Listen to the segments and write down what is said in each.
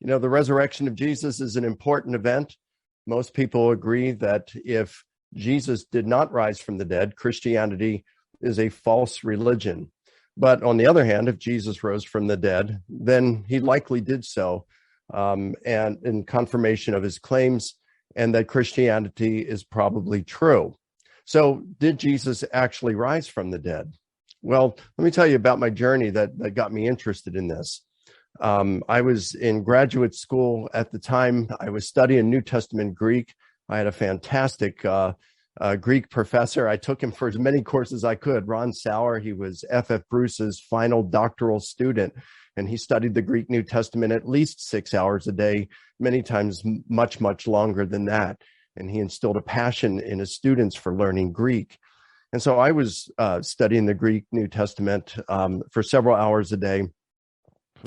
You know, the resurrection of Jesus is an important event. Most people agree that if Jesus did not rise from the dead, Christianity is a false religion. But on the other hand, if Jesus rose from the dead, then he likely did so, and in confirmation of his claims, and that Christianity is probably true. So did Jesus actually rise from the dead? Well, let me tell you about my journey that got me interested in this. I was in graduate school at the time. I was studying New Testament Greek. I had a fantastic Greek professor. I took him for as many courses as I could. Ron Sauer, he was F.F. Bruce's final doctoral student, and he studied the Greek New Testament at least 6 hours a day, many times much, much longer than that. And he instilled a passion in his students for learning Greek. And so I was studying the Greek New Testament for several hours a day.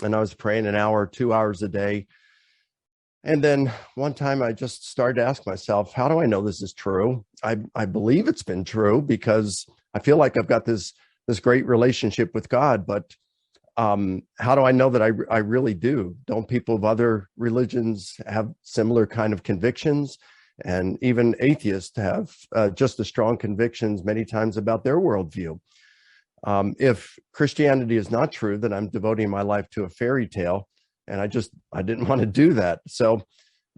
And I was praying an hour, 2 hours a day. And then one time I just started to ask myself, how do I know this is true? I believe it's been true because I feel like I've got this great relationship with God. But how do I know that I really do? Don't people of other religions have similar kind of convictions? And even atheists have just as strong convictions many times about their worldview. If Christianity is not true, then I'm devoting my life to a fairy tale, and I didn't want to do that. So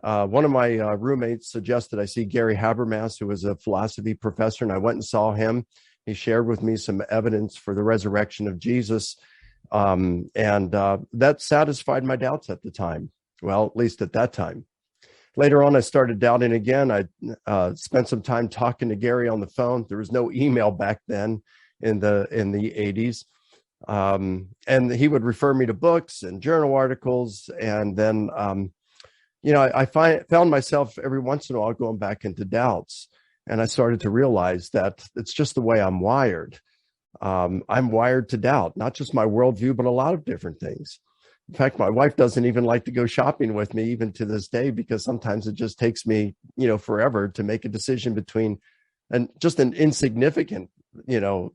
one of my roommates suggested I see Gary Habermas, who was a philosophy professor, and I went and saw him. He shared with me some evidence for the resurrection of Jesus, and that satisfied my doubts at the time. Well, at least at that time. Later on, I started doubting again. I spent some time talking to Gary on the phone. There was no email back then in the 80s. And he would refer me to books and journal articles. And then, I found myself every once in a while going back into doubts. And I started to realize that it's just the way I'm wired. I'm wired to doubt, not just my worldview, but a lot of different things. In fact, my wife doesn't even like to go shopping with me even to this day, because sometimes it just takes me, forever to make a decision between just an insignificant,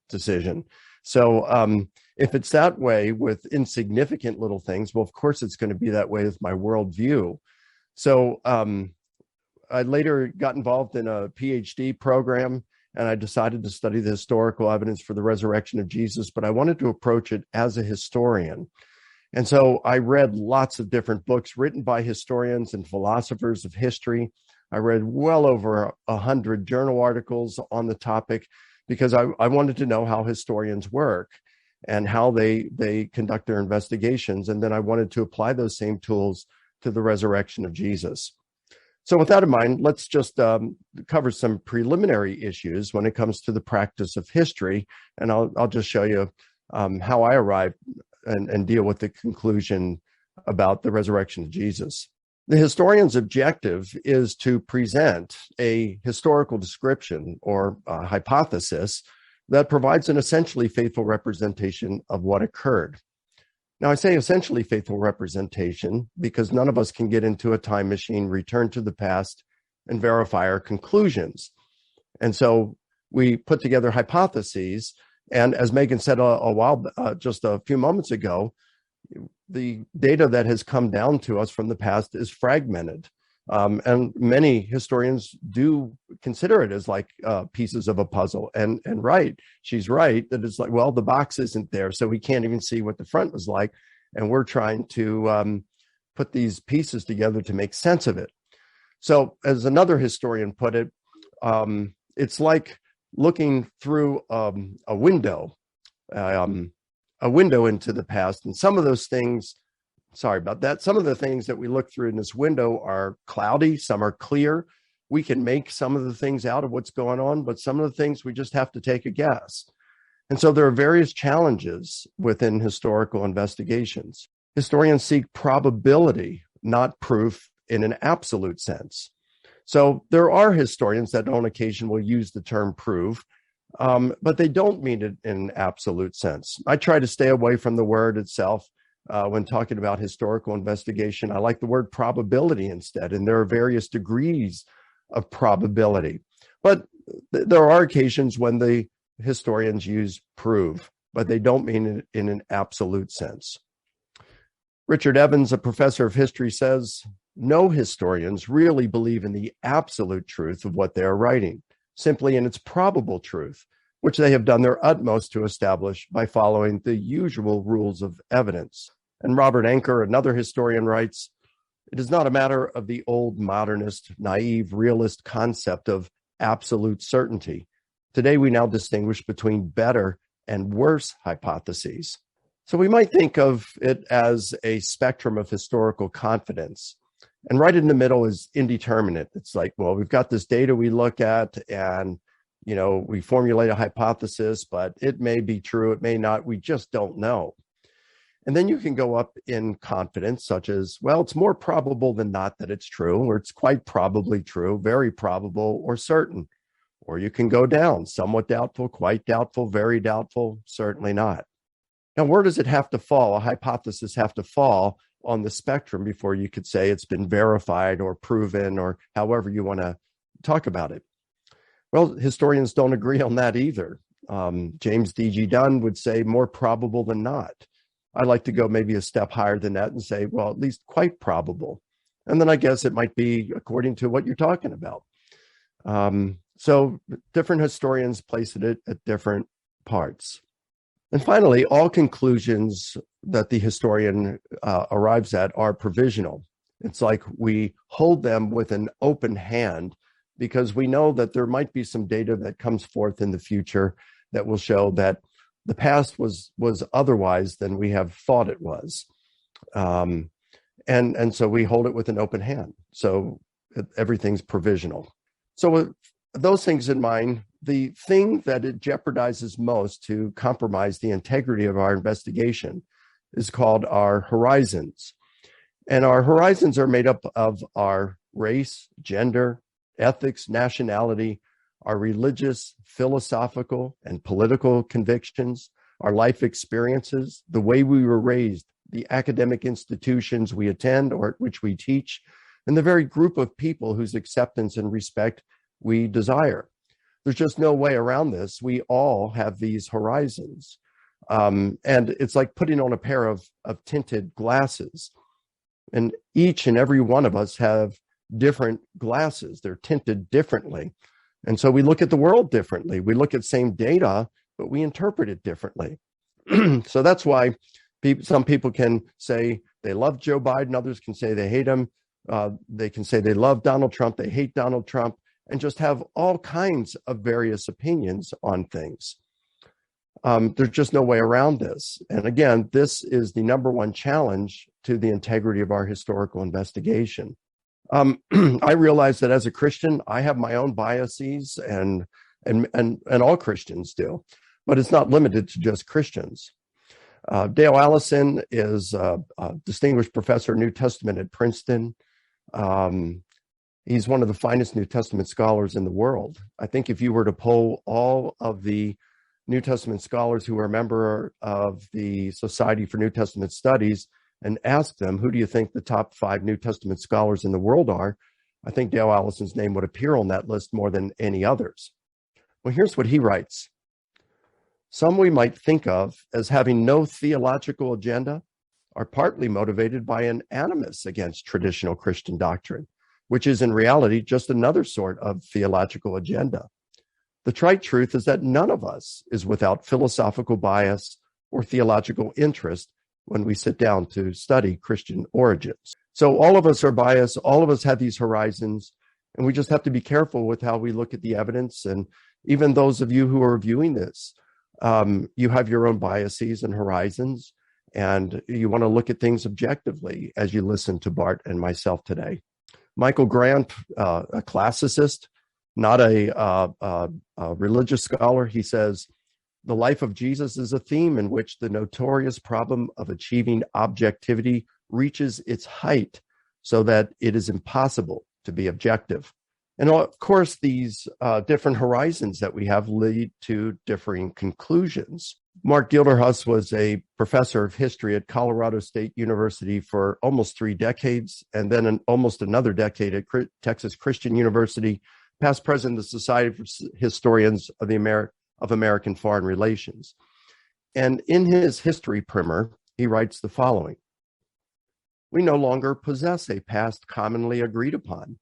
decision. So if it's that way with insignificant little things, well, of course, it's going to be that way with my worldview. So I later got involved in a PhD program, and I decided to study the historical evidence for the resurrection of Jesus, but I wanted to approach it as a historian. And so I read lots of different books written by historians and philosophers of history. I read well over 100 journal articles on the topic because I wanted to know how historians work and how they conduct their investigations. And then I wanted to apply those same tools to the resurrection of Jesus. So with that in mind, let's just cover some preliminary issues when it comes to the practice of history. And I'll just show you how I arrived and deal with the conclusion about the resurrection of Jesus. The historian's objective is to present a historical description or a hypothesis that provides an essentially faithful representation of what occurred. Now, I say essentially faithful representation because none of us can get into a time machine, return to the past, and verify our conclusions. And so we put together hypotheses. And as Megan said just a few moments ago, the data that has come down to us from the past is fragmented. And many historians do consider it as like pieces of a puzzle. And right, she's right, that it's like, well, the box isn't there, so we can't even see what the front was like. And we're trying to put these pieces together to make sense of it. So as another historian put it, it's like looking through a window into the past. And some of those things, sorry about that, some of the things that we look through in this window are cloudy, some are clear. We can make some of the things out of what's going on, but some of the things we just have to take a guess. And so there are various challenges within historical investigations. Historians seek probability, not proof in an absolute sense. So there are historians that on occasion will use the term prove, but they don't mean it in an absolute sense. I try to stay away from the word itself when talking about historical investigation. I like the word probability instead, and there are various degrees of probability. But there are occasions when the historians use prove, but they don't mean it in an absolute sense. Richard Evans, a professor of history, says, no historians really believe in the absolute truth of what they are writing, simply in its probable truth, which they have done their utmost to establish by following the usual rules of evidence. And Robert Anker, another historian, writes, it is not a matter of the old modernist, naive, realist concept of absolute certainty. Today, we now distinguish between better and worse hypotheses. So we might think of it as a spectrum of historical confidence. And right in the middle is indeterminate. It's like, well, we've got this data we look at and, we formulate a hypothesis, but it may be true, it may not, we just don't know. And then you can go up in confidence, such as, well, it's more probable than not that it's true, or it's quite probably true, very probable, or certain. Or you can go down, somewhat doubtful, quite doubtful, very doubtful, certainly not. Now, where does it have to fall? A hypothesis have to fall on the spectrum before you could say it's been verified or proven, or however you want to talk about it. Well, historians don't agree on that either. James D.G. Dunn would say more probable than not. I like to go maybe a step higher than that and say, well, at least quite probable. And then I guess it might be according to what you're talking about. So different historians place it at different parts. And finally, all conclusions that the historian arrives at are provisional. It's like we hold them with an open hand because we know that there might be some data that comes forth in the future that will show that the past was otherwise than we have thought it was. And so we hold it with an open hand. So everything's provisional. So with those things in mind, the thing that it jeopardizes most to compromise the integrity of our investigation is called our horizons. And our horizons are made up of our race, gender, ethics, nationality, our religious, philosophical, and political convictions, our life experiences, the way we were raised, the academic institutions we attend or at which we teach, and the very group of people whose acceptance and respect we desire. There's just no way around this. We all have these horizons. And it's like putting on a pair of tinted glasses. And each and every one of us have different glasses. They're tinted differently. And so we look at the world differently. We look at same data, but we interpret it differently. So that's why some people can say they love Joe Biden. Others can say they hate him. They can say they love Donald Trump. They hate Donald Trump, and just have all kinds of various opinions on things. There's just no way around this. And again, this is the number one challenge to the integrity of our historical investigation. I realize that as a Christian, I have my own biases, and all Christians do, but it's not limited to just Christians. Dale Allison is a distinguished professor of New Testament at Princeton. He's one of the finest New Testament scholars in the world. I think if you were to poll all of the New Testament scholars who are a member of the Society for New Testament Studies and ask them, who do you think the top 5 New Testament scholars in the world are? I think Dale Allison's name would appear on that list more than any others. Well, here's what he writes. Some we might think of as having no theological agenda are partly motivated by an animus against traditional Christian doctrine, which is in reality just another sort of theological agenda. The trite truth is that none of us is without philosophical bias or theological interest when we sit down to study Christian origins. So all of us are biased, all of us have these horizons, and we just have to be careful with how we look at the evidence. And even those of you who are viewing this, you have your own biases and horizons, and you want to look at things objectively as you listen to Bart and myself today. Michael Grant, a classicist, not a religious scholar, he says, the life of Jesus is a theme in which the notorious problem of achieving objectivity reaches its height so that it is impossible to be objective. And of course, these different horizons that we have lead to differing conclusions. Mark Gilderhus was a professor of history at Colorado State University for almost 3 decades, and then almost another decade at Texas Christian University, past president of the Society for Historians of American Foreign Relations. And in his history primer, he writes the following. we no longer possess a past commonly agreed upon.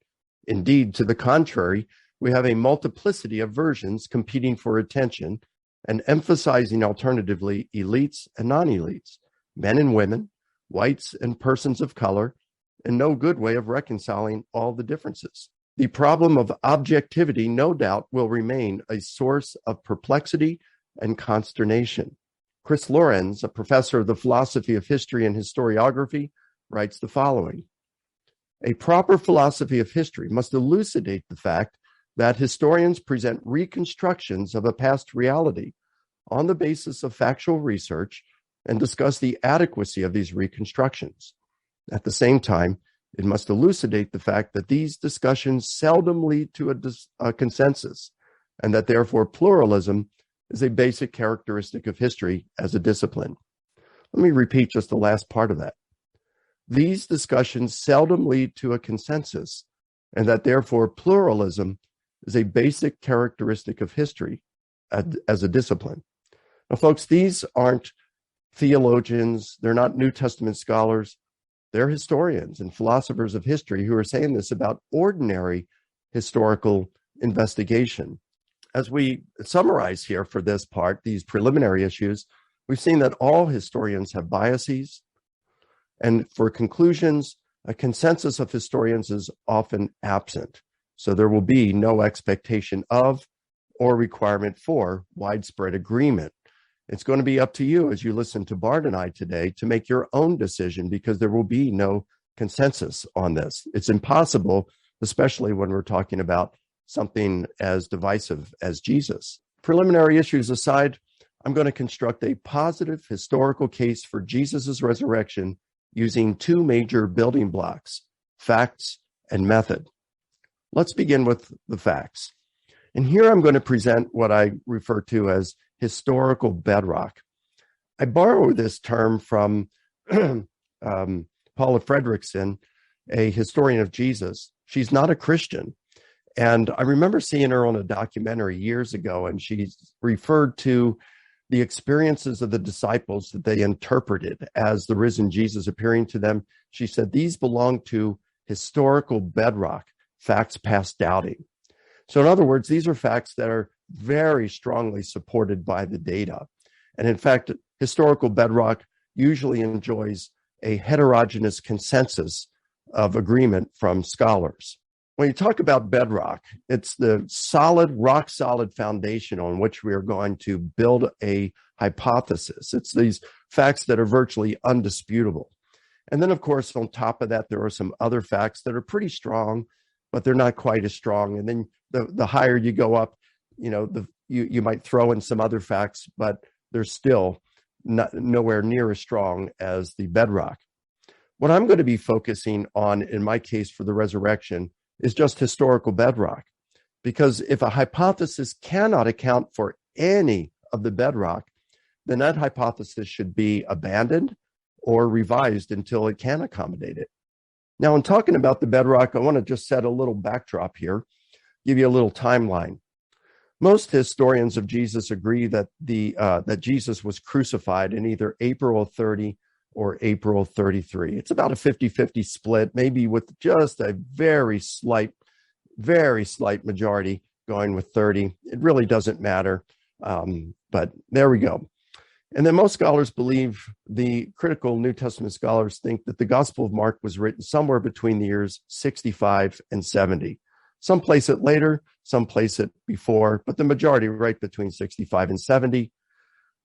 Indeed, to the contrary, we have a multiplicity of versions competing for attention and emphasizing alternatively elites and non-elites, men and women, whites and persons of color, and no good way of reconciling all the differences. The problem of objectivity, no doubt, will remain a source of perplexity and consternation. Chris Lorenz, a professor of the philosophy of history and historiography, writes the following: a proper philosophy of history must elucidate the fact that historians present reconstructions of a past reality on the basis of factual research and discuss the adequacy of these reconstructions. At the same time, it must elucidate the fact that these discussions seldom lead to a consensus, and that therefore pluralism is a basic characteristic of history as a discipline. Let me repeat just the last part of that. These discussions seldom lead to a consensus, and that therefore pluralism is a basic characteristic of history as a discipline. Now, folks, these aren't theologians, they're not New Testament scholars, they're historians and philosophers of history who are saying this about ordinary historical investigation. As we summarize here for this part, these preliminary issues, we've seen that all historians have biases, and for conclusions, a consensus of historians is often absent. So there will be no expectation of or requirement for widespread agreement. It's going to be up to you as you listen to Bart and I today to make your own decision, because there will be no consensus on this. It's impossible, especially when we're talking about something as divisive as Jesus. Preliminary issues aside, I'm going to construct a positive historical case for Jesus's resurrection using two major building blocks, facts and method. Let's begin with the facts. And here I'm going to present what I refer to as historical bedrock. I borrow this term from Paula Fredrickson, a historian of Jesus. She's not a Christian. And I remember seeing her on a documentary years ago, and she referred to the experiences of the disciples that they interpreted as the risen Jesus appearing to them. She said these belong to historical bedrock, facts past doubting. So in other words, these are facts that are very strongly supported by the data. And in fact, historical bedrock usually enjoys a heterogeneous consensus of agreement from scholars. When you talk about bedrock, it's the solid, rock solid foundation on which we are going to build a hypothesis. It's these facts that are virtually undisputable. And then, of course, on top of that, there are some other facts that are pretty strong, but they're not quite as strong. And then the higher you go up, you might throw in some other facts, but they're still nowhere near as strong as the bedrock. What I'm going to be focusing on in my case for the resurrection is just historical bedrock, because if a hypothesis cannot account for any of the bedrock, then that hypothesis should be abandoned or revised until it can accommodate it. Now, in talking about the bedrock, I want to just set a little backdrop here, give you a little timeline. Most historians of Jesus agree that that Jesus was crucified in either April 30 or April 33. It's about a 50-50 split, maybe with just a very slight majority going with 30. It really doesn't matter, but there we go. And then most scholars believe, the critical New Testament scholars think, that the Gospel of Mark was written somewhere between the years 65 and 70. Some place it later, some place it before, but the majority right between 65 and 70.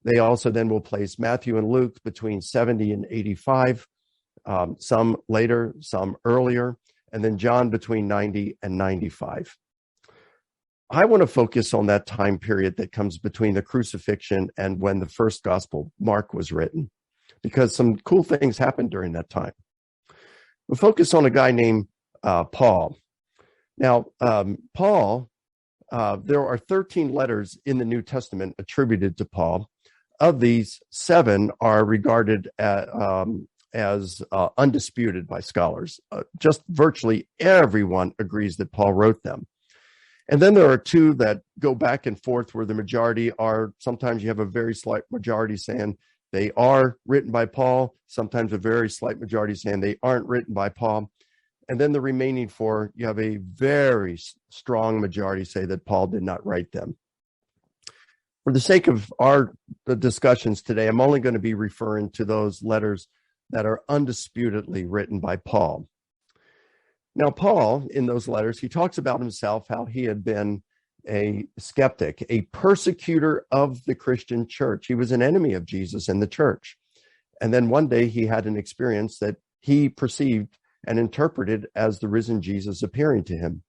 They also then will place Matthew and Luke between 70 and 85, some later, some earlier, and then John between 90 and 95. I want to focus on that time period that comes between the crucifixion and when the first gospel, Mark, was written, because some cool things happened during that time. We'll focus on a guy named Paul. Now, Paul, there are 13 letters in the New Testament attributed to Paul. Of these, 7 are regarded as undisputed by scholars. Just virtually everyone agrees that Paul wrote them. And then there are 2 that go back and forth, where the majority are, sometimes you have a very slight majority saying they are written by Paul. Sometimes a very slight majority saying they aren't written by Paul. And then the remaining 4, you have a very strong majority say that Paul did not write them. For the sake of the discussions today, I'm only going to be referring to those letters that are undisputedly written by Paul. Now, Paul, in those letters, he talks about himself, how he had been a skeptic, a persecutor of the Christian church. He was an enemy of Jesus and the church. And then one day he had an experience that he perceived and interpreted as the risen Jesus appearing to him.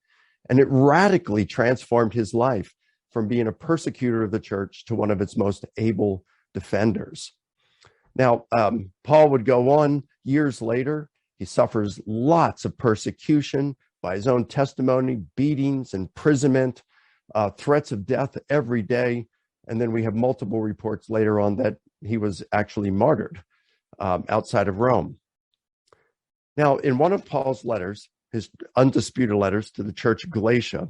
And it radically transformed his life from being a persecutor of the church to one of its most able defenders. Now, Paul would go on years later. He suffers lots of persecution by his own testimony, beatings, imprisonment, threats of death every day. And then we have multiple reports later on that he was actually martyred outside of Rome. Now, in one of Paul's letters, his undisputed letters to the church of Galatia,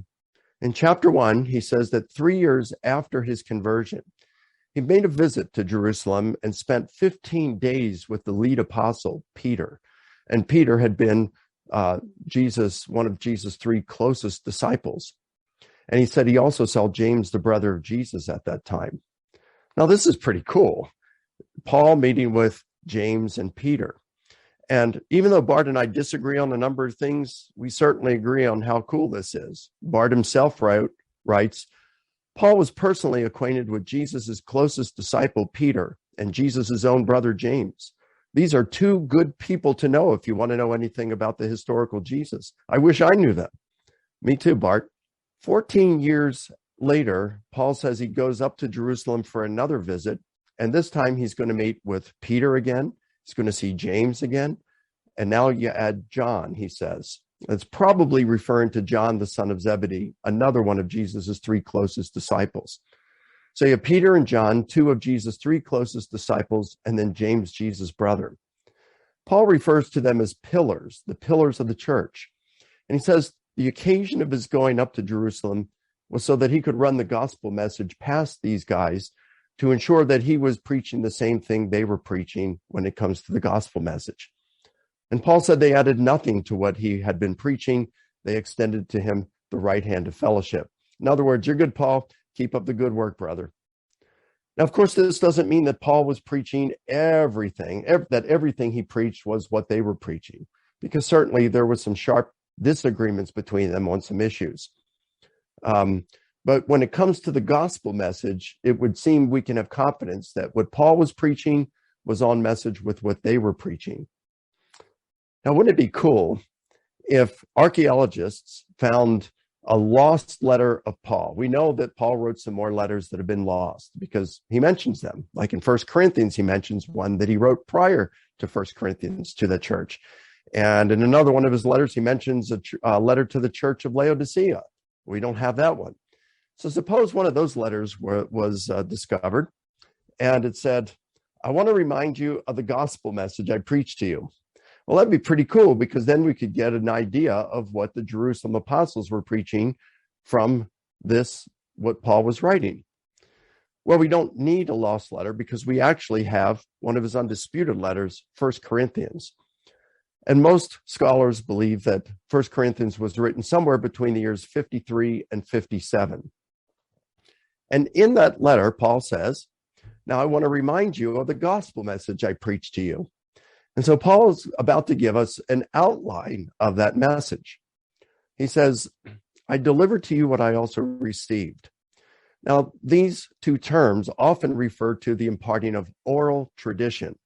in chapter 1, he says that 3 years after his conversion, he made a visit to Jerusalem and spent 15 days with the lead apostle, Peter. And Peter had been one of Jesus' 3 closest disciples. And he said he also saw James, the brother of Jesus, at that time. Now, this is pretty cool. Paul meeting with James and Peter. And even though Bart and I disagree on a number of things, we certainly agree on how cool this is. Bart himself writes, Paul was personally acquainted with Jesus' closest disciple, Peter, and Jesus' own brother, James. These are 2 good people to know if you want to know anything about the historical Jesus. I wish I knew them. Me too, Bart. 14 years later, Paul says he goes up to Jerusalem for another visit, and this time he's going to meet with Peter again. He's going to see James again. And now you add John, he says. It's probably referring to John, the son of Zebedee, another one of Jesus' 3 closest disciples. So you have Peter and John, 2 of Jesus' 3 closest disciples, and then James, Jesus' brother. Paul refers to them as pillars, the pillars of the church. And he says the occasion of his going up to Jerusalem was so that he could run the gospel message past these guys to ensure that he was preaching the same thing they were preaching when it comes to the gospel message. And Paul said they added nothing to what he had been preaching. They extended to him the right hand of fellowship. In other words, you're good, Paul. Keep up the good work, brother. Now, of course, this doesn't mean that Paul was preaching everything, that everything he preached was what they were preaching, because certainly there was some sharp disagreements between them on some issues. But when it comes to the gospel message, it would seem we can have confidence that what Paul was preaching was on message with what they were preaching. Now, wouldn't it be cool if archaeologists found a lost letter of Paul? We know that Paul wrote some more letters that have been lost because he mentions them. Like in 1 Corinthians, he mentions one that he wrote prior to 1 Corinthians to the church. And in another one of his letters, he mentions a letter to the church of Laodicea. We don't have that one. So suppose one of those letters was discovered, and it said, I want to remind you of the gospel message I preached to you. Well, that'd be pretty cool, because then we could get an idea of what the Jerusalem apostles were preaching from this, what Paul was writing. Well, we don't need a lost letter because we actually have one of his undisputed letters, 1 Corinthians. And most scholars believe that 1 Corinthians was written somewhere between the years 53 and 57. And in that letter, Paul says, now I want to remind you of the gospel message I preached to you. And so Paul is about to give us an outline of that message. He says, I delivered to you what I also received. Now, these 2 terms often refer to the imparting of oral tradition.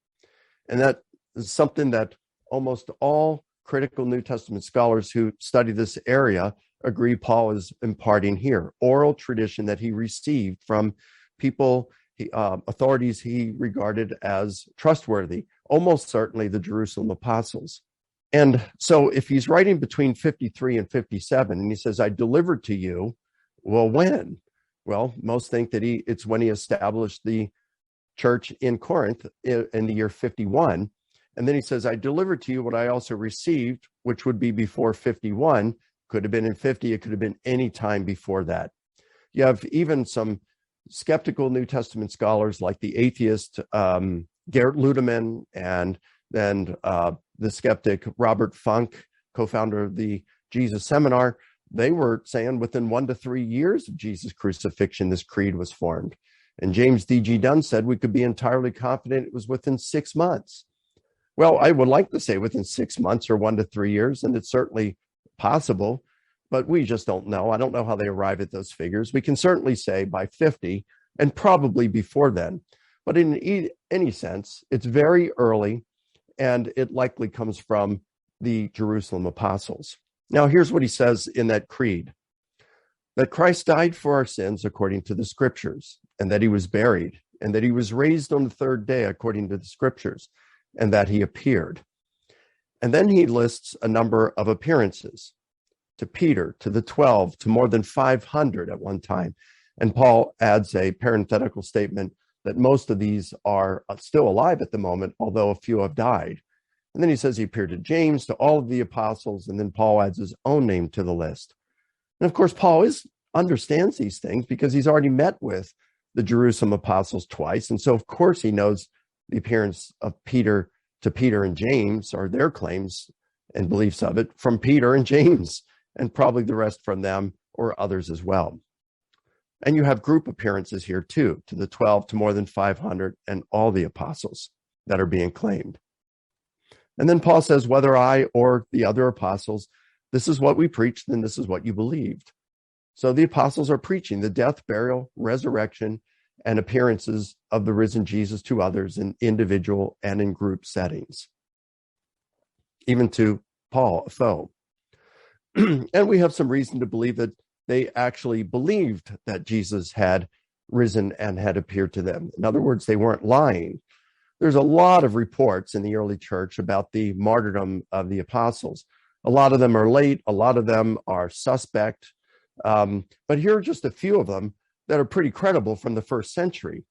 And that is something that almost all critical New Testament scholars who study this area agree Paul is imparting here. Oral tradition that he received from people, authorities he regarded as trustworthy, almost certainly the Jerusalem apostles. And so if he's writing between 53 and 57, and he says, I delivered to you, well, when? Well, most think that it's when he established the church in Corinth in the year 51. And then he says, I delivered to you what I also received, which would be before 51. Could have been in 50. It could have been any time before that. You have even some skeptical New Testament scholars like the atheist Gerd Ludemann and then the skeptic Robert Funk, co-founder of the Jesus Seminar, they were saying within 1 to 3 years of Jesus' crucifixion, this creed was formed. And James D.G. Dunn said we could be entirely confident it was within 6 months. Well, I would like to say within 6 months or 1 to 3 years, and it's certainly possible, but we just don't know. I don't know how they arrive at those figures. We can certainly say by 50 and probably before then. But in any sense, it's very early, and it likely comes from the Jerusalem apostles. Now, here's what he says in that creed: that Christ died for our sins according to the scriptures, and that he was buried, and that he was raised on the third day according to the scriptures, and that he appeared. And then he lists a number of appearances to Peter, to the 12, to more than 500 at one time. And Paul adds a parenthetical statement that most of these are still alive at the moment, although a few have died. And then he says he appeared to James, to all of the apostles, and then Paul adds his own name to the list. And of course, Paul understands these things because he's already met with the Jerusalem apostles twice. And so, of course, he knows the appearance of Peter to Peter and James, or their claims and beliefs of it, from Peter and James, and probably the rest from them or others as well. And you have group appearances here too, to the 12, to more than 500, and all the apostles that are being claimed. And then Paul says, whether I or the other apostles, this is what we preached, then this is what you believed. So the apostles are preaching the death, burial, resurrection, and appearances of the risen Jesus to others in individual and in group settings, even to Paul, a foe. And we have some reason to believe that they actually believed that Jesus had risen and had appeared to them. In other words, they weren't lying. There's a lot of reports in the early church about the martyrdom of the apostles. A lot of them are late. A lot of them are suspect. But here are just a few of them that are pretty credible from the first century.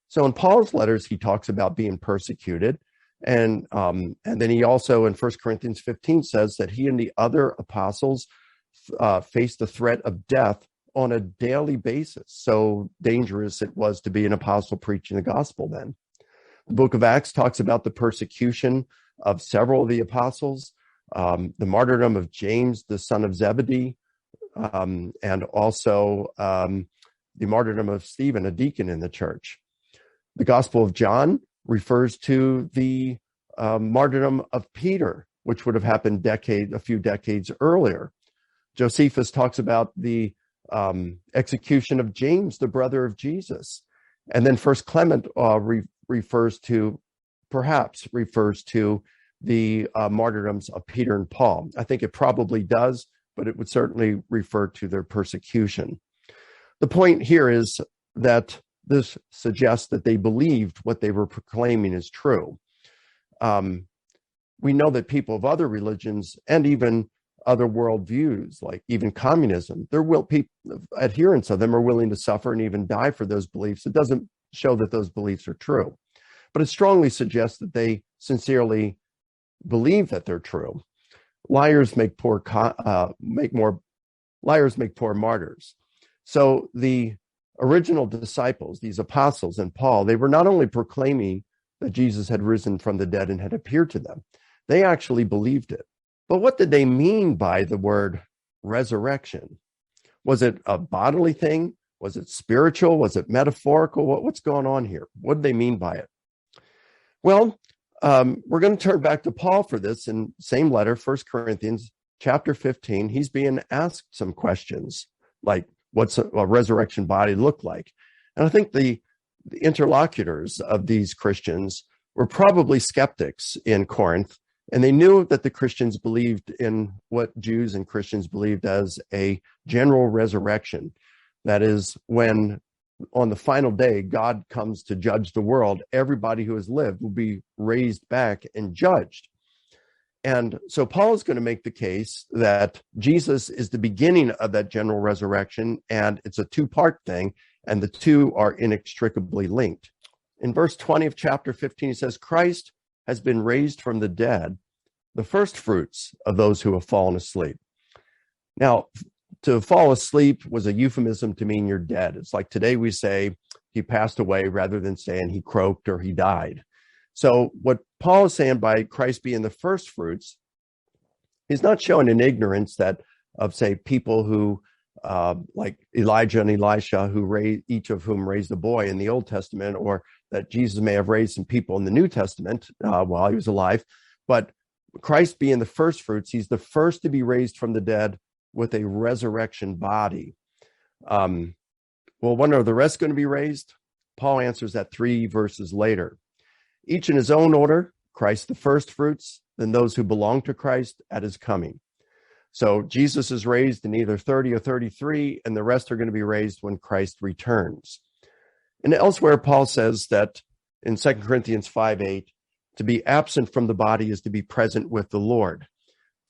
So in Paul's letters, he talks about being persecuted. And then he also in 1 Corinthians 15 says that he and the other apostles faced the threat of death on a daily basis. So dangerous it was to be an apostle preaching the gospel then. The book of Acts talks about the persecution of several of the apostles, the martyrdom of James, the son of Zebedee, and also the martyrdom of Stephen, a deacon in the church. The Gospel of John refers to the martyrdom of Peter, which would have happened a few decades earlier. Josephus talks about the execution of James, the brother of Jesus. And then First Clement refers to the martyrdoms of Peter and Paul. I think it probably does, but it would certainly refer to their persecution. The point here is that this suggests that they believed what they were proclaiming is true. We know that people of other religions and even other worldviews, like even communism, adherents of them are willing to suffer and even die for those beliefs. It doesn't show that those beliefs are true, but it strongly suggests that they sincerely believe that they're true. Liars make poor martyrs. So the original disciples, these apostles and Paul, they were not only proclaiming that Jesus had risen from the dead and had appeared to them, they actually believed it. But what did they mean by the word resurrection? Was it a bodily thing? Was it spiritual? Was it metaphorical? What's going on here? What did they mean by it? Well, we're going to turn back to Paul for this in same letter, 1 Corinthians chapter 15. He's being asked some questions like, what's a resurrection body look like? And I think the interlocutors of these Christians were probably skeptics in Corinth, and they knew that the Christians believed in what Jews and Christians believed as a general resurrection. That is, when on the final day, God comes to judge the world, everybody who has lived will be raised back and judged. And so Paul is going to make the case that Jesus is the beginning of that general resurrection, and it's a two-part thing, and the two are inextricably linked. In verse 20 of chapter 15, he says, Christ has been raised from the dead, the first fruits of those who have fallen asleep. Now, to fall asleep was a euphemism to mean you're dead. It's like today we say he passed away rather than saying he croaked or he died. So what Paul is saying by Christ being the first fruits, he's not showing an ignorance that of, say, people who like Elijah and Elisha, each of whom raised a boy in the Old Testament, or that Jesus may have raised some people in the New Testament while he was alive. But Christ being the first fruits, he's the first to be raised from the dead with a resurrection body. Well, when are the rest going to be raised? Paul answers that 3 verses later. Each in his own order, Christ the first fruits, then those who belong to Christ at his coming. So Jesus is raised in either 30 or 33, and the rest are going to be raised when Christ returns. And elsewhere, Paul says that in 2 Corinthians 5:8, to be absent from the body is to be present with the Lord.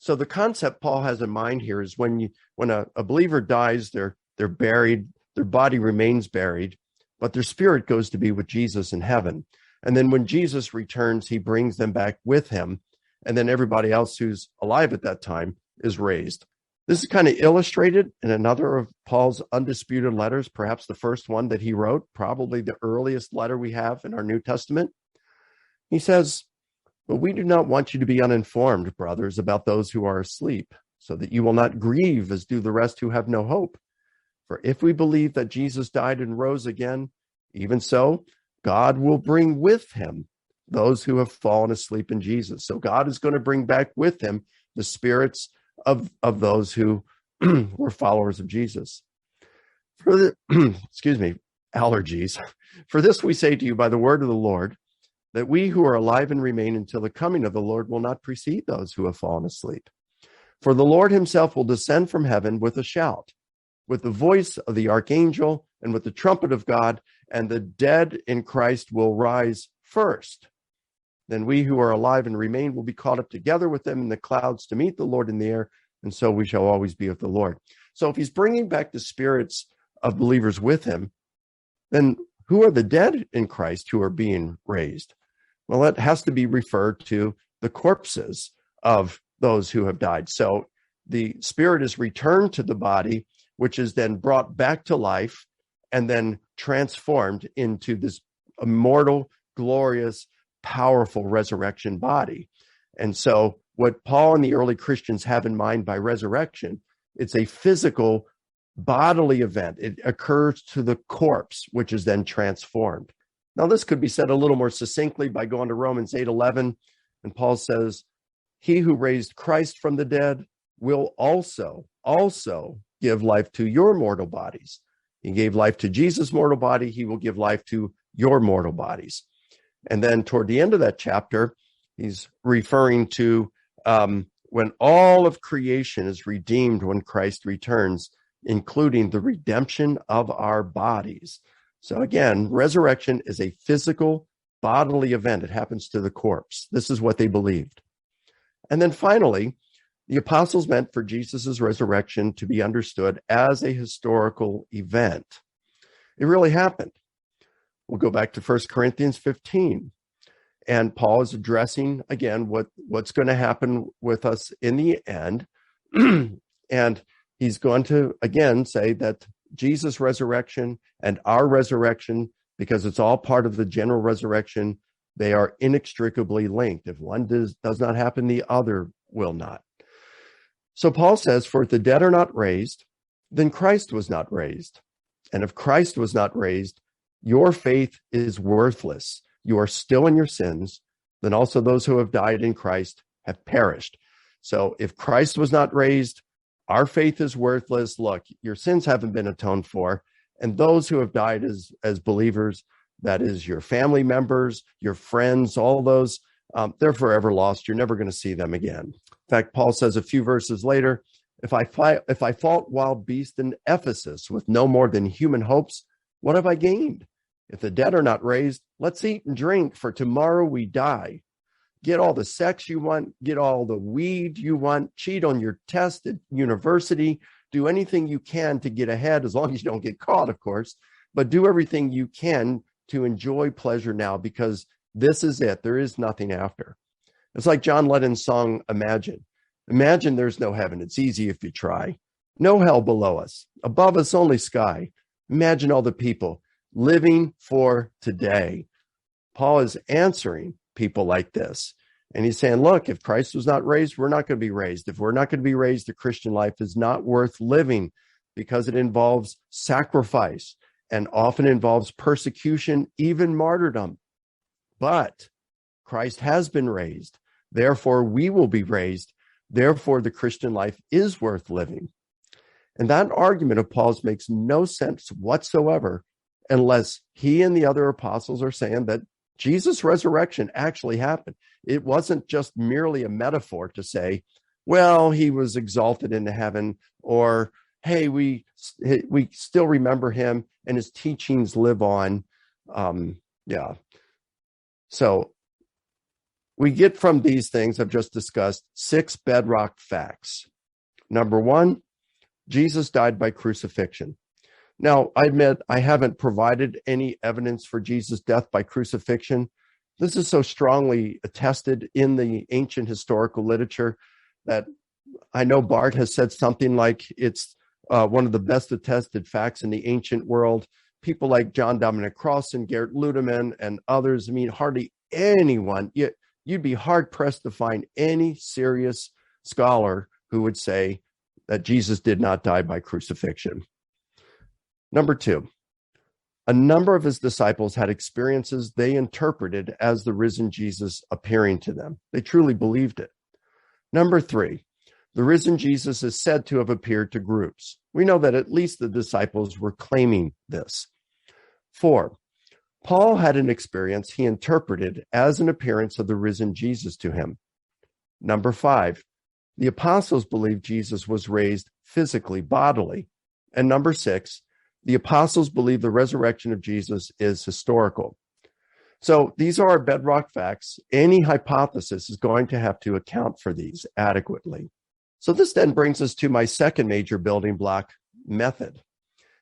So the concept Paul has in mind here is when a believer dies, they're buried, their body remains buried, but their spirit goes to be with Jesus in heaven. And then when Jesus returns, he brings them back with him. And then everybody else who's alive at that time is raised. This is kind of illustrated in another of Paul's undisputed letters, perhaps the first one that he wrote, probably the earliest letter we have in our New Testament. He says, "But we do not want you to be uninformed, brothers, about those who are asleep, so that you will not grieve as do the rest who have no hope. For if we believe that Jesus died and rose again, even so, God will bring with him those who have fallen asleep in Jesus." So God is going to bring back with him the spirits of those who were followers of Jesus. Excuse me, allergies. "For this we say to you by the word of the Lord, that we who are alive and remain until the coming of the Lord will not precede those who have fallen asleep. For the Lord himself will descend from heaven with a shout, with the voice of the archangel, and with the trumpet of God, and the dead in Christ will rise first. Then we who are alive and remain will be caught up together with them in the clouds to meet the Lord in the air, and so we shall always be with the Lord." So if he's bringing back the spirits of believers with him, then who are the dead in Christ who are being raised? Well, it has to be referred to the corpses of those who have died. So the spirit is returned to the body, which is then brought back to life and then transformed into this immortal, glorious, powerful resurrection body. And so what Paul and the early Christians have in mind by resurrection, it's a physical bodily event. It occurs to the corpse, which is then transformed. Now, this could be said a little more succinctly by going to Romans 8:11, and Paul says, "He who raised Christ from the dead will also give life to your mortal bodies. He gave life to Jesus' mortal body. He will give life to your mortal bodies." And then toward the end of that chapter, he's referring to when all of creation is redeemed when Christ returns, including the redemption of our bodies. So again, resurrection is a physical, bodily event. It happens to the corpse. This is what they believed. And then finally, the apostles meant for Jesus' resurrection to be understood as a historical event. It really happened. We'll go back to 1 Corinthians 15. And Paul is addressing, again, what's going to happen with us in the end. And he's going to, again, say that Jesus' resurrection and our resurrection, because it's all part of the general resurrection, they are inextricably linked. If one does not happen, the other will not. So Paul says, "For if the dead are not raised, then Christ was not raised. And if Christ was not raised, your faith is worthless. You are still in your sins. Then also those who have died in Christ have perished." So if Christ was not raised, our faith is worthless. Look, your sins haven't been atoned for. And those who have died as believers, that is your family members, your friends, all those, they're forever lost. You're never going to see them again. In fact, Paul says a few verses later, if I fought wild beasts in Ephesus with no more than human hopes, what have I gained? If the dead are not raised, let's eat and drink, for tomorrow we die. Get all the sex you want, get all the weed you want, cheat on your test at university, do anything you can to get ahead, as long as you don't get caught, of course, but do everything you can to enjoy pleasure now, because this is it. There is nothing after. It's like John Lennon's song, Imagine. Imagine there's no heaven. It's easy if you try. No hell below us. Above us, only sky. Imagine all the people living for today. Paul is answering people like this. And he's saying, look, if Christ was not raised, we're not going to be raised. If we're not going to be raised, the Christian life is not worth living because it involves sacrifice and often involves persecution, even martyrdom. But Christ has been raised. Therefore, we will be raised. Therefore, the Christian life is worth living. And that argument of Paul's makes no sense whatsoever unless he and the other apostles are saying that Jesus' resurrection actually happened. It wasn't just merely a metaphor to say, well, he was exalted into heaven, or, hey, we still remember him and his teachings live on. So we get from these things I've just discussed 6 bedrock facts. Number 1, Jesus died by crucifixion. Now, I admit I haven't provided any evidence for Jesus' death by crucifixion. This is so strongly attested in the ancient historical literature that I know Bart has said something like it's one of the best attested facts in the ancient world. People like John Dominic Crossan, Gerd Ludemann, and others, I mean, hardly anyone, you'd be hard-pressed to find any serious scholar who would say that Jesus did not die by crucifixion. Number 2, a number of his disciples had experiences they interpreted as the risen Jesus appearing to them. They truly believed it. Number 3, the risen Jesus is said to have appeared to groups. We know that at least the disciples were claiming this. 4, Paul had an experience he interpreted as an appearance of the risen Jesus to him. Number 5, the apostles believed Jesus was raised physically, bodily. And number 6, the apostles believe the resurrection of Jesus is historical. So these are our bedrock facts. Any hypothesis is going to have to account for these adequately. So this then brings us to my second major building block, method.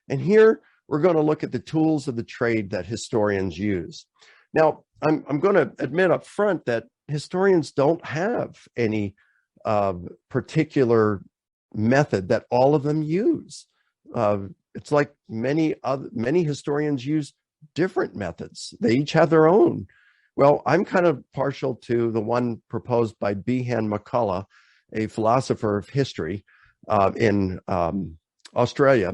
And here we're going to look at the tools of the trade that historians use. Now, I'm going to admit up front that historians don't have any particular method that all of them use. It's like many historians use different methods. They each have their own. Well, I'm kind of partial to the one proposed by Behan McCullough, a philosopher of history in Australia.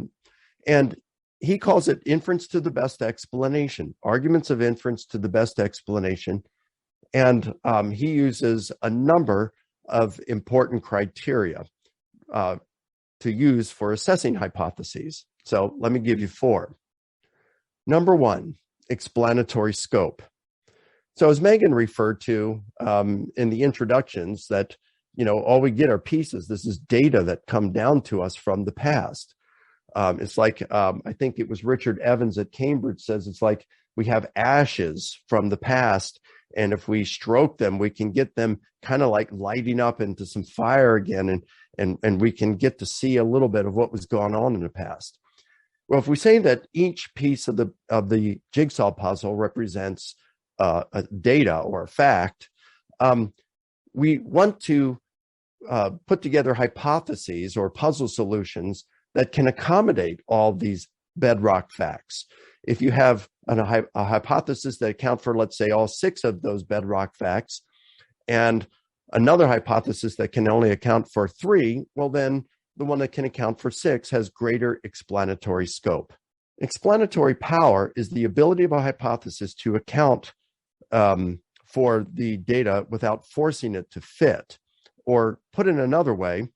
And he calls it inference to the best explanation, arguments of inference to the best explanation. And he uses a number of important criteria to use for assessing hypotheses. So let me give you 4. Number 1, explanatory scope. So as Megan referred to in the introductions, that, all we get are pieces. This is data that come down to us from the past. It's like, I think it was Richard Evans at Cambridge says, it's like we have ashes from the past, and if we stroke them, we can get them kind of like lighting up into some fire again, and we can get to see a little bit of what was going on in the past. Well, if we say that each piece of the jigsaw puzzle represents a data or a fact, we want to put together hypotheses or puzzle solutions that can accommodate all these bedrock facts. If you have a hypothesis that account for, let's say, all 6 of those bedrock facts, and another hypothesis that can only account for 3, well, then the one that can account for 6 has greater explanatory scope. Explanatory power is the ability of a hypothesis to account for the data without forcing it to fit. Or put in another way,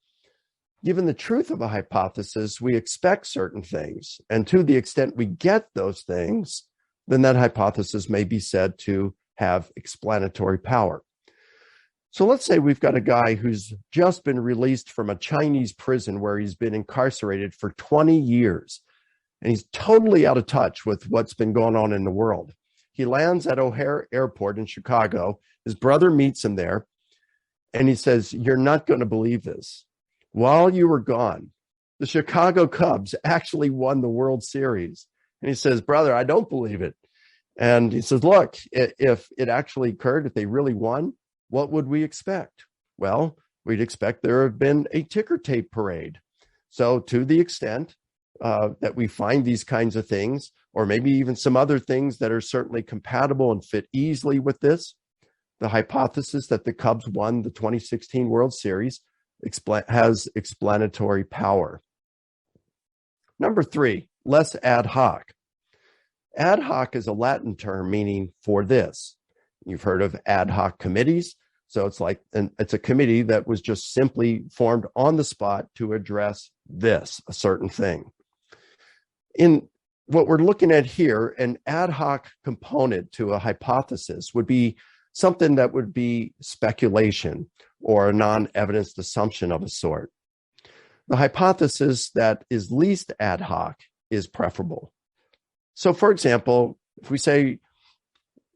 given the truth of a hypothesis, we expect certain things. And to the extent we get those things, then that hypothesis may be said to have explanatory power. So let's say we've got a guy who's just been released from a Chinese prison where he's been incarcerated for 20 years, and he's totally out of touch with what's been going on in the world. He lands at O'Hare Airport in Chicago. His brother meets him there, and he says, "You're not going to believe this. While you were gone, the Chicago Cubs actually won the World Series." And he says, "Brother, I don't believe it." And he says, "Look, if it actually occurred, if they really won, what would we expect?" Well, we'd expect there have been a ticker tape parade. So to the extent that we find these kinds of things, or maybe even some other things that are certainly compatible and fit easily with this, The hypothesis that the Cubs won the 2016 World Series has explanatory power. Number 3, less ad hoc. Ad hoc is a Latin term meaning for this. You've heard of ad hoc committees. So it's a committee that was just simply formed on the spot to address this, a certain thing. In what we're looking at here, an ad hoc component to a hypothesis would be something that would be speculation or a non-evidenced assumption of a sort. The hypothesis that is least ad hoc is preferable. So, for example, if we say,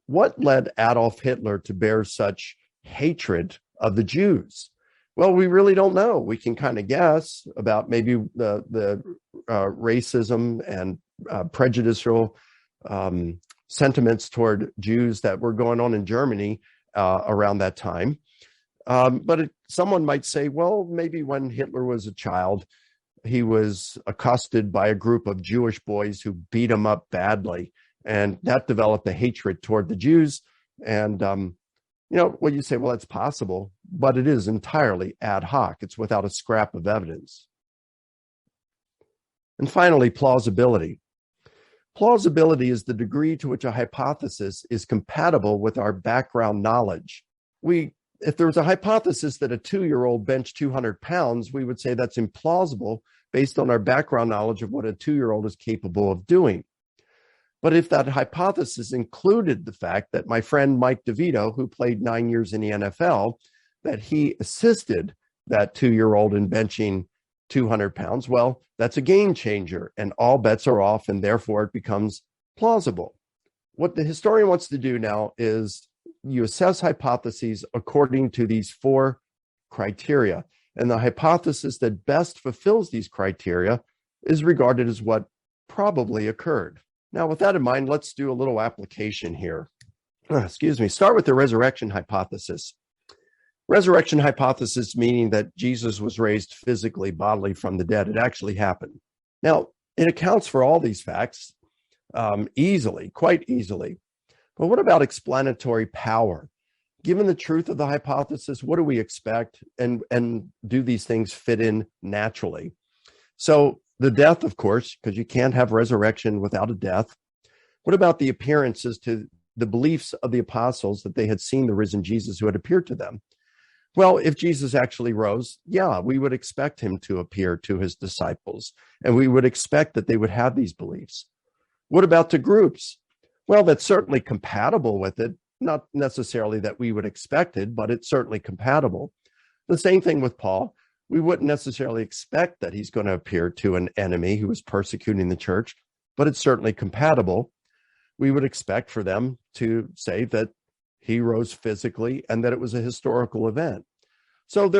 what led Adolf Hitler to bear such hatred of the Jews? Well, we really don't know. We can kind of guess about maybe the racism and prejudicial sentiments toward Jews that were going on in Germany around that time. But someone might say, well, maybe when Hitler was a child, he was accosted by a group of Jewish boys who beat him up badly, and that developed a hatred toward the Jews. And well, you say, well, it's possible, but it is entirely ad hoc. It's without a scrap of evidence. And finally, plausibility. Plausibility is the degree to which a hypothesis is compatible with our background knowledge. If there was a hypothesis that a 2-year-old benched 200 pounds, we would say that's implausible based on our background knowledge of what a 2-year-old is capable of doing. But if that hypothesis included the fact that my friend Mike DeVito, who played 9 years in the NFL, that he assisted that 2-year-old in benching 200 pounds, well, that's a game changer, and all bets are off, and therefore it becomes plausible. What the historian wants to do now is you assess hypotheses according to these 4 criteria, and the hypothesis that best fulfills these criteria is regarded as what probably occurred. Now, with that in mind, let's do a little application here. Start with the resurrection hypothesis. Resurrection hypothesis meaning that Jesus was raised physically, bodily from the dead. It actually happened. Now, it accounts for all these facts easily, quite easily. But what about explanatory power? Given the truth of the hypothesis, what do we expect? And do these things fit in naturally? So the death, of course, because you can't have resurrection without a death. What about the appearances to the beliefs of the apostles that they had seen the risen Jesus who had appeared to them? Well, if Jesus actually rose, yeah, we would expect him to appear to his disciples, and we would expect that they would have these beliefs. What about to groups? Well, that's certainly compatible with it, not necessarily that we would expect it, but it's certainly compatible. The same thing with Paul. We wouldn't necessarily expect that he's going to appear to an enemy who is persecuting the church, but it's certainly compatible. We would expect for them to say that he rose physically and that it was a historical event. So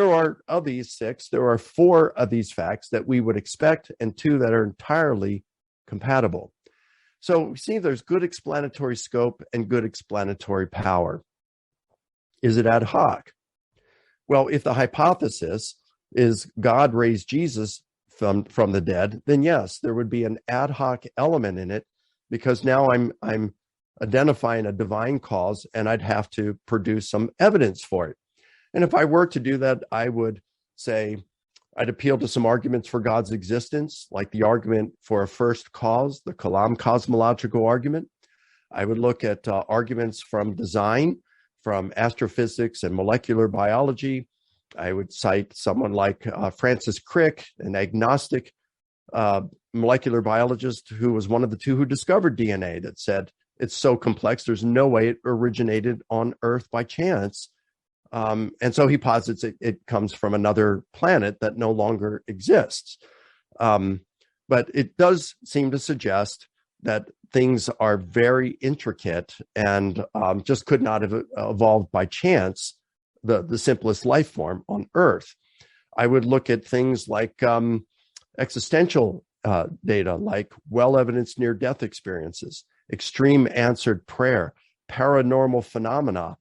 of these 6, there are 4 of these facts that we would expect and 2 that are entirely compatible. So we see there's good explanatory scope and good explanatory power. Is it ad hoc? Well, if the hypothesis is God raised Jesus from the dead, then yes, there would be an ad hoc element in it, because now I'm identifying a divine cause, and I'd have to produce some evidence for it. And if I were to do that, I would say I'd appeal to some arguments for God's existence, like the argument for a first cause, the Kalam cosmological argument. I would look at arguments from design, from astrophysics and molecular biology. I would cite someone like Francis Crick, an agnostic molecular biologist who was one of the 2 who discovered DNA, that said it's so complex, there's no way it originated on Earth by chance. And so he posits it comes from another planet that no longer exists. But it does seem to suggest that things are very intricate and just could not have evolved by chance, the simplest life form on Earth. I would look at things like existential data, like well-evidenced near-death experiences, extreme answered prayer, paranormal phenomena,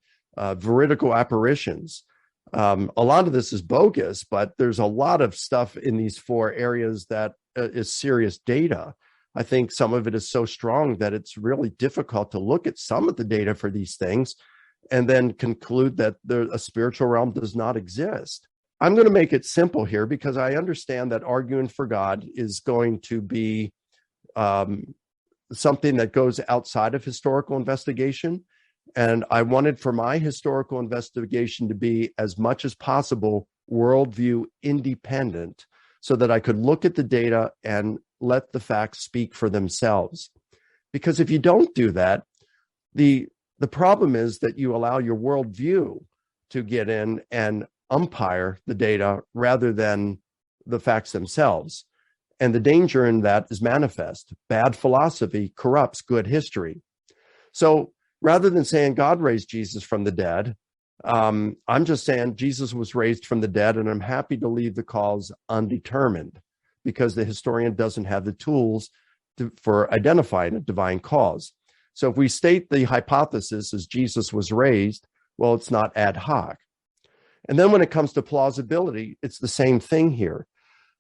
veridical apparitions. A lot of this is bogus, but there's a lot of stuff in these 4 areas that is serious data. I think some of it is so strong that it's really difficult to look at some of the data for these things and then conclude that a spiritual realm does not exist. I'm going to make it simple here because I understand that arguing for God is going to be something that goes outside of historical investigation. And I wanted for my historical investigation to be as much as possible worldview independent so that I could look at the data and let the facts speak for themselves. Because if you don't do that, the problem is that you allow your worldview to get in and umpire the data rather than the facts themselves. And the danger in that is manifest. Bad philosophy corrupts good history. So rather than saying God raised Jesus from the dead, I'm just saying Jesus was raised from the dead, and I'm happy to leave the cause undetermined because the historian doesn't have the tools for identifying a divine cause. So if we state the hypothesis as Jesus was raised, well, it's not ad hoc. And then when it comes to plausibility, it's the same thing here.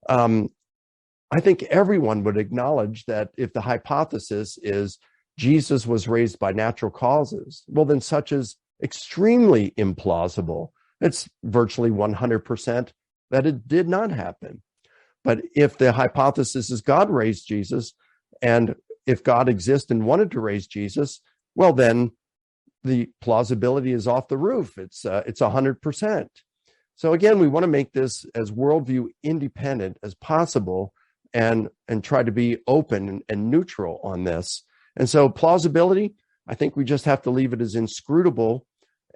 I think everyone would acknowledge that if the hypothesis is Jesus was raised by natural causes, well, then such is extremely implausible. It's virtually 100% that it did not happen. But if the hypothesis is God raised Jesus, and if God exists and wanted to raise Jesus, well, then the plausibility is off the roof. It's 100%. So again, we want to make this as worldview independent as possible and try to be open and neutral on this. And so plausibility, I think we just have to leave it as inscrutable.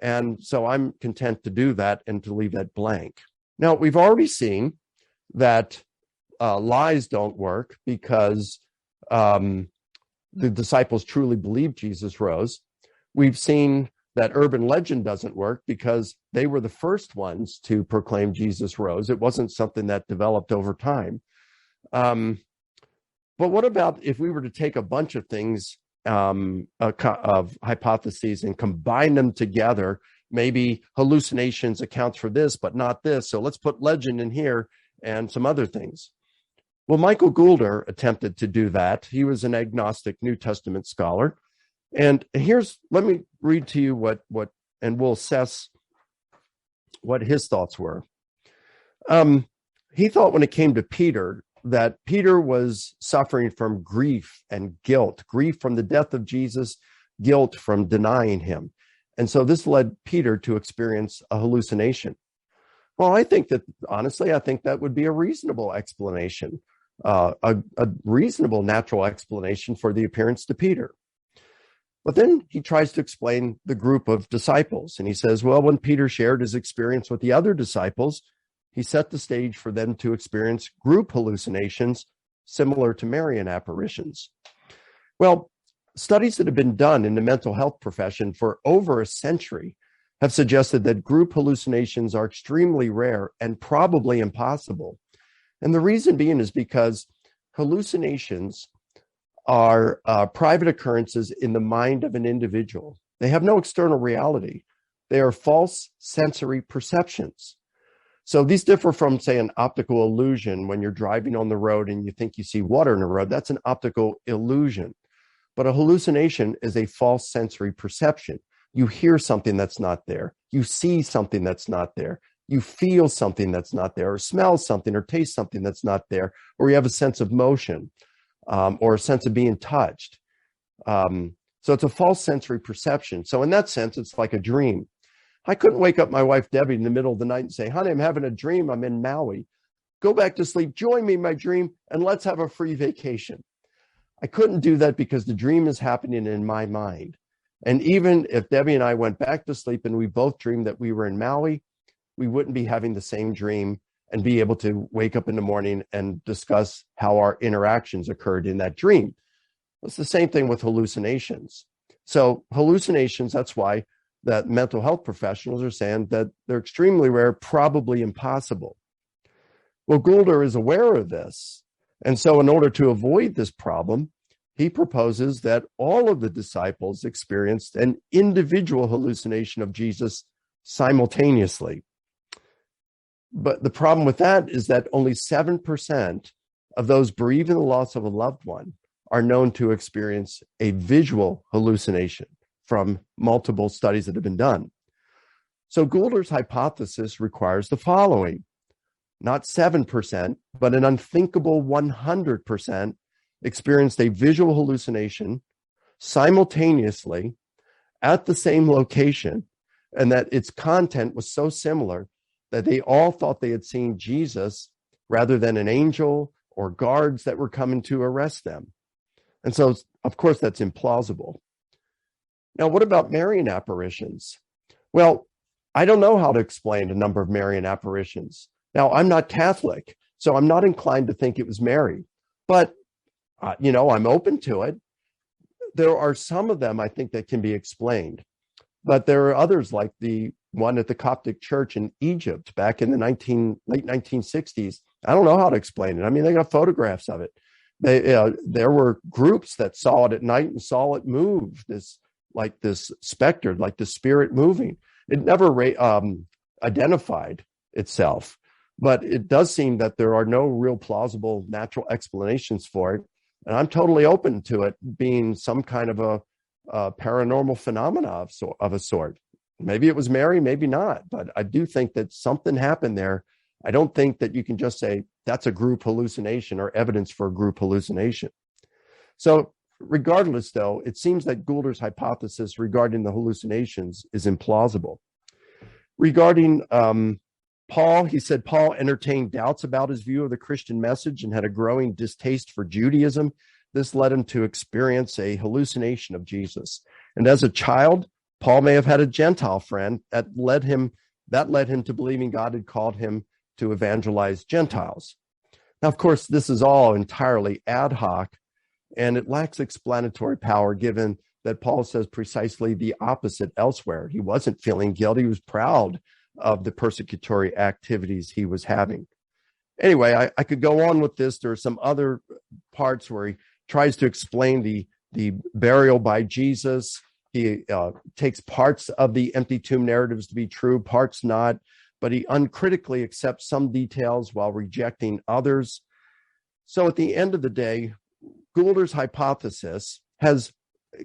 And so I'm content to do that and to leave that blank. Now, we've already seen that lies don't work because the disciples truly believed Jesus rose. We've seen that urban legend doesn't work because they were the first ones to proclaim Jesus rose. It wasn't something that developed over time. But what about if we were to take a bunch of things of hypotheses and combine them together? Maybe hallucinations accounts for this, but not this. So let's put legend in here and some other things. Well, Michael Goulder attempted to do that. He was an agnostic New Testament scholar. And let me read to you and we'll assess what his thoughts were. He thought when it came to Peter, that Peter was suffering from grief and guilt, grief from the death of Jesus, guilt from denying him. And so this led Peter to experience a hallucination. Well, I think that would be a reasonable explanation, a reasonable natural explanation for the appearance to Peter. But then he tries to explain the group of disciples. And he says, well, when Peter shared his experience with the other disciples, he set the stage for them to experience group hallucinations similar to Marian apparitions. Well, studies that have been done in the mental health profession for over a century have suggested that group hallucinations are extremely rare and probably impossible. And the reason being is because hallucinations are private occurrences in the mind of an individual. They have no external reality. They are false sensory perceptions. So these differ from, say, an optical illusion. When you're driving on the road and you think you see water in the road, that's an optical illusion. But a hallucination is a false sensory perception. You hear something that's not there. You see something that's not there. You feel something that's not there, or smell something, or taste something that's not there, or you have a sense of motion, or a sense of being touched. So it's a false sensory perception. So in that sense, it's like a dream. I couldn't wake up my wife, Debbie, in the middle of the night and say, honey, I'm having a dream. I'm in Maui. Go back to sleep. Join me in my dream, and let's have a free vacation. I couldn't do that because the dream is happening in my mind. And even if Debbie and I went back to sleep and we both dreamed that we were in Maui, we wouldn't be having the same dream and be able to wake up in the morning and discuss how our interactions occurred in that dream. It's the same thing with hallucinations. So hallucinations, that's why that mental health professionals are saying that they're extremely rare, probably impossible. Well, Goulder is aware of this. And so in order to avoid this problem, he proposes that all of the disciples experienced an individual hallucination of Jesus simultaneously. But the problem with that is that only 7% of those bereaved in the loss of a loved one are known to experience a visual hallucination. from multiple studies that have been done. So Goulder's hypothesis requires the following: not 7%, but an unthinkable 100% experienced a visual hallucination simultaneously at the same location, and that its content was so similar that they all thought they had seen Jesus rather than an angel or guards that were coming to arrest them. And so, of course, that's implausible. Now, what about Marian apparitions? Well, I don't know how to explain a number of Marian apparitions. Now, I'm not Catholic, so I'm not inclined to think it was Mary, but, I'm open to it. There are some of them, I think, that can be explained, but there are others, like the one at the Coptic Church in Egypt back in the late 1960s. I don't know how to explain it. I mean, they got photographs of it. There were groups that saw it at night and saw it move, this specter, like the spirit moving. It never identified itself, but it does seem that there are no real plausible natural explanations for it. And I'm totally open to it being some kind of a paranormal phenomena of a sort. Maybe it was Mary, maybe not, but I do think that something happened there. I don't think that you can just say that's a group hallucination or evidence for a group hallucination. So regardless, though, it seems that Goulder's hypothesis regarding the hallucinations is implausible. Regarding Paul, he said Paul entertained doubts about his view of the Christian message and had a growing distaste for Judaism. This led him to experience a hallucination of Jesus. And as a child, Paul may have had a Gentile friend that led him to believing God had called him to evangelize Gentiles. Now, of course, this is all entirely ad hoc, and it lacks explanatory power, given that Paul says precisely the opposite elsewhere. He wasn't feeling guilty. He was proud of the persecutory activities he was having. Anyway, I could go on with this. There are some other parts where he tries to explain the burial by Jesus. He takes parts of the empty tomb narratives to be true, parts not, but he uncritically accepts some details while rejecting others. So at the end of the day, Goulder's hypothesis has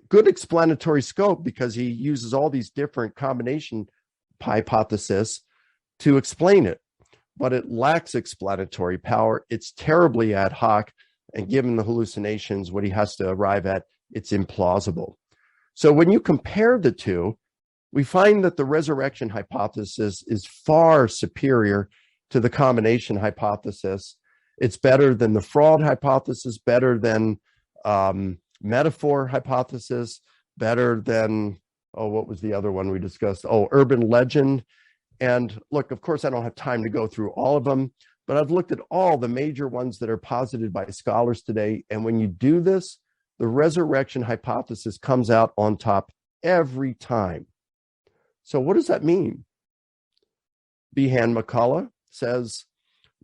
good explanatory scope because he uses all these different combination hypothesis to explain it, but it lacks explanatory power. It's terribly ad hoc, and given the hallucinations, what he has to arrive at, it's implausible. So when you compare the two, we find that the resurrection hypothesis is far superior to the combination hypothesis. It's better than the fraud hypothesis, better than metaphor hypothesis, better than, what was the other one we discussed? Urban legend. And look, of course, I don't have time to go through all of them, but I've looked at all the major ones that are posited by scholars today. And when you do this, the resurrection hypothesis comes out on top every time. So what does that mean? Behan McCullough says,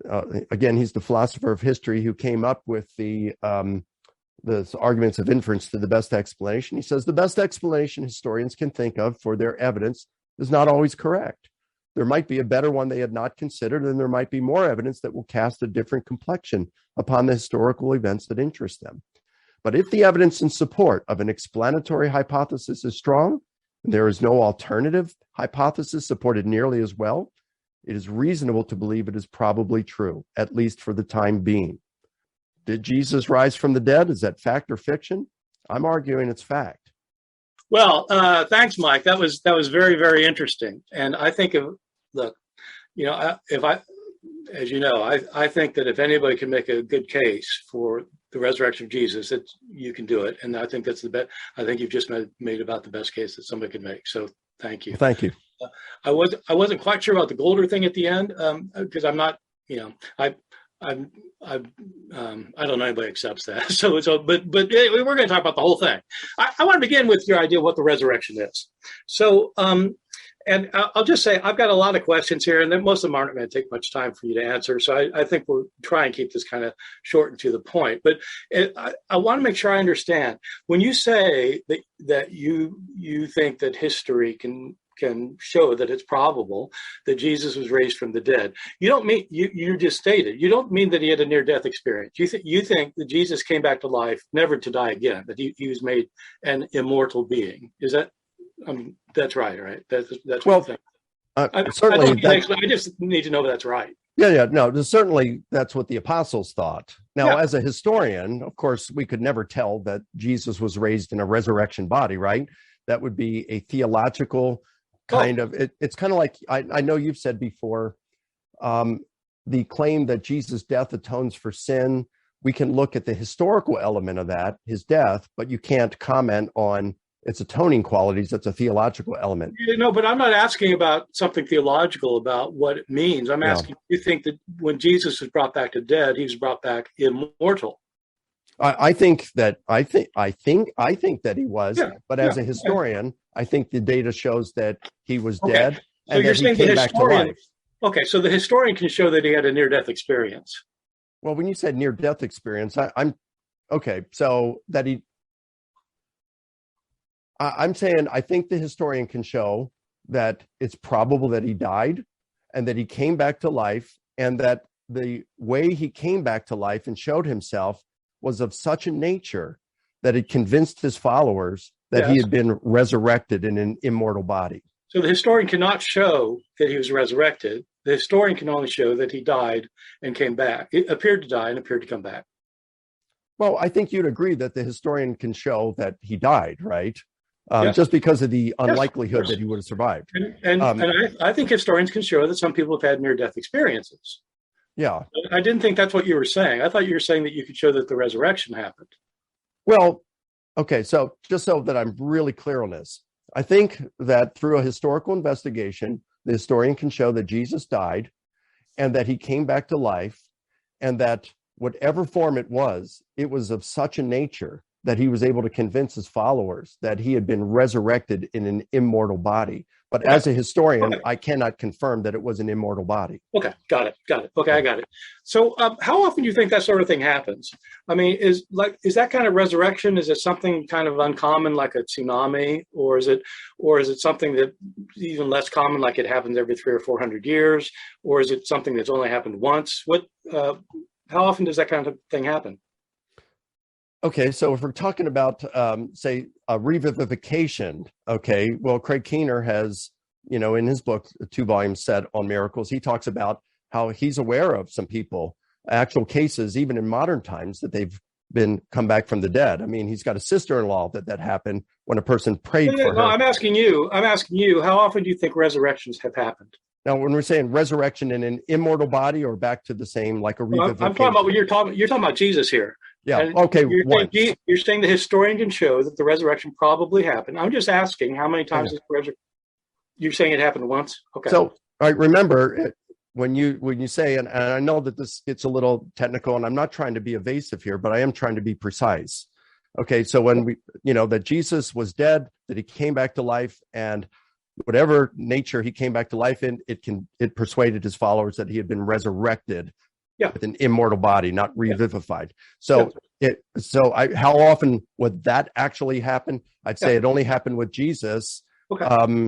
again, he's the philosopher of history who came up with the arguments of inference to the best explanation. He says the best explanation historians can think of for their evidence is not always correct. There might be a better one they had not considered, and there might be more evidence that will cast a different complexion upon the historical events that interest them. But if the evidence in support of an explanatory hypothesis is strong, and there is no alternative hypothesis supported nearly as well, it is reasonable to believe it is probably true, at least for the time being. Did Jesus rise from the dead? Is that fact or fiction? I'm arguing it's fact. Well, thanks, Mike. That was very, very interesting. And I think I think that if anybody can make a good case for the resurrection of Jesus, that you can do it. And I think that's the best. I think you've just made about the best case that somebody could make. So thank you. Thank you. I wasn't quite sure about the Goulder thing at the end because I'm not, I don't know anybody accepts that. But we're going to talk about the whole thing. I want to begin with your idea of what the resurrection is. So, and I'll just say I've got a lot of questions here, and then most of them aren't going to take much time for you to answer. So I think we'll try and keep this kind of short and to the point. But I want to make sure I understand when you say that you think that history can show that it's probable that Jesus was raised from the dead. You don't mean you just stated. You don't mean that he had a near-death experience. You think that Jesus came back to life, never to die again. That he was made an immortal being. Is that That's right, right? That's Well, what certainly, I just need to know if that's right. no, certainly that's what the apostles thought. Now, Yeah. as a historian, of course, we could never tell that Jesus was raised in a resurrection body, right? That would be a theological kind of, it's kind of like, I know you've said before, the claim that Jesus' death atones for sin. We can look at the historical element of that, his death, but you can't comment on its atoning qualities. That's a theological element. No, but I'm not asking about something theological about what it means. I'm asking, you think that when Jesus was brought back to dead, he was brought back immortal? I think that he was, but as a historian, I think the data shows that he was dead. So you're saying the historian? Okay, so the historian can show that he had a near-death experience. Well, when you said near-death experience, I'm okay. So that I'm saying I think the historian can show that it's probable that he died and that he came back to life, and that the way he came back to life and showed himself was of such a nature that it convinced his followers that he had been resurrected in an immortal body. So the historian cannot show that he was resurrected. The historian can only show that he died and came back. It appeared to die and appeared to come back. Well, I think you'd agree that the historian can show that he died, right? Just because of the unlikelihood that he would have survived. And I think historians can show that some people have had near-death experiences. Yeah. I didn't think that's what you were saying. I thought you were saying that you could show that the resurrection happened. Well, okay, so just so that I'm really clear on this, I think that through a historical investigation, the historian can show that Jesus died and that he came back to life, and that whatever form it was of such a nature that he was able to convince his followers that he had been resurrected in an immortal body. But as a historian, I cannot confirm that it was an immortal body. Okay, got it. Okay, I got it. So how often do you think that sort of thing happens? I mean, is that kind of resurrection, is it something kind of uncommon like a tsunami, or is it something that even less common, like it happens every 300 or 400 years, or is it something that's only happened once? How often does that kind of thing happen? Okay, so if we're talking about, say, a revivification, okay, well, Craig Keener has, in his book, a 2-volume set on miracles, he talks about how he's aware of some people, actual cases, even in modern times, that they've come back from the dead. I mean, he's got a sister-in-law that happened when a person prayed for her. No, I'm asking you, how often do you think resurrections have happened? Now, when we're saying resurrection in an immortal body, or back to the same, like a revivification? I'm talking about what you're talking about Jesus here. Yeah. And okay. You're saying the historian can show that the resurrection probably happened. I'm just asking how many times you're saying it happened once. Okay. So I remember when you say, and I know that this gets a little technical, and I'm not trying to be evasive here, but I am trying to be precise. Okay. So when that Jesus was dead, that he came back to life, and whatever nature he came back to life in, it persuaded his followers that he had been resurrected with an immortal body, not revivified. So how often would that actually happen? I'd say it only happened with Jesus. Okay.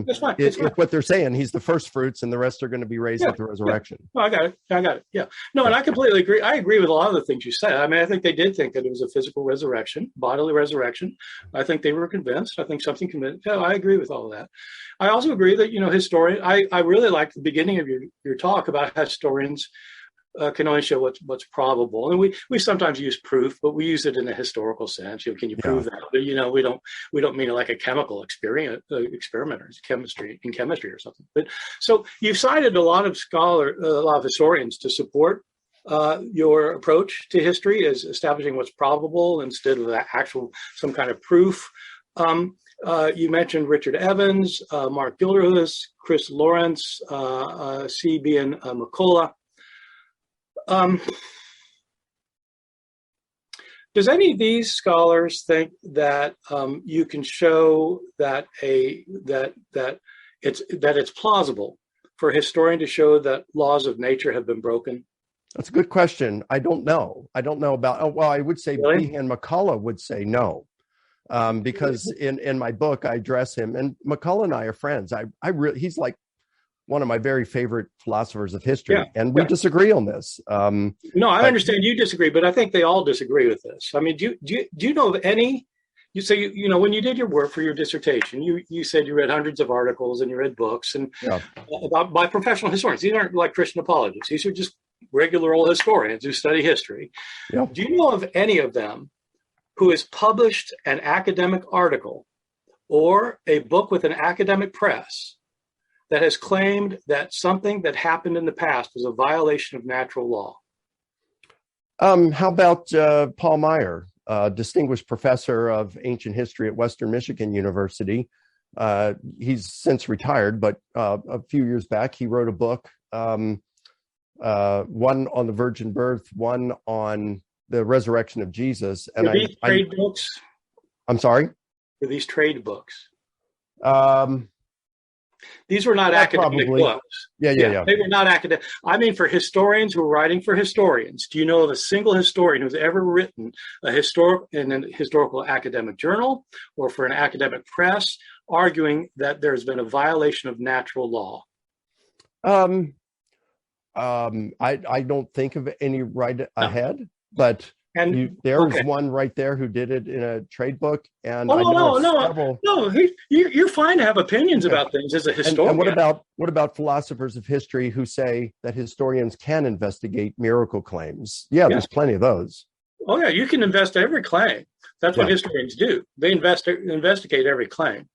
That's fine. It's what they're saying. He's the first fruits, and the rest are going to be raised at the resurrection. No, I got it. Yeah. No, and I completely agree. I agree with a lot of the things you said. I mean, I think they did think that it was a physical resurrection, bodily resurrection. I think they were convinced. I think something convinced. Yeah, I agree with all of that. I also agree that, historian, I really like the beginning of your talk about how historians can only show what's probable, and we sometimes use proof, but we use it in a historical sense. Can you prove that? But we don't mean it like a chemical experiment or chemistry or something. But so you've cited a lot of historians to support your approach to history as establishing what's probable instead of some kind of proof. You mentioned Richard Evans, Mark Gilderhus, Chris Lawrence, C. B. McCullough. Does any of these scholars think that you can show that it's plausible for a historian to show that laws of nature have been broken? That's a good question. I don't know about. Well, I would say really? Behan McCullough would say no, because in my book I address him, and McCullough and I are friends. He's like one of my very favorite philosophers of history, and we disagree on this. No, I understand you disagree, but I think they all disagree with this. I mean, do you know of any when you did your work for your dissertation, you said you read hundreds of articles and you read books and Yeah. about by professional historians. These aren't like Christian apologists. These are just regular old historians who study history. Yeah. Do you know of any of them who has published an academic article or a book with an academic press that has claimed that something that happened in the past was a violation of natural law? How about Paul Meyer, distinguished professor of ancient history at Western Michigan University? He's since retired, but a few years back, he wrote a book, one on the virgin birth, one on the resurrection of Jesus. And Were these trade books? I'm sorry? Were these trade books? Um, These were not academic probably. books. Yeah. They were not academic. I mean, for historians who are writing for historians, do you know of a single historian who's ever written in a historical academic journal or for an academic press arguing that there's been a violation of natural law? I don't think of any right ahead, but there's one right there who did it in a trade book. And you're fine to have opinions about things as a historian. And what about philosophers of history who say that historians can investigate miracle claims? Yeah, there's plenty of those. Oh yeah, you can investigate every claim. That's what historians do. They investigate every claim.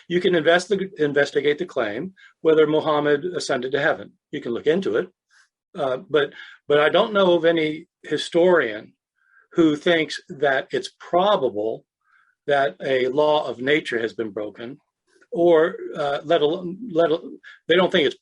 You can investigate the claim whether Muhammad ascended to heaven. You can look into it, but I don't know of any historian who thinks that it's probable that a law of nature has been broken, or let alone they don't think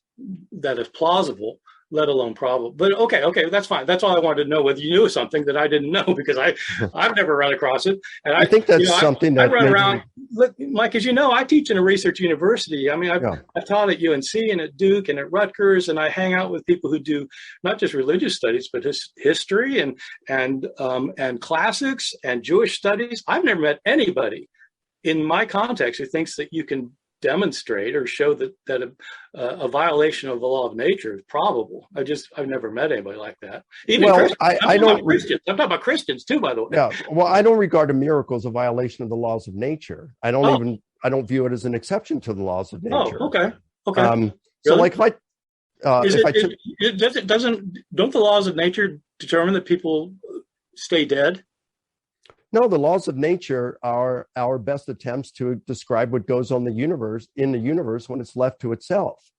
that it's plausible, let alone probable. But okay, that's fine. That's all I wanted to know, whether you knew something that I didn't know, because I've never run across it. And I think that's something that I run around. Look, Mike, as you know, I teach in a research university. I mean, I've taught at UNC and at Duke and at Rutgers, and I hang out with people who do not just religious studies, but history and classics and Jewish studies. I've never met anybody in my context who thinks that you can demonstrate or show that a violation of the law of nature is probable. I've never met anybody like that. Even Christians. I'm talking about Christians too, by the way. Yeah. Well, I don't regard a miracle as a violation of the laws of nature. I don't view it as an exception to the laws of nature. Oh, okay. So like don't the laws of nature determine that people stay dead? No, the laws of nature are our best attempts to describe what goes on in the universe when it's left to itself.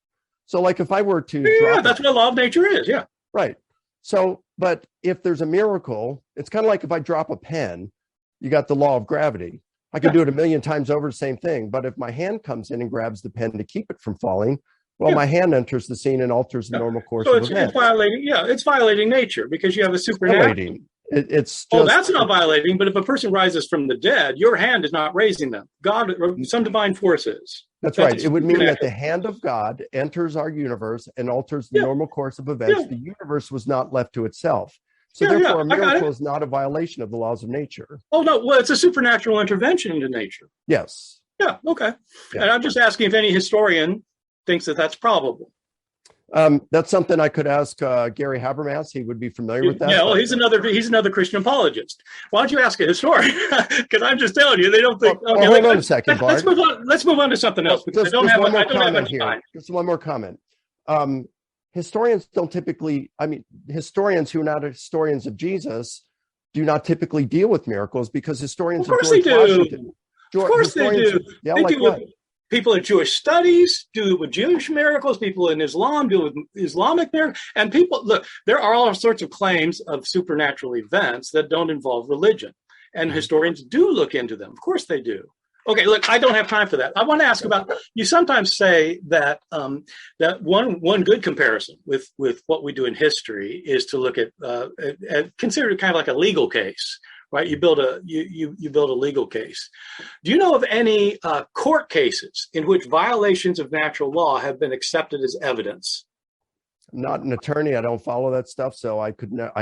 So like if I were to that's what a law of nature is. Yeah. Right. So, but if there's a miracle, it's kind of like if I drop a pen, you got the law of gravity. I could do it a million times over, the same thing. But if my hand comes in and grabs the pen to keep it from falling, my hand enters the scene and alters the normal course of events. It's violating nature because you have a supernatural. It's that's not violating. But if a person rises from the dead, your hand is not raising them. God, some divine force is. That's right. It would mean that the hand of God enters our universe and alters the normal course of events. The universe was not left to itself. So therefore, a miracle is not a violation of the laws of nature. Oh, no. Well, it's a supernatural intervention into nature. Yes. Yeah. Okay. Yeah. And I'm just asking if any historian thinks that that's probable. That's something I could ask Gary Habermas. He would be familiar with that. Yeah, well, he's another Christian apologist. Why don't you ask a historian? Because I'm just telling you, they don't think. Hold on a second, Bart. Let's move on to something else. Because I don't have much time. Just one more comment. Historians don't typically. I mean, historians who are not historians of Jesus do not typically deal with miracles because historians. Of course they do. Of course they do. Yeah, like what? People in Jewish studies do it with Jewish miracles. People in Islam do it with Islamic miracles. And people, look, there are all sorts of claims of supernatural events that don't involve religion. And historians do look into them. Of course they do. Okay, look, I don't have time for that. I want to ask about, you sometimes say that that one good comparison with what we do in history is to look at consider it kind of like a legal case. Right, you build a legal case. Do you know of any court cases in which violations of natural law have been accepted as evidence? I'm not an attorney. I don't follow that stuff, so I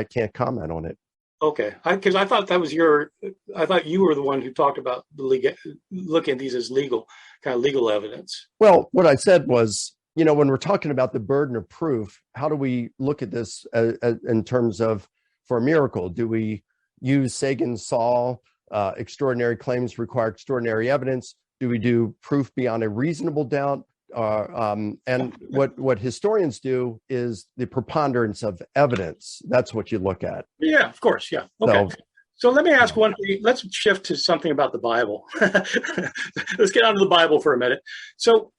can't comment on it. Okay, because I thought I thought you were the one who talked about looking at these as legal evidence. Well, what I said was, when we're talking about the burden of proof, how do we look at this in terms of for a miracle? Do we use Sagan's saw extraordinary claims require extraordinary evidence? Do we do proof beyond a reasonable doubt? And what historians do is the preponderance of evidence. That's what you look at. Yeah, of course. Yeah. Okay. So let me ask one thing. Let's shift to something about the Bible. Let's get onto the Bible for a minute. So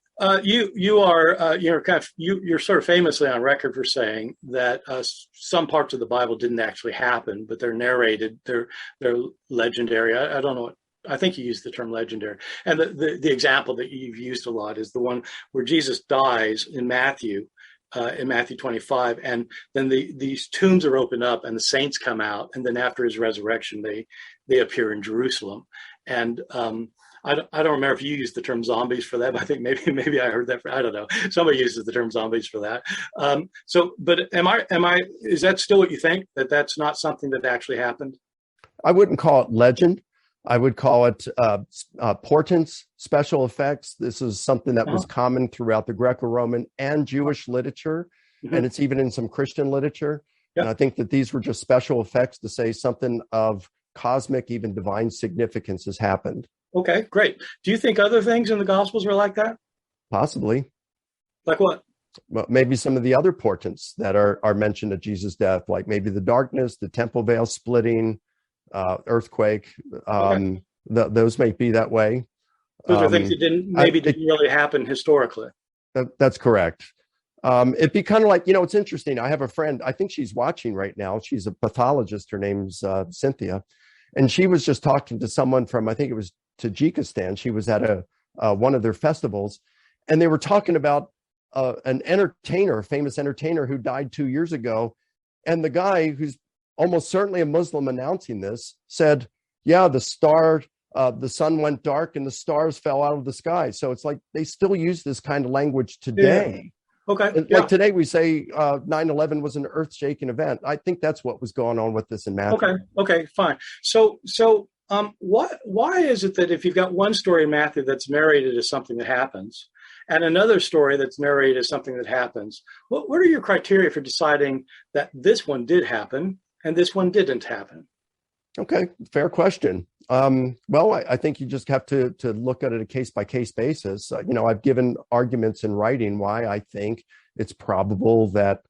you're sort of famously on record for saying that some parts of the Bible didn't actually happen, but they're narrated. They're legendary. I don't know what. I think you used the term legendary. And the example that you've used a lot is the one where Jesus dies in Matthew 25, and then these tombs are opened up and the saints come out, and then after his resurrection they appear in Jerusalem. And I don't remember if you used the term zombies for that, but I think maybe I heard that. I don't know. Somebody uses the term zombies for that. But is that still what you think, that that's not something that actually happened? I wouldn't call it legend. I would call it portents, special effects. This is something that was common throughout the Greco-Roman and Jewish literature, and it's even in some Christian literature. Yep. And I think that these were just special effects to say something of cosmic, even divine significance has happened. Okay, great. Do you think other things in the Gospels are like that? Possibly. Like what? Well, maybe some of the other portents that are mentioned at Jesus' death, like maybe the darkness, the temple veil splitting, earthquake. Those may be that way. Those are things that didn't really happen historically. That's correct. It'd be kind of like, it's interesting. I have a friend, I think she's watching right now. She's a pathologist. Her name's Cynthia. And she was just talking to someone from, I think it was Tajikistan. She was at one of their festivals, and they were talking about an entertainer, a famous entertainer who died 2 years ago. And the guy, who's almost certainly a Muslim, announcing this, said, yeah, the sun went dark and the stars fell out of the sky. So it's like they still use this kind of language today. Yeah. Okay. Like today we say 9/11 was an earth-shaking event. I think that's what was going on with this in Matthew. Okay, fine. So why is it that if you've got one story in Matthew that's narrated as something that happens, and another story that's narrated as something that happens, what are your criteria for deciding that this one did happen and this one didn't happen? Okay, fair question. Well, I think you just have to look at it a case-by-case basis. I've given arguments in writing why I think it's probable that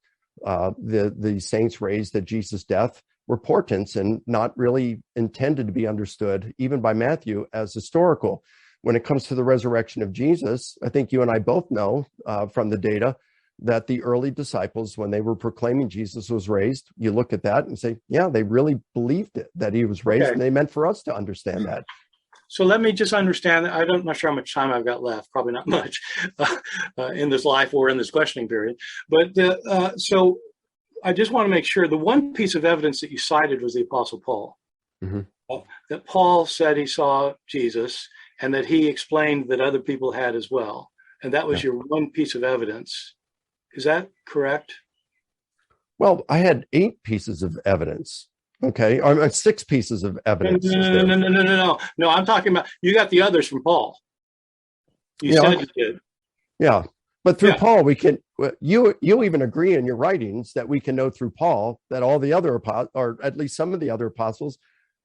the saints raised at Jesus' death were portents and not really intended to be understood, even by Matthew, as historical. When it comes to the resurrection of Jesus, I think you and I both know from the data that the early disciples, when they were proclaiming Jesus was raised, you look at that and say, yeah, they really believed it, that he was raised, and they meant for us to understand that. So let me just understand. I'm not sure how much time I've got left, probably not much in this life or in this questioning period. But so I just want to make sure the one piece of evidence that you cited was the Apostle Paul. That Paul said he saw Jesus and that he explained that other people had as well. And that was your one piece of evidence. Is that correct? Well, I had 8 pieces of evidence. Okay, or 6 pieces of evidence. No. I'm talking about, you got the others from Paul. You said you did. Yeah, but through Paul, we can. You even agree in your writings that we can know through Paul that all the other apostles, or at least some of the other apostles,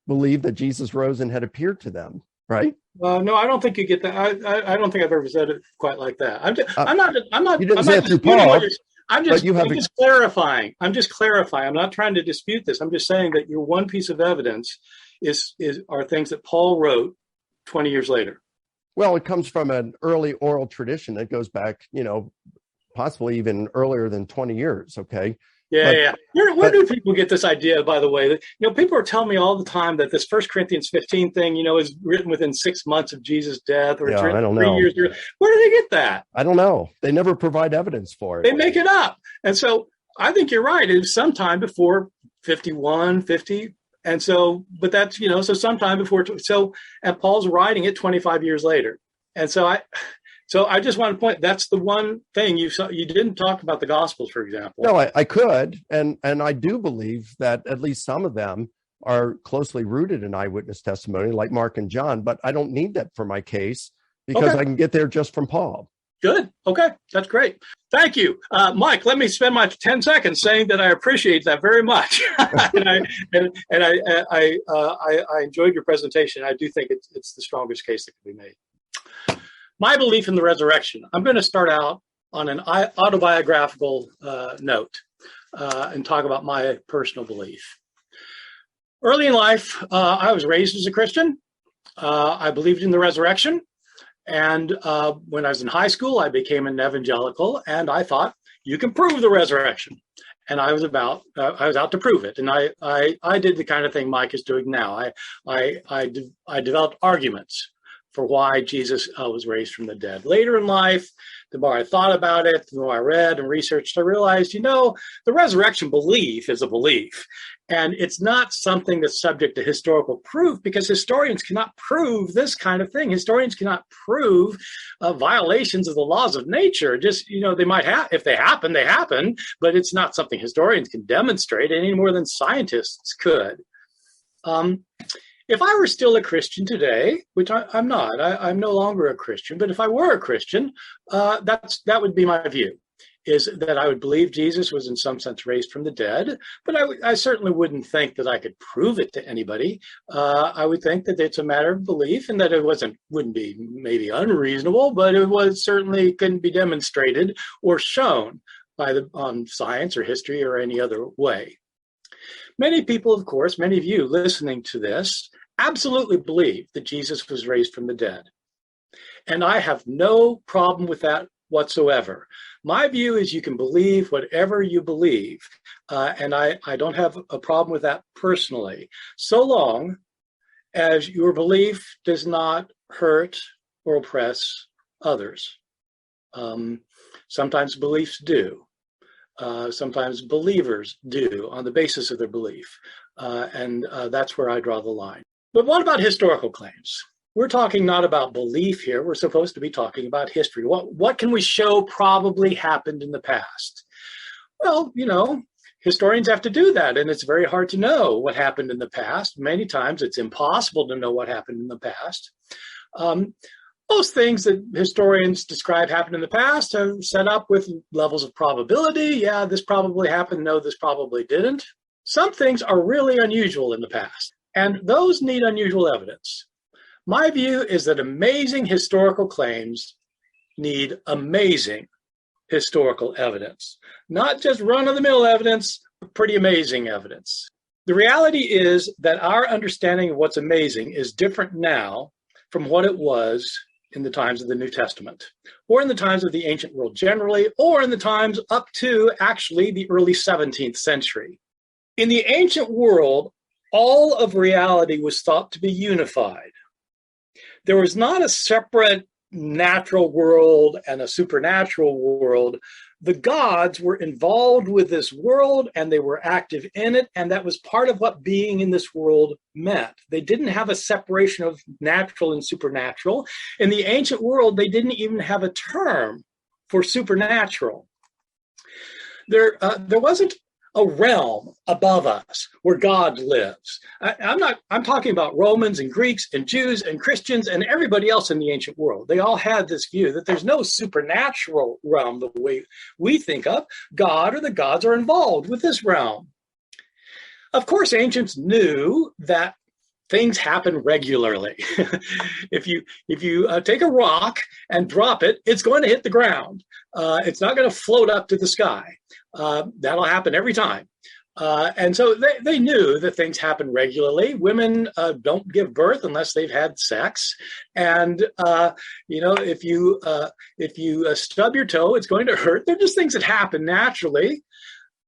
believed that Jesus rose and had appeared to them. Right? No, I don't think you get that. I don't think I've ever said it quite like that. I'm not. You didn't say it through Paul. I'm just clarifying. I'm not trying to dispute this. I'm just saying that your one piece of evidence are things that Paul wrote 20 years later. Well, it comes from an early oral tradition that goes back, possibly even earlier than 20 years. Okay. Yeah. Where do people get this idea, by the way? People are telling me all the time that this 1 Corinthians 15 thing, is written within 6 months of Jesus' death, or it's written I don't 3 know. years. Where do they get that? I don't know. They never provide evidence for it. They make it up. And so I think you're right. It was sometime before 51, 50. And so, but that's, so sometime before. And Paul's writing it 25 years later. And so I just want to point, that's the one thing you didn't talk about the Gospels, for example. No, I could. And I do believe that at least some of them are closely rooted in eyewitness testimony, like Mark and John, but I don't need that for my case because I can get there just from Paul. Good. Okay, that's great. Thank you, Mike. Let me spend my 10 seconds saying that I appreciate that very much, and I enjoyed your presentation. I do think it's the strongest case that can be made. My belief in the resurrection. I'm going to start out on an autobiographical note and talk about my personal belief. Early in life, I was raised as a Christian. I believed in the resurrection. And when I was in high school, I became an evangelical, and I thought, you can prove the resurrection. And I was out to prove it. And I did the kind of thing Mike is doing now. I developed arguments for why Jesus was raised from the dead. Later in life, the more I thought about it, the more I read and researched, I realized, the resurrection belief is a belief. And it's not something that's subject to historical proof, because historians cannot prove this kind of thing. Historians cannot prove violations of the laws of nature. Just, they might have, if they happen, they happen, but it's not something historians can demonstrate any more than scientists could. If I were still a Christian today, which I'm not, I'm no longer a Christian, but if I were a Christian, that would be my view, is that I would believe Jesus was in some sense raised from the dead, but I certainly wouldn't think that I could prove it to anybody. I would think that it's a matter of belief, and that it wouldn't be maybe unreasonable, but it certainly couldn't be demonstrated or shown by science or history or any other way. Many people, of course, many of you listening to this, absolutely believe that Jesus was raised from the dead. And I have no problem with that whatsoever. My view is you can believe whatever you believe, and I don't have a problem with that personally, so long as your belief does not hurt or oppress others. Sometimes beliefs do. Sometimes believers do on the basis of their belief, and that's where I draw the line. But what about historical claims? We're talking not about belief here. We're supposed to be talking about history. What can we show probably happened in the past? Well, historians have to do that, and it's very hard to know what happened in the past. Many times it's impossible to know what happened in the past. Most things that historians describe happened in the past are set up with levels of probability. Yeah, this probably happened. No, this probably didn't. Some things are really unusual in the past, and those need unusual evidence. My view is that amazing historical claims need amazing historical evidence, not just run-of-the-mill evidence, but pretty amazing evidence. The reality is that our understanding of what's amazing is different now from what it was in the times of the New Testament, or in the times of the ancient world generally, or in the times up to actually the early 17th century. In the ancient world, all of reality was thought to be unified. There was not a separate natural world and a supernatural world. The gods were involved with this world, and they were active in it, and that was part of what being in this world meant. They didn't have a separation of natural and supernatural. In the ancient world, they didn't even have a term for supernatural. There wasn't a realm above us where God lives. I'm talking about Romans and Greeks and Jews and Christians and everybody else in the ancient world. They all had this view that there's no supernatural realm the way we think of. God or the gods are involved with this realm. Of course, ancients knew that things happen regularly. If you take a rock and drop it, it's going to hit the ground. It's not going to float up to the sky. That'll happen every time. And so they knew that things happen regularly. Women don't give birth unless they've had sex. And, if you stub your toe, it's going to hurt. They're just things that happen naturally.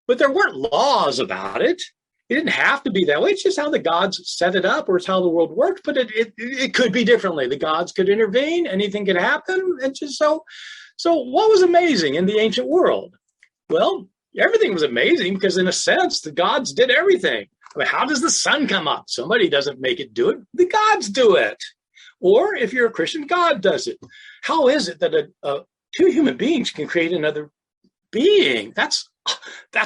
But there weren't laws about it. It didn't have to be that way. It's just how the gods set it up, or it's how the world worked. But it could be differently. The gods could intervene. Anything could happen. And just so what was amazing in the ancient world? Well, everything was amazing because, in a sense, the gods did everything. I mean, how does the sun come up? Somebody doesn't make it do it. The gods do it. Or if you're a Christian, God does it. How is it that two human beings can create another being? That's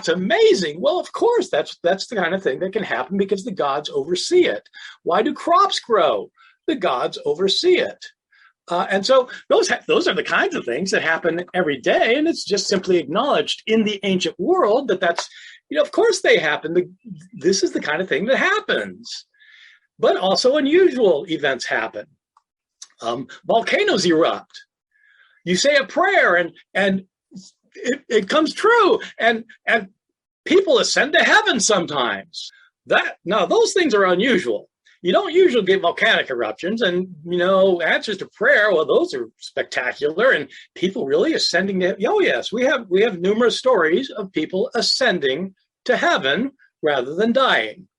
amazing. Well, of course, that's the kind of thing that can happen because the gods oversee it. Why do crops grow? The gods oversee it. And so those are the kinds of things that happen every day, and it's just simply acknowledged in the ancient world that's of course they happen. This is the kind of thing that happens, but also unusual events happen. Volcanoes erupt. You say a prayer, and it comes true, and people ascend to heaven sometimes. Now those things are unusual. You don't usually get volcanic eruptions, and answers to prayer. Well, those are spectacular, and people really ascending to. Oh yes, we have numerous stories of people ascending to heaven rather than dying.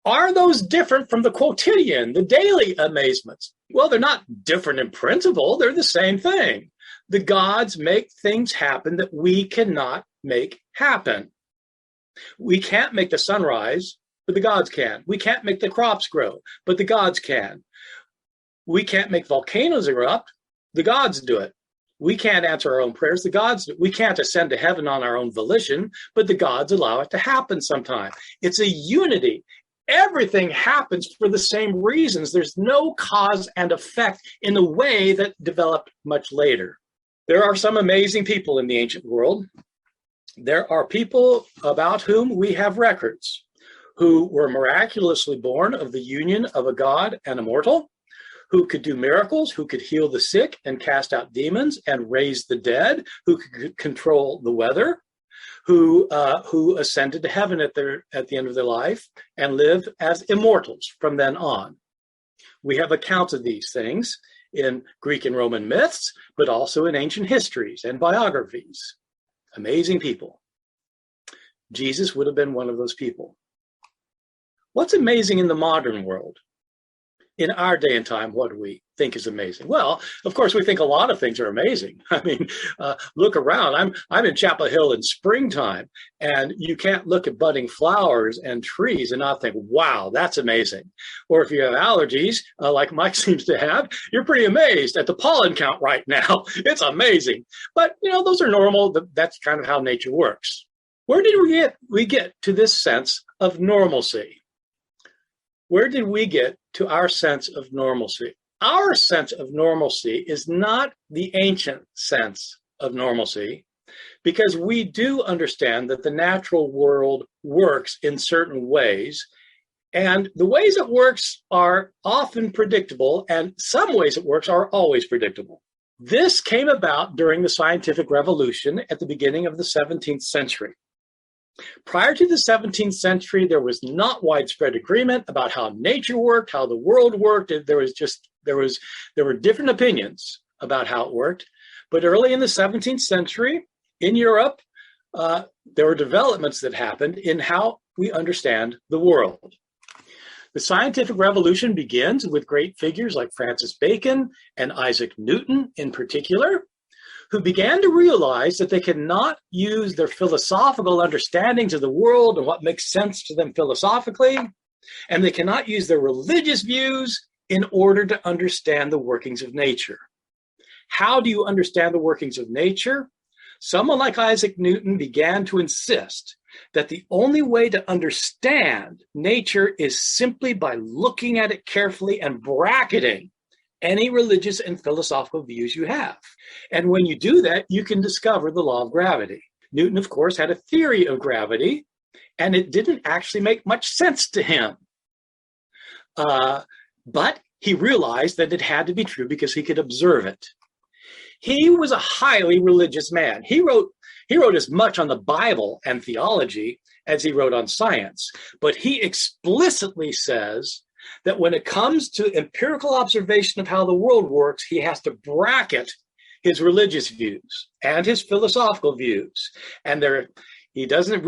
Are those different from the quotidian, the daily amazements? Well, they're not different in principle. They're the same thing. The gods make things happen that we cannot make happen. We can't make the sun rise, but the gods can. We can't make the crops grow, but the gods can. We can't make volcanoes erupt. The gods do it. We can't answer our own prayers. The gods do it. We can't ascend to heaven on our own volition, but the gods allow it to happen sometime. It's a unity. Everything happens for the same reasons. There's no cause and effect in the way that developed much later. There are some amazing people in the ancient world. There are people about whom we have records who were miraculously born of the union of a god and a mortal, who could do miracles, who could heal the sick and cast out demons and raise the dead, who could control the weather, who ascended to heaven at the end of their life and live as immortals from then on. We have accounts of these things in Greek and Roman myths, but also in ancient histories and biographies. Amazing people. Jesus would have been one of those people. What's amazing in the modern world? In our day and time, what do we think is amazing? Well, of course, we think a lot of things are amazing. I mean, look around. I'm in Chapel Hill in springtime, and you can't look at budding flowers and trees and not think, wow, that's amazing. Or if you have allergies, like Mike seems to have, you're pretty amazed at the pollen count right now. It's amazing. But, those are normal. That's kind of how nature works. Where did we get to this sense of normalcy? Where did we get to our sense of normalcy? Our sense of normalcy is not the ancient sense of normalcy, because we do understand that the natural world works in certain ways, and the ways it works are often predictable, and some ways it works are always predictable. This came about during the scientific revolution at the beginning of the 17th century. Prior to the 17th century, there was not widespread agreement about how nature worked, how the world worked. There were different opinions about how it worked. But early in the 17th century, in Europe, there were developments that happened in how we understand the world. The scientific revolution begins with great figures like Francis Bacon and Isaac Newton in particular, who began to realize that they cannot use their philosophical understandings of the world and what makes sense to them philosophically, and they cannot use their religious views in order to understand the workings of nature. How do you understand the workings of nature? Someone like Isaac Newton began to insist that the only way to understand nature is simply by looking at it carefully and bracketing any religious and philosophical views you have. And when you do that, you can discover the law of gravity. Newton, of course, had a theory of gravity, and it didn't actually make much sense to him. But he realized that it had to be true because he could observe it. He was a highly religious man. He wrote as much on the Bible and theology as he wrote on science, but he explicitly says that when it comes to empirical observation of how the world works, he has to bracket his religious views and his philosophical views. And he doesn't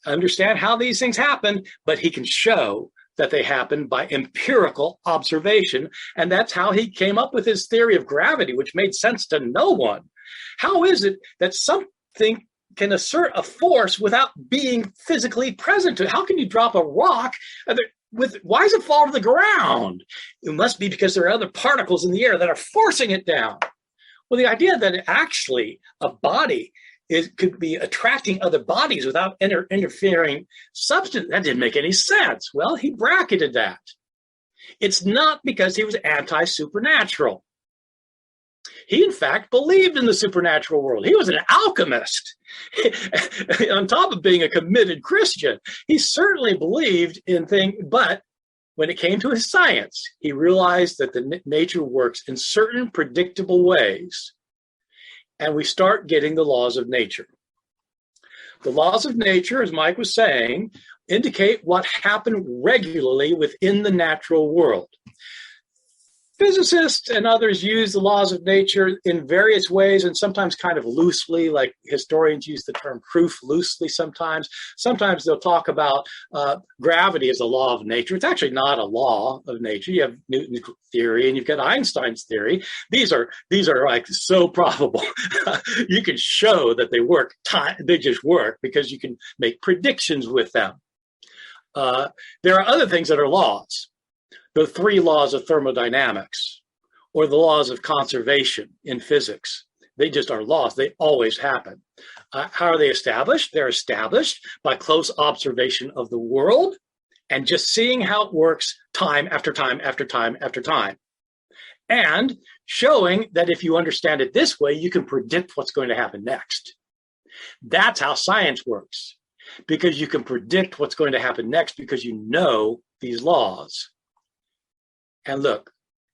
understand how these things happen, but he can show that they happen by empirical observation. And that's how he came up with his theory of gravity, which made sense to no one. How is it that something can assert a force without being physically present to it? How can you drop a rock? Why does it fall to the ground? It must be because there are other particles in the air that are forcing it down. Well, the idea that actually a body could be attracting other bodies without interfering substance, that didn't make any sense. Well, he bracketed that. It's not because he was anti-supernatural. He, in fact, believed in the supernatural world. He was an alchemist. On top of being a committed Christian, he certainly believed in things, but when it came to his science, he realized that nature works in certain predictable ways, and we start getting the laws of nature. The laws of nature, as Mike was saying, indicate what happened regularly within the natural world. Physicists and others use the laws of nature in various ways and sometimes kind of loosely, like historians use the term proof loosely sometimes. Sometimes they'll talk about gravity as a law of nature. It's actually not a law of nature. You have Newton's theory and you've got Einstein's theory. These are like so probable. You can show that they work. They just work because you can make predictions with them. There are other things that are laws. The 3 laws of thermodynamics or the laws of conservation in physics. They just are laws. They always happen. How are they established? They're established by close observation of the world and just seeing how it works time after time after time after time. And showing that if you understand it this way, you can predict what's going to happen next. That's how science works, because you can predict what's going to happen next because you know these laws. And look,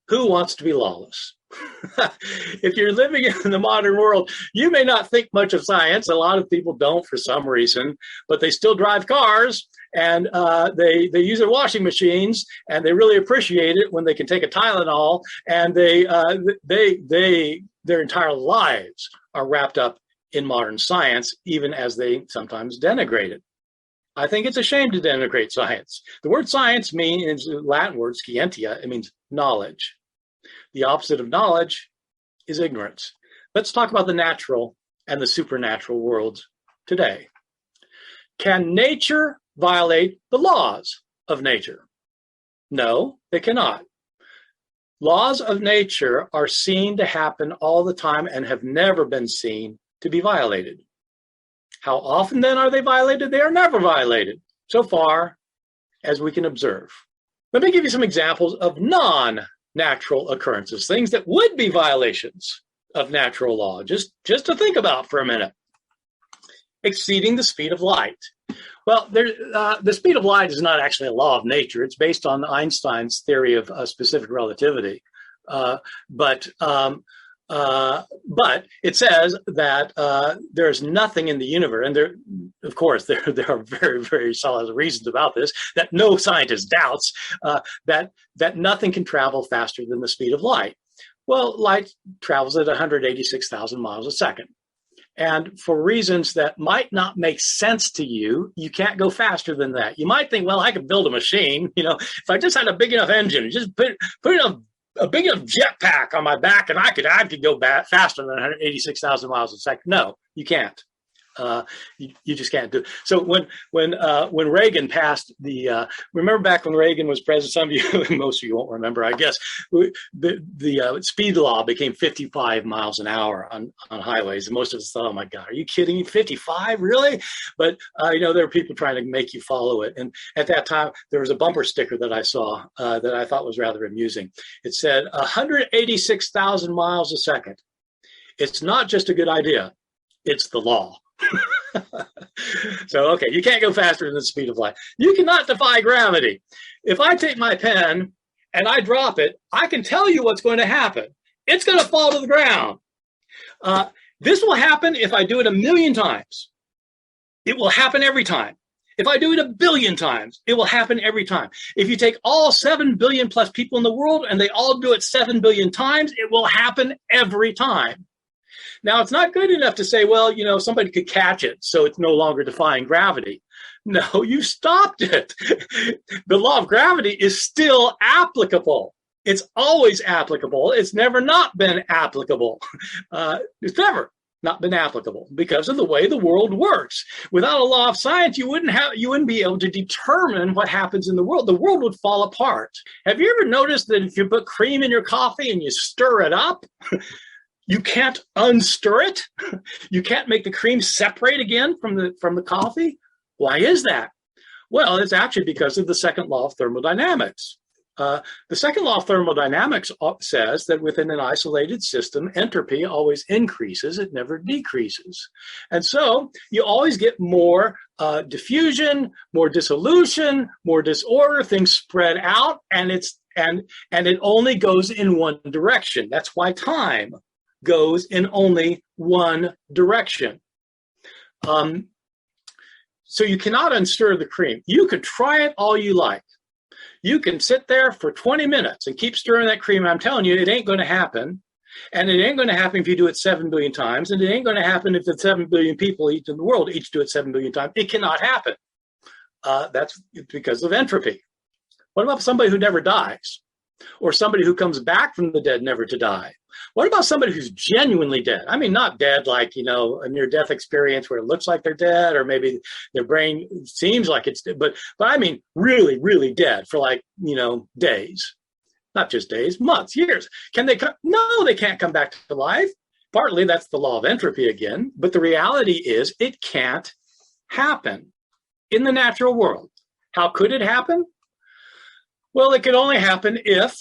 who wants to be lawless? If you're living in the modern world, you may not think much of science. A lot of people don't for some reason, but they still drive cars and they use their washing machines, and they really appreciate it when they can take a Tylenol, and their entire lives are wrapped up in modern science, even as they sometimes denigrate it. I think it's a shame to denigrate science. The word science means, the Latin word scientia, it means knowledge. The opposite of knowledge is ignorance. Let's talk about the natural and the supernatural worlds today. Can nature violate the laws of nature? No, it cannot. Laws of nature are seen to happen all the time and have never been seen to be violated. How often then are they violated? They are never violated, so far as we can observe. Let me give you some examples of non-natural occurrences, things that would be violations of natural law, just to think about for a minute. Exceeding the speed of light. Well, the speed of light is not actually a law of nature. It's based on Einstein's theory of specific relativity. But it says that there's nothing in the universe, and there are very, very solid reasons about this, that no scientist doubts, that nothing can travel faster than the speed of light. Well, light travels at 186,000 miles a second. And for reasons that might not make sense to you, you can't go faster than that. You might think, well, I could build a machine, if I just had a big enough engine, just put a big enough jetpack on my back, and I could go faster than 186,000 miles a second. No, you can't. You just can't do it. So when Reagan passed remember back when Reagan was president, some of you, most of you won't remember, I guess, the speed law became 55 miles an hour on highways. And most of us thought, oh my God, are you kidding me? 55, really? But, there were people trying to make you follow it. And at that time, there was a bumper sticker that I saw that I thought was rather amusing. It said 186,000 miles a second. It's not just a good idea. It's the law. So, okay, you can't go faster than the speed of light. You cannot defy gravity. If I take my pen and I drop it, I can tell you what's going to happen. It's going to fall to the ground. This will happen if I do it 1,000,000 times. It will happen every time. If I do it 1,000,000,000 times, it will happen every time. If you take all 7 billion plus people in the world and they all do it 7 billion times, it will happen every time. Now, it's not good enough to say, well, somebody could catch it, so it's no longer defying gravity. No, you stopped it. The law of gravity is still applicable. It's always applicable. It's never not been applicable. It's never not been applicable because of the way the world works. Without a law of science, you wouldn't be able to determine what happens in the world. The world would fall apart. Have you ever noticed that if you put cream in your coffee and you stir it up, you can't unstir it? You can't make the cream separate again from the coffee? Why is that? Well, it's actually because of the second law of thermodynamics. The second law of thermodynamics says that within an isolated system, entropy always increases, it never decreases. And so you always get more diffusion, more dissolution, more disorder, things spread out, and it only goes in one direction. That's why time goes in only one direction. So you cannot unstir the cream. You could try it all you like. You can sit there for 20 minutes and keep stirring that cream. I'm telling you, it ain't going to happen. And it ain't going to happen if you do it 7 billion times. And it ain't going to happen if the 7 billion people each in the world each do it 7 billion times. It cannot happen. That's because of entropy. What about somebody who never dies? Or somebody who comes back from the dead never to die? What about somebody who's genuinely dead? I mean, not dead like, a near-death experience where it looks like they're dead, or maybe their brain seems like it's dead, but I mean really, really dead for days, not just days, months, years. Can they come? No, they can't come back to life. Partly that's the law of entropy again, but the reality is it can't happen in the natural world. How could it happen? Well, it could only happen if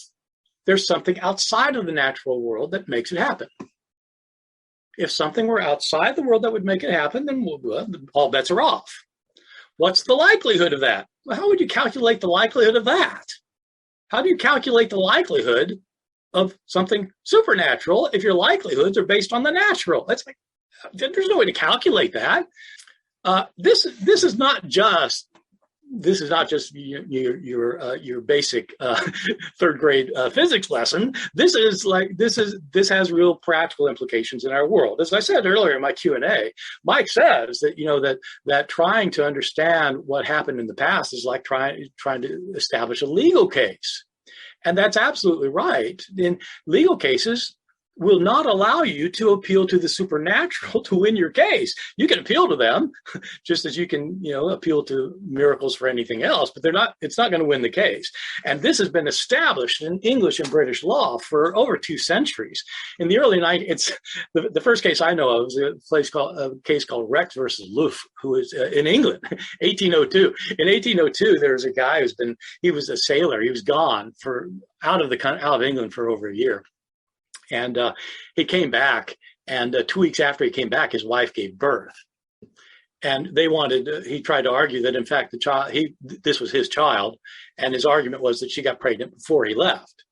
there's something outside of the natural world that makes it happen. If something were outside the world that would make it happen, then all bets are off. What's the likelihood of that? Well, how would you calculate the likelihood of that? How do you calculate the likelihood of something supernatural if your likelihoods are based on the natural? There's no way to calculate that. This is not just your basic third grade physics lesson. This has real practical implications in our world. As I said earlier in my Q&A, Mike says that that trying to understand what happened in the past is like trying to establish a legal case, and that's absolutely right. In legal cases, will not allow you to appeal to the supernatural to win your case. You can appeal to them, just as you can, appeal to miracles for anything else, but it's not going to win the case. And this has been established in English and British law for over 2 centuries. In the early 90s, the first case I know of is a case called Rex versus Loof, who is in England, 1802. In 1802, there was a guy he was a sailor. He was gone out of England for over a year. And he came back, and 2 weeks after he came back, his wife gave birth. And he tried to argue that, in fact, this was his child, and his argument was that she got pregnant before he left.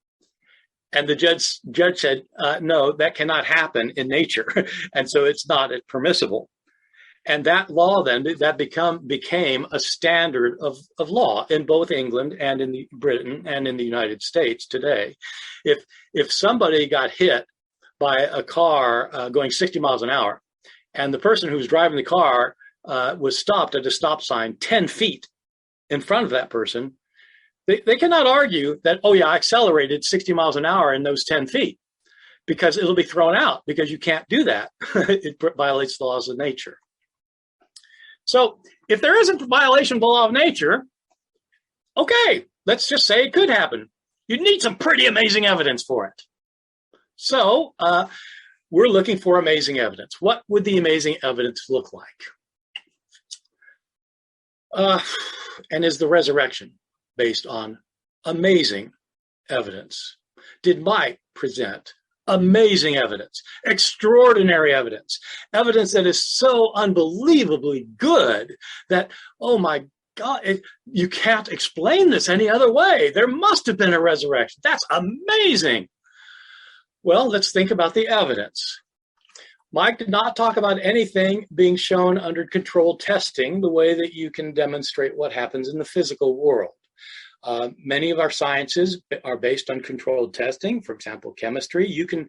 And the judge said, no, that cannot happen in nature, and so it's not permissible. And that law then, that became a standard of law in both England and in Britain and in the United States today. If somebody got hit by a car going 60 miles an hour, and the person who was driving the car was stopped at a stop sign 10 feet in front of that person, they cannot argue that, oh yeah, I accelerated 60 miles an hour in those 10 feet, because it'll be thrown out, because you can't do that. It violates the laws of nature. So if there isn't a violation of the law of nature, okay, let's just say it could happen. You'd need some pretty amazing evidence for it. So we're looking for amazing evidence. What would the amazing evidence look like? And is the resurrection based on amazing evidence? Did Mike present amazing evidence, extraordinary evidence that is so unbelievably good that, oh my God, you can't explain this any other way? There must have been a resurrection. That's amazing. Well, let's think about the evidence. Mike did not talk about anything being shown under controlled testing, the way that you can demonstrate what happens in the physical world. Many of our sciences are based on controlled testing. For example, chemistry. You can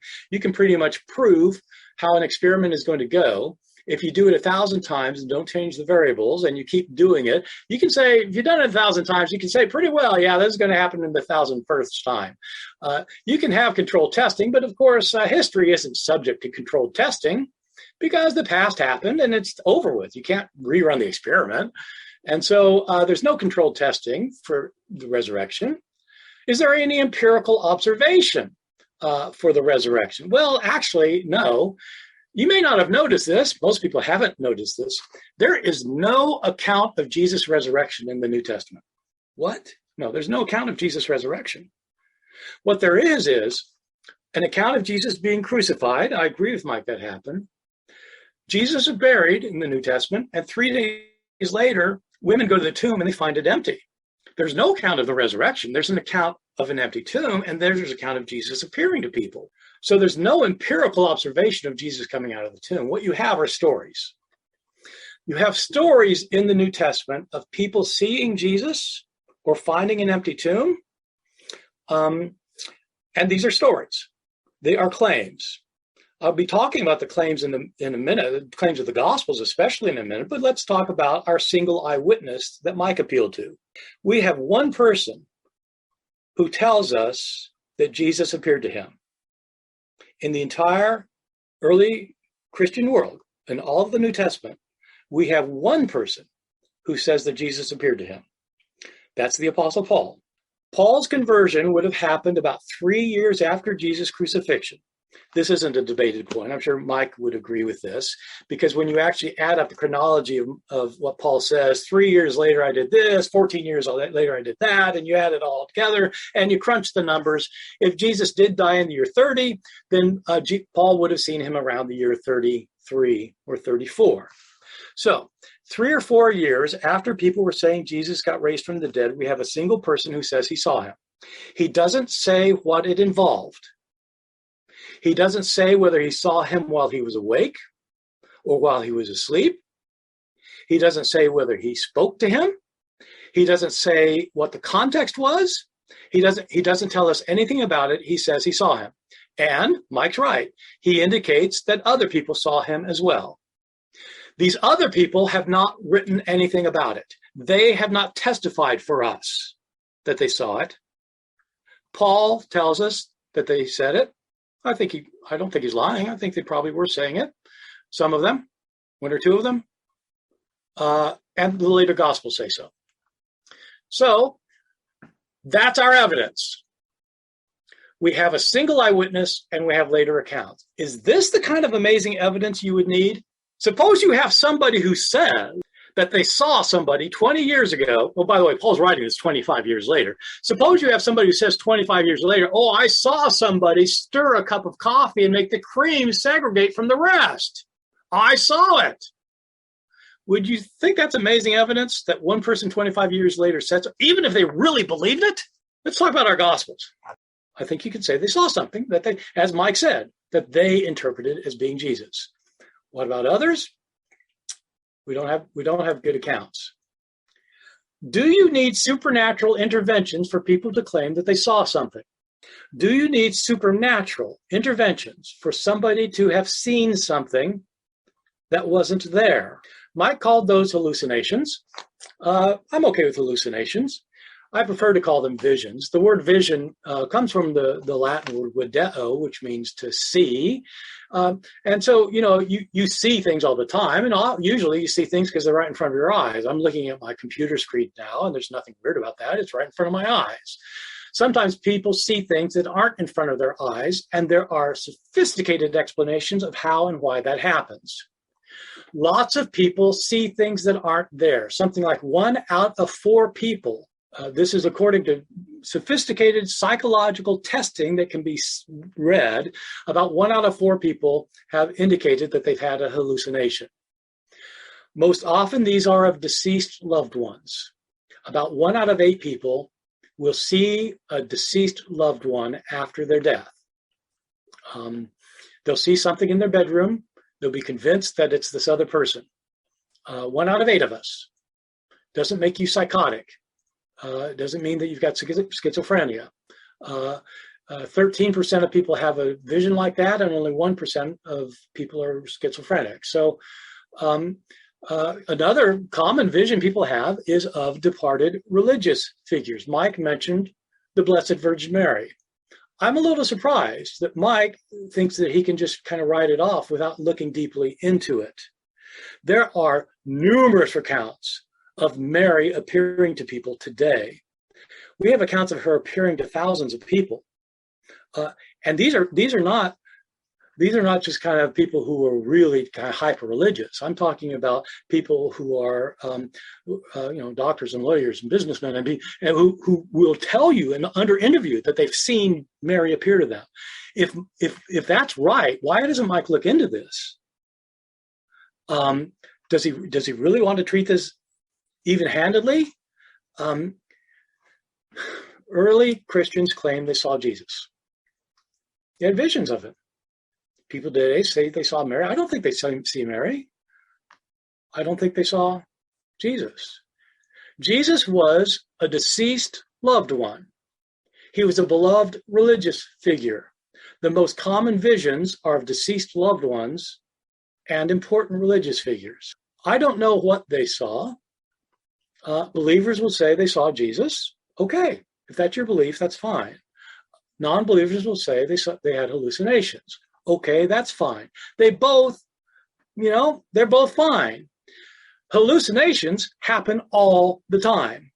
pretty much prove how an experiment is going to go. If you do it 1,000 times and don't change the variables, and you keep doing it, you can say, if you've done it 1,000 times, you can say pretty well, yeah, this is going to happen in the 1,001st time. You can have controlled testing, but of course, history isn't subject to controlled testing, because the past happened and it's over with. You can't rerun the experiment. And so there's no controlled testing for the resurrection. Is there any empirical observation for the resurrection? Well, actually, no. You may not have noticed this. Most people haven't noticed this. There is no account of Jesus' resurrection in the New Testament. What? No, there's no account of Jesus' resurrection. What there is an account of Jesus being crucified. I agree with Mike that happened. Jesus is buried in the New Testament, and 3 days later, women go to the tomb and they find it empty. There's no account of the resurrection. There's an account of an empty tomb, and there's an account of Jesus appearing to people. So there's no empirical observation of Jesus coming out of the tomb. What you have are stories. You have stories in the New Testament of people seeing Jesus or finding an empty tomb. And these are stories. They are claims. I'll be talking about the claims in a minute, the claims of the Gospels, especially in a minute, but let's talk about our single eyewitness that Mike appealed to. We have one person who tells us that Jesus appeared to him. In the entire early Christian world, in all of the New Testament, we have one person who says that Jesus appeared to him. That's the Apostle Paul. Paul's conversion would have happened about 3 years after Jesus' crucifixion. This isn't a debated point. I'm sure Mike would agree with this, because when you actually add up the chronology of what Paul says, 3 years later I did this, 14 years later I did that, and you add it all together and you crunch the numbers. If Jesus did die in the year 30, then Paul would have seen him around the year 33 or 34. So 3 or 4 years after people were saying Jesus got raised from the dead, we have a single person who says he saw him. He doesn't say what it involved. He doesn't say whether he saw him while he was awake or while he was asleep. He doesn't say whether he spoke to him. He doesn't say what the context was. He doesn't tell us anything about it. He says he saw him. And Mike's right. He indicates that other people saw him as well. These other people have not written anything about it. They have not testified for us that they saw it. Paul tells us that they said it. I don't think he's lying. I think they probably were saying it. Some of them, 1 or 2 of them. And the later Gospels say so. So that's our evidence. We have a single eyewitness and we have later accounts. Is this the kind of amazing evidence you would need? Suppose you have somebody who says that they saw somebody 20 years ago. Well, by the way, Paul's writing this 25 years later. Suppose you have somebody who says 25 years later, oh, I saw somebody stir a cup of coffee and make the cream segregate from the rest. I saw it. Would you think that's amazing evidence that one person 25 years later says, even if they really believed it? Let's talk about our Gospels. I think you could say they saw something that they, as Mike said, that they interpreted as being Jesus. What about others? We don't have good accounts. Do you need supernatural interventions for people to claim that they saw something? Do you need supernatural interventions for somebody to have seen something that wasn't there? Mike called those hallucinations. I'm okay with hallucinations. I prefer to call them visions. The word vision comes from the Latin word video, which means to see. And so, you see things all the time, and usually you see things because they're right in front of your eyes. I'm looking at my computer screen now, and there's nothing weird about that. It's right in front of my eyes. Sometimes people see things that aren't in front of their eyes, and there are sophisticated explanations of how and why that happens. Lots of people see things that aren't there. Something like 1 out of 4 people. This is according to sophisticated psychological testing that can be read. About 1 out of 4 people have indicated that they've had a hallucination. Most often, these are of deceased loved ones. About 1 out of 8 people will see a deceased loved one after their death. They'll see something in their bedroom. They'll be convinced that it's this other person. 1 out of 8 of us. Doesn't make you psychotic. It doesn't mean that you've got schizophrenia. 13% of people have a vision like that, and only 1% of people are schizophrenic. So another common vision people have is of departed religious figures. Mike mentioned the Blessed Virgin Mary. I'm a little surprised that Mike thinks that he can just kind of write it off without looking deeply into it. There are numerous accounts of Mary appearing to people today. We have accounts of her appearing to thousands of people. And these are not these are not just kind of people who are really kind of hyper religious. I'm talking about people who are, doctors and lawyers and businessmen, and who will tell you and under interview that they've seen Mary appear to them. If that's right, why doesn't Mike look into this? Does he really want to treat this even-handedly? Early Christians claimed they saw Jesus. They had visions of him. People today say they saw Mary. I don't think they see Mary. I don't think they saw Jesus. Jesus was a deceased loved one. He was a beloved religious figure. The most common visions are of deceased loved ones and important religious figures. I don't know what they saw. Believers will say they saw Jesus. Okay, if that's your belief, that's fine. Non-believers will say they had hallucinations. Okay, that's fine. They're both fine. Hallucinations happen all the time.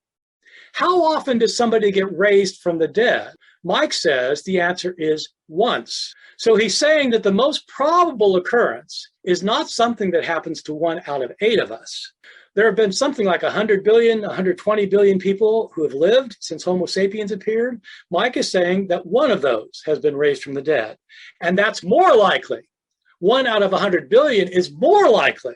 How often does somebody get raised from the dead? Mike says the answer is once. So he's saying that the most probable occurrence is not something that happens to 1 out of 8 of us. There have been something like 100 billion, 120 billion people who have lived since Homo sapiens appeared. Mike is saying that one of those has been raised from the dead. And that's more likely. 1 out of 100 billion is more likely,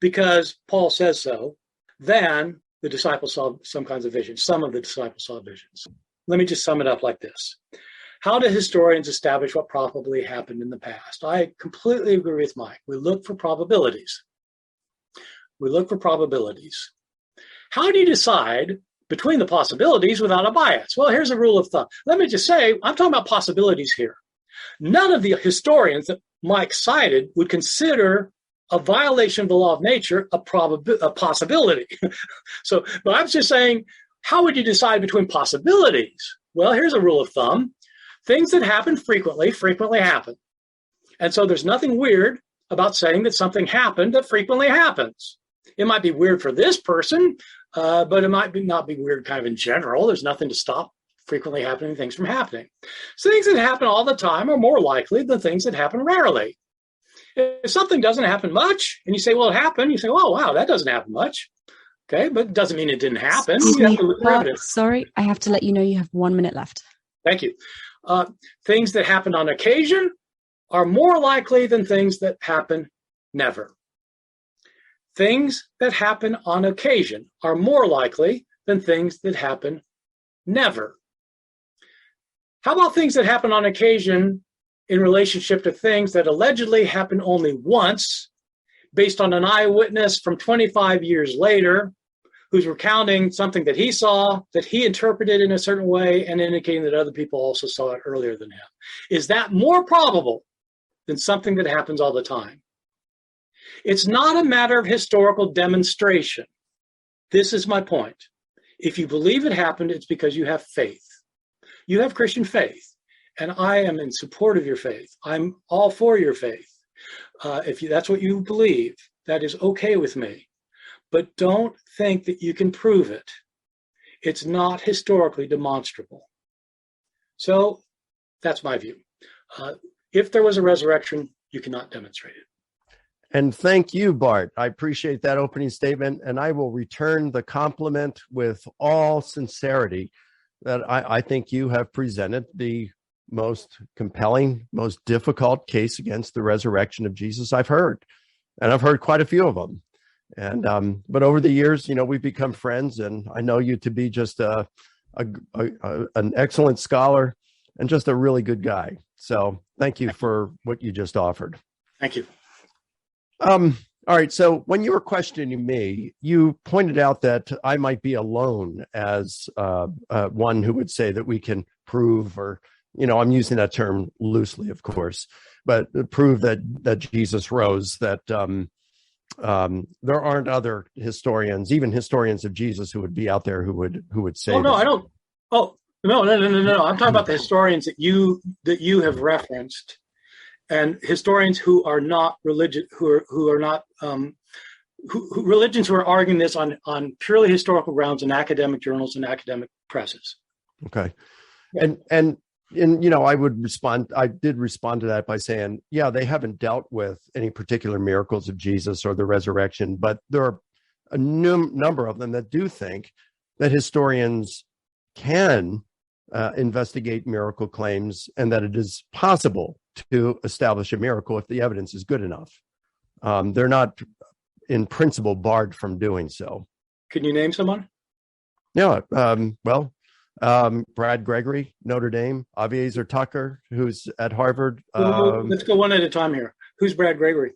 because Paul says so, than the disciples saw some kinds of visions. Some of the disciples saw visions. Let me just sum it up like this. How do historians establish what probably happened in the past? I completely agree with Mike. We look for probabilities. How do you decide between the possibilities without a bias? Well, here's a rule of thumb. Let me just say, I'm talking about possibilities here. None of the historians that Mike cited would consider a violation of the law of nature a possibility. But I'm just saying, how would you decide between possibilities? Well, here's a rule of thumb. Things that happen frequently happen. And so there's nothing weird about saying that something happened that frequently happens. It might be weird for this person, but it might not be weird kind of in general. There's nothing to stop frequently happening things from happening. So things that happen all the time are more likely than things that happen rarely. If something doesn't happen much, and you say, well, it happened, you say, oh, wow, that doesn't happen much. Okay, but it doesn't mean it didn't happen. You have to look for evidence. Sorry, I have to let you know you have 1 minute left. Thank you. Things that happen on occasion are more likely than things that happen never. Things that happen on occasion are more likely than things that happen never. How about things that happen on occasion in relationship to things that allegedly happen only once, based on an eyewitness from 25 years later, who's recounting something that he saw, that he interpreted in a certain way, and indicating that other people also saw it earlier than him? Is that more probable than something that happens all the time? It's not a matter of historical demonstration. This is my point. If you believe it happened, it's because you have faith. You have Christian faith, and I am in support of your faith. I'm all for your faith. If that's what you believe, that is okay with me. But don't think that you can prove it. It's not historically demonstrable. So that's my view. If there was a resurrection, you cannot demonstrate it. And thank you, Bart. I appreciate that opening statement, and I will return the compliment with all sincerity that I think you have presented the most compelling, most difficult case against the resurrection of Jesus I've heard. And I've heard quite a few of them. And but over the years, we've become friends, and I know you to be just an excellent scholar and just a really good guy. So thank you for what you just offered. Thank you. All right. So when you were questioning me, you pointed out that I might be alone as one who would say that we can prove, or, I'm using that term loosely, of course, but prove that Jesus rose, that there aren't other historians, even historians of Jesus, who would be out there who would say. Oh, no, I don't. Oh, no. I'm talking about the historians that you have referenced. And historians who are not religious, who are not religions who are arguing this on purely historical grounds in academic journals and academic presses. Okay, yeah. And and I did respond to that by saying, yeah, they haven't dealt with any particular miracles of Jesus or the resurrection, but there are a number of them that do think that historians can investigate miracle claims and that it is possible to establish a miracle if the evidence is good enough. They're not, in principle, barred from doing so. Can you name someone? Yeah, Brad Gregory, Notre Dame, Aviezer Tucker, who's at Harvard. Let's go one at a time here. Who's Brad Gregory?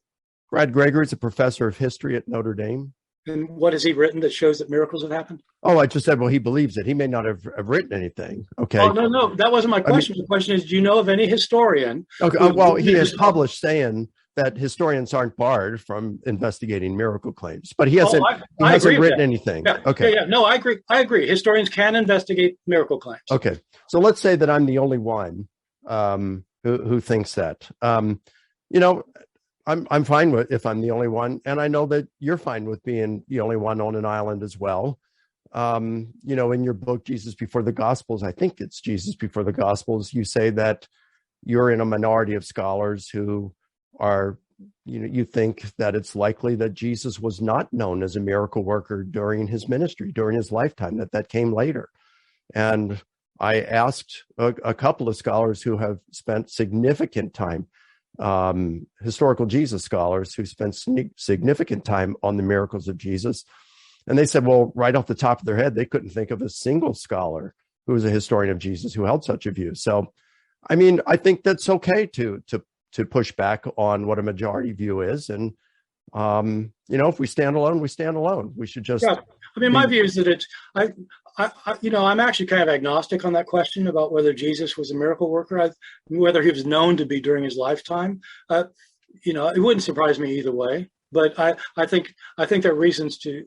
Brad Gregory is a professor of history at Notre Dame. And what has he written that shows that miracles have happened? Oh, I just said, well, he believes it. He may not have written anything. Okay. Oh, no, that wasn't my question. The question is, do you know of any historian? Okay. He has published saying that historians aren't barred from investigating miracle claims, but he hasn't written anything. Yeah. Okay. Yeah. No, I agree. Historians can investigate miracle claims. Okay. So let's say that I'm the only one who thinks that. I'm fine with if I'm the only one, and I know that you're fine with being the only one on an island as well. In your book, Jesus Before the Gospels, I think it's Jesus Before the Gospels, you say that you're in a minority of scholars who are, you think that it's likely that Jesus was not known as a miracle worker during his ministry, during his lifetime, that came later. And I asked a couple of scholars who have spent significant time, historical Jesus scholars who spent significant time on the miracles of Jesus. And they said, well, right off the top of their head, they couldn't think of a single scholar who was a historian of Jesus who held such a view. So, I mean, I think that's okay to push back on what a majority view is. And, if we stand alone, we stand alone. We should just... Yeah. I mean, my view is that I'm actually kind of agnostic on that question about whether Jesus was a miracle worker, whether he was known to be during his lifetime. It wouldn't surprise me either way. But I think there are reasons to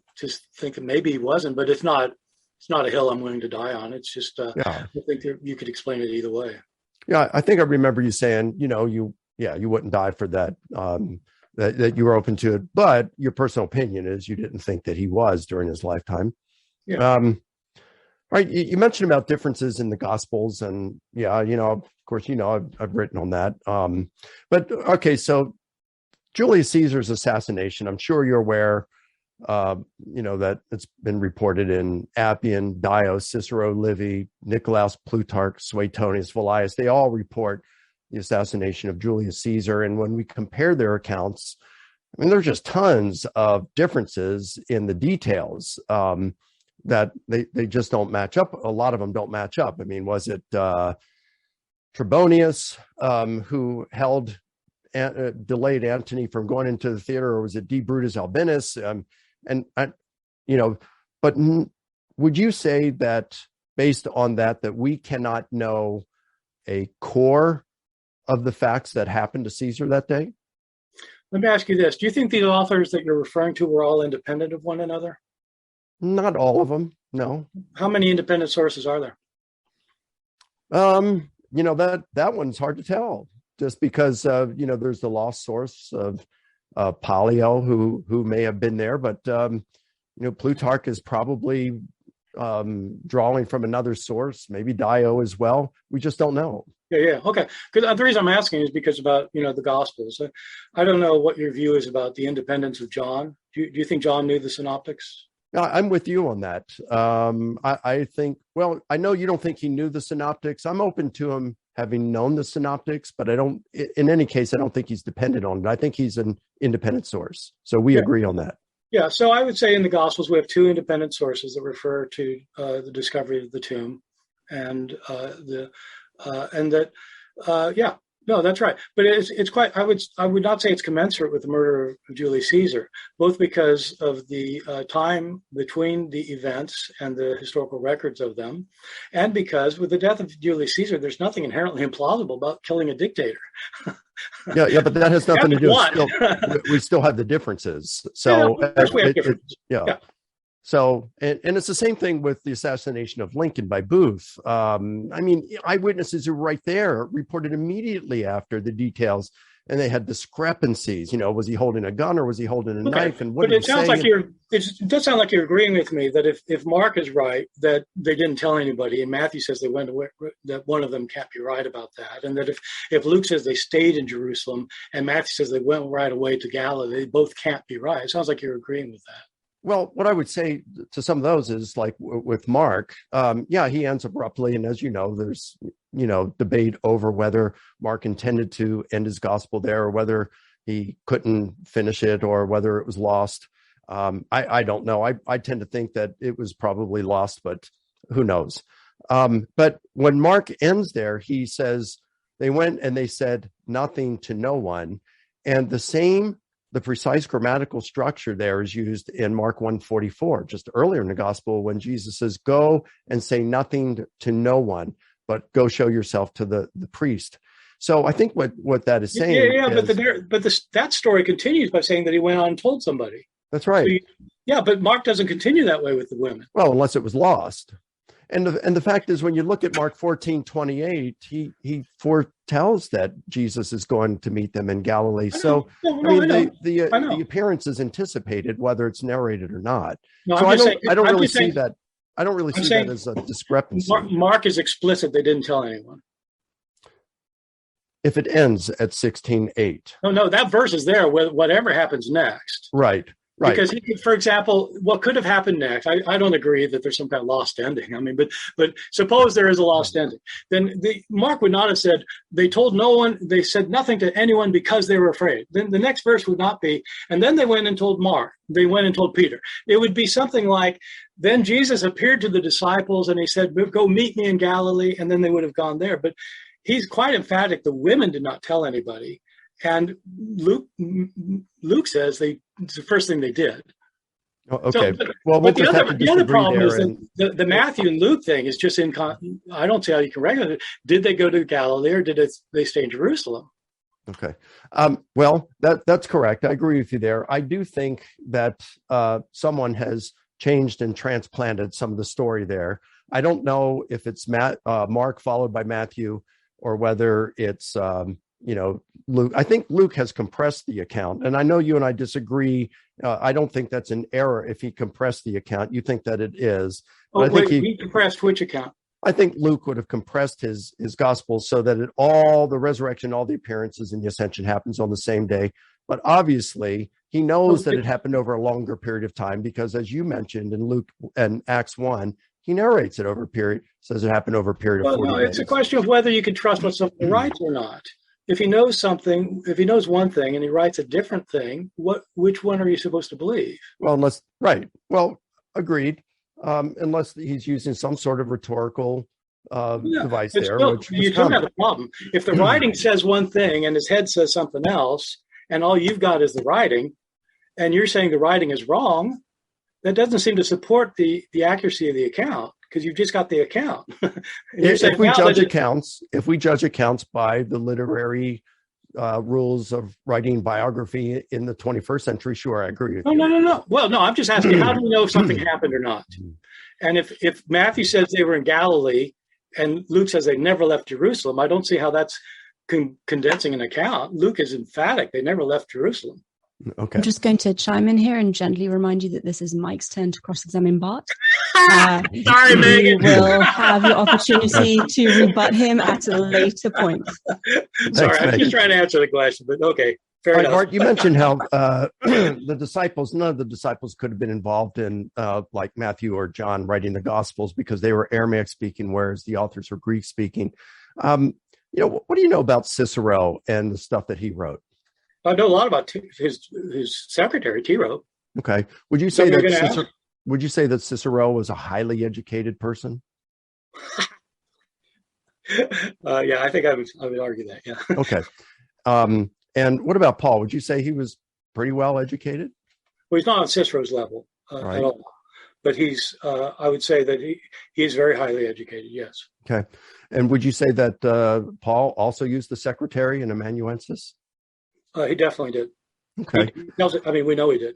think that maybe he wasn't, but it's not a hill I'm willing to die on. It's just I think you could explain it either way. Yeah, I think I remember you saying, you wouldn't die for that. That you were open to it, but your personal opinion is you didn't think that he was during his lifetime. Yeah. Right. You mentioned about differences in the Gospels, and of course, I've written on that. But okay, so Julius Caesar's assassination, I'm sure you're aware, that it's been reported in Appian, Dio, Cicero, Livy, Nicolaus, Plutarch, Suetonius, Velleius. They all report the assassination of Julius Caesar. And when we compare their accounts, I mean, there's just tons of differences in the details that they just don't match up. A lot of them don't match up. I mean, was it Trebonius who delayed Antony from going into the theater, or was it D. Brutus Albinus? But would you say that based on that we cannot know a core of the facts that happened to Caesar that day? Let me ask you this. Do you think the authors that you're referring to were all independent of one another? Not all of them, no. How many independent sources are there? That one's hard to tell, just because, there's the lost source of Pollio who may have been there, but, Plutarch is probably drawing from another source, maybe Dio as well. We just don't know. Yeah. Okay. Because the reason I'm asking is because about, the Gospels. I don't know what your view is about the independence of John. Do you think John knew the synoptics? I'm with you on that. I think, well, I know you don't think he knew the synoptics. I'm open to him having known the synoptics, but in any case, I don't think he's dependent on it. I think he's an independent source. So we agree on that. Yeah. So I would say in the Gospels, we have two independent sources that refer to the discovery of the tomb No, that's right. But it's quite, I would not say it's commensurate with the murder of Julius Caesar, both because of the time between the events and the historical records of them, and because with the death of Julius Caesar, there's nothing inherently implausible about killing a dictator. Yeah, but that has nothing to do. We still have the differences. So of course we have differences. Yeah. So, and it's the same thing with the assassination of Lincoln by Booth. I mean, eyewitnesses who were right there reported immediately after the details and they had discrepancies. Was he holding a gun or was he holding a knife? And what but did it he sounds say? like it does sound like you're agreeing with me that if Mark is right, that they didn't tell anybody, and Matthew says they went away, that one of them can't be right about that. And that if Luke says they stayed in Jerusalem and Matthew says they went right away to Galilee, they both can't be right. It sounds like you're agreeing with that. Well, what I would say to some of those is like with Mark, he ends abruptly. And as you know, there's, debate over whether Mark intended to end his gospel there or whether he couldn't finish it or whether it was lost. I don't know. I tend to think that it was probably lost, but who knows? But when Mark ends there, he says, they went and they said nothing to no one. And the precise grammatical structure there is used in Mark 1:44, just earlier in the gospel, when Jesus says, go and say nothing to no one, but go show yourself to the priest. So I think what that is saying. That story continues by saying that he went on and told somebody. That's right. So but Mark doesn't continue that way with the women. Well, unless it was lost. And the fact is, when you look at Mark 14:28, he foretells that Jesus is going to meet them in Galilee. The appearance is anticipated, whether it's narrated or not. No, so I don't really see that as a discrepancy. Mark is explicit; they didn't tell anyone. If it ends at 16:8. No, that verse is there. Whatever happens next, right. Right. Because for example, what could have happened next? I don't agree that there's some kind of lost ending. I mean, but suppose there is a lost ending. Then Mark would not have said they told no one. They said nothing to anyone because they were afraid. Then the next verse would not be. And then they went and told Mark. They went and told Peter. It would be something like, then Jesus appeared to the disciples and he said, "Go meet me in Galilee." And then they would have gone there. But he's quite emphatic. The women did not tell anybody. And Luke says it's the first thing they did. Oh, okay. But the other problem is that the Matthew and Luke thing is just I don't see how you can regulate it. Did they go to Galilee or did they stay in Jerusalem? Okay. Well, that's correct. I agree with you there. I do think that someone has changed and transplanted some of the story there. I don't know if it's Mark followed by Matthew or whether it's Luke. I think Luke has compressed the account, and I know you and I disagree. I don't think that's an error if he compressed the account. You think that it is. He compressed which account? I think Luke would have compressed his gospel so that all the resurrection, all the appearances and the ascension happens on the same day. But obviously, he knows that it happened over a longer period of time because, as you mentioned in Luke and Acts 1, he narrates it over a period, says it happened over a period of 40 days. It's a question of whether you can trust what someone writes or not. If he knows something, if he knows one thing and he writes a different thing, which one are you supposed to believe? Well, agreed. Unless he's using some sort of rhetorical device there. You don't have a problem. If the writing says one thing and his head says something else, and all you've got is the writing, and you're saying the writing is wrong, that doesn't seem to support the accuracy of the account. Because you've just got the account. If we judge accounts by the literary rules of writing biography in the 21st century, sure, I agree with you. No. Well, no, I'm just asking, how do we know if something happened or not? And if Matthew says they were in Galilee and Luke says they never left Jerusalem, I don't see how that's condensing an account. Luke is emphatic. They never left Jerusalem. Okay. I'm just going to chime in here and gently remind you that this is Mike's turn to cross-examine Bart. Sorry, Megan. You will have your opportunity to rebut him at a later point. Sorry, I'm just trying to answer the question, but okay, fair enough. Bart, you mentioned how the disciples, none of the disciples could have been involved in like Matthew or John writing the Gospels because they were Aramaic speaking, whereas the authors were Greek speaking. What do you know about Cicero and the stuff that he wrote? I know a lot about his secretary, Tiro. Okay. Would you say that Cicero was a highly educated person? Yeah, I think I would argue that. Yeah. Okay. And what about Paul? Would you say he was pretty well educated? Well, he's not on Cicero's level at all, but he's. I would say that he is very highly educated. Yes. Okay. And would you say that Paul also used the secretary in amanuensis? He definitely did. Okay. We know he did.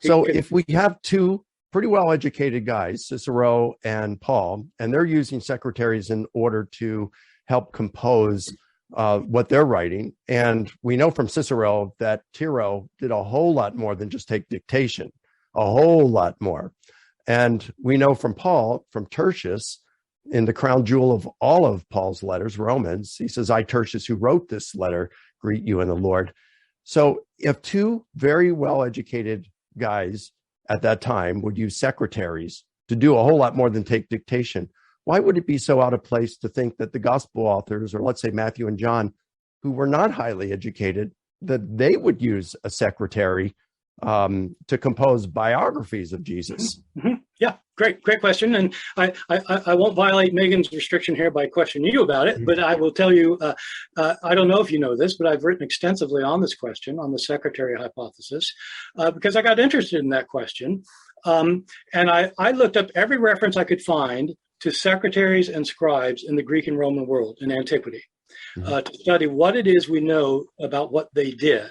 If we have two pretty well-educated guys, Cicero and Paul, and they're using secretaries in order to help compose what they're writing. And we know from Cicero that Tiro did a whole lot more than just take dictation, a whole lot more. And we know from Paul, from Tertius, in the crown jewel of all of Paul's letters, Romans, he says, I, Tertius, who wrote this letter, greet you in the Lord. So if two very well-educated guys at that time would use secretaries to do a whole lot more than take dictation, why would it be so out of place to think that the gospel authors, or let's say Matthew and John, who were not highly educated, that they would use a secretary to compose biographies of Jesus? Mm-hmm. Yeah, great question. And I won't violate Megan's restriction here by questioning you about it, but I will tell you, I don't know if you know this, but I've written extensively on this question, on the secretary hypothesis, because I got interested in that question. And I looked up every reference I could find to secretaries and scribes in the Greek and Roman world in antiquity, to study what it is we know about what they did.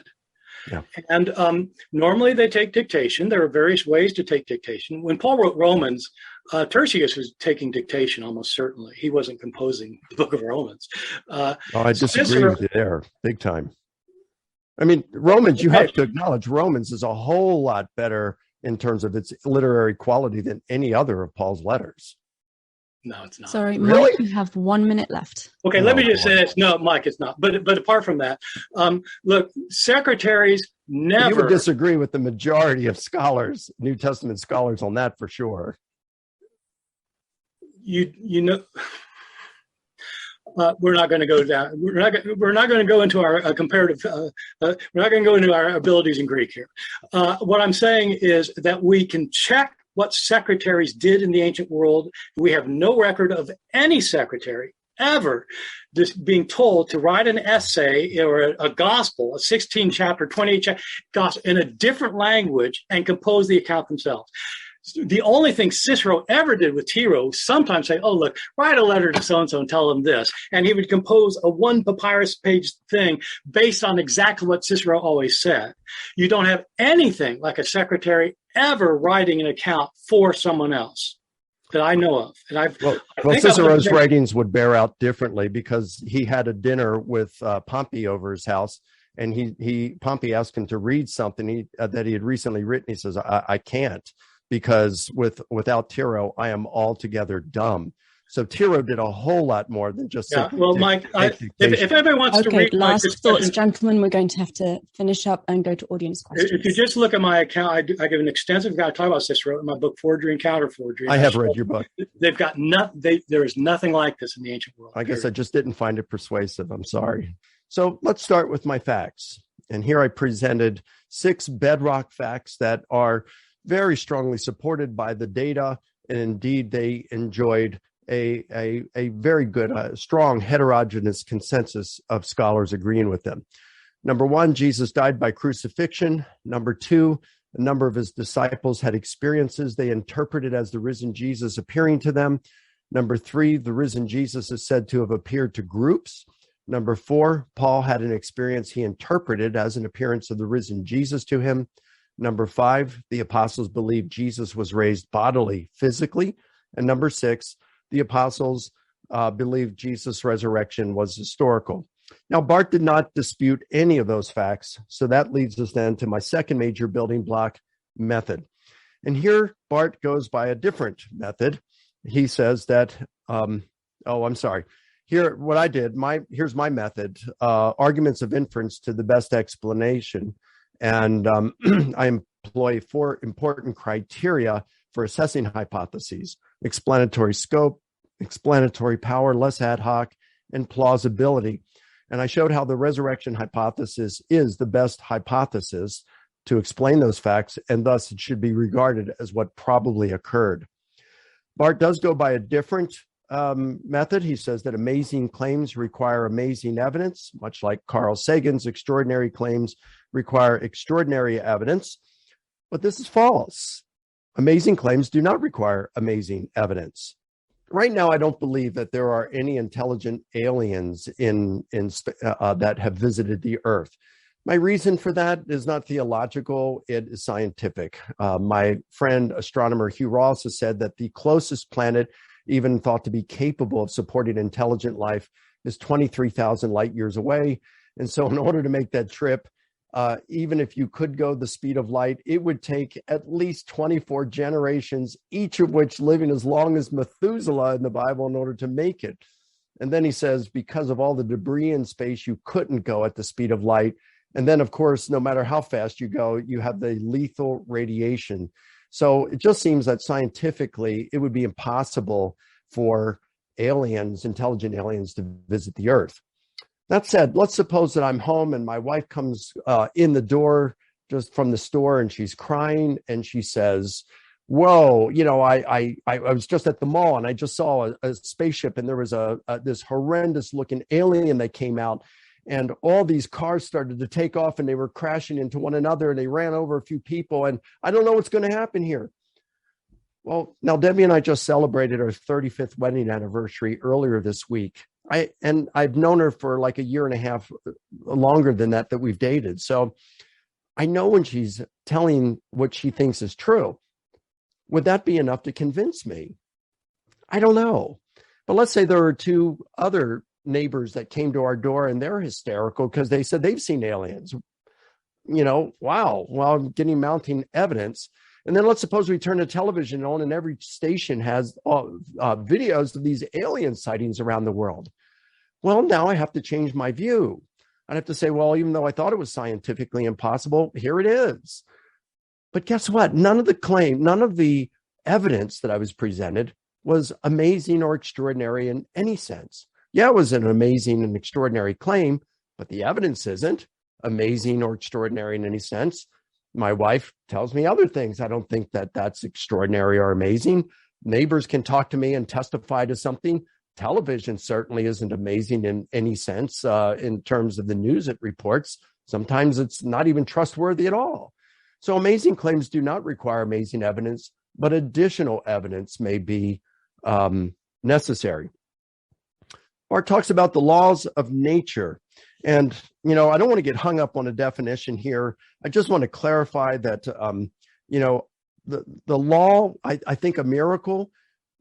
Yeah. And normally they take dictation. There are various ways to take dictation. When Paul wrote Romans, Tertius was taking dictation almost certainly. He wasn't composing the book of Romans. I disagree with you there, big time. I mean, Romans, you have to acknowledge, Romans is a whole lot better in terms of its literary quality than any other of Paul's letters. No, it's not. Sorry, Really? Mike, you have 1 minute left. Okay, let me just say this. No, Mike, it's not. But apart from that, look, secretaries never. You would disagree with the majority of scholars, New Testament scholars, on that for sure. You know, we're not going to go down. We're not going to go into our comparative. We're not going to go into our abilities in Greek here. What I'm saying is that we can check what secretaries did in the ancient world. We have no record of any secretary ever just being told to write an essay or a gospel, a 16 chapter, 28 chapter gospel in a different language and compose the account themselves. The only thing Cicero ever did with Tiro was sometimes say, oh, look, write a letter to so-and-so and tell them this. And he would compose a one papyrus page thing based on exactly what Cicero always said. You don't have anything like a secretary ever writing an account for someone else that I know of. And well, Cicero's writings would bear out differently because he had a dinner with Pompey over his house. And Pompey asked him to read something that he had recently written. He says, I can't. Because without Tiro, I am altogether dumb. So Tiro did a whole lot more than just. Yeah, well, Mike, if everyone wants to read last thoughts, gentlemen, we're going to have to finish up and go to audience questions. If you just look at my account, I give an extensive account. I talk about Cicero in my book, Forgery and Counter Forgery. I have read your book. They've got there is nothing like this in the ancient world. I guess I just didn't find it persuasive. I'm sorry. So let's start with my facts. And here I presented 6 bedrock facts that are very strongly supported by the data, and indeed they enjoyed a very good, strong heterogeneous consensus of scholars agreeing with them. Number 1, Jesus died by crucifixion. Number 2, a number of his disciples had experiences they interpreted as the risen Jesus appearing to them. Number 3, the risen Jesus is said to have appeared to groups. Number 4, Paul had an experience he interpreted as an appearance of the risen Jesus to him. Number 5, the apostles believed Jesus was raised bodily, physically. And number 6, the apostles believed Jesus' resurrection was historical. Now, Barth did not dispute any of those facts. So that leads us then to my second major building block, method. And here, Barth goes by a different method. He says that, Here, what I did, here's my method, arguments of inference to the best explanation. And I employ 4 important criteria for assessing hypotheses: explanatory scope, explanatory power, less ad hoc, and plausibility. And I showed how the resurrection hypothesis is the best hypothesis to explain those facts, and thus it should be regarded as what probably occurred. Barth does go by a different method. He says that amazing claims require amazing evidence, much like Carl Sagan's extraordinary claims require extraordinary evidence. But this is false. Amazing claims do not require amazing evidence. Right now, I don't believe that there are any intelligent aliens that have visited the Earth. My reason for that is not theological, it is scientific. My friend, astronomer Hugh Ross, has said that the closest planet even thought to be capable of supporting intelligent life, is 23,000 light years away. And so in order to make that trip, even if you could go the speed of light, it would take at least 24 generations, each of which living as long as Methuselah in the Bible, in order to make it. And then he says, because of all the debris in space, you couldn't go at the speed of light. And then, of course, no matter how fast you go, you have the lethal radiation. So it just seems that scientifically, it would be impossible for aliens, intelligent aliens, to visit the Earth. That said, let's suppose that I'm home and my wife comes in the door just from the store, and she's crying, and she says, whoa, I was just at the mall and I just saw a spaceship, and there was this horrendous looking alien that came out, and all these cars started to take off and they were crashing into one another, and they ran over a few people, and I don't know what's going to happen here. Well, now Debbie and I just celebrated our 35th wedding anniversary earlier this week. I've known her for like a year and a half, longer than that we've dated. So I know when she's telling what she thinks is true. Would that be enough to convince me? I don't know. But let's say there are two other neighbors that came to our door and they're hysterical because they said they've seen aliens. Wow. Well, I'm getting mounting evidence. And then let's suppose we turn the television on and every station has videos of these alien sightings around the world. Well, now I have to change my view. I'd have to say, well, even though I thought it was scientifically impossible, here it is. But guess what? None of the evidence that I was presented was amazing or extraordinary in any sense. Yeah, it was an amazing and extraordinary claim, but the evidence isn't amazing or extraordinary in any sense. My wife tells me other things. I don't think that that's extraordinary or amazing. Neighbors can talk to me and testify to something. Television certainly isn't amazing in any sense in terms of the news it reports. Sometimes it's not even trustworthy at all. So amazing claims do not require amazing evidence, but additional evidence may be necessary. Art talks about the laws of nature. And, I don't want to get hung up on a definition here. I just want to clarify that, the law, I think a miracle,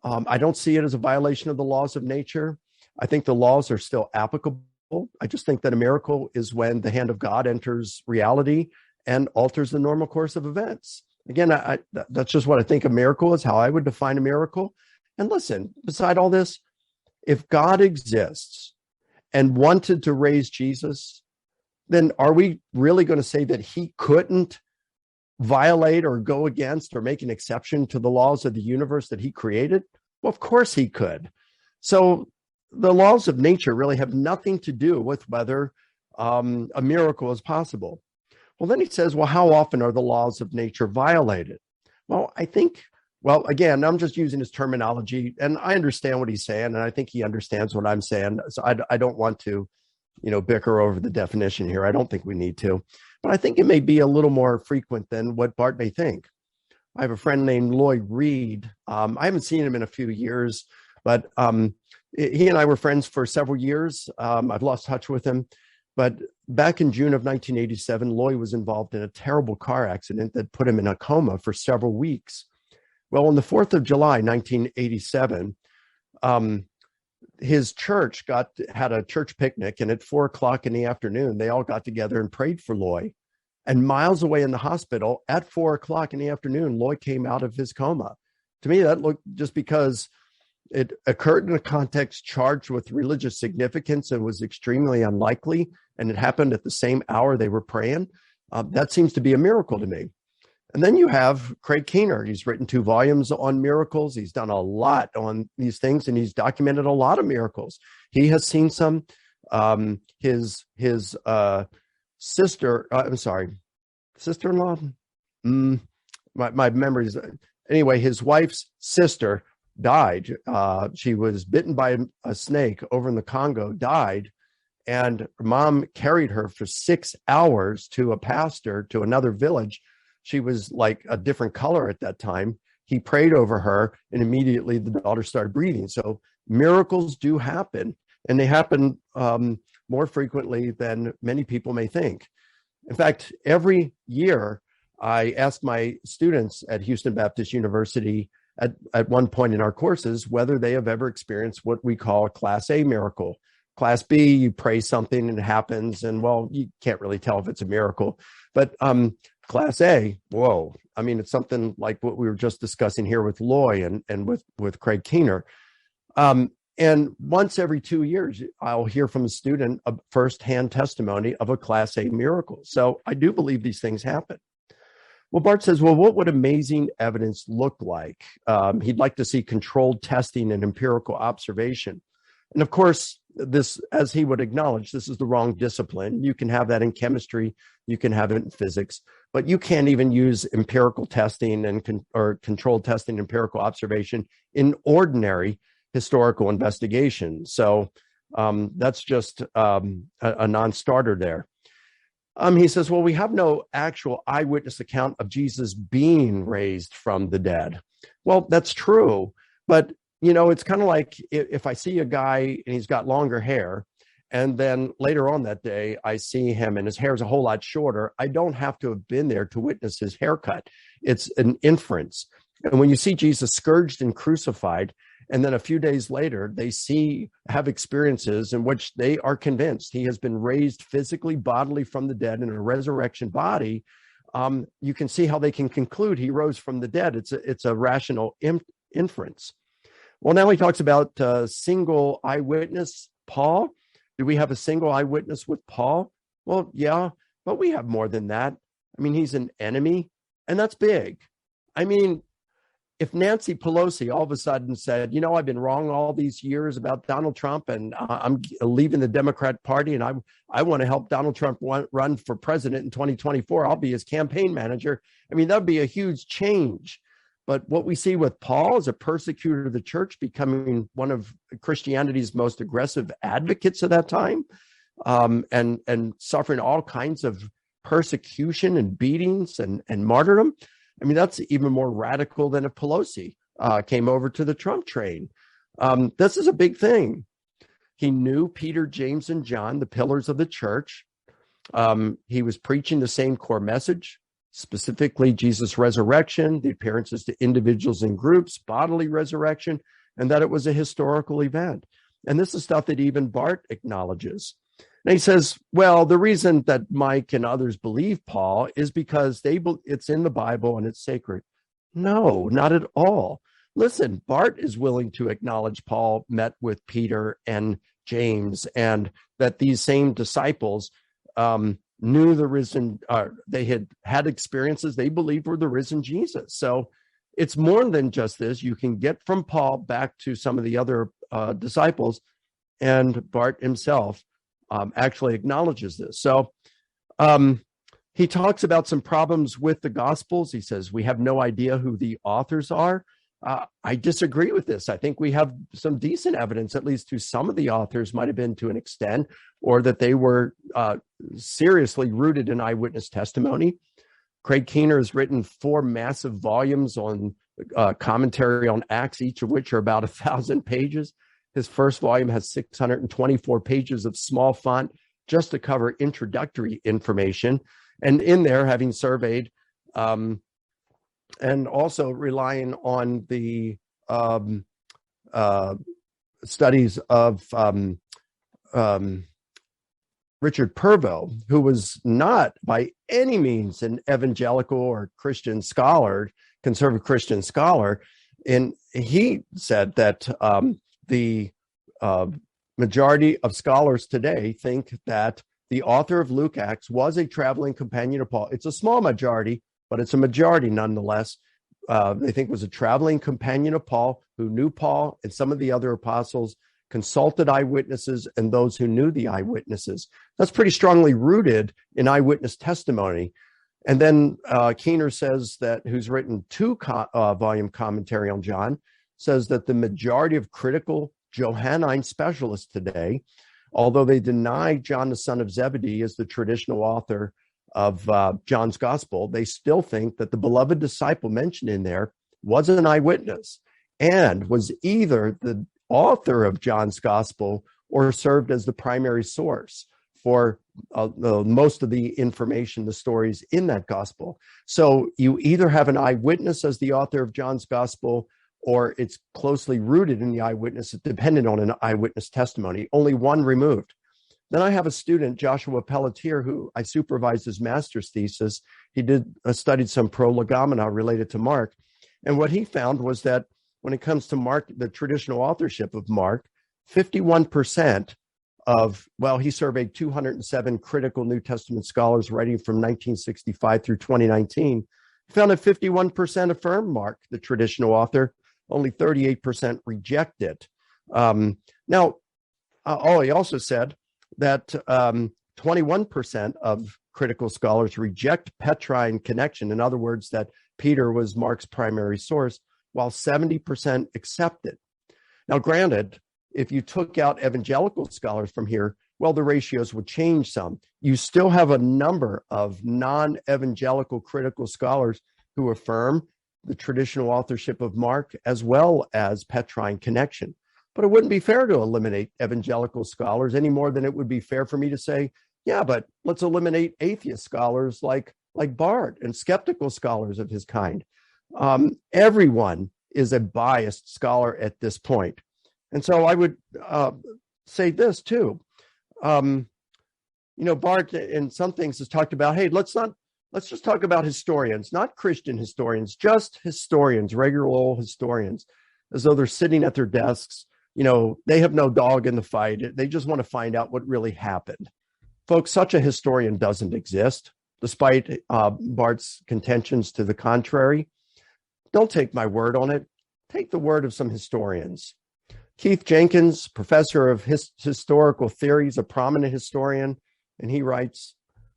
I don't see it as a violation of the laws of nature. I think the laws are still applicable. I just think that a miracle is when the hand of God enters reality and alters the normal course of events. Again, that's just what I think a miracle is, how I would define a miracle. And listen, beside all this, if God exists and wanted to raise Jesus, then are we really going to say that he couldn't violate or go against or make an exception to the laws of the universe that he created? Well, of course he could. So the laws of nature really have nothing to do with whether a miracle is possible. Well, then he says, well, how often are the laws of nature violated? Well, again, I'm just using his terminology, and I understand what he's saying, and I think he understands what I'm saying. So I don't want to, bicker over the definition here. I don't think we need to, but I think it may be a little more frequent than what Bart may think. I have a friend named Lloyd Reed. I haven't seen him in a few years, but he and I were friends for several years. I've lost touch with him, but back in June of 1987, Lloyd was involved in a terrible car accident that put him in a coma for several weeks. Well, on the 4th of July, 1987, his church had a church picnic, and at 4:00 in the afternoon, they all got together and prayed for Lloyd. And miles away in the hospital, at 4:00 in the afternoon, Lloyd came out of his coma. To me, that looked, just because it occurred in a context charged with religious significance and was extremely unlikely, and it happened at the same hour they were praying, that seems to be a miracle to me. And then you have Craig Keener. He's written 2 volumes on miracles. He's done a lot on these things, and he's documented a lot of miracles. He has seen some. His sister-in-law. My memories. Anyway, his wife's sister died. She was bitten by a snake over in the Congo, died, and her mom carried her for 6 hours to a pastor to another village. She was like a different color at that time. He prayed over her, and immediately the daughter started breathing. So miracles do happen, and they happen more frequently than many people may think. In fact, every year I ask my students at Houston Baptist University at one point in our courses whether they have ever experienced what we call a Class A miracle. Class B, you pray something and it happens, and well, you can't really tell if it's a miracle. But Class A, whoa! I mean, it's something like what we were just discussing here with Loy and with Craig Keener. And once every 2 years, I'll hear from a student a firsthand testimony of a Class A miracle. So I do believe these things happen. Well, Bart says, well, what would amazing evidence look like? He'd like to see controlled testing and empirical observation. And of course, this, as he would acknowledge, this is the wrong discipline. You can have that in chemistry, you can have it in physics, but you can't even use empirical testing or controlled testing, empirical observation in ordinary historical investigation. So that's just a non-starter there. He says, well, we have no actual eyewitness account of Jesus being raised from the dead. Well, that's true. But, you know, it's kind of like if I see a guy and he's got longer hair, and then later on that day, I see him and his hair is a whole lot shorter, I don't have to have been there to witness his haircut. It's an inference. And when you see Jesus scourged and crucified, and then a few days later, they have experiences in which they are convinced he has been raised physically, bodily from the dead in a resurrection body. You can see how they can conclude he rose from the dead. It's a rational inference. Well, now he talks about single eyewitness, Paul. Do we have a single eyewitness with Paul? Well, yeah, but we have more than that. I mean, he's an enemy, and that's big. I mean, if Nancy Pelosi all of a sudden said, you know, I've been wrong all these years about Donald Trump, and I'm leaving the Democrat Party, and I want to help Donald Trump run for president in 2024. I'll be his campaign manager. I mean, that would be a huge change. But what we see with Paul is a persecutor of the church, becoming one of Christianity's most aggressive advocates at that time, and suffering all kinds of persecution and beatings and martyrdom. I mean, that's even more radical than if Pelosi came over to the Trump train. This is a big thing. He knew Peter, James, and John, the pillars of the church. He was preaching the same core message, specifically Jesus' resurrection, the appearances to individuals and groups, bodily resurrection, and that it was a historical event. And this is stuff that even Bart acknowledges. And he says, well, the reason that Mike and others believe Paul is because it's in the Bible and it's sacred. No, not at all. Listen, Bart is willing to acknowledge Paul met with Peter and James, and that these same disciples knew the risen, they had experiences they believed were the risen Jesus. So it's more than just this. You can get from Paul back to some of the other disciples, and Bart himself actually acknowledges this. So he talks about some problems with the Gospels. He says, we have no idea who the authors are. I disagree with this. I think we have some decent evidence, at least to some of the authors might have been to an extent, or that they were seriously rooted in eyewitness testimony. Craig Keener has written 4 massive volumes on commentary on Acts, each of which are about 1,000 pages. His first volume has 624 pages of small font just to cover introductory information. And in there, having surveyed and also relying on the studies of Richard Purvo, who was not by any means an evangelical or Christian scholar, conservative Christian scholar. And he said that the majority of scholars today think that the author of Luke Acts was a traveling companion of Paul. It's a small majority, but it's a majority nonetheless. They think was a traveling companion of Paul who knew Paul and some of the other apostles, consulted eyewitnesses and those who knew the eyewitnesses. That's pretty strongly rooted in eyewitness testimony. And then Keener says that, who's written 2-volume commentary on John, says that the majority of critical Johannine specialists today, although they deny John the son of Zebedee as the traditional author of John's gospel, they still think that the beloved disciple mentioned in there was an eyewitness and was either the author of John's gospel or served as the primary source for most of the information, the stories in that gospel. So you either have an eyewitness as the author of John's gospel, or it's closely rooted in the eyewitness, it's dependent on an eyewitness testimony, only one removed. Then I have a student, Joshua Pelletier, who I supervised his master's thesis. He studied some prolegomena related to Mark. And what he found was that when it comes to Mark, the traditional authorship of Mark, 51% he surveyed 207 critical New Testament scholars writing from 1965 through 2019. He found that 51% affirmed Mark, the traditional author, only 38% reject it. He also said that 21% of critical scholars reject Petrine connection. In other words, that Peter was Mark's primary source, while 70% accept it. Now, granted, if you took out evangelical scholars from here, well, the ratios would change some. You still have a number of non-evangelical critical scholars who affirm the traditional authorship of Mark as well as Petrine connection. But it wouldn't be fair to eliminate evangelical scholars any more than it would be fair for me to say, yeah, but let's eliminate atheist scholars like Barth and skeptical scholars of his kind. Everyone is a biased scholar at this point. And so I would say this too. Barth in some things has talked about, hey, let's just talk about historians, not Christian historians, just historians, regular old historians, as though they're sitting at their desks. They have no dog in the fight. They just want to find out what really happened. Folks, such a historian doesn't exist, despite Barth's contentions to the contrary. Don't take my word on it. Take the word of some historians. Keith Jenkins, professor of historical theories, a prominent historian, and he writes,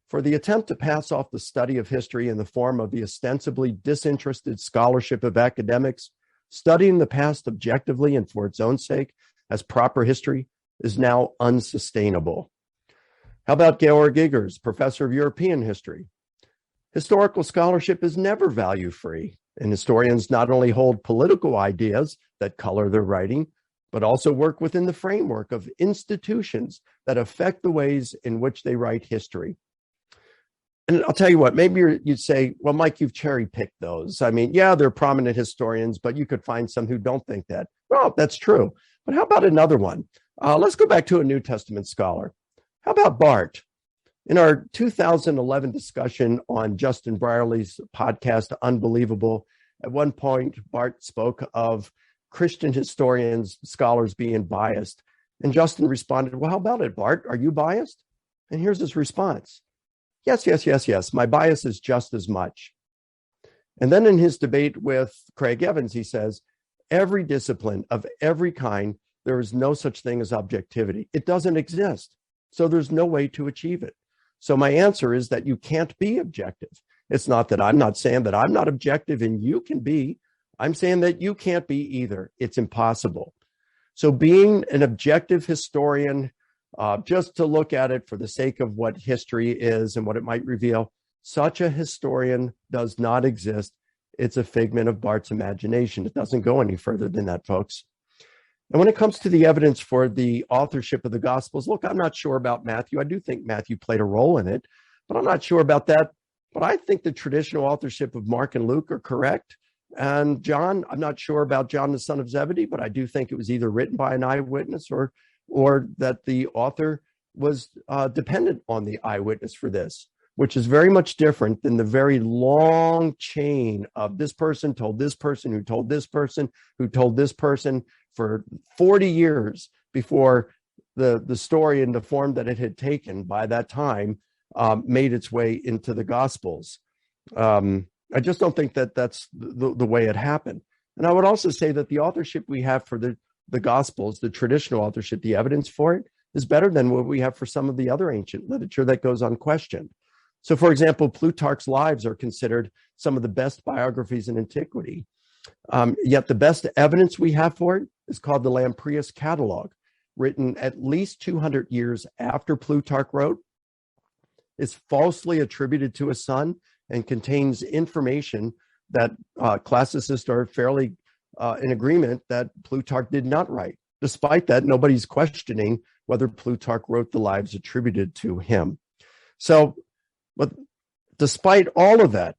for the attempt to pass off the study of history in the form of the ostensibly disinterested scholarship of academics, studying the past objectively and for its own sake as proper history is now unsustainable. How about Georg Eggers, professor of European history? Historical scholarship is never value-free, and historians not only hold political ideas that color their writing, but also work within the framework of institutions that affect the ways in which they write history. And I'll tell you what, maybe you'd say, well, Mike, you've cherry-picked those. I mean, yeah, they're prominent historians, but you could find some who don't think that. Well, that's true. But how about another one? Let's go back to a New Testament scholar. How about Barth? In our 2011 discussion on Justin Brierley's podcast, Unbelievable, at one point, Barth spoke of Christian historians, scholars being biased. And Justin responded, well, how about it, Barth? Are you biased? And here's his response. Yes. My bias is just as much. And then in his debate with Craig Evans, he says, every discipline of every kind, there is no such thing as objectivity. It doesn't exist. So there's no way to achieve it. So my answer is that you can't be objective. It's not that I'm not saying that I'm not objective and you can be. I'm saying that you can't be either. It's impossible. So being an objective historian, just to look at it for the sake of what history is and what it might reveal, such a historian does not exist. It's a figment of Barth's imagination. It doesn't go any further than that, folks. And when it comes to the evidence for the authorship of the Gospels, look, I'm not sure about Matthew. I do think Matthew played a role in it, but I'm not sure about that. But I think the traditional authorship of Mark and Luke are correct. And John, I'm not sure about John, the son of Zebedee, but I do think it was either written by an eyewitness or that the author was dependent on the eyewitness for this, which is very much different than the very long chain of this person told this person, who told this person, who told this person for 40 years before the story in the form that it had taken by that time made its way into the Gospels. I just don't think that that's the way it happened. And I would also say that the authorship we have for the Gospels, the traditional authorship, the evidence for it is better than what we have for some of the other ancient literature that goes unquestioned. So, for example, Plutarch's Lives are considered some of the best biographies in antiquity. Yet the best evidence we have for it is called the Lamprias Catalog, written at least 200 years after Plutarch wrote, is falsely attributed to a son, and contains information that classicists are fairly in agreement that Plutarch did not write. Despite that, nobody's questioning whether Plutarch wrote the lives attributed to him. So, but despite all of that,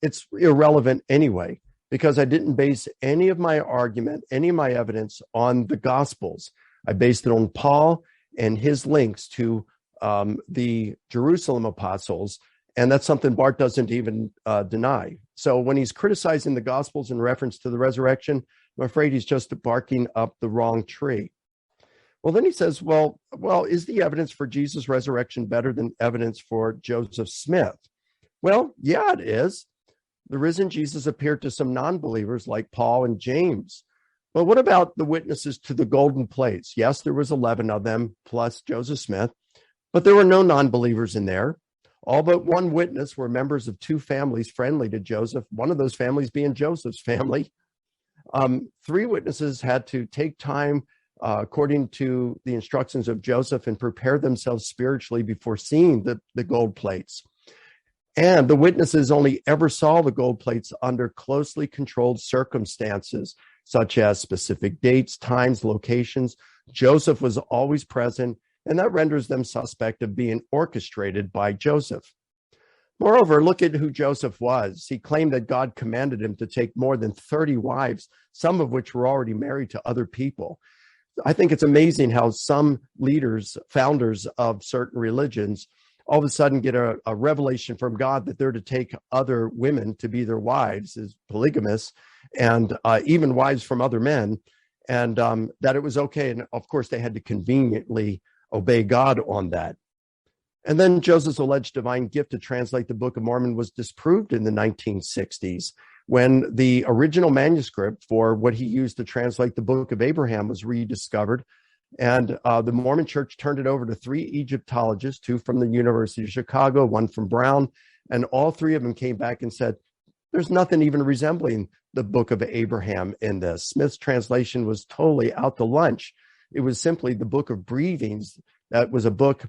it's irrelevant anyway. because I didn't base any of my argument, any of my evidence on the Gospels. I based it on Paul and his links to the Jerusalem apostles, and that's something Bart doesn't even deny. So when he's criticizing the Gospels in reference to the resurrection, I'm afraid he's just barking up the wrong tree. Well, then he says, well, is the evidence for Jesus' resurrection better than evidence for Joseph Smith? Well, yeah, it is. The risen Jesus appeared to some non-believers like Paul and James. But what about the witnesses to the golden plates? Yes, there was 11 of them, plus Joseph Smith, but there were no non-believers in there. All but one witness were members of two families friendly to Joseph, one of those families being Joseph's family. Three witnesses had to take time, according to the instructions of Joseph, and prepare themselves spiritually before seeing the gold plates. And the witnesses only ever saw the gold plates under closely controlled circumstances, such as specific dates, times, locations. Joseph was always present, and that renders them suspect of being orchestrated by Joseph. Moreover, look at who Joseph was. He claimed that God commanded him to take more than 30 wives, some of which were already married to other people. I think it's amazing how some leaders, founders of certain religions, all of a sudden get a revelation from God that they're to take other women to be their wives, as polygamists, and even wives from other men, and that it was okay. And of course, they had to conveniently obey God on that. And then Joseph's alleged divine gift to translate the Book of Mormon was disproved in the 1960s when the original manuscript for what he used to translate the Book of Abraham was rediscovered. And the Mormon Church turned it over to three Egyptologists, two from the University of Chicago, one from Brown, and all three of them came back and said, there's nothing even resembling the Book of Abraham in this. Smith's translation was totally out to lunch. It was simply the Book of Breathings. That was a book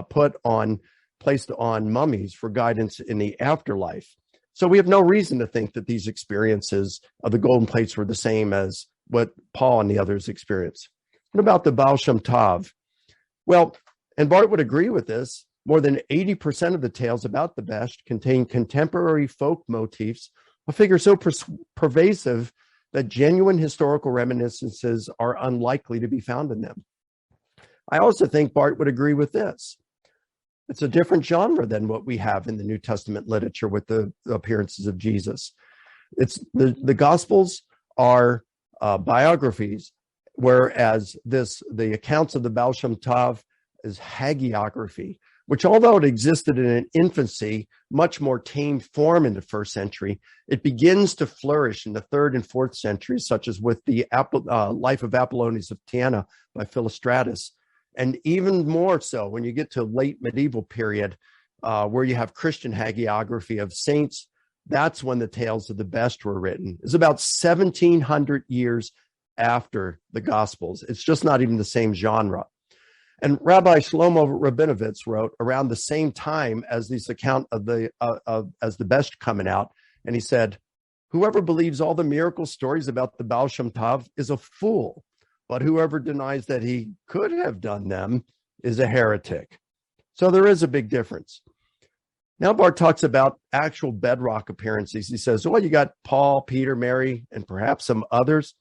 placed on mummies for guidance in the afterlife. So we have no reason to think that these experiences of the golden plates were the same as what Paul and the others experienced. What about the Baal Shem Tov? Well, and Bart would agree with this, more than 80% of the tales about the Best contain contemporary folk motifs, a figure so pervasive that genuine historical reminiscences are unlikely to be found in them. I also think Bart would agree with this. It's a different genre than what we have in the New Testament literature with the appearances of Jesus. It's the Gospels are biographies, whereas the accounts of the Baal Shem Tov is hagiography, which, although it existed in an infancy, much more tame form in the first century, it begins to flourish in the 3rd and 4th centuries, such as with the Life of Apollonius of Tyana by Philostratus, and even more so when you get to late medieval period, where you have Christian hagiography of saints. That's when the tales of the Best were written. It's about 1700 years after the Gospels. It's just not even the same genre. And Rabbi Shlomo Rabinovitz wrote around the same time as this account of as the Best coming out, and he said, "Whoever believes all the miracle stories about the Baal Shem Tov is a fool, but whoever denies that he could have done them is a heretic." So there is a big difference. Now Bart talks about actual bedrock appearances. He says, well, you got Paul, Peter, Mary, and perhaps some others.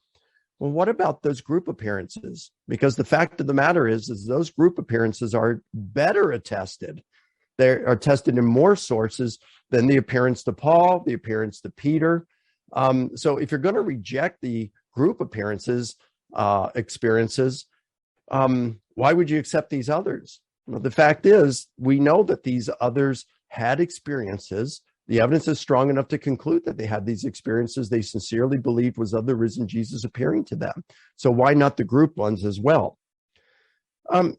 Well, what about those group appearances? Because the fact of the matter is those group appearances are better attested. They are tested in more sources than the appearance to Paul, the appearance to Peter. So if you're going to reject the group experiences, why would you accept these others? Well, the fact is, we know that these others had experiences. The evidence is strong enough to conclude that they had these experiences they sincerely believed was of the risen Jesus appearing to them. So why not the group ones as well?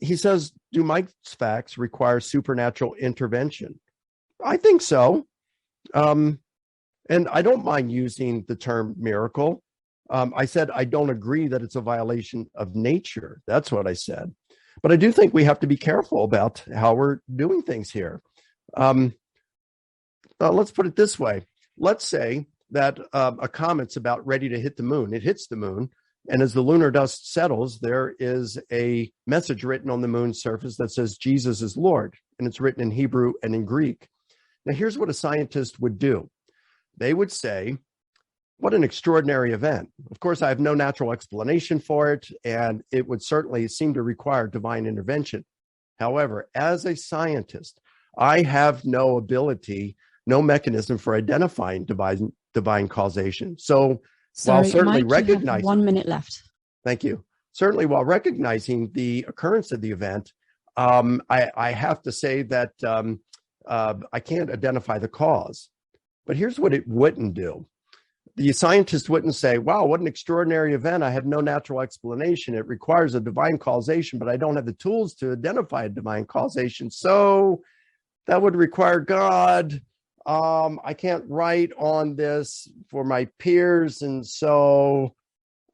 He says, do Mike's facts require supernatural intervention? I think so. And I don't mind using the term miracle. I said I don't agree that it's a violation of nature. That's what I said. But I do think we have to be careful about how we're doing things here. Let's put it this way. Let's say that a comet's about ready to hit the moon. It hits the moon, and as the lunar dust settles, there is a message written on the moon's surface that says Jesus is Lord, and it's written in Hebrew and in Greek. Now, here's what a scientist would do. They would say, What an extraordinary event. Of course, I have no natural explanation for it, and it would certainly seem to require divine intervention. However, as a scientist, I have no ability, no mechanism for identifying divine causation. So while Sorry, certainly Mike, you have recognizing 1 minute left. Thank you. Certainly, while recognizing the occurrence of the event, I have to say that I can't identify the cause. But here's what it wouldn't do. The scientist wouldn't say, wow, what an extraordinary event. I have no natural explanation. It requires a divine causation, but I don't have the tools to identify a divine causation. So that would require God. I can't write on this for my peers. And so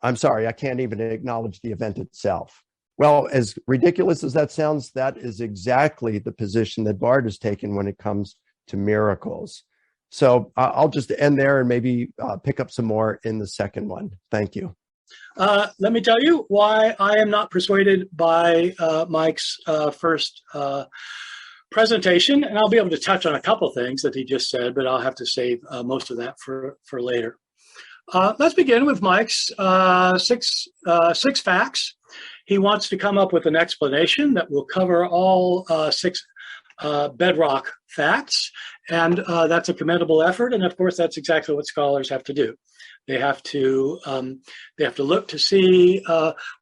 I'm sorry, I can't even acknowledge the event itself. Well, as ridiculous as that sounds, that is exactly the position that Bard has taken when it comes to miracles. So I'll just end there and maybe pick up some more in the second one. Thank you. Let me tell you why I am not persuaded by Mike's first presentation, and I'll be able to touch on a couple things that he just said, but I'll have to save most of that for later. Let's begin with Mike's six facts. He wants to come up with an explanation that will cover all six bedrock facts, and that's a commendable effort. And of course, that's exactly what scholars have to do. They have to look to see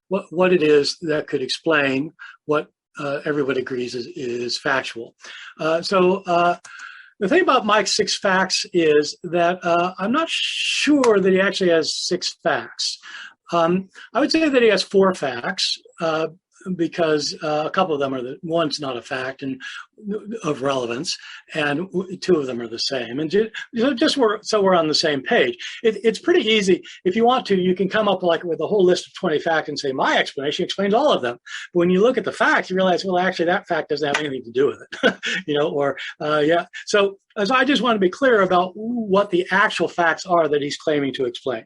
what it is that could explain what everybody agrees is factual. The thing about Mike's six facts is that I'm not sure that he actually has six facts. I would say that he has four facts because a couple of them are one's not a fact and of relevance, and two of them are the same. And just so we're on the same page. It's pretty easy. If you want to, you can come up with a whole list of 20 facts and say, my explanation explains all of them. But when you look at the facts, you realize, well, actually, that fact doesn't have anything to do with it. So I just want to be clear about what the actual facts are that he's claiming to explain.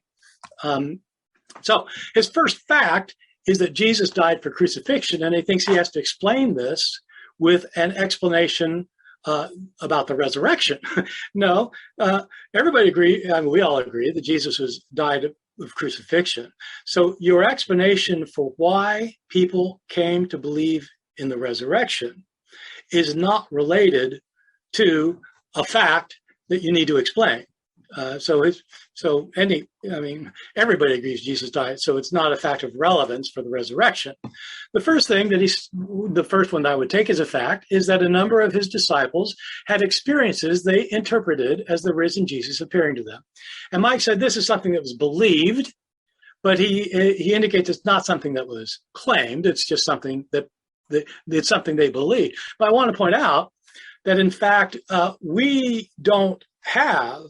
So his first fact is that Jesus died for crucifixion, and he thinks he has to explain this with an explanation about the resurrection. No, everybody agree, we all agree that Jesus died of crucifixion. So your explanation for why people came to believe in the resurrection is not related to a fact that you need to explain. Everybody agrees Jesus died, so it's not a fact of relevance for the resurrection. The first one that I would take as a fact is that a number of his disciples had experiences they interpreted as the risen Jesus appearing to them. And Mike said this is something that was believed, but he indicates it's not something that was claimed. It's just something it's something they believe. But I want to point out that in fact we don't have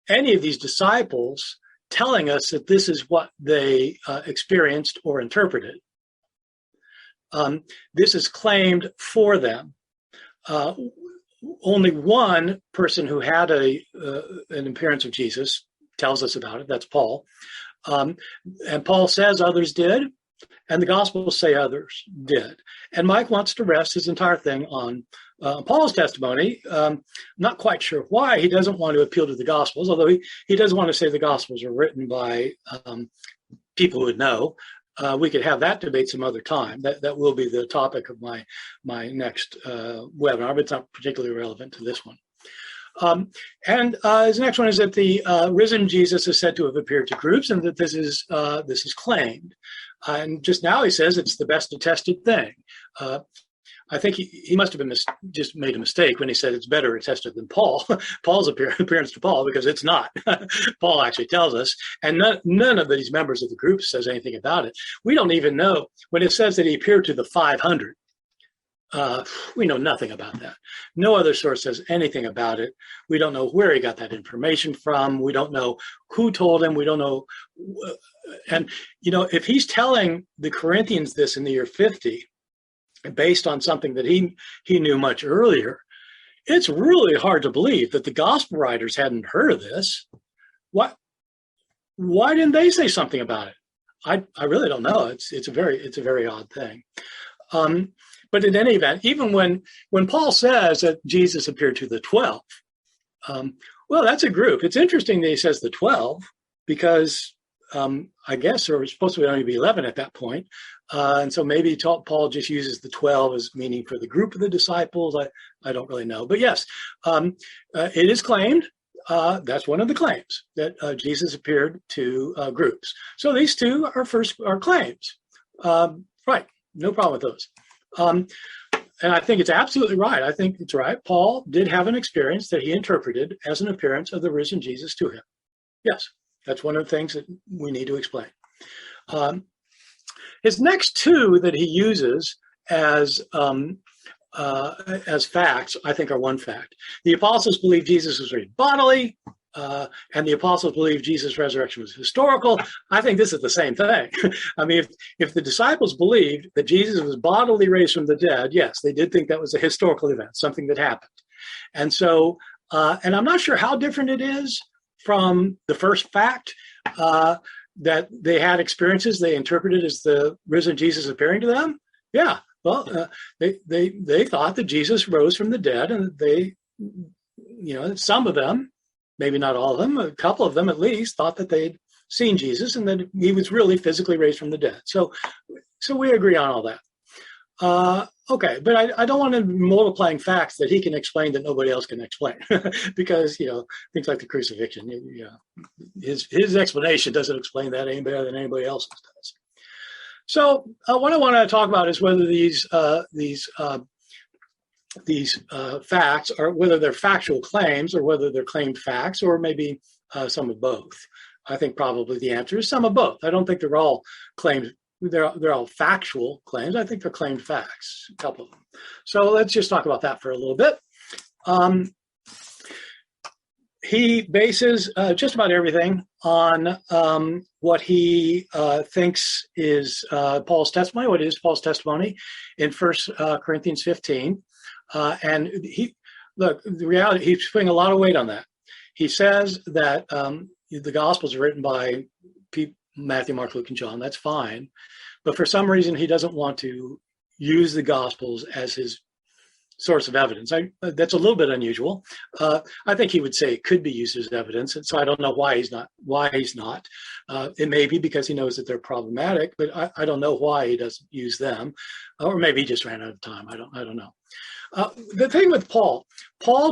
any of these disciples telling us that this is what they experienced or interpreted. This is claimed for them. Only one person who had an appearance of Jesus tells us about it. That's Paul. And Paul says others did, and the Gospels say others did. And Mike wants to rest his entire thing on Paul's testimony. Not quite sure why he doesn't want to appeal to the Gospels, although he does want to say the Gospels are written by people who would know. We could have that debate some other time. That will be the topic of my next webinar, but it's not particularly relevant to this one. His next one is that the risen Jesus is said to have appeared to groups, and that this is claimed. And just now he says it's the best attested thing. I think he must have just made a mistake when he said it's better attested than Paul's appearance to Paul, because it's not. Paul actually tells us, and none of these members of the group says anything about it. We don't even know when it says that he appeared to the 500. We know nothing about that. No other source says anything about it. We don't know where he got that information from. We don't know who told him. We don't know. And, if he's telling the Corinthians this in the year 50, based on something that he knew much earlier, it's really hard to believe that the gospel writers hadn't heard of this. Why didn't they say something about it? I really don't know. It's a very odd thing. But in any event, even when Paul says that Jesus appeared to the 12, well, that's a group. It's interesting that he says the 12. because I guess there was supposed to only be 11 at that point. And so maybe Paul just uses the 12 as meaning for the group of the disciples. I don't really know. But yes, it is claimed, that's one of the claims, that Jesus appeared to groups. So these two are claims. Right, no problem with those. And I think it's absolutely right. I think it's right. Paul did have an experience that he interpreted as an appearance of the risen Jesus to him. Yes, that's one of the things that we need to explain. His next two that he uses as facts, I think, are one fact. The apostles believed Jesus was raised bodily, and the apostles believed Jesus' resurrection was historical. I think this is the same thing. I mean, if the disciples believed that Jesus was bodily raised from the dead, yes, they did think that was a historical event, something that happened. And so, and I'm not sure how different it is from the first fact, that they had experiences they interpreted as the risen Jesus appearing to them. Yeah, well, they thought that Jesus rose from the dead, and they, some of them, maybe not all of them, a couple of them at least, thought that they'd seen Jesus and that he was really physically raised from the dead. So we agree on all that. Okay, but I don't want to be multiplying facts that he can explain that nobody else can explain, because things like the crucifixion, his explanation doesn't explain that any better than anybody else's does. So what I want to talk about is whether these facts are, whether they're factual claims or whether they're claimed facts, or maybe some of both. I think probably the answer is some of both. I don't think they're all claimed. They're all factual claims. I think they're claimed facts, a couple of them. So let's just talk about that for a little bit. He bases just about everything on what he thinks is Paul's testimony, what is Paul's testimony in 1 Corinthians 15. And the reality, he's putting a lot of weight on that. He says that the Gospels are written by Matthew, Mark, Luke, and John. That's fine. But for some reason, he doesn't want to use the Gospels as his source of evidence. That's a little bit unusual. I think he would say it could be used as evidence. And so I don't know why he's not. It may be because he knows that they're problematic, but I don't know why he doesn't use them. Or maybe he just ran out of time. I don't know. The thing with Paul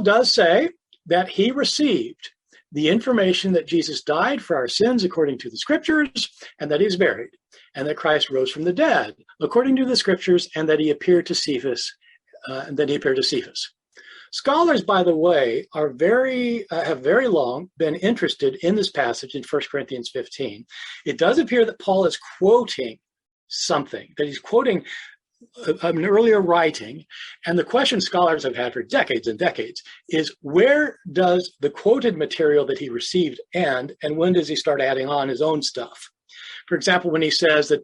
does say that he received the information that Jesus died for our sins according to the scriptures, and that he's buried, and that Christ rose from the dead according to the scriptures, and that he appeared to Cephas, Scholars, by the way, have very long been interested in this passage in 1 Corinthians 15. It does appear that Paul is quoting something, that he's quoting an earlier writing, and the question scholars have had for decades and decades is, where does the quoted material that he received end, and when does he start adding on his own stuff? For example, when he says that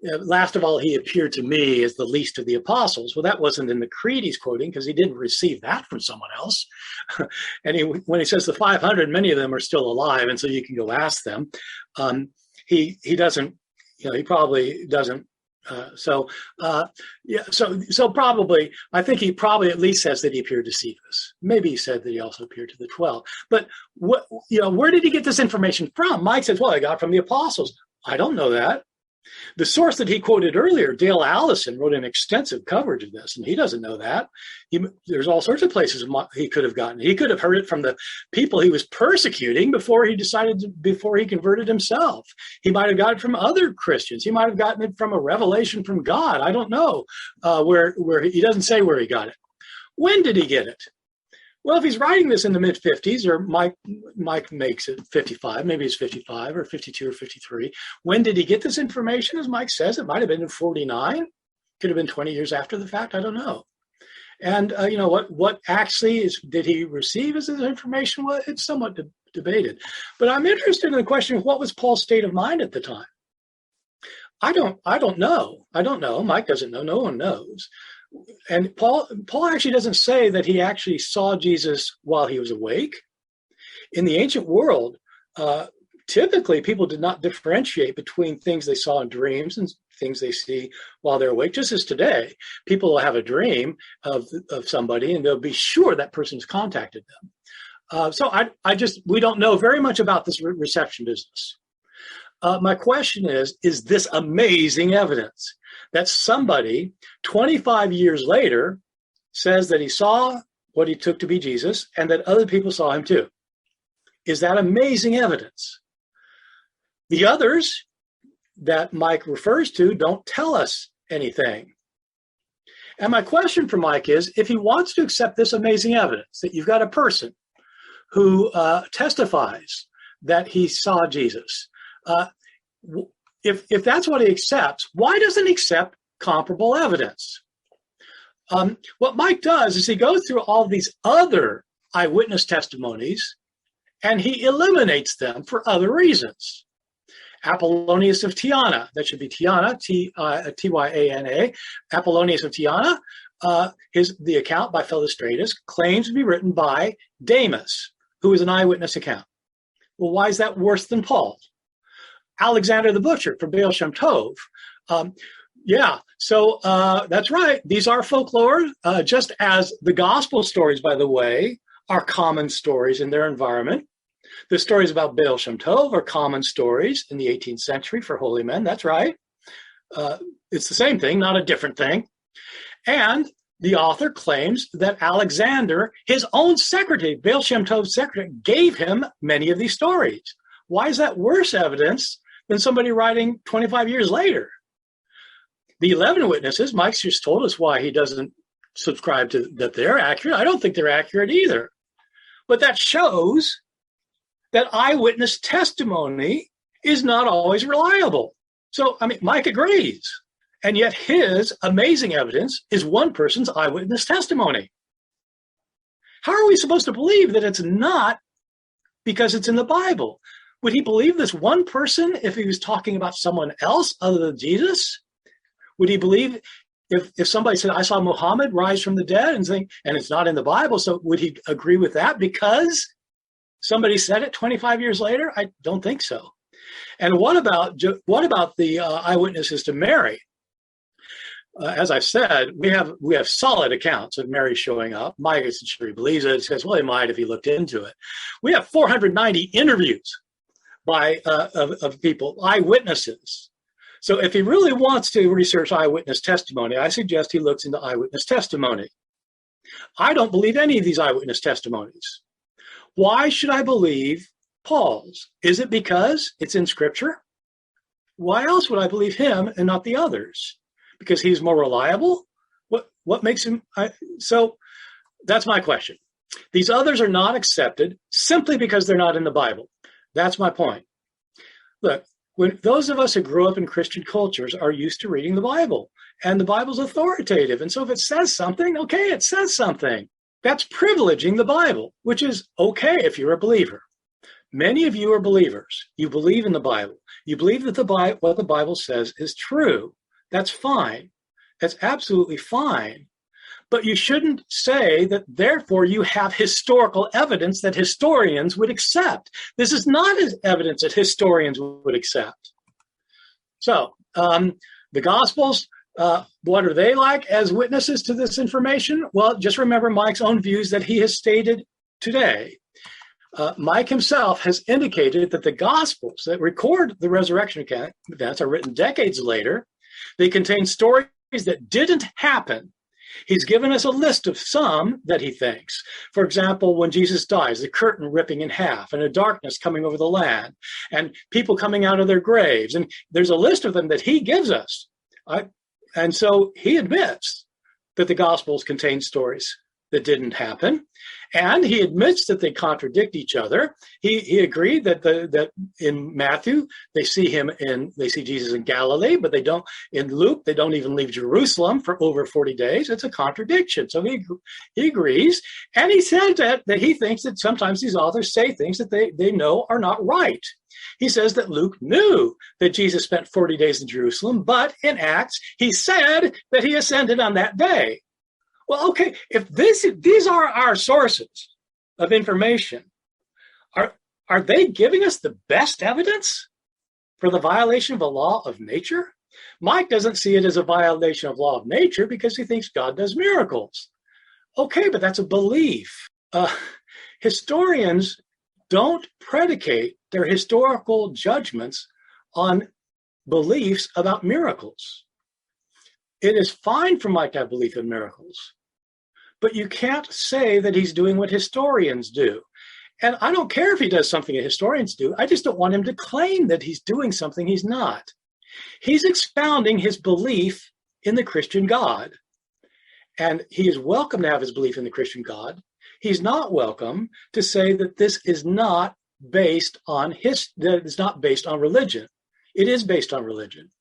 last of all he appeared to me as the least of the apostles, well, that wasn't in the creed he's quoting, because he didn't receive that from someone else. And when he says the 500, many of them are still alive, and so you can go ask them. He doesn't, he probably doesn't. So probably, I think he probably at least says that he appeared to Cephas. Maybe he said that he also appeared to the 12. But where did he get this information from? Mike says, well, I got it from the apostles. I don't know that. The source that he quoted earlier, Dale Allison, wrote an extensive coverage of this, and he doesn't know that. There's all sorts of places he could have gotten it. He could have heard it from the people he was persecuting before he converted himself. He might have gotten it from other Christians. He might have gotten it from a revelation from God. I don't know where he doesn't say where he got it. When did he get it? Well, if he's writing this in the mid-50s, or Mike makes it 55, maybe it's 55 or 52 or 53. When did he get this information? As Mike says, it might have been in 49. Could have been 20 years after the fact. I don't know. And what actually did he receive as his information? Well, it's somewhat debated. But I'm interested in the question of what was Paul's state of mind at the time. I don't know. Mike doesn't know. No one knows. And Paul actually doesn't say that he actually saw Jesus while he was awake. In the ancient world, typically people did not differentiate between things they saw in dreams and things they see while they're awake. Just as today, people will have a dream of somebody and they'll be sure that person's contacted them. We don't know very much about this reception business. My question is this amazing evidence that somebody 25 years later says that he saw what he took to be Jesus and that other people saw him too? Is that amazing evidence? The others that Mike refers to don't tell us anything. And my question for Mike is, if he wants to accept this amazing evidence, that you've got a person who testifies that he saw Jesus, if that's what he accepts, why doesn't he accept comparable evidence? What Mike does is he goes through all these other eyewitness testimonies and he eliminates them for other reasons. Apollonius of Tyana, that should be Tyana, Tyana. Apollonius of Tyana, the account by Philostratus claims to be written by Damas, who is an eyewitness account. Well, why is that worse than Paul? Alexander the Butcher from Baal Shem Tov. That's right. These are folklore, just as the gospel stories, by the way, are common stories in their environment. The stories about Baal Shem Tov are common stories in the 18th century for holy men. That's right. It's the same thing, not a different thing. And the author claims that Alexander, his own secretary, Baal Shem Tov's secretary, gave him many of these stories. Why is that worse evidence than somebody writing 25 years later? The 11 witnesses, Mike's just told us why he doesn't subscribe to that they're accurate. I don't think they're accurate either. But that shows that eyewitness testimony is not always reliable. So, Mike agrees. And yet his amazing evidence is one person's eyewitness testimony. How are we supposed to believe that it's not because it's in the Bible? Would he believe this one person if he was talking about someone else other than Jesus? Would he believe if somebody said, I saw Muhammad rise from the dead and it's not in the Bible, so would he agree with that because somebody said it 25 years later? I don't think so. And what about the eyewitnesses to Mary? As I've said, we have solid accounts of Mary showing up. Mike isn't sure he believes it. He says, well, he might if he looked into it. We have 490 interviews of people, eyewitnesses. So if he really wants to research eyewitness testimony, I suggest he looks into eyewitness testimony. I don't believe any of these eyewitness testimonies. Why should I believe Paul's? Is it because it's in Scripture? Why else would I believe him and not the others? Because he's more reliable? What makes him? So that's my question. These others are not accepted simply because they're not in the Bible. That's my point. Look, when those of us who grew up in Christian cultures are used to reading the Bible, and the Bible's authoritative. And so if it says something, okay, it says something. That's privileging the Bible, which is okay if you're a believer. Many of you are believers. You believe in the Bible. You believe that what the Bible says is true. That's fine. That's absolutely fine. But you shouldn't say that, therefore, you have historical evidence that historians would accept. This is not evidence that historians would accept. So the Gospels, what are they like as witnesses to this information? Well, just remember Mike's own views that he has stated today. Mike himself has indicated that the Gospels that record the resurrection events are written decades later. They contain stories that didn't happen. He's given us a list of some that he thinks. For example, when Jesus dies, the curtain ripping in half and a darkness coming over the land and people coming out of their graves. And there's a list of them that he gives us. And so he admits that the Gospels contain stories that didn't happen. And he admits that they contradict each other. He agreed that in Matthew they see Jesus in Galilee, but they don't in Luke. They don't even leave Jerusalem for over 40 days. It's a contradiction. So he agrees, and he said that he thinks that sometimes these authors say things that they know are not right. He says that Luke knew that Jesus spent 40 days in Jerusalem, but in Acts he said that he ascended on that day. Well, okay, if these are our sources of information, are they giving us the best evidence for the violation of a law of nature? Mike doesn't see it as a violation of law of nature because he thinks God does miracles. Okay, but that's a belief. Historians don't predicate their historical judgments on beliefs about miracles. It is fine for Mike to have belief in miracles, but you can't say that he's doing what historians do. And I don't care if he does something that historians do. I just don't want him to claim that he's doing something he's not. He's expounding his belief in the Christian God. And he is welcome to have his belief in the Christian God. He's not welcome to say that this is not based on that it's not based on religion. It is based on religion.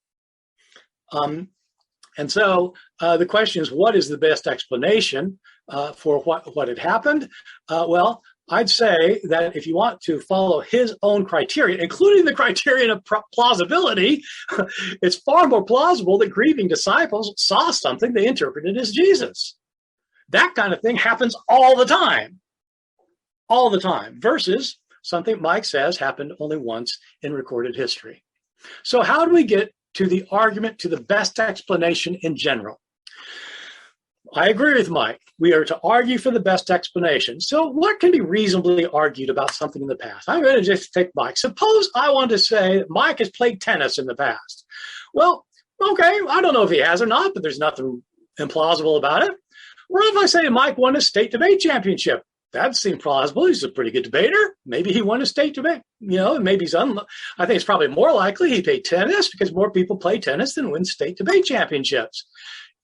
And so the question is, what is the best explanation for what had happened? Well, I'd say that if you want to follow his own criteria, including the criterion of plausibility, it's far more plausible that grieving disciples saw something they interpreted as Jesus. That kind of thing happens all the time, versus something Mike says happened only once in recorded history. So how do we get to the argument, to the best explanation in general? I agree with Mike. We are to argue for the best explanation. So what can be reasonably argued about something in the past? I'm going to just take Mike. Suppose I want to say that Mike has played tennis in the past. Well, okay, I don't know if he has or not, but there's nothing implausible about it. Or if I say Mike won a state debate championship, that seems plausible. He's a pretty good debater. Maybe he won a state debate. Maybe I think it's probably more likely he played tennis because more people play tennis than win state debate championships.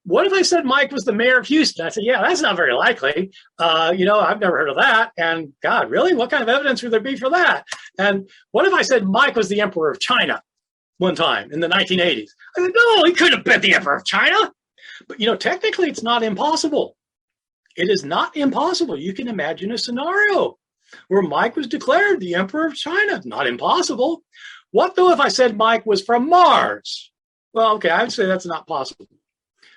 What if I said Mike was the mayor of Houston? I said, yeah, that's not very likely. I've never heard of that. And God, really? What kind of evidence would there be for that? And what if I said Mike was the emperor of China one time in the 1980s? I said, no, he couldn't have been the emperor of China. But, technically it's not impossible. It is not impossible. You can imagine a scenario where Mike was declared the emperor of China. Not impossible. What though if I said Mike was from Mars? Well, okay, I would say that's not possible.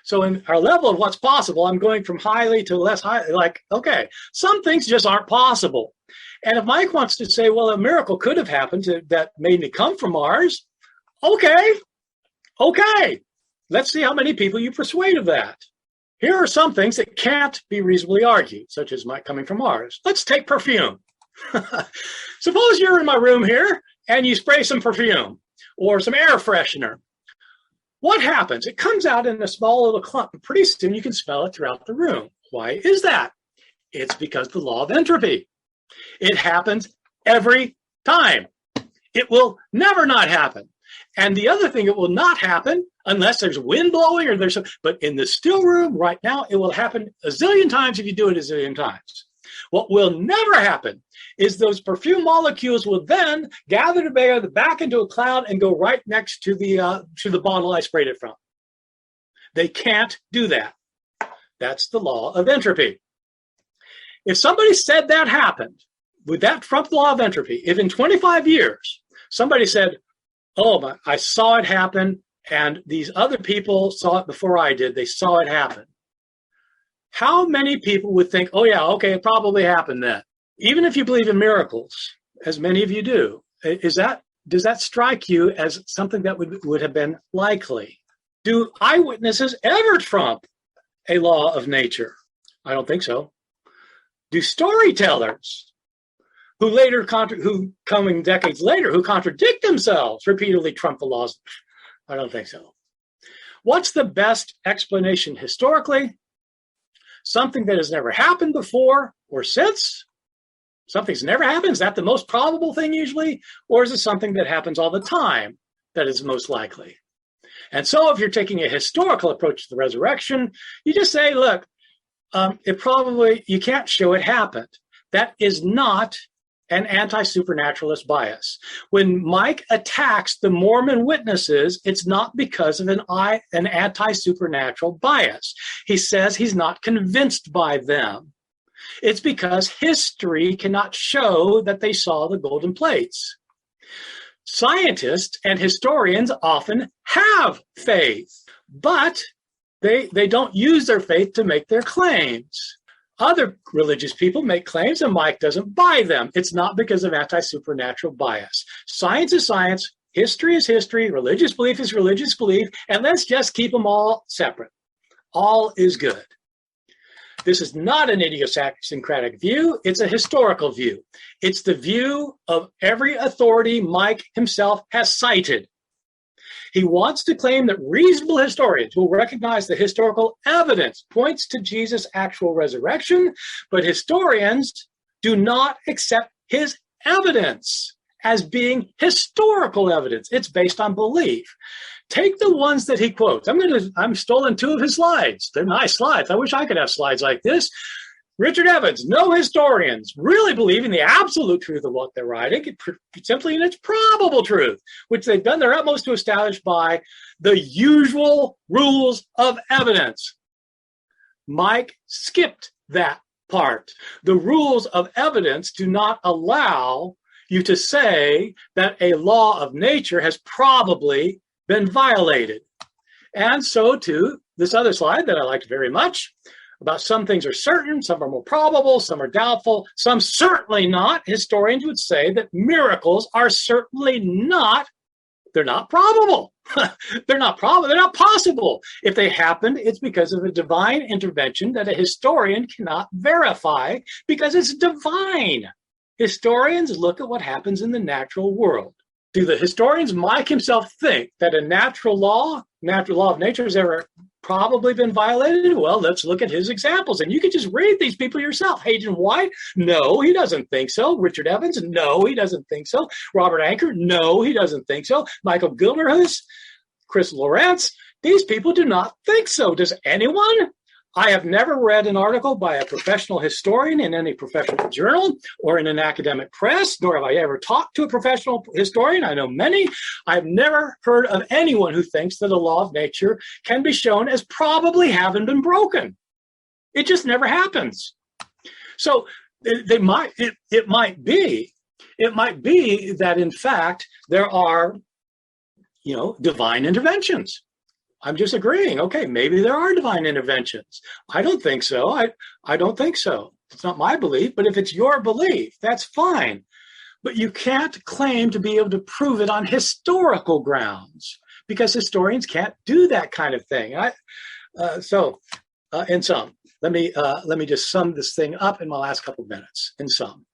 So in our level of what's possible, I'm going from highly to less highly. Like, okay, some things just aren't possible. And if Mike wants to say, well, a miracle could have happened that made me come from Mars, okay. Let's see how many people you persuade of that. Here are some things that can't be reasonably argued, such as Mike coming from Mars. Let's take perfume. Suppose you're in my room here and you spray some perfume or some air freshener. What happens? It comes out in a small little clump, but pretty soon you can smell it throughout the room. Why is that? It's because the law of entropy. It happens every time. It will never not happen. And the other thing, it will not happen unless there's wind blowing or but in the still room right now, it will happen a zillion times if you do it a zillion times. What will never happen is those perfume molecules will then gather together back into a cloud and go right next to the bottle I sprayed it from. They can't do that. That's the law of entropy. If somebody said that happened, would that trump the law of entropy? If in 25 years somebody said, oh, I saw it happen and these other people saw it before I did, they saw it happen. How many people would think, oh yeah, okay, it probably happened then? Even if you believe in miracles, as many of you do, does that strike you as something that would have been likely? Do eyewitnesses ever trump a law of nature? I don't think so. Do storytellers who coming decades later, who contradict themselves repeatedly trump the laws? I don't think so. What's the best explanation historically? Something that has never happened before or since? Something's never happened? Is that the most probable thing usually? Or is it something that happens all the time that is most likely? And so if you're taking a historical approach to the resurrection, you just say, look, you can't show it happened. That is not an anti-supernaturalist bias. When Mike attacks the Mormon witnesses, it's not because of an anti-supernatural bias. He says he's not convinced by them. It's because history cannot show that they saw the golden plates. Scientists and historians often have faith, but they don't use their faith to make their claims. Other religious people make claims and Mike doesn't buy them. It's not because of anti-supernatural bias. Science is science, history is history, religious belief is religious belief, and let's just keep them all separate. All is good. This is not an idiosyncratic view. It's a historical view. It's the view of every authority Mike himself has cited. He wants to claim that reasonable historians will recognize the historical evidence points to Jesus' actual resurrection, but historians do not accept his evidence as being historical evidence. It's based on belief. Take the ones that he quotes. I'm stolen 2 of his slides. They're nice slides. I wish I could have slides like this. Richard Evans, no historians really believe in the absolute truth of what they're writing, simply in its probable truth, which they've done their utmost to establish by the usual rules of evidence. Mike skipped that part. The rules of evidence do not allow you to say that a law of nature has probably been violated. And so to this other slide that I liked very much, about some things are certain, some are more probable, some are doubtful, some certainly not. Historians would say that miracles are certainly not, they're not probable. They're not probable, they're not possible. If they happened, it's because of a divine intervention that a historian cannot verify because it's divine. Historians look at what happens in the natural world. Do the historians, Mike himself, think that a natural law of nature has ever probably been violated? Well, let's look at his examples. And you can just read these people yourself. Hayden White? No, he doesn't think so. Richard Evans? No, he doesn't think so. Robert Anker? No, he doesn't think so. Michael Gilderhus? Chris Lawrence? These people do not think so. Does anyone? I have never read an article by a professional historian in any professional journal or in an academic press, nor have I ever talked to a professional historian. I know many. I've never heard of anyone who thinks that a law of nature can be shown as probably having been broken. It just never happens. So it might be that in fact there are, divine interventions. I'm just agreeing. Okay, maybe there are divine interventions. I don't think so. I don't think so. It's not my belief, but if it's your belief, that's fine. But you can't claim to be able to prove it on historical grounds because historians can't do that kind of thing. In sum, let me just sum this thing up in my last couple of minutes. In sum,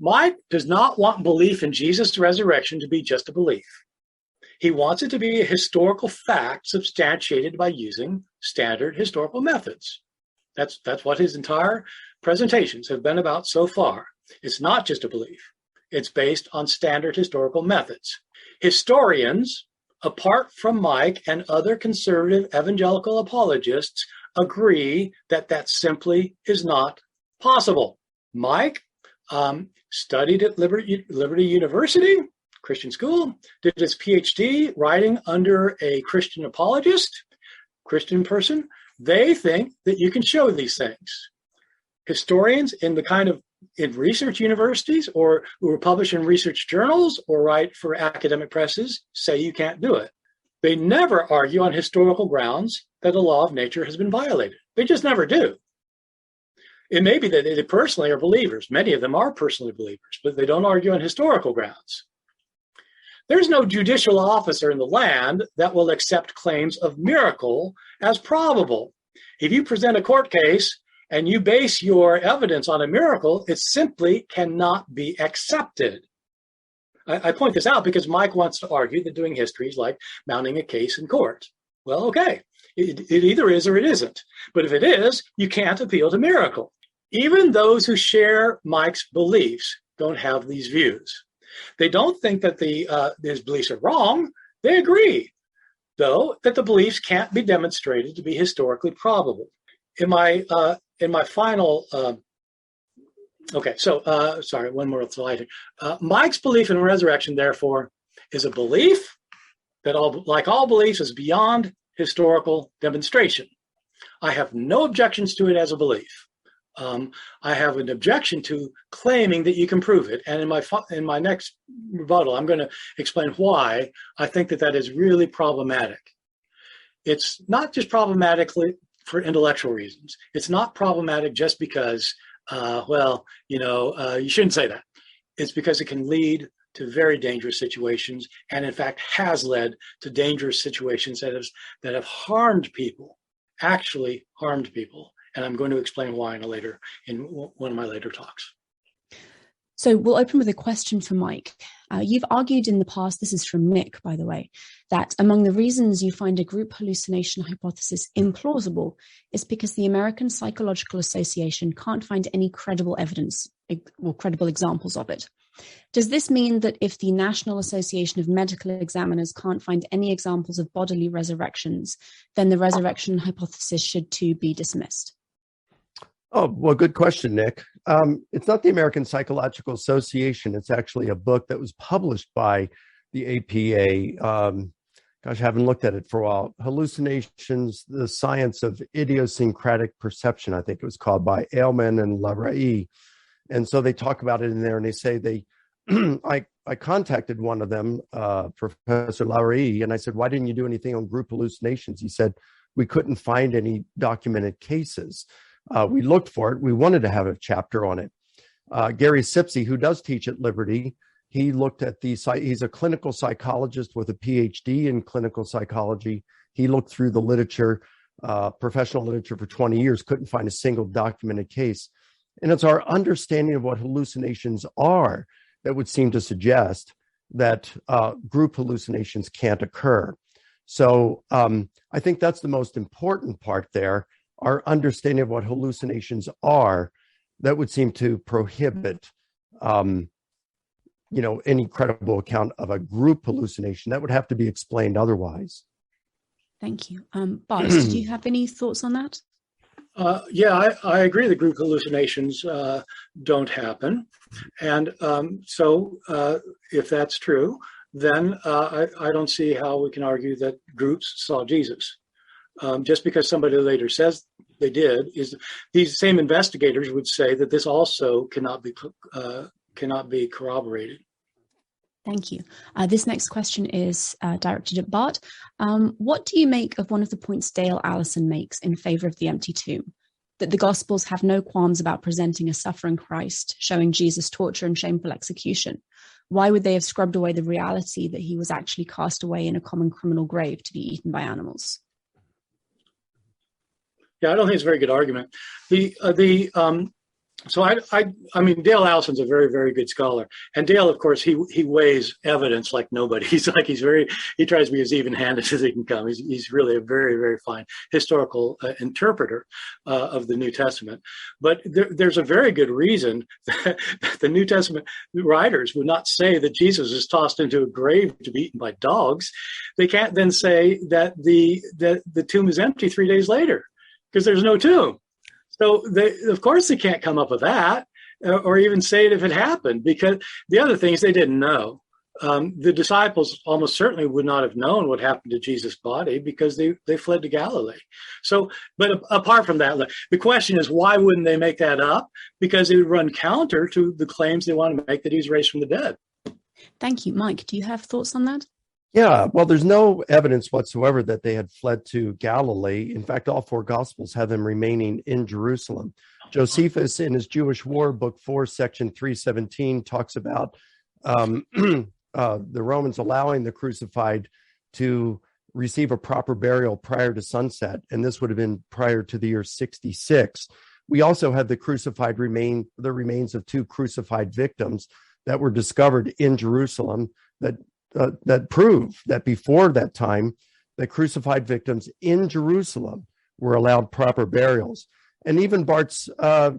Mike does not want belief in Jesus' resurrection to be just a belief. He wants it to be a historical fact substantiated by using standard historical methods. That's what his entire presentations have been about so far. It's not just a belief. It's based on standard historical methods. Historians, apart from Mike and other conservative evangelical apologists, agree that that simply is not possible. Mike studied at Liberty University, Christian school, did his PhD writing under a Christian apologist, Christian person. They think that you can show these things. Historians in research universities or who are published in research journals or write for academic presses say you can't do it. They never argue on historical grounds that the law of nature has been violated. They just never do. It may be that they personally are believers. Many of them are personally believers, but they don't argue on historical grounds. There's no judicial officer in the land that will accept claims of miracle as probable. If you present a court case and you base your evidence on a miracle, it simply cannot be accepted. I point this out because Mike wants to argue that doing history is like mounting a case in court. Well, okay, it either is or it isn't. But if it is, you can't appeal to miracle. Even those who share Mike's beliefs don't have these views. They don't think that his beliefs are wrong. They agree, though, that the beliefs can't be demonstrated to be historically probable. In my final, one more slide. Mike's belief in resurrection, therefore, is a belief that, like all beliefs, is beyond historical demonstration. I have no objections to it as a belief. I have an objection to claiming that you can prove it. And in my next rebuttal, I'm going to explain why I think that is really problematic. It's not just problematic for intellectual reasons. It's not problematic just because, you shouldn't say that. It's because it can lead to very dangerous situations, and in fact has led to dangerous situations that have harmed people, actually harmed people. And I'm going to explain why in one of my later talks. So we'll open with a question for Mike. You've argued in the past, this is from Nick, by the way, that among the reasons you find a group hallucination hypothesis implausible is because the American Psychological Association can't find any credible evidence or credible examples of it. Does this mean that if the National Association of Medical Examiners can't find any examples of bodily resurrections, then the resurrection hypothesis should too be dismissed? Oh, well, good question, Nick. It's not the American Psychological Association. It's actually a book that was published by the APA. I haven't looked at it for a while. Hallucinations, the Science of Idiosyncratic Perception, I think it was called, by Ehrman and Larrae. And so they talk about it in there, and they say I contacted one of them, Professor Larrae, and I said, why didn't you do anything on group hallucinations? He said, we couldn't find any documented cases. We looked for it. We wanted to have a chapter on it. Gary Sipsey, who does teach at Liberty, he looked at he's a clinical psychologist with a PhD in clinical psychology. He looked through the literature, professional literature for 20 years, couldn't find a single documented case. And it's our understanding of what hallucinations are that would seem to suggest that group hallucinations can't occur. So I think that's the most important part there. Our understanding of what hallucinations are that would seem to prohibit, any credible account of a group hallucination. That would have to be explained otherwise. Thank you. Bart, did you have any thoughts on that? Yeah, I agree that group hallucinations don't happen. And so if that's true, then I don't see how we can argue that groups saw Jesus. Just because somebody later says they did, is these same investigators would say that this also cannot be corroborated. Thank you. This next question is directed at Bart. What do you make of one of the points Dale Allison makes in favor of the empty tomb? That the Gospels have no qualms about presenting a suffering Christ, showing Jesus' torture and shameful execution. Why would they have scrubbed away the reality that he was actually cast away in a common criminal grave to be eaten by animals? Yeah, I don't think it's a very good argument. So I mean, Dale Allison's a very, very good scholar, and Dale, of course, he weighs evidence like nobody. He tries to be as even-handed as he can come. He's really a very, very fine historical interpreter of the New Testament. But there's a very good reason that the New Testament writers would not say that Jesus is tossed into a grave to be eaten by dogs. They can't then say that the tomb is empty 3 days later, because there's no tomb. So of course they can't come up with that or even say it if it happened, because the other things they didn't know. The disciples almost certainly would not have known what happened to Jesus' body because they fled to Galilee. So, but apart from that, the question is, why wouldn't they make that up? Because it would run counter to the claims they want to make that he's raised from the dead. Thank you. Mike, do you have thoughts on that? Yeah, well, there's no evidence whatsoever that they had fled to Galilee. In fact, all four Gospels have them remaining in Jerusalem. Josephus, in his Jewish War, Book 4, Section 317, talks about the Romans allowing the crucified to receive a proper burial prior to sunset, and this would have been prior to the year 66. We also have the remains of two crucified victims that were discovered in Jerusalem that prove that before that time, the crucified victims in Jerusalem were allowed proper burials. And even Bart's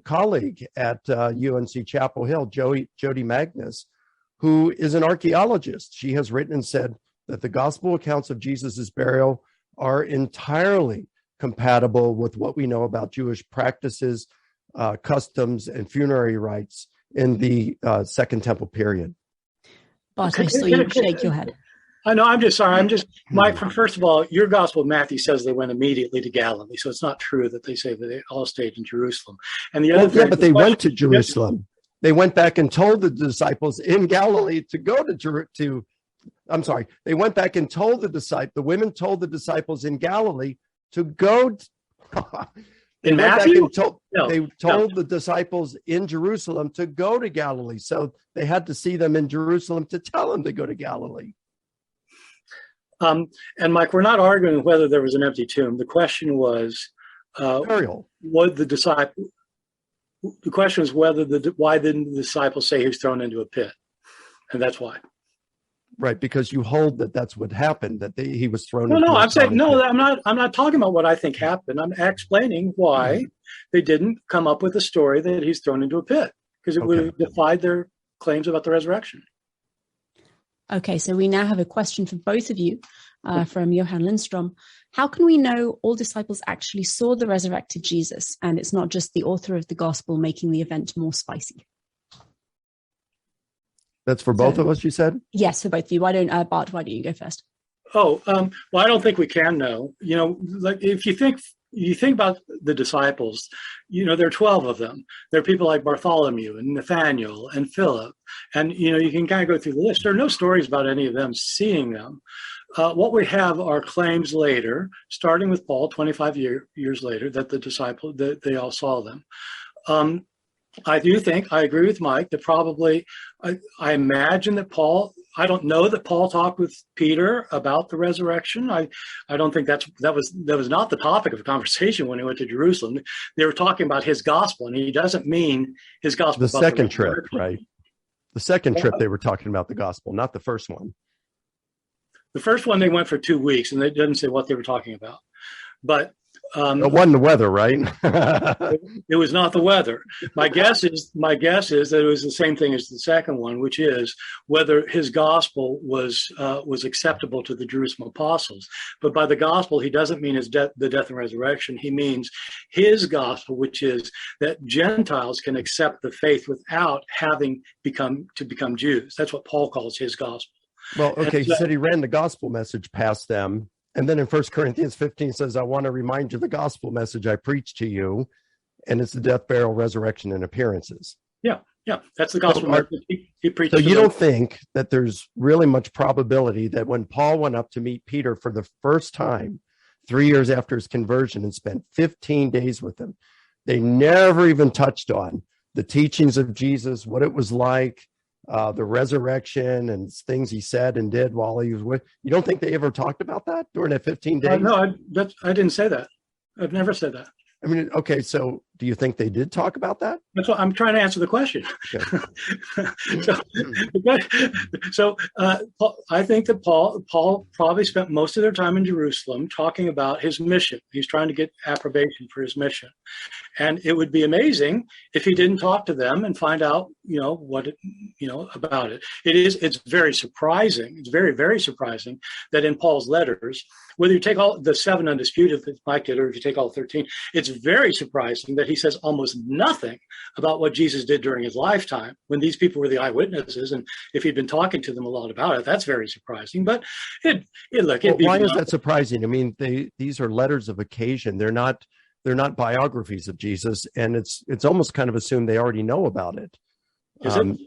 colleague at UNC Chapel Hill, Jody Magnus, who is an archaeologist, she has written and said that the gospel accounts of Jesus's burial are entirely compatible with what we know about Jewish practices, customs, and funerary rites in the Second Temple period. Bart, I saw you shake your head. I know, I'm just sorry. Mike, first of all, your gospel, Matthew, says they went immediately to Galilee. So it's not true that they say that they all stayed in Jerusalem. And the other thing, but they went to Jerusalem. They went back and told the disciples in Galilee to go to I'm sorry. They went back and told the women told the disciples in Galilee to go. In Matthew? They told the disciples in Jerusalem to go to Galilee. So they had to see them in Jerusalem to tell them to go to Galilee. And Mike, we're not arguing whether there was an empty tomb. The question was burial. what the disciple. The question is why didn't the disciples say he was thrown into a pit, and that's why. Right, because you hold that that's what happened, that he was thrown. No, I'm saying no. I'm not talking about what I think happened. I'm explaining why they didn't come up with a story that he's thrown into a pit, because it would have defied their claims about the resurrection. Okay, so we now have a question for both of you from Johan Lindstrom. How can we know all disciples actually saw the resurrected Jesus, and it's not just the author of the gospel making the event more spicy? That's for both of us, you said? Yes, for both of you. Bart, why don't you go first? Well, I don't think we can know. Like if you think about the disciples, there are 12 of them. There are people like Bartholomew and Nathaniel and Philip. And, you can kind of go through the list. There are no stories about any of them seeing them. What we have are claims later, starting with Paul 25 years later, that the disciples, that they all saw them. I agree with Mike that probably, I imagine that I don't know that Paul talked with Peter about the resurrection. I don't think that was not the topic of conversation when he went to Jerusalem. They were talking about his gospel, and he doesn't mean his gospel. The second trip, right? The second trip they were talking about the gospel, not the first one. The first one they went for 2 weeks, and they didn't say what they were talking about. But it wasn't the weather, right? It was not the weather. My guess is that it was the same thing as the second one, which is whether his gospel was acceptable to the Jerusalem apostles. But by the gospel, he doesn't mean the death and resurrection. He means his gospel, which is that Gentiles can accept the faith without having become Jews. That's what Paul calls his gospel. Well, okay, he said he ran the gospel message past them. And then in 1 Corinthians 15 says, I want to remind you the gospel message I preached to you. And it's the death, burial, resurrection, and appearances. Yeah. That's the gospel message he preached. So you don't think that there's really much probability that when Paul went up to meet Peter for the first time, 3 years after his conversion, and spent 15 days with him, they never even touched on the teachings of Jesus, what it was like, the resurrection and things he said and did while he was with. You don't think they ever talked about that during that 15 days? No, I didn't say that. I've never said that. I mean, okay, so do you think they did talk about that? That's what I'm trying to answer the question. Okay. I think that Paul probably spent most of their time in Jerusalem talking about his mission. He's trying to get approbation for his mission. And it would be amazing if he didn't talk to them and find out, about it. It's very surprising. It's very, very surprising that in Paul's letters, whether you take all the 7 undisputed that Mike did, or if you take all 13, it's very surprising that he says almost nothing about what Jesus did during his lifetime when these people were the eyewitnesses. And if he'd been talking to them a lot about it, that's very surprising. But why is that surprising? I mean, these are letters of occasion. They're not biographies of Jesus, and it's almost kind of assumed they already know about it. Is it?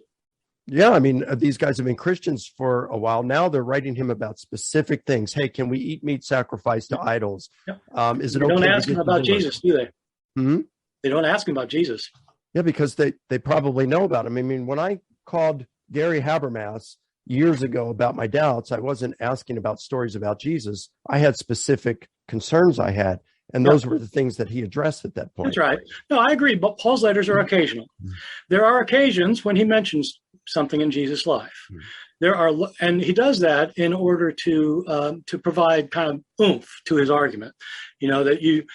Yeah, I mean, these guys have been Christians for a while now. They're writing him about specific things. Hey, can we eat meat sacrificed to idols? Yep. Is it they okay? Don't ask him about Jesus, do they? Hmm? They don't ask him about Jesus. Yeah, because they probably know about him. I mean, when I called Gary Habermas years ago about my doubts, I wasn't asking about stories about Jesus. I had specific concerns I had. And those were the things that he addressed at that point. That's right. No, I agree. But Paul's letters are occasional. There are occasions when he mentions something in Jesus' life. And he does that in order to provide kind of oomph to his argument. You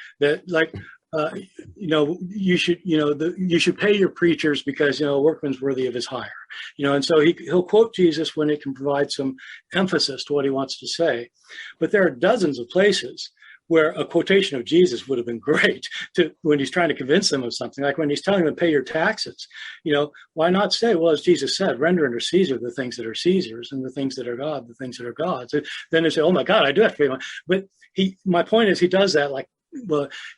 should pay your preachers because a workman's worthy of his hire. And so he'll quote Jesus when it can provide some emphasis to what he wants to say. But there are dozens of places where a quotation of Jesus would have been great when he's trying to convince them of something, like when he's telling them, pay your taxes. Why not say, well, as Jesus said, render unto Caesar the things that are Caesar's and the things that are God, the things that are God's. And then they say, oh my God, I do have to pay my. But my point is he does that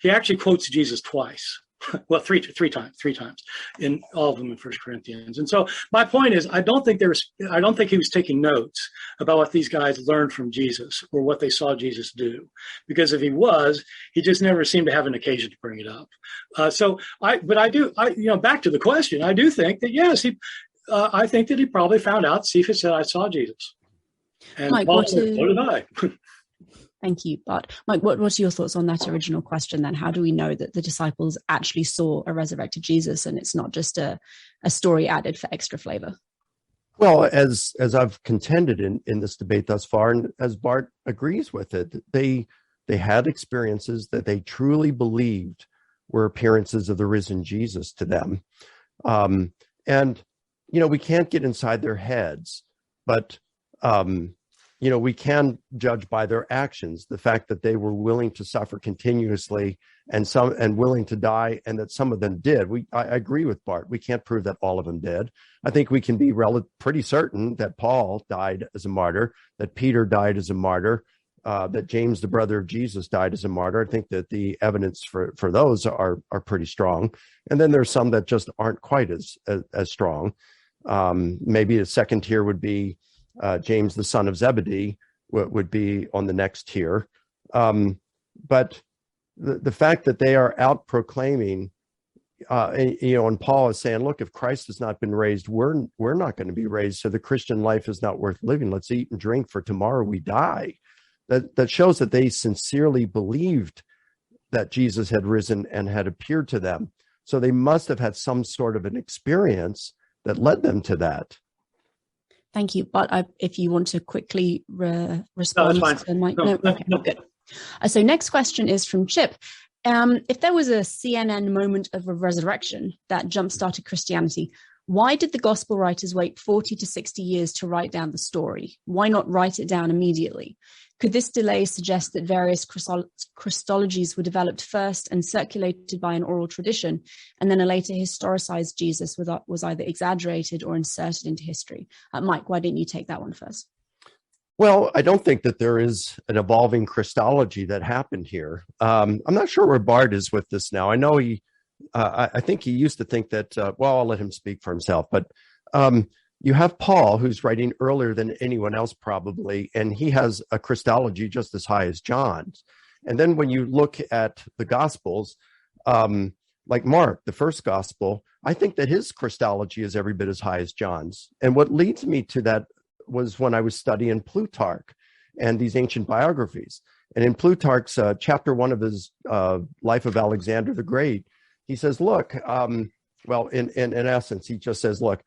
he actually quotes Jesus twice. Well, three times in all of them in 1 Corinthians. And so my point is, I don't think he was taking notes about what these guys learned from Jesus or what they saw Jesus do, because if he was, he just never seemed to have an occasion to bring it up. Back to the question, I do think that, yes, I think that he probably found out, Cephas said, I saw Jesus. And Mike, Paul said, so did I. Thank you, Bart. Mike, what are your thoughts on that original question then? How do we know that the disciples actually saw a resurrected Jesus and it's not just a story added for extra flavor? Well, as I've contended in this debate thus far, and as Bart agrees with it, they had experiences that they truly believed were appearances of the risen Jesus to them. And, we can't get inside their heads, but, we can judge by their actions, the fact that they were willing to suffer continuously and willing to die, and that some of them did. I agree with Bart. We can't prove that all of them did. I think we can be pretty certain that Paul died as a martyr, that Peter died as a martyr, that James, the brother of Jesus, died as a martyr. I think that the evidence for those are pretty strong. And then there's some that just aren't quite as strong. Maybe a second tier would be James, the son of Zebedee, would be on the next tier. But the fact that they are out proclaiming, and Paul is saying, look, if Christ has not been raised, we're not going to be raised. So the Christian life is not worth living. Let's eat and drink, for tomorrow we die. That shows that they sincerely believed that Jesus had risen and had appeared to them. So they must have had some sort of an experience that led them to that. Thank you. But if you want to quickly respond to Mike. No, good. So next question is from Chip. If there was a CNN moment of a resurrection that jump-started Christianity, why did the gospel writers wait 40 to 60 years to write down the story? Why not write it down immediately? Could this delay suggest that various Christologies were developed first and circulated by an oral tradition, and then a later historicized Jesus was either exaggerated or inserted into history? Mike, why didn't you take that one first? Well, I don't think that there is an evolving Christology that happened here. I'm not sure where Bart is with this now. I know I think he used to think that, I'll let him speak for himself, but you have Paul, who's writing earlier than anyone else probably, and he has a Christology just as high as John's. And then when you look at the Gospels, like Mark, the first Gospel, I think that his Christology is every bit as high as John's. And what leads me to that was when I was studying Plutarch and these ancient biographies. And in Plutarch's chapter 1 of his Life of Alexander the Great, he says, look, in essence, he just says, look,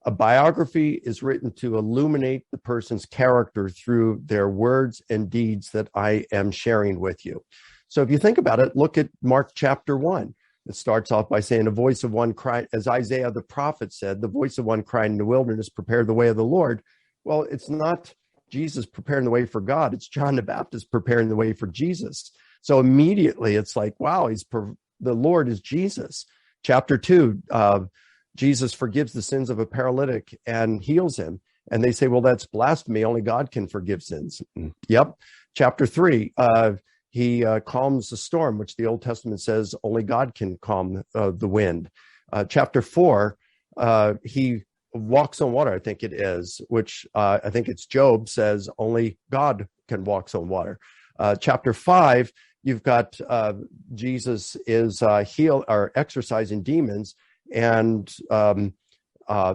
a biography is written to illuminate the person's character through their words and deeds that I am sharing with you. So if you think about it, look at Mark chapter 1. It starts off by saying, a voice of one crying, as Isaiah the prophet said, the voice of one crying in the wilderness, prepare the way of the Lord. Well, it's not Jesus preparing the way for God. It's John the Baptist preparing the way for Jesus. So immediately it's like, wow, the Lord is Jesus. Chapter 2, Jesus forgives the sins of a paralytic and heals him. And they say, well, that's blasphemy. Only God can forgive sins. Yep. Chapter 3, he calms the storm, which the Old Testament says only God can calm the wind. Chapter 4, he walks on water, I think it is, which I think it's Job says only God can walk on water. Chapter 5, you've got Jesus is exorcising demons. And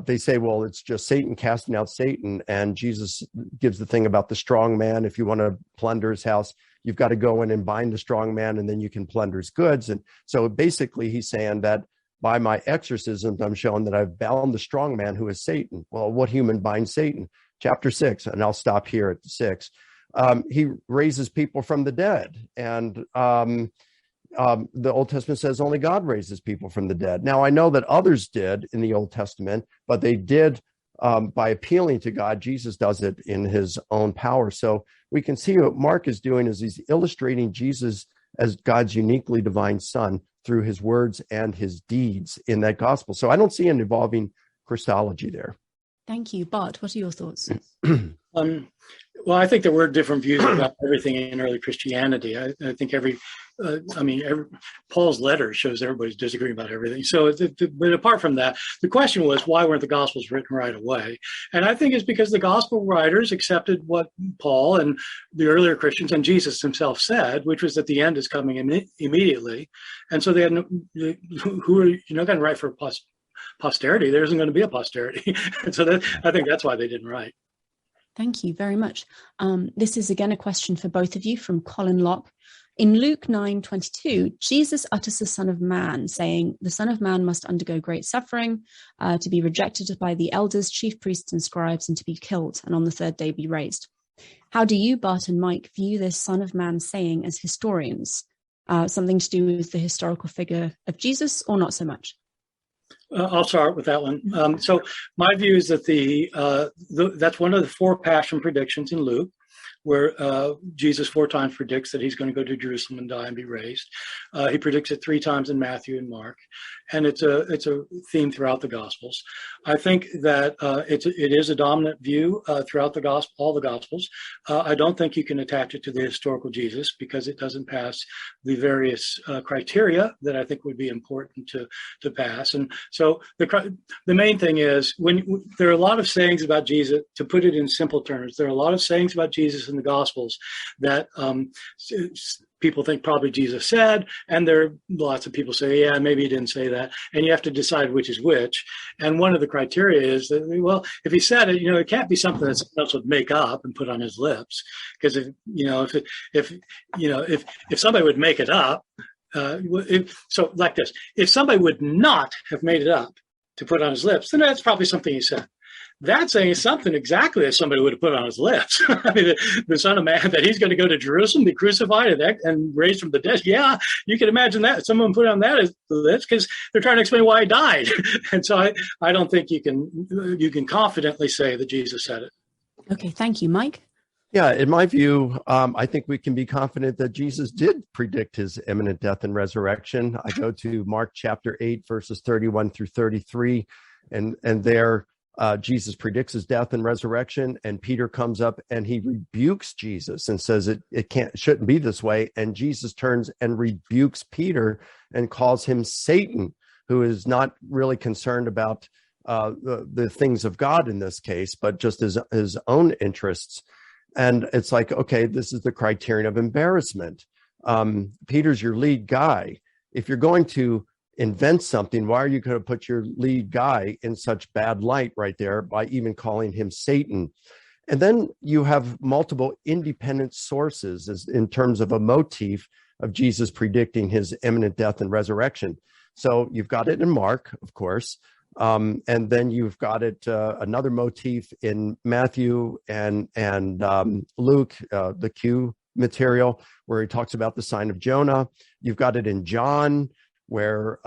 they say, well, it's just Satan casting out Satan. And Jesus gives the thing about the strong man. If you want to plunder his house, you've got to go in and bind the strong man, and then you can plunder his goods. And so basically he's saying that by my exorcisms, I'm showing that I've bound the strong man, who is Satan. Well, what human binds Satan? Chapter 6, and I'll stop here at 6. He raises people from the dead. And the Old Testament says only God raises people from the dead. Now, I know that others did in the Old Testament, but they did by appealing to God. Jesus does it in his own power. So we can see what Mark is doing is he's illustrating Jesus as God's uniquely divine son through his words and his deeds in that gospel. So I don't see an evolving Christology there. Thank you. Bart, what are your thoughts? Well, I think there were different views about everything in early Christianity. I think Paul's letter shows everybody's disagreeing about everything. So, but apart from that, the question was, why weren't the Gospels written right away? And I think it's because the Gospel writers accepted what Paul and the earlier Christians and Jesus himself said, which was that the end is coming immediately. And so they had going to write for posterity. There isn't going to be a posterity. So I think that's why they didn't write. Thank you very much. This is again a question for both of you from Colin Locke. In Luke 9:22, Jesus utters the Son of Man, saying, "The Son of Man must undergo great suffering, to be rejected by the elders, chief priests, and scribes, and to be killed, and on the third day be raised." How do you, Bart and Mike, view this Son of Man saying as historians? Something to do with the historical figure of Jesus, or not so much? I'll start with that one. So my view is that that's one of the 4 passion predictions in Luke, where Jesus 4 times predicts that he's going to go to Jerusalem and die and be raised. He predicts it 3 times in Matthew and Mark, and it's a theme throughout the Gospels. I think that it is a dominant view throughout all the Gospels. I don't think you can attach it to the historical Jesus because it doesn't pass the various criteria that I think would be important to pass. And so the main thing is, when there are a lot of sayings about Jesus, to put it in simple terms, there are a lot of sayings about Jesus in the Gospels that people think probably Jesus said, and there are lots of people say, yeah, maybe he didn't say that, and you have to decide which is which. And one of the criteria is that, well, if he said it, it can't be something that someone else would make up and put on his lips, because if somebody would make it up, so like this, if somebody would not have made it up to put on his lips, then that's probably something he said. That's saying something exactly as somebody would have put on his lips. I mean, the Son of Man, that he's going to go to Jerusalem, be crucified and raised from the dead. Yeah, you can imagine that. Someone put on that as the lips because they're trying to explain why he died. And so I don't think you can confidently say that Jesus said it. Okay, thank you. Mike? Yeah, in my view, I think we can be confident that Jesus did predict his imminent death and resurrection. I go to Mark chapter 8, verses 31 through 33, and there Jesus predicts his death and resurrection, and Peter comes up and he rebukes Jesus and says it shouldn't be this way. And Jesus turns and rebukes Peter and calls him Satan, who is not really concerned about the things of God in this case, but just his own interests. And it's like, okay, this is the criterion of embarrassment. Peter's your lead guy. If you're going to invent something, why are you going to put your lead guy in such bad light right there by even calling him Satan? And then you have multiple independent sources in terms of a motif of Jesus predicting his imminent death and resurrection. So you've got it in Mark, of course, and then you've got it another motif in Matthew and Luke, the Q material, where he talks about the sign of Jonah. You've got it in John, where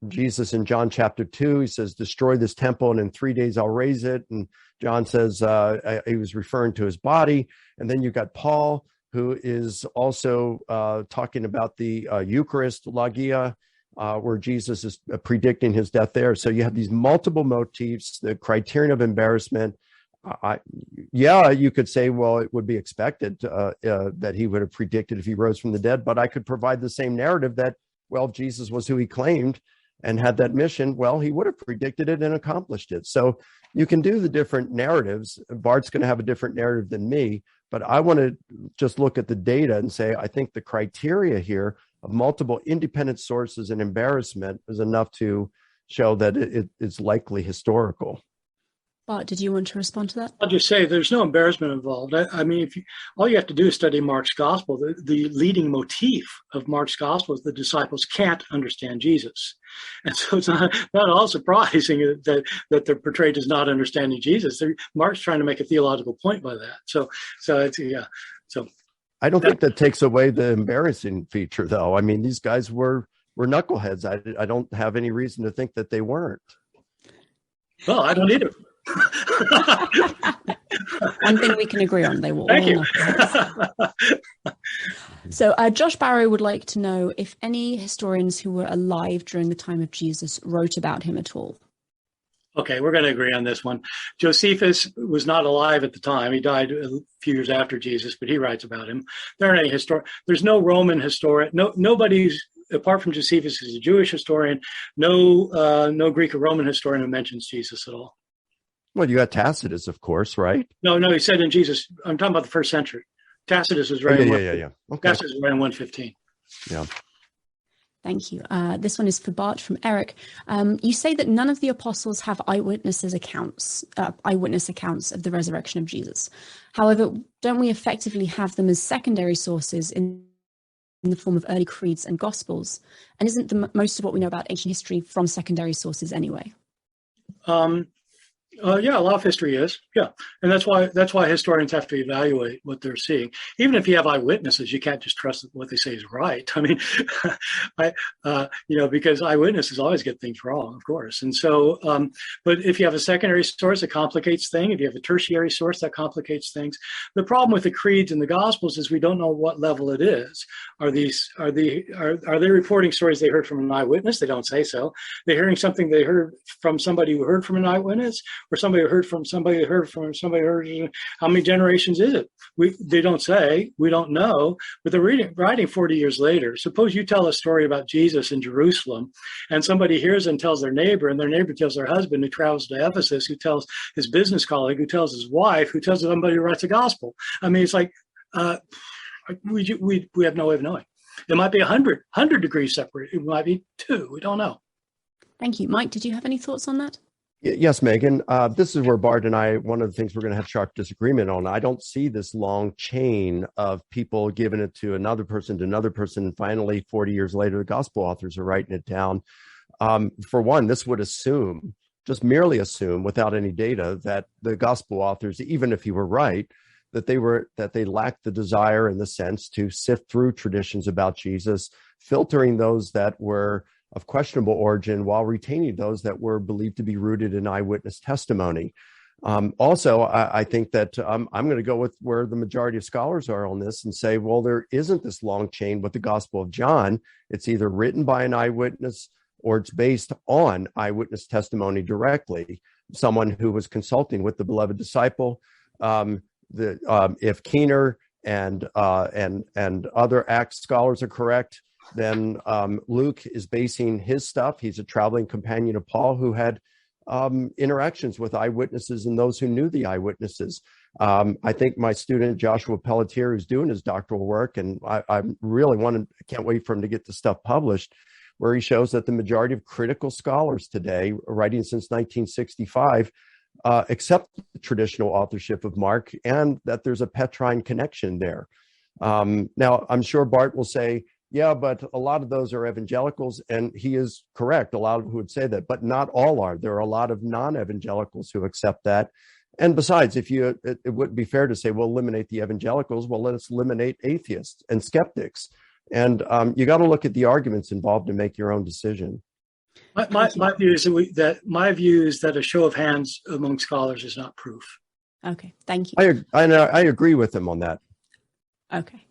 Jesus in John chapter 2, he says, destroy this temple and in 3 days I'll raise it. And John says he was referring to his body. And then you've got Paul, who is also talking about the Eucharist, Logia, where Jesus is predicting his death there. So you have these multiple motifs, the criterion of embarrassment. You could say, well, it would be expected that he would have predicted if he rose from the dead, but I could provide the same narrative that, well, if Jesus was who he claimed and had that mission, well, he would have predicted it and accomplished it. So you can do the different narratives. Bart's going to have a different narrative than me, but I want to just look at the data and say, I think the criteria here of multiple independent sources and embarrassment is enough to show that it is likely historical. Bart, did you want to respond to that? I'll just say there's no embarrassment involved. I mean, all you have to do is study Mark's gospel. The leading motif of Mark's gospel is the disciples can't understand Jesus. And so it's not all surprising that they're portrayed as not understanding Jesus. Mark's trying to make a theological point by that. So it's, yeah. So I don't think that takes away the embarrassing feature, though. I mean, these guys were knuckleheads. I don't have any reason to think that they weren't. Well, I don't either. One thing we can agree on, they will. Thank you. So Josh Barrow would like to know if any historians who were alive during the time of Jesus wrote about him at all. Okay, we're going to agree on this one. Josephus was not alive at the time. He died a few years after Jesus, but he writes about him. There aren't any There's no Roman historian. Nobody's, apart from Josephus, is a Jewish historian. No Greek or Roman historian who mentions Jesus at all. Well, you got Tacitus, of course, right? No, he said in Jesus. I'm talking about the first century. Tacitus was right. Yeah. Okay. Tacitus was right in 115. Yeah. Thank you. This one is for Bart from Eric. You say that none of the apostles have eyewitness accounts of the resurrection of Jesus. However, don't we effectively have them as secondary sources in the form of early creeds and gospels? And isn't most of what we know about ancient history from secondary sources anyway? Yeah, a lot of history is. Yeah, and that's why historians have to evaluate what they're seeing. Even if you have eyewitnesses, you can't just trust that what they say is right. I mean, because eyewitnesses always get things wrong, of course. And so, but if you have a secondary source, it complicates things. If you have a tertiary source, that complicates things. The problem with the creeds and the gospels is we don't know what level it is. Are they reporting stories they heard from an eyewitness? They don't say so. They're hearing something they heard from somebody who heard from an eyewitness, or somebody heard from somebody heard from somebody heard. How many generations is it? They don't say. We don't know. But they're writing 40 years later. Suppose you tell a story about Jesus in Jerusalem, and somebody hears and tells their neighbor, and their neighbor tells their husband, who travels to Ephesus, who tells his business colleague, who tells his wife, who tells somebody who writes a gospel. I mean, it's like we have no way of knowing. It might be 100 degrees separate. It might be 2. We don't know. Thank you. Mike, did you have any thoughts on that? Yes, Megan. This is where Bart and I, one of the things we're going to have sharp disagreement on. I don't see this long chain of people giving it to another person, and finally, 40 years later, the gospel authors are writing it down. For one, this would just merely assume, without any data, that the gospel authors, even if he were right, that they lacked the desire and the sense to sift through traditions about Jesus, filtering those that were of questionable origin while retaining those that were believed to be rooted in eyewitness testimony. Also, I think that I'm going to go with where the majority of scholars are on this and say, well, there isn't this long chain with the Gospel of John. It's either written by an eyewitness or it's based on eyewitness testimony directly, someone who was consulting with the beloved disciple. If Keener and other Acts scholars are correct, then Luke is basing his stuff. He's a traveling companion of Paul who had interactions with eyewitnesses and those who knew the eyewitnesses. I think my student, Joshua Pelletier, who's doing his doctoral work, and I really can't wait for him to get the stuff published, where he shows that the majority of critical scholars today, writing since 1965, accept the traditional authorship of Mark and that there's a Petrine connection there. Now, I'm sure Bart will say, yeah, but a lot of those are evangelicals, and he is correct. A lot of who would say that, but not all are. There are a lot of non-evangelicals who accept that. And besides, it wouldn't be fair to say, well, eliminate the evangelicals. Well, let us eliminate atheists and skeptics. And you got to look at the arguments involved and make your own decision. My view is that a show of hands among scholars is not proof. Okay, thank you. I agree with him on that. Okay.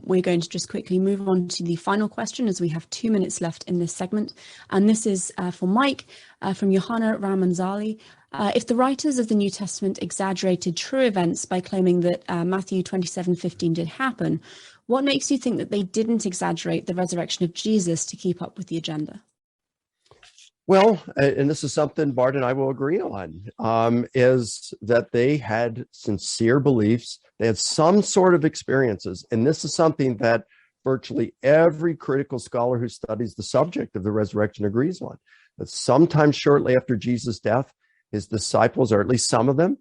We're going to just quickly move on to the final question, as we have 2 minutes left in this segment. And this is for Mike from Johanna Ramanzali. If the writers of the New Testament exaggerated true events by claiming that Matthew 27:15 did happen, what makes you think that they didn't exaggerate the resurrection of Jesus to keep up with the agenda? Well, and this is something Bart and I will agree on, is that they had sincere beliefs. They had some sort of experiences. And this is something that virtually every critical scholar who studies the subject of the resurrection agrees on. That sometime shortly after Jesus' death, his disciples, or at least some of them,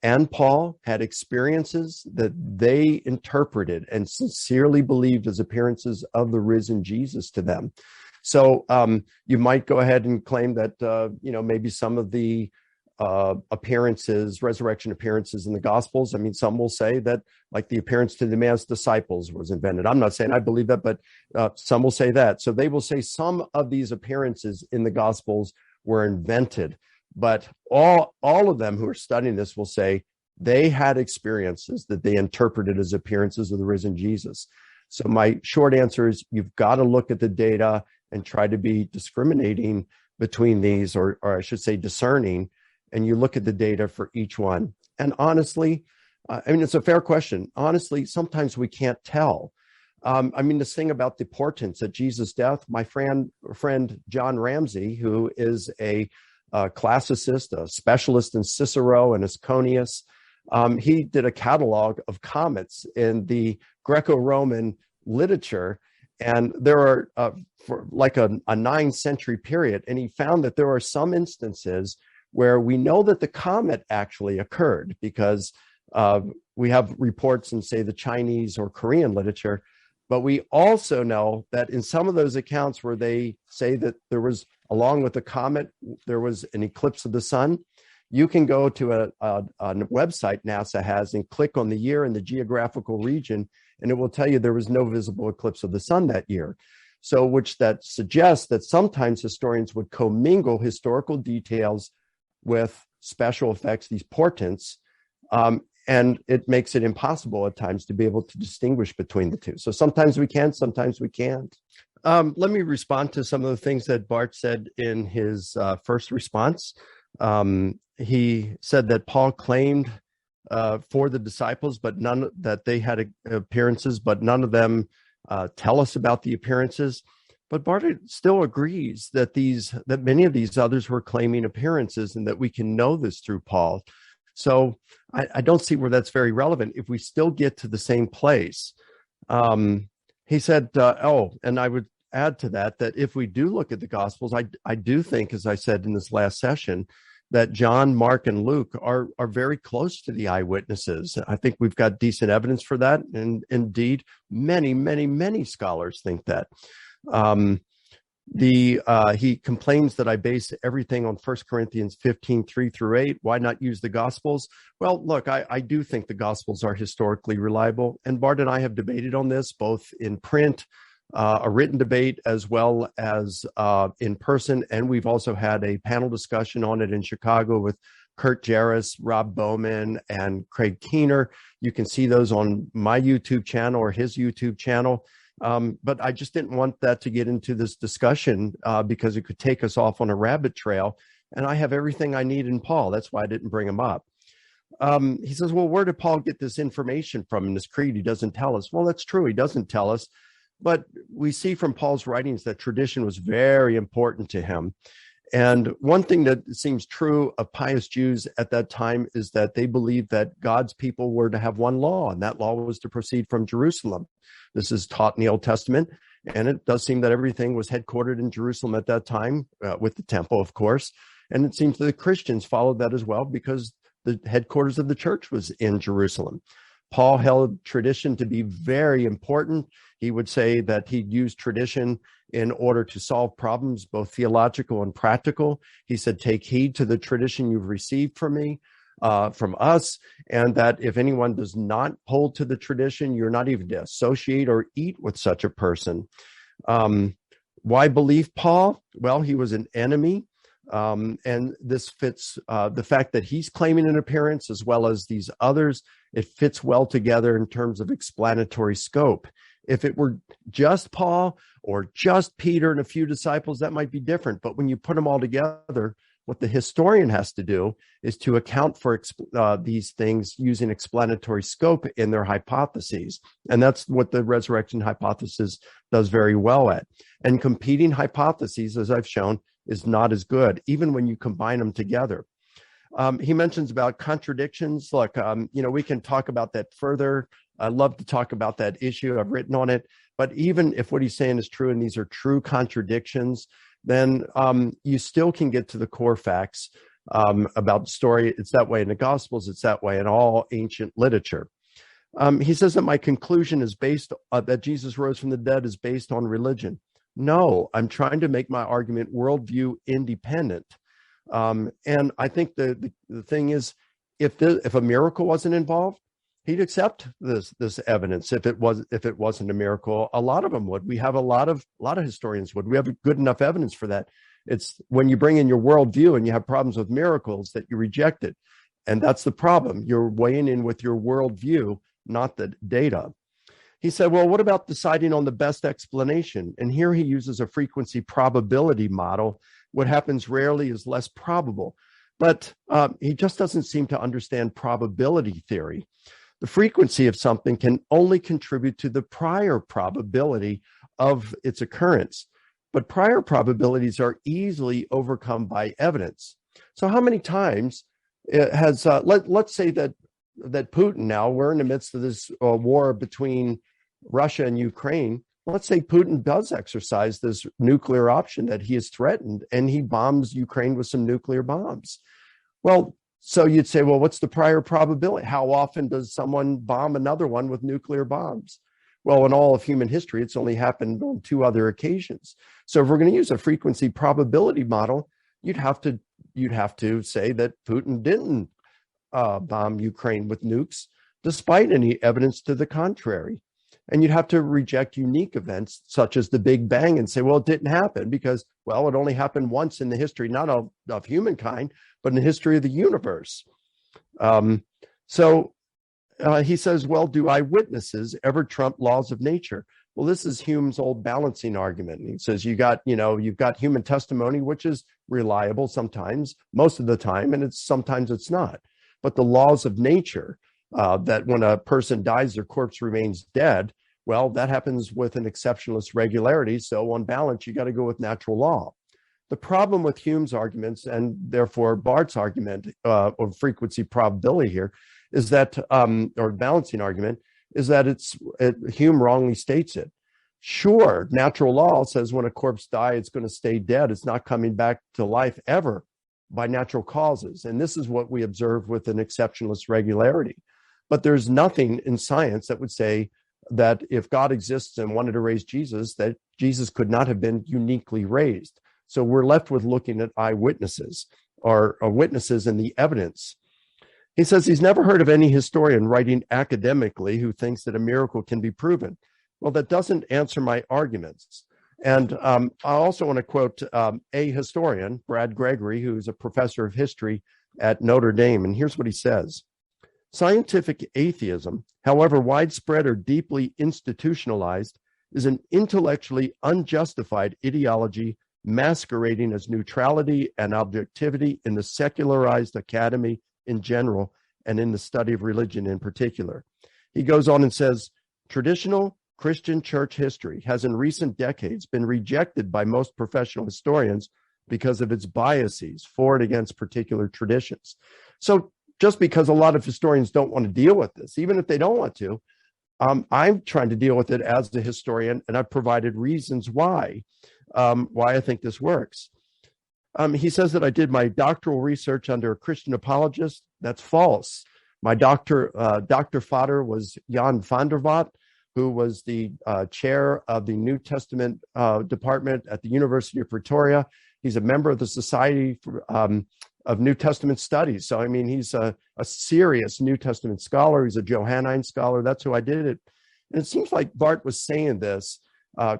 and Paul had experiences that they interpreted and sincerely believed as appearances of the risen Jesus to them. So you might go ahead and claim that, maybe some of the resurrection appearances in the Gospels, I mean, some will say that, like the appearance to the Emmaus disciples was invented. I'm not saying I believe that, but some will say that. So they will say some of these appearances in the Gospels were invented, but all of them who are studying this will say they had experiences that they interpreted as appearances of the risen Jesus. So my short answer is you've got to look at the data and try to be discriminating between these, or I should say discerning, and you look at the data for each one. And honestly, it's a fair question. Honestly, sometimes we can't tell. This thing about the portents at Jesus' death, my friend John Ramsey, who is a classicist, a specialist in Cicero and Asconius, he did a catalog of comets in the Greco-Roman literature. And there are, for like a 9-century period, and he found that there are some instances where we know that the comet actually occurred because we have reports in, say, the Chinese or Korean literature, but we also know that in some of those accounts where they say that there was, along with the comet, there was an eclipse of the sun, you can go to a website NASA has and click on the year and the geographical region, and it will tell you there was no visible eclipse of the sun that year. So, which that suggests that sometimes historians would commingle historical details with special effects, these portents, and it makes it impossible at times to be able to distinguish between the two. So sometimes we can, sometimes we can't. Let me respond to some of the things that Bart said in his first response. He said that Paul claimed for the disciples, but none that they had appearances, but none of them tell us about the appearances. But Bart still agrees that many of these others were claiming appearances, and that we can know this through Paul. So I don't see where that's very relevant if we still get to the same place. He said, and I would add to that if we do look at the Gospels, I do think, as I said in this last session, that John, Mark, and Luke are very close to the eyewitnesses. I think we've got decent evidence for that. And indeed, many, many, many scholars think that. He complains that I base everything on 1 Corinthians 15, 3-8. Why not use the Gospels? Well, look, I do think the Gospels are historically reliable. And Bart and I have debated on this, both in print, a written debate, as well as in person. And we've also had a panel discussion on it in Chicago with Kurt Jarris, Rob Bowman, and Craig Keener. You can see those on my YouTube channel or his YouTube channel. But I just didn't want that to get into this discussion because it could take us off on a rabbit trail. And I have everything I need in Paul. That's why I didn't bring him up. He says, well, where did Paul get this information from in his creed? He doesn't tell us. Well, that's true. He doesn't tell us. But we see from Paul's writings that tradition was very important to him. And one thing that seems true of pious Jews at that time is that they believed that God's people were to have one law, and that law was to proceed from Jerusalem. This is taught in the Old Testament, and it does seem that everything was headquartered in Jerusalem at that time, with the temple, of course. And it seems that the Christians followed that as well because the headquarters of the church was in Jerusalem. Paul held tradition to be very important. He would say that he'd use tradition in order to solve problems, both theological and practical. He said, take heed to the tradition you've received from me, from us, and that if anyone does not hold to the tradition, you're not even to associate or eat with such a person. Why believe Paul? Well, he was an enemy. And this fits the fact that he's claiming an appearance as well as these others. It fits well together in terms of explanatory scope. If it were just Paul or just Peter and a few disciples, that might be different. But when you put them all together, what the historian has to do is to account for these things using explanatory scope in their hypotheses. And that's what the resurrection hypothesis does very well at. And competing hypotheses, as I've shown, is not as good, even when you combine them together. He mentions about contradictions. Look, we can talk about that further. I love to talk about that issue. I've written on it. But even if what he's saying is true and these are true contradictions, then you still can get to the core facts about the story. It's that way in the Gospels. It's that way in all ancient literature. He says that my conclusion is based that Jesus rose from the dead is based on religion. No, I'm trying to make my argument worldview independent. And I think the thing is, if a miracle wasn't involved, he'd accept this evidence. If it wasn't a miracle, a lot of them would. We have a lot of historians would. We have good enough evidence for that. It's when you bring in your worldview and you have problems with miracles that you reject it, and that's the problem. You're weighing in with your worldview, not the data. He said, well, what about deciding on the best explanation? And here he uses a frequency probability model. What happens rarely is less probable. But he just doesn't seem to understand probability theory. The frequency of something can only contribute to the prior probability of its occurrence. But prior probabilities are easily overcome by evidence. So how many times has, let's say that Putin now, we're in the midst of this war between Russia and Ukraine. let's say Putin does exercise this nuclear option that he has threatened, and he bombs Ukraine with some nuclear bombs. Well, so you'd say, well, what's the prior probability? How often does someone bomb another one with nuclear bombs? Well, in all of human history, it's only happened on 2 other occasions. So if we're going to use a frequency probability model, you'd have to say that Putin didn't bomb Ukraine with nukes, despite any evidence to the contrary. And you'd have to reject unique events such as the Big Bang and say, well, it didn't happen because, well, it only happened once in the history, not of humankind, but in the history of the universe. He says, well, do eyewitnesses ever trump laws of nature? Well, this is Hume's old balancing argument. He says you've got human testimony, which is reliable sometimes, most of the time, and sometimes it's not. But the laws of nature, that when a person dies, their corpse remains dead, well, that happens with an exceptionalist regularity. So on balance, you got to go with natural law. The problem with Hume's arguments, and therefore Barth's argument of frequency probability here, is that, or balancing argument, is that Hume wrongly states it. Sure, natural law says when a corpse dies, it's going to stay dead. It's not coming back to life ever by natural causes. And this is what we observe with an exceptionalist regularity. But there's nothing in science that would say that if God exists and wanted to raise Jesus, that Jesus could not have been uniquely raised. So we're left with looking at eyewitnesses or witnesses in the evidence. He says he's never heard of any historian writing academically who thinks that a miracle can be proven. Well, that doesn't answer my arguments. And I also want to quote a historian, Brad Gregory, who's a professor of history at Notre Dame. And here's what he says. Scientific atheism, however widespread or deeply institutionalized, is an intellectually unjustified ideology masquerading as neutrality and objectivity in the secularized academy in general, and in the study of religion in particular. He goes on and says, traditional Christian church history has in recent decades been rejected by most professional historians because of its biases for and against particular traditions. So just because a lot of historians don't want to deal with this, even if they don't want to, I'm trying to deal with it as a historian, and I've provided reasons why I think this works. He says that I did my doctoral research under a Christian apologist. That's false. My Dr. Vader was Jan van der Vaart, who was the chair of the New Testament department at the University of Pretoria. He's a member of the Society of New Testament Studies. So, I mean, he's a serious New Testament scholar. He's a Johannine scholar. That's who I did it. And it seems like Barth was saying this,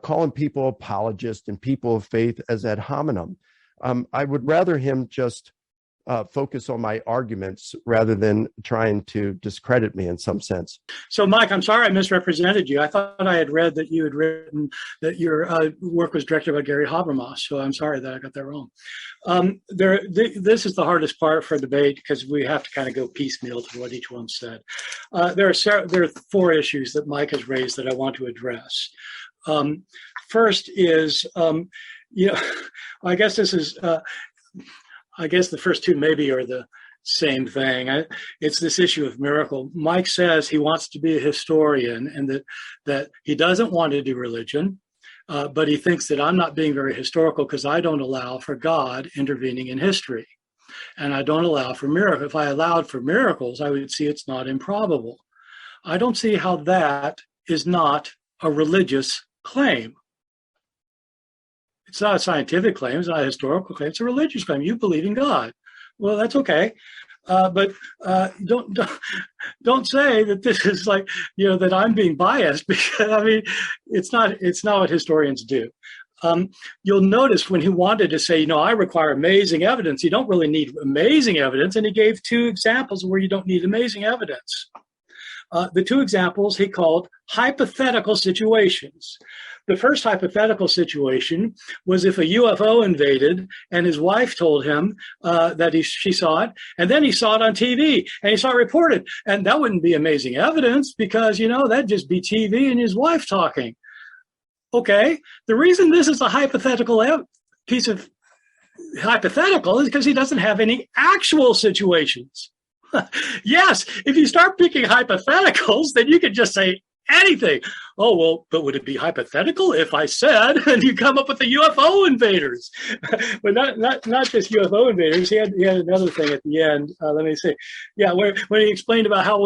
calling people apologists and people of faith as ad hominem. I would rather him just focus on my arguments rather than trying to discredit me in some sense. So, Mike, I'm sorry I misrepresented you. I thought I had read that you had written that your work was directed by Gary Habermas. So I'm sorry that I got that wrong. This is the hardest part for debate because we have to kind of go piecemeal to what each one said. There are 4 issues that Mike has raised that I want to address. First is, I guess this is, I guess the first 2 maybe are the same thing. It's this issue of miracle. Mike says he wants to be a historian and that he doesn't want to do religion, but he thinks that I'm not being very historical because I don't allow for God intervening in history. And I don't allow for miracles. If I allowed for miracles, I would see it's not improbable. I don't see how that is not a religious claim. It's not a scientific claim. It's not a historical claim. It's a religious claim. You believe in God. Well, that's okay. But don't say that this is like, that I'm being biased because, I mean, it's not what historians do. You'll notice when he wanted to say, I require amazing evidence, you don't really need amazing evidence. And he gave 2 examples where you don't need amazing evidence. The 2 examples he called hypothetical situations. The first hypothetical situation was if a UFO invaded and his wife told him that she saw it, and then he saw it on TV and he saw it reported. And that wouldn't be amazing evidence because, that'd just be TV and his wife talking. Okay, the reason this is a hypothetical piece of hypothetical is because he doesn't have any actual situations. Yes, if you start picking hypotheticals, then you could just say anything. Oh, well, but would it be hypothetical if I said, and you come up with the UFO invaders? But not just UFO invaders. He had another thing at the end. Let me see. Yeah, when he explained about how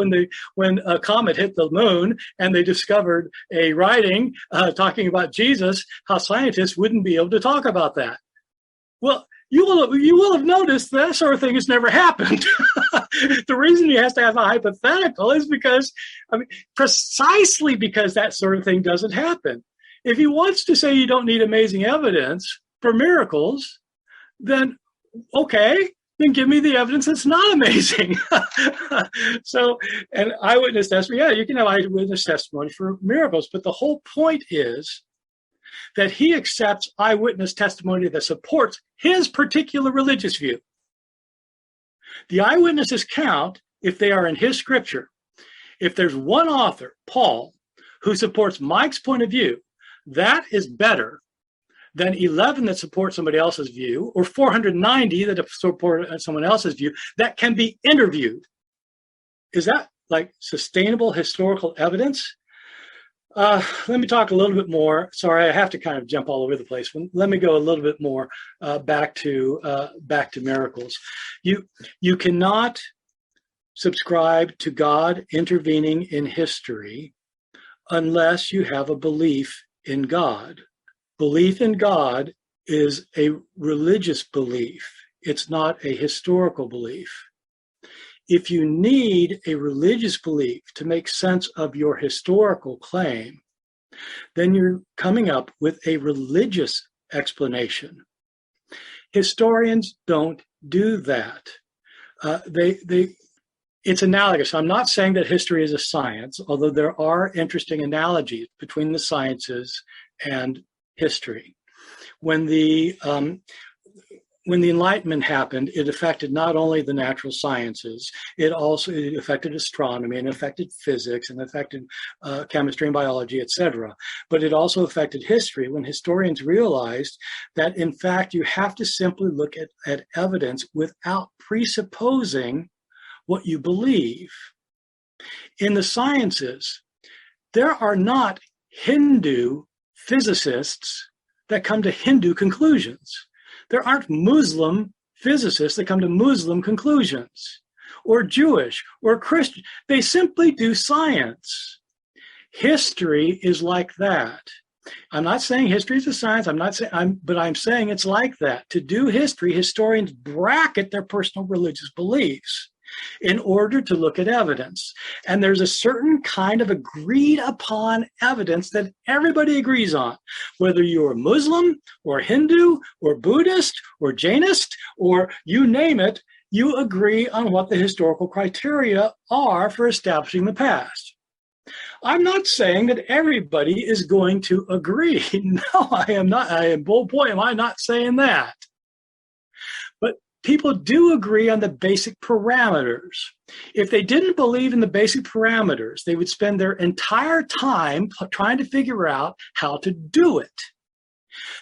when a comet hit the moon and they discovered a writing talking about Jesus, how scientists wouldn't be able to talk about that. Well, you will have noticed that sort of thing has never happened. The reason he has to have a hypothetical is because, precisely because that sort of thing doesn't happen. If he wants to say you don't need amazing evidence for miracles, then okay, then give me the evidence that's not amazing. So, and eyewitness testimony, yeah, you can have eyewitness testimony for miracles, but the whole point is that he accepts eyewitness testimony that supports his particular religious view. The eyewitnesses count if they are in his scripture. If there's one author, Paul, who supports Mike's point of view, that is better than 11 that support somebody else's view, or 490 that support someone else's view that can be interviewed. Is that like sustainable historical evidence? Let me talk a little bit more. Sorry, I have to kind of jump all over the place. Let me go a little bit more back to miracles. You cannot subscribe to God intervening in history unless you have a belief in God. Belief in God is a religious belief. It's not a historical belief. If you need a religious belief to make sense of your historical claim, then you're coming up with a religious explanation. Historians don't do that. It's analogous. I'm not saying that history is a science, although there are interesting analogies between the sciences and history. When the Enlightenment happened, it affected not only the natural sciences, it affected astronomy and affected physics and affected chemistry and biology, etc. But it also affected history when historians realized that, in fact, you have to simply look at evidence without presupposing what you believe. In the sciences, there are not Hindu physicists that come to Hindu conclusions. There aren't Muslim physicists that come to Muslim conclusions, or Jewish or Christian. They simply do science. History is like that. I'm not saying history is a science. But I'm saying it's like that. To do history, historians bracket their personal religious beliefs in order to look at evidence. And there's a certain kind of agreed upon evidence that everybody agrees on, whether you're Muslim or Hindu or Buddhist or Jainist or you name it, you agree on what the historical criteria are for establishing the past. I'm not saying that everybody is going to agree. No, I am not. Boy, am I not saying that. People do agree on the basic parameters. If they didn't believe in the basic parameters, they would spend their entire time trying to figure out how to do it.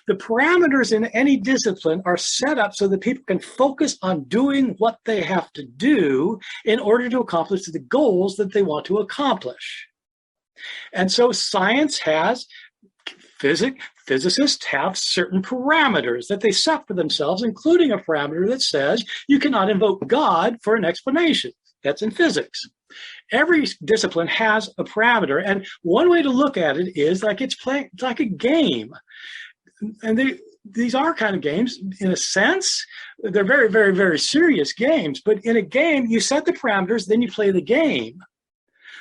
The parameters in any discipline are set up so that people can focus on doing what they have to do in order to accomplish the goals that they want to accomplish. And so science has physicists have certain parameters that they set for themselves, including a parameter that says you cannot invoke God for an explanation. That's in physics. Every discipline has a parameter, and one way to look at it is like it's like a game. And these are kind of games in a sense. They're very, very, very serious games. But in a game, you set the parameters, then you play the game.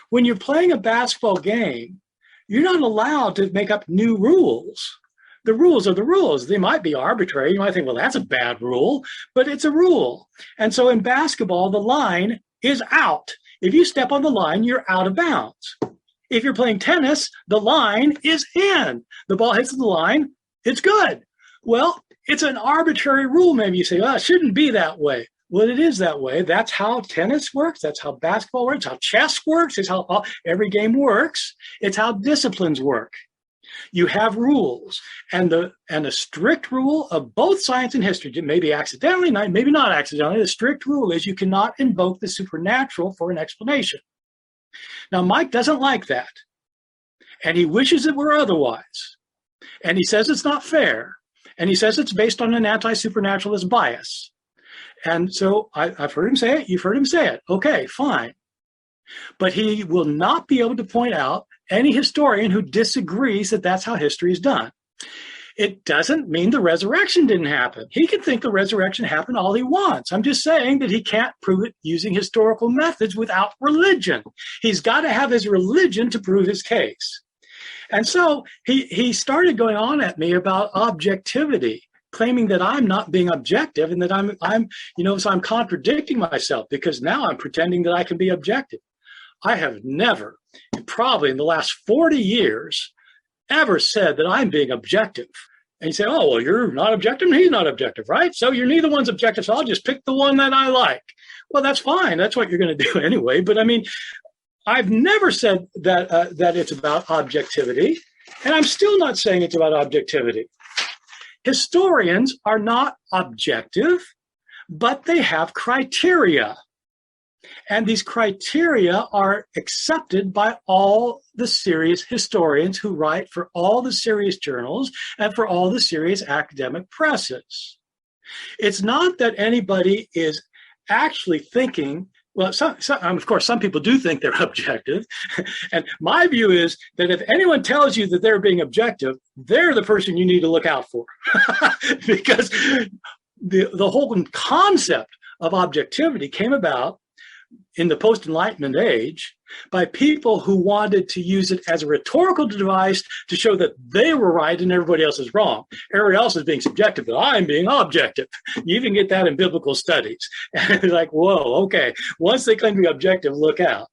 When you're playing a basketball game, you're not allowed to make up new rules. The rules are the rules. They might be arbitrary. You might think, well, that's a bad rule, but it's a rule. And so in basketball, the line is out. If you step on the line, you're out of bounds. If you're playing tennis, the line is in. The ball hits the line, it's good. Well, it's an arbitrary rule. Maybe you say, well, it shouldn't be that way. Well, it is that way. That's how tennis works. That's how basketball works. How chess works. It's how every game works. It's how disciplines work. You have rules, and a strict rule of both science and history, maybe accidentally, maybe not accidentally. The strict rule is you cannot invoke the supernatural for an explanation. Now, Mike doesn't like that. And he wishes it were otherwise. And he says it's not fair. And he says it's based on an anti-supernaturalist bias. And so I've heard him say it. You've heard him say it. Okay, fine. But he will not be able to point out any historian who disagrees that that's how history is done. It doesn't mean the resurrection didn't happen. He can think the resurrection happened all he wants. I'm just saying that he can't prove it using historical methods without religion. He's got to have his religion to prove his case. And so he started going on at me about objectivity, claiming that I'm not being objective and that so I'm contradicting myself because now I'm pretending that I can be objective. I have never, probably in the last 40 years, ever said that I'm being objective. And you say, oh, well, you're not objective and he's not objective, right? So you're neither one's objective, so I'll just pick the one that I like. Well, that's fine. That's what you're going to do anyway. But I mean, I've never said that it's about objectivity, and I'm still not saying it's about objectivity. Historians are not objective, but they have criteria. And these criteria are accepted by all the serious historians who write for all the serious journals and for all the serious academic presses. It's not that anybody is actually thinking, well, of course, some people do think they're objective. And my view is that if anyone tells you that they're being objective, they're the person you need to look out for. Because the whole concept of objectivity came about in the post-Enlightenment age by people who wanted to use it as a rhetorical device to show that they were right and everybody else is wrong. Everybody else is being subjective, but I'm being objective. You even get that in biblical studies. And it's like, whoa, okay. Once they claim to be objective, look out.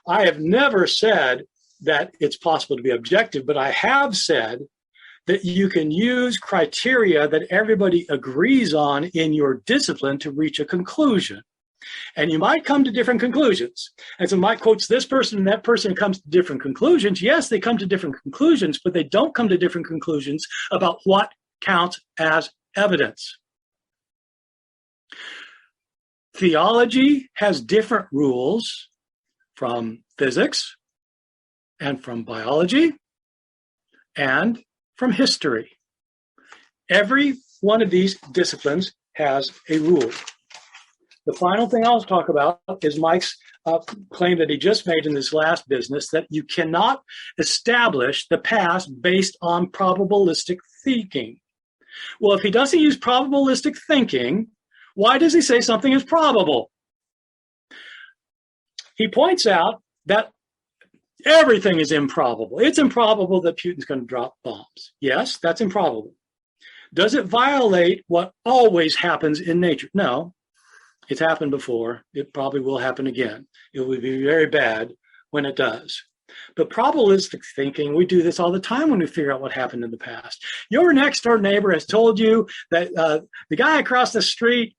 I have never said that it's possible to be objective, but I have said that you can use criteria that everybody agrees on in your discipline to reach a conclusion. And you might come to different conclusions. And so Mike quotes this person and that person comes to different conclusions. Yes, they come to different conclusions, but they don't come to different conclusions about what counts as evidence. Theology has different rules from physics and from biology and from history. Every one of these disciplines has a rule. The final thing I'll talk about is Mike's claim that he just made in this last business, that you cannot establish the past based on probabilistic thinking. Well, if he doesn't use probabilistic thinking, why does he say something is probable? He points out that everything is improbable. It's improbable that Putin's going to drop bombs. Yes, that's improbable. Does it violate what always happens in nature? No. It's happened before. It probably will happen again. It will be very bad when it does. But probabilistic thinking, we do this all the time when we figure out what happened in the past. Your next door neighbor has told you that the guy across the street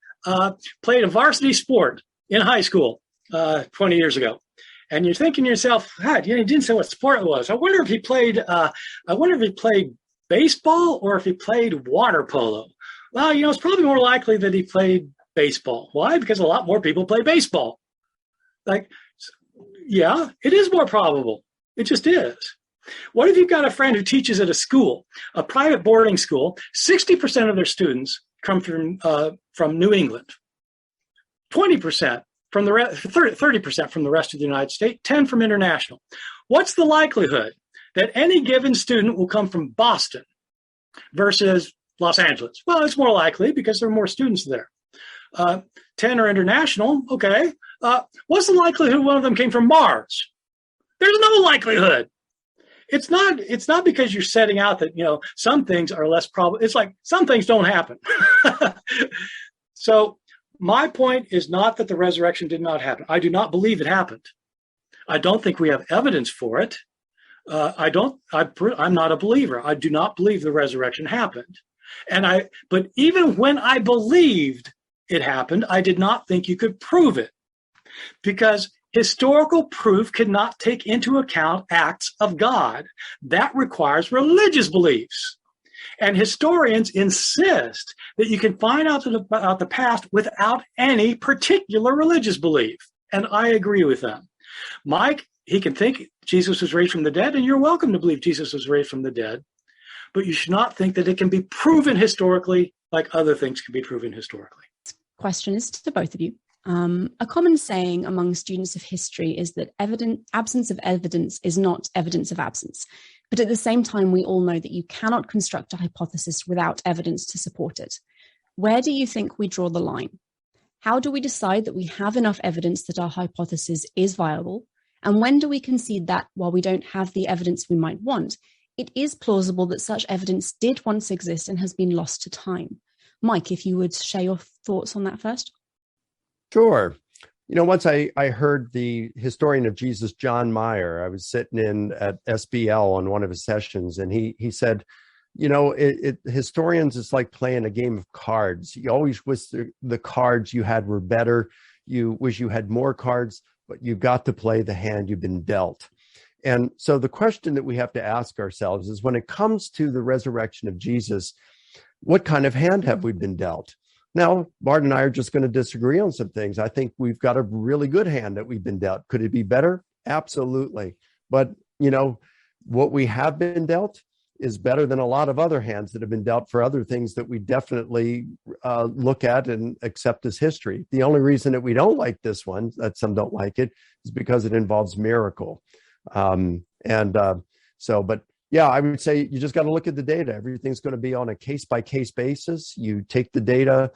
played a varsity sport in high school 20 years ago. And you're thinking to yourself, God, he didn't say what sport it was. I wonder if he played baseball or if he played water polo. Well, it's probably more likely that he played baseball. Why? Because a lot more people play baseball. Yeah, it is more probable. It just is. What if you've got a friend who teaches at a school, a private boarding school? 60% of their students come from New England. 20% from the 30% from the rest of the United States. 10% from international. What's the likelihood that any given student will come from Boston versus Los Angeles? Well, it's more likely because there are more students there. 10 are international. Okay. What's the likelihood one of them came from Mars? There's no likelihood. It's not because you're setting out that, some things are less probable. It's like some things don't happen. So my point is not that the resurrection did not happen. I do not believe it happened. I don't think we have evidence for it. I'm not a believer. I do not believe the resurrection happened. But even when I believed it happened, I did not think you could prove it, because historical proof cannot take into account acts of God. That requires religious beliefs. And historians insist that you can find out about the past without any particular religious belief. And I agree with them. Mike he can think Jesus was raised from the dead, and you're welcome to believe Jesus was raised from the dead, but you should not think that it can be proven historically like other things can be proven historically. Question is to both of you. A common saying among students of history is that absence of evidence is not evidence of absence. But at the same time, we all know that you cannot construct a hypothesis without evidence to support it. Where do you think we draw the line? How do we decide that we have enough evidence that our hypothesis is viable? And when do we concede that while we don't have the evidence we might want, it is plausible that such evidence did once exist and has been lost to time? Mike, if you would share your thoughts on that first. Sure. Once I heard the historian of Jesus, John Meyer, I was sitting in at SBL on one of his sessions, and he said, historians, it's like playing a game of cards. You always wish the cards you had were better. You wish you had more cards, but you got to play the hand you've been dealt. And so the question that we have to ask ourselves is, when it comes to the resurrection of Jesus, what kind of hand have we been dealt? Now, Bart and I are just going to disagree on some things. I think we've got a really good hand that we've been dealt. Could it be better? Absolutely. But, what we have been dealt is better than a lot of other hands that have been dealt for other things that we definitely look at and accept as history. The only reason that we don't like this one, that some don't like it, is because it involves miracle. But yeah, I would say you just got to look at the data. Everything's going to be on a case-by-case basis. You take the data,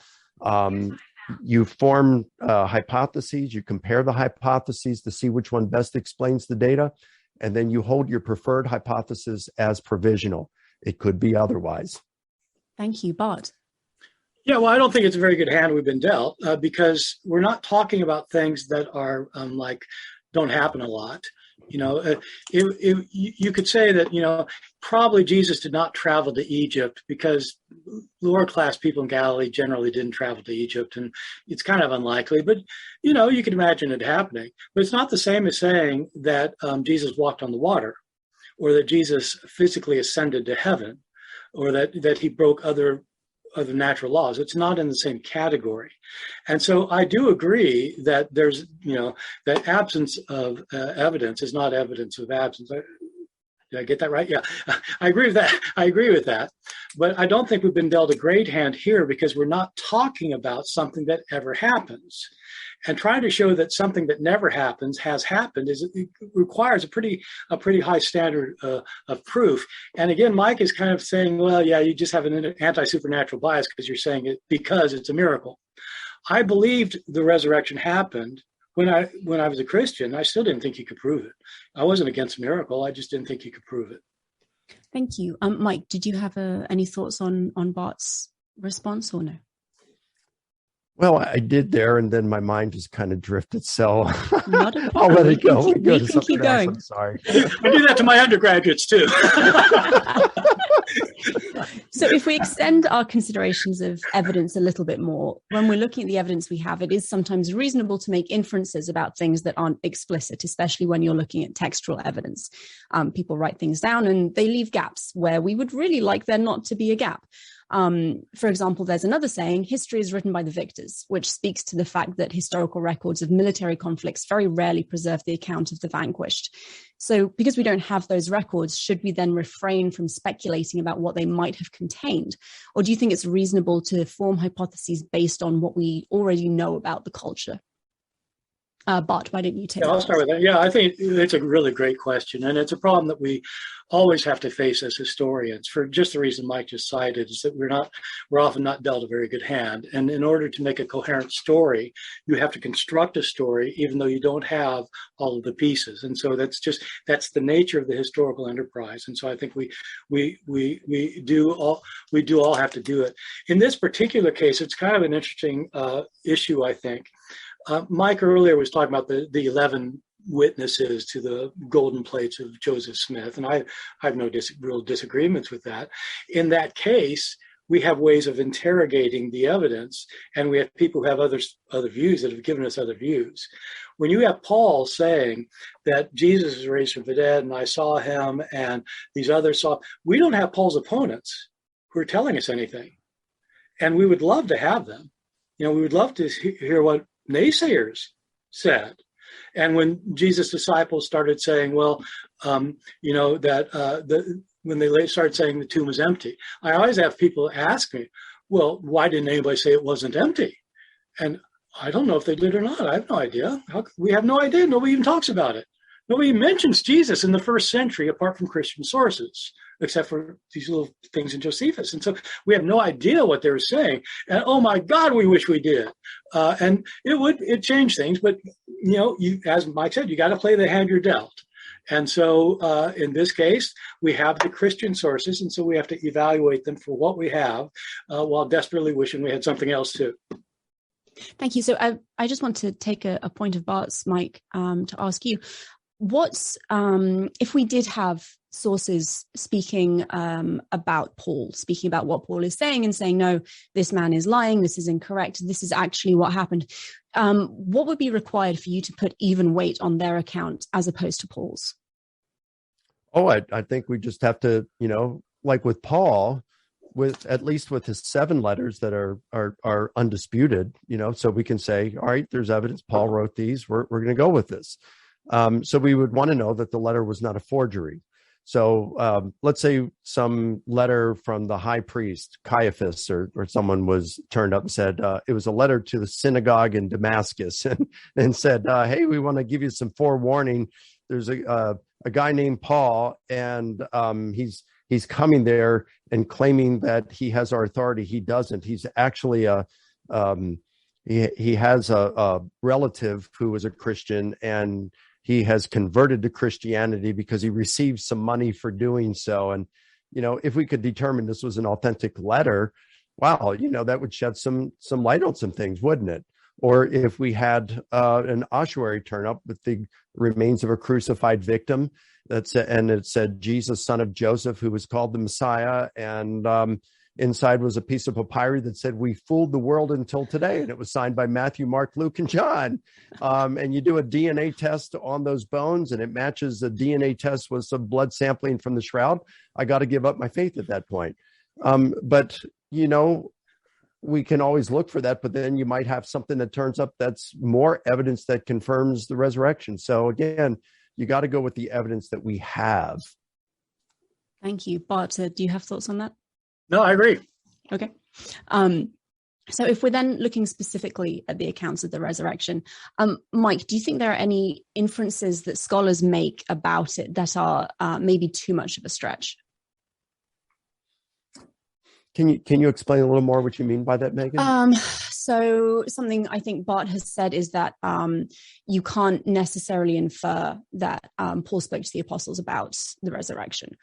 you form hypotheses, you compare the hypotheses to see which one best explains the data, and then you hold your preferred hypothesis as provisional. It could be otherwise. Thank you, Bart. Yeah, well, I don't think it's a very good hand we've been dealt because we're not talking about things that are don't happen a lot. You could say that, probably Jesus did not travel to Egypt because lower class people in Galilee generally didn't travel to Egypt. And it's kind of unlikely, but, you can imagine it happening. But it's not the same as saying that Jesus walked on the water, or that Jesus physically ascended to heaven, or that he broke other natural laws. It's not in the same category. And so I do agree that there's, that absence of evidence is not evidence of absence. Did I get that right? Yeah, I agree with that. But I don't think we've been dealt a great hand here because we're not talking about something that ever happens. And trying to show that something that never happens has happened it requires a pretty high standard of proof. And again, Mike is kind of saying, well, yeah, you just have an anti-supernatural bias because you're saying it because it's a miracle. I believed the resurrection happened when I was a Christian. I still didn't think you could prove it. I wasn't against a miracle. I just didn't think you could prove it. Thank you. Mike, did you have any thoughts on Bart's response or no? Well, I did there, and then my mind just kind of drifted. So I'll let it go. We can keep going. I'm sorry. I do that to my undergraduates too. So if we extend our considerations of evidence a little bit more, when we're looking at the evidence we have, it is sometimes reasonable to make inferences about things that aren't explicit, especially when you're looking at textual evidence. People write things down and they leave gaps where we would really like there not to be a gap. For example, there's another saying, history is written by the victors, which speaks to the fact that historical records of military conflicts very rarely preserve the account of the vanquished. So because we don't have those records, should we then refrain from speculating about what they might have contained? Or do you think it's reasonable to form hypotheses based on what we already know about the culture? Bart, why don't you take I'll start with that. Yeah, I think it's a really great question. And it's a problem that we always have to face as historians for just the reason Mike just cited, is that we're often not dealt a very good hand. And in order to make a coherent story, you have to construct a story, even though you don't have all of the pieces. And so that's the nature of the historical enterprise. And so I think we do all have to do it. In this particular case, it's kind of an interesting issue, I think. Mike earlier was talking about the 11 witnesses to the golden plates of Joseph Smith, and I have no real disagreements with that. In that case, we have ways of interrogating the evidence, and we have people who have other views that have given us other views. When you have Paul saying that Jesus is raised from the dead, and I saw him, and these others saw, we don't have Paul's opponents who are telling us anything, and we would love to have them. We would love to hear what naysayers said. And when Jesus' disciples started saying, well, when they started saying the tomb was empty, I always have people ask me, well, why didn't anybody say it wasn't empty? And I don't know if they did or not. I have no idea. We have no idea. Nobody even talks about it. Nobody mentions Jesus in the first century apart from Christian sources, except for these little things in Josephus. And so we have no idea what they were saying. And oh my God, we wish we did. And it changed things. But, as Mike said, you got to play the hand you're dealt. And so in this case, we have the Christian sources. And so we have to evaluate them for what we have while desperately wishing we had something else too. Thank you. So I just want to take a point of Bart's, Mike, to ask you. What's if we did have sources speaking about Paul, speaking about what Paul is saying and saying, no, this man is lying, this is incorrect, this is actually what happened. What would be required for you to put even weight on their account as opposed to Paul's? Oh, I think we just have to, like with Paul, at least with his 7 letters that are undisputed, so we can say, all right, there's evidence Paul wrote these, we're going to go with this. So we would want to know that the letter was not a forgery. So let's say some letter from the high priest, Caiaphas, or someone was turned up and said, it was a letter to the synagogue in Damascus and said, hey, we want to give you some forewarning. There's a guy named Paul, and he's coming there and claiming that he has our authority. He doesn't. He's actually he has a relative who was a Christian, and he has converted to Christianity because he received some money for doing so. And, if we could determine this was an authentic letter, wow, that would shed some light on some things, wouldn't it? Or if we had an ossuary turn up with the remains of a crucified victim, and it said Jesus, son of Joseph, who was called the Messiah, and inside was a piece of papyri that said, we fooled the world until today. And it was signed by Matthew, Mark, Luke, and John. And you do a DNA test on those bones and it matches the DNA test with some blood sampling from the shroud. I got to give up my faith at that point. But we can always look for that, but then you might have something that turns up that's more evidence that confirms the resurrection. So again, you got to go with the evidence that we have. Thank you. Bart, do you have thoughts on that? No, I agree. Okay. So if we're then looking specifically at the accounts of the resurrection, Mike, do you think there are any inferences that scholars make about it that are maybe too much of a stretch? Can you explain a little more what you mean by that, Megan? So something I think Bart has said is that you can't necessarily infer that Paul spoke to the apostles about the resurrection.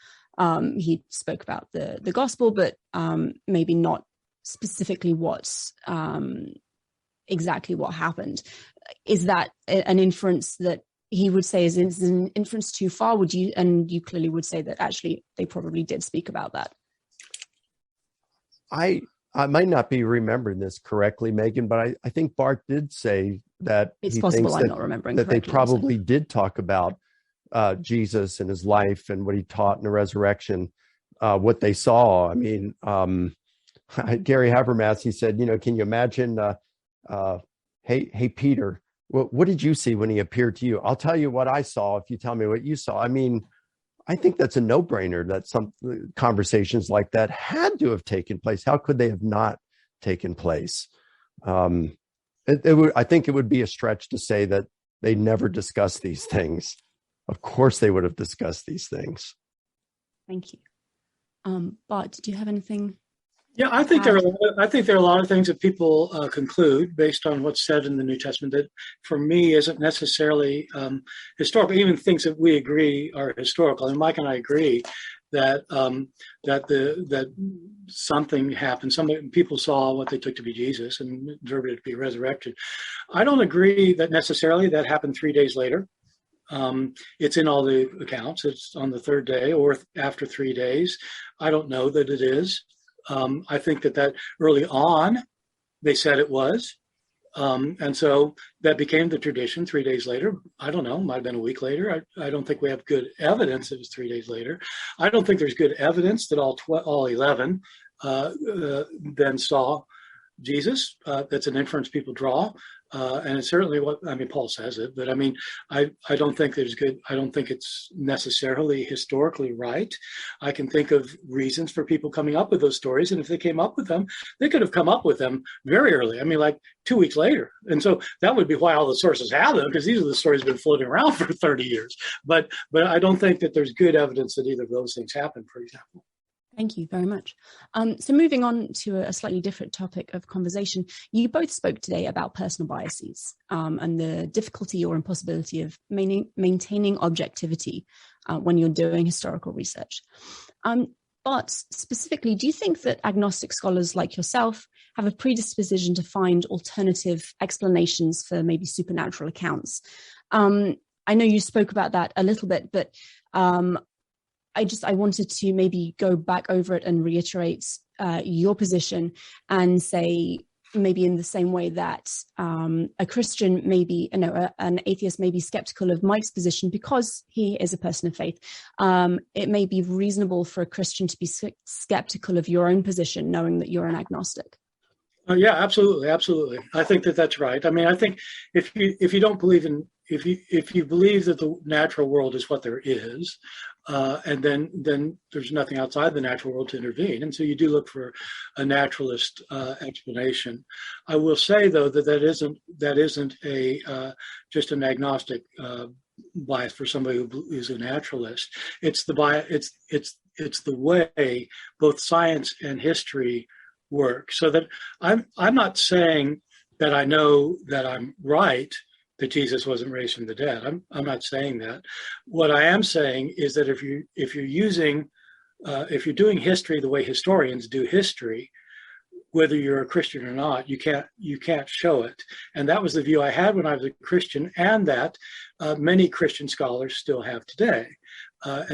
He spoke about the gospel, but maybe not specifically exactly what happened. Is that an inference that he would say is an inference too far? And you clearly would say that actually they probably did speak about that. I might not be remembering this correctly, Megan, but I think Bart did say that it's possible I'm not remembering that they probably did talk about Jesus and his life and what he taught in the resurrection, what they saw. I mean, Gary Habermas, he said, can you imagine, hey, Peter, what did you see when he appeared to you? I'll tell you what I saw if you tell me what you saw. I mean, I think that's a no-brainer that some conversations like that had to have taken place. How could they have not taken place? I think it would be a stretch to say that they never discussed these things. Of course they would have discussed these things. Thank you. Bart, did you have anything? Yeah, I think there are a lot of things that people conclude based on what's said in the New Testament that, for me, isn't necessarily historical. Even things that we agree are historical, and Mike and I agree that that something happened. People saw what they took to be Jesus and interpreted it to be resurrection. I don't agree that necessarily that happened 3 days later. It's in all the accounts. It's on the 3rd day or after 3 days. I don't know that it is. I think that early on, they said it was. And so that became the tradition 3 days later. I don't know, might have been a week later. I don't think we have good evidence it was 3 days later. I don't think there's good evidence that all 11 then saw Jesus. That's an inference people draw. And it's certainly Paul says it, but I don't think I don't think it's necessarily historically right. I can think of reasons for people coming up with those stories. And if they came up with them, they could have come up with them very early. Like 2 weeks later. And so that would be why all the sources have them, because these are the stories that have been floating around for 30 years. But I don't think that there's good evidence that either of those things happened, for example. Thank you very much. So moving on to a slightly different topic of conversation, you both spoke today about personal biases and the difficulty or impossibility of maintaining objectivity when you're doing historical research. But specifically, do you think that agnostic scholars like yourself have a predisposition to find alternative explanations for maybe supernatural accounts? I know you spoke about that a little bit, but I wanted to maybe go back over it and reiterate your position and say, maybe in the same way that a Christian an atheist may be skeptical of Mike's position because he is a person of faith. It may be reasonable for a Christian to be skeptical of your own position, knowing that you're an agnostic. Yeah, absolutely. I think that's right. I think if you don't believe if you believe that the natural world is what there is, and then there's nothing outside the natural world to intervene, and so you do look for a naturalist explanation. I will say though that isn't a just an agnostic bias for somebody who is a naturalist. It's the way both science and history work. So that I'm not saying that I know that I'm right that Jesus wasn't raised from the dead. I'm not saying that. What I am saying is that if you're doing history the way historians do history, whether you're a Christian or not, you can't show it. And that was the view I had when I was a Christian, and that many Christian scholars still have today. But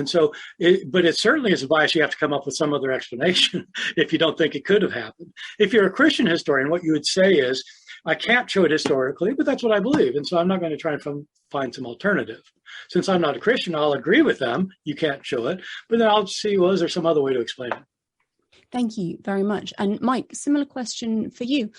it certainly is a bias. You have to come up with some other explanation if you don't think it could have happened. If you're a Christian historian, what you would say is, I can't show it historically, but that's what I believe. And so I'm not going to try and find some alternative. Since I'm not a Christian, I'll agree with them. You can't show it. But then I'll see, well, is there some other way to explain it? Thank you very much. And Mike, similar question for you.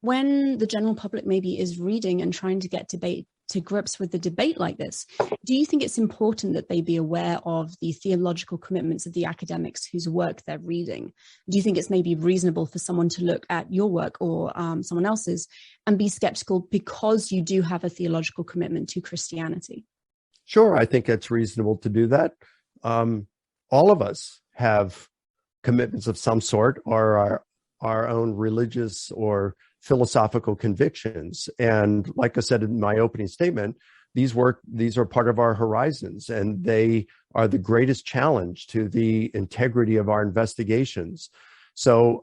When the general public maybe is reading and trying to get to grips with the debate like this, do you think it's important that they be aware of the theological commitments of the academics whose work they're reading? Do you think it's maybe reasonable for someone to look at your work or someone else's and be skeptical because you do have a theological commitment to Christianity? Sure, I think it's reasonable to do that. All of us have commitments of some sort, or our own religious or philosophical convictions. And like I said in my opening statement, these are part of our horizons, and they are the greatest challenge to the integrity of our investigations. So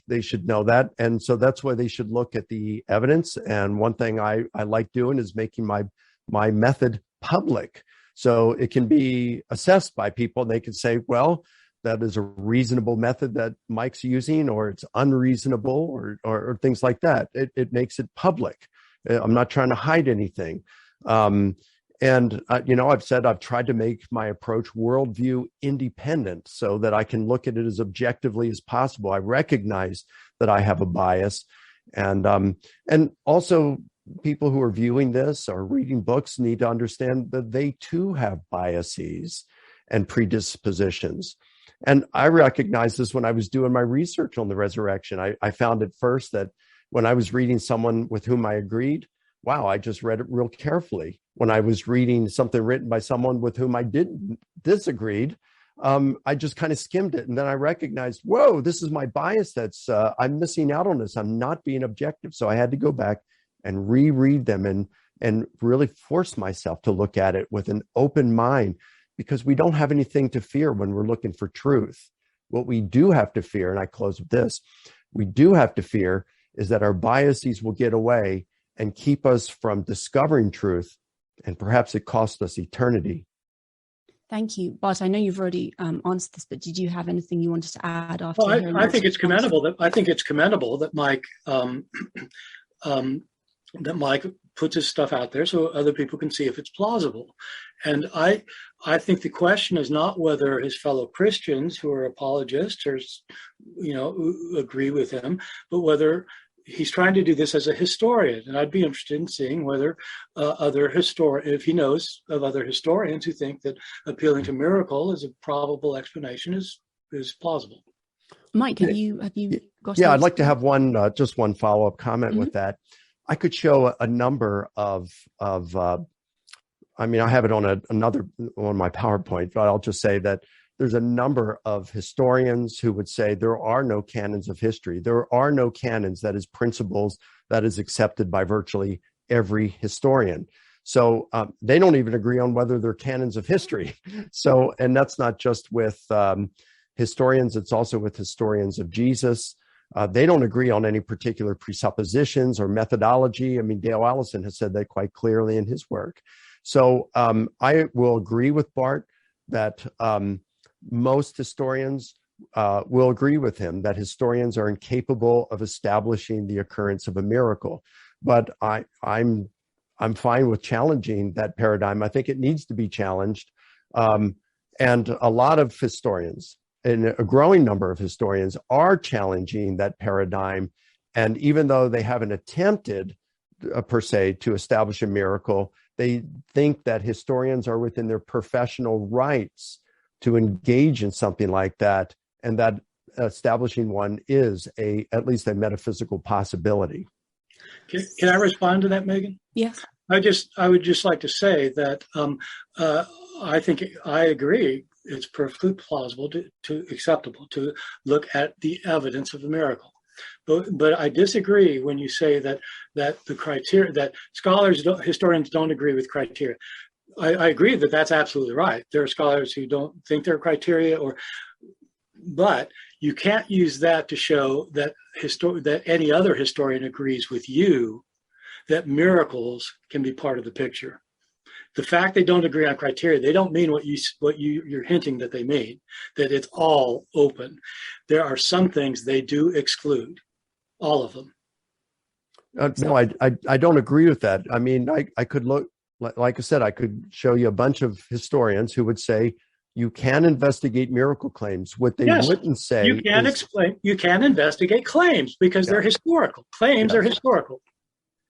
they should know that. And so that's why they should look at the evidence. And one thing I like doing is making my method public, so it can be assessed by people. They can say, well, that is a reasonable method that Mike's using, or it's unreasonable, or things like that. It makes it public. I'm not trying to hide anything. I've said I've tried to make my approach worldview independent so that I can look at it as objectively as possible. I recognize that I have a bias, and also people who are viewing this or reading books need to understand that they too have biases and predispositions. And I recognized this when I was doing my research on the resurrection. I found at first that when I was reading someone with whom I agreed, wow, I just read it real carefully. When I was reading something written by someone with whom I disagreed, I just kind of skimmed it. And then I recognized, whoa, this is my bias. I'm missing out on this. I'm not being objective. So I had to go back and reread them and really force myself to look at it with an open mind, because we don't have anything to fear when we're looking for truth. What we do have to fear, and I close with this, we do have to fear is that our biases will get away and keep us from discovering truth, and perhaps it costs us eternity. Thank you. Bart, I know you've already answered this, but did you have anything you wanted to add after hearing I think it's commendable that Mike that Mike puts his stuff out there so other people can see if it's plausible. And I think the question is not whether his fellow Christians who are apologists or, agree with him, but whether he's trying to do this as a historian. And I'd be interested in seeing whether if he knows of other historians who think that appealing to miracle as a probable explanation is plausible. Mike, have you got? Yeah, I'd like to have just one follow-up comment with that. I could show a number of I have it on on my PowerPoint, but I'll just say that there's a number of historians who would say there are no canons of history. There are no canons, that is principles that is accepted by virtually every historian. So they don't even agree on whether they're canons of history. So, and that's not just with historians, it's also with historians of Jesus. They don't agree on any particular presuppositions or methodology. I mean, Dale Allison has said that quite clearly in his work. So I will agree with Bart that most historians will agree with him that historians are incapable of establishing the occurrence of a miracle. But I'm fine with challenging that paradigm. I think it needs to be challenged. And a lot of historians, and a growing number of historians, are challenging that paradigm. And even though they haven't attempted per se to establish a miracle, they think that historians are within their professional rights to engage in something like that, and that establishing one is at least a metaphysical possibility. Can I respond to that, Megan? Yes. I would just like to say that I think I agree. It's perfectly plausible to acceptable to look at the evidence of a miracle. But I disagree when you say that the criteria that historians don't agree with criteria. I agree that that's absolutely right. There are scholars who don't think there are criteria, but you can't use that to show that that any other historian agrees with you that miracles can be part of the picture. The fact they don't agree on criteria, they don't mean what you're hinting that they mean, that it's all open. There are some things they do exclude, all of them. No, I don't agree with that. I mean, I could look, like I said, I could show you a bunch of historians who would say you can investigate miracle claims. What they wouldn't say you can investigate claims because they're historical. Claims are historical.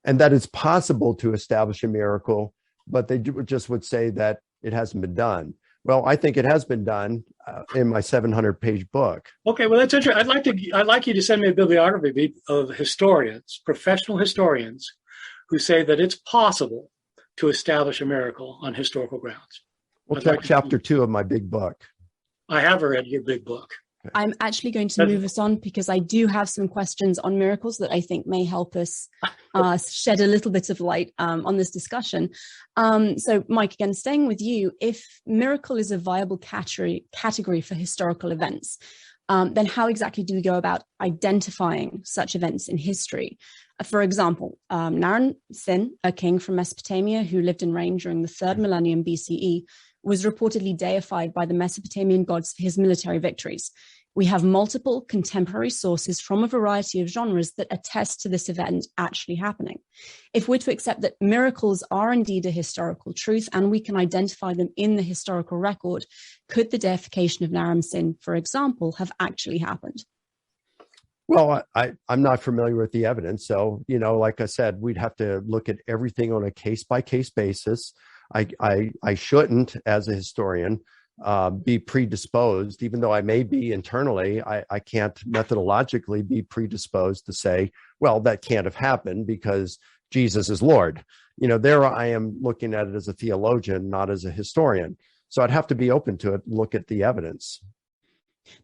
And that it's possible to establish a miracle, but they just would say that it hasn't been done. Well, I think it has been done in my 700-page book. Okay, well, that's interesting. I'd like you to send me a bibliography of historians, professional historians, who say that it's possible to establish a miracle on historical grounds. Well, check chapter 2 of my big book. I have read your big book. I'm actually going to move us on because I do have some questions on miracles that I think may help us shed a little bit of light on this discussion. So, Mike, again, staying with you, if miracle is a viable category for historical events, then how exactly do we go about identifying such events in history? For example, Naram Sin, a king from Mesopotamia who lived and reigned during the 3rd millennium BCE, was reportedly deified by the Mesopotamian gods for his military victories. We have multiple contemporary sources from a variety of genres that attest to this event actually happening. If we're to accept that miracles are indeed a historical truth and we can identify them in the historical record, could the deification of Naram Sin, for example, have actually happened? Well, I'm not familiar with the evidence. So, like I said, we'd have to look at everything on a case-by-case basis. I shouldn't, as a historian, be predisposed, even though I may be internally, I can't methodologically be predisposed to say, well, that can't have happened because Jesus is Lord. There I am looking at it as a theologian, not as a historian. So I'd have to be open to it, look at the evidence.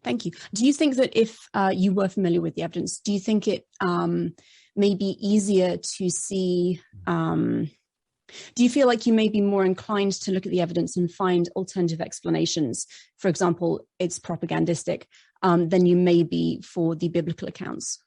Thank you. Do you think that if you were familiar with the evidence, do you think it may be easier to see... do you feel like you may be more inclined to look at the evidence and find alternative explanations? For example, it's propagandistic, than you may be for the biblical accounts?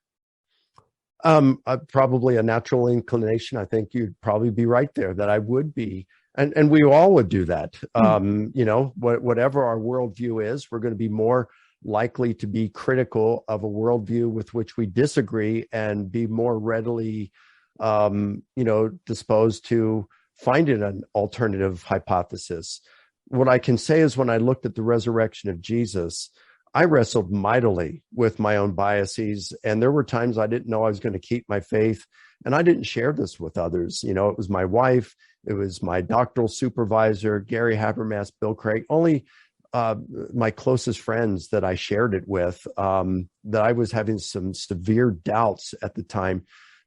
Probably a natural inclination. I think you'd probably be right there, that I would be. And we all would do that. Whatever our worldview is, we're going to be more likely to be critical of a worldview with which we disagree and be more readily disposed to finding an alternative hypothesis. What I can say is when I looked at the resurrection of Jesus, I wrestled mightily with my own biases. And there were times I didn't know I was going to keep my faith. And I didn't share this with others. It was my wife, it was my doctoral supervisor, Gary Habermas, Bill Craig, only my closest friends that I shared it with, that I was having some severe doubts at the time.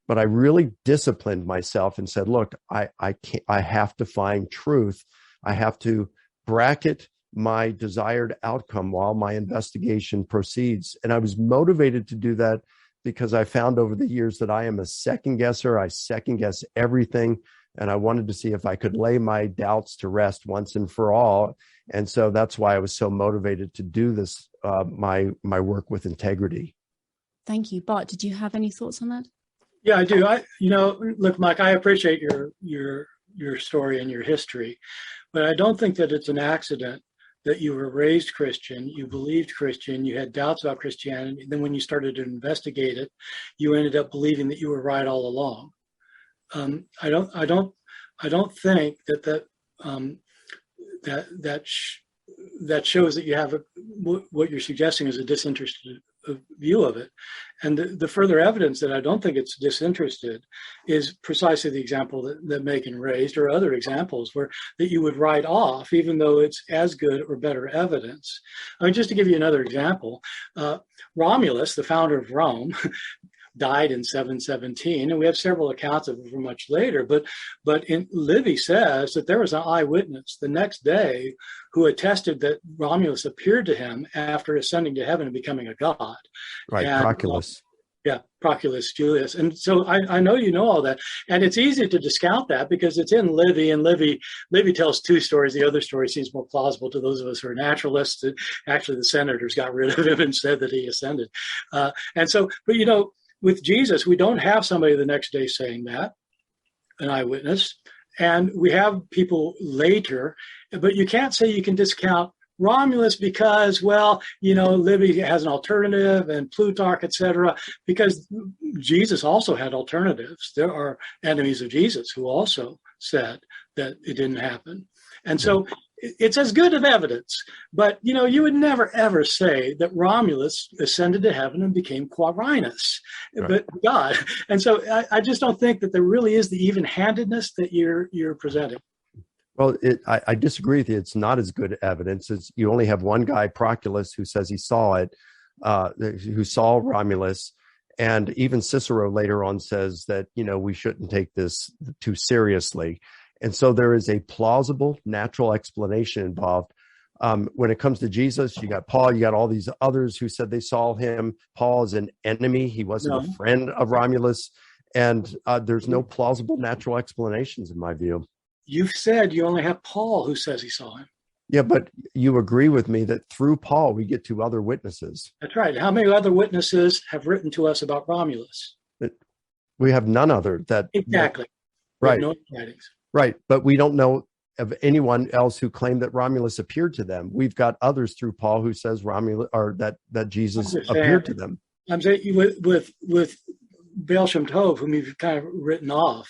But I really disciplined myself and said, look, I have to find truth. I have to bracket my desired outcome while my investigation proceeds. And I was motivated to do that because I found over the years that I am a second guesser. I second guess everything. And I wanted to see if I could lay my doubts to rest once and for all. And so that's why I was so motivated to do this, my work with integrity. Thank you. Bart, did you have any thoughts on that? Yeah, I do. Look, Mike, I appreciate your story and your history, but I don't think that it's an accident that you were raised Christian, you believed Christian, you had doubts about Christianity. Then when you started to investigate it, you ended up believing that you were right all along. I don't think that shows that you have what you're suggesting is a disinterested view of it. And the further evidence that I don't think it's disinterested is precisely the example that Megan raised, or other examples that you would write off, even though it's as good or better evidence. I mean, just to give you another example, Romulus, the founder of Rome, died in 717, and we have several accounts of it from much later. But Livy says that there was an eyewitness the next day who attested that Romulus appeared to him after ascending to heaven and becoming a god. Right, Proculus. Proculus Julius. And so I know you know all that. And it's easy to discount that because it's in Livy, and Livy tells two stories. The other story seems more plausible to those of us who are naturalists. Actually, the senators got rid of him and said that he ascended. But with Jesus, we don't have somebody the next day saying that, an eyewitness. And we have people later, but you can't say you can discount Romulus because, Livy has an alternative, and Plutarch, etc., because Jesus also had alternatives. There are enemies of Jesus who also said that it didn't happen. And so it's as good of evidence, but you would never ever say that Romulus ascended to heaven and became Quirinus, right, but God. And so I just don't think that there really is the even-handedness that you're presenting. Well, I disagree with you. It's not as good evidence. You only have one guy, Proculus, who says he saw it, who saw Romulus. And even Cicero later on says that, we shouldn't take this too seriously. And so there is a plausible natural explanation involved. When it comes to Jesus, you got Paul, you got all these others who said they saw him. Paul is an enemy. He wasn't a friend of Romulus. And there's no plausible natural explanations in my view. You've said you only have Paul who says he saw him. Yeah, but you agree with me that through Paul, we get to other witnesses. That's right. How many other witnesses have written to us about Romulus? We have none other that. Exactly. Right. No writings. Right. But we don't know of anyone else who claimed that Romulus appeared to them. We've got others through Paul who says Romulus, or that Jesus appeared to them. I'm saying with Baal Shem Tov, whom you've kind of written off.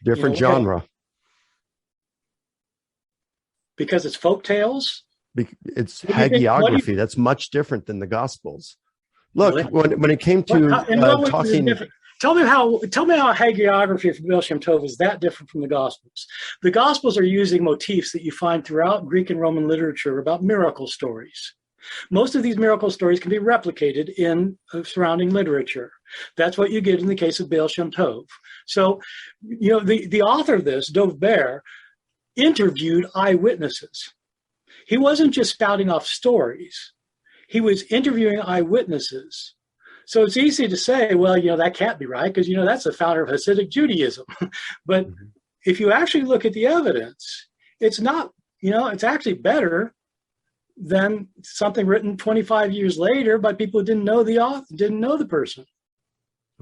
Different genre. Because it's folk tales? It's hagiography. That's much different than the Gospels. Look, really? when it came to talking... Tell me how hagiography from Baal Shem Tov is that different from the Gospels. The Gospels are using motifs that you find throughout Greek and Roman literature about miracle stories. Most of these miracle stories can be replicated in surrounding literature. That's what you get in the case of Baal Shem Tov. So, the author of this, Dov Ber, interviewed eyewitnesses. He wasn't just spouting off stories. He was interviewing eyewitnesses. So it's easy to say, well, that can't be right because, that's the founder of Hasidic Judaism. But if you actually look at the evidence, it's not, it's actually better than something written 25 years later by people who didn't know the author, didn't know the person.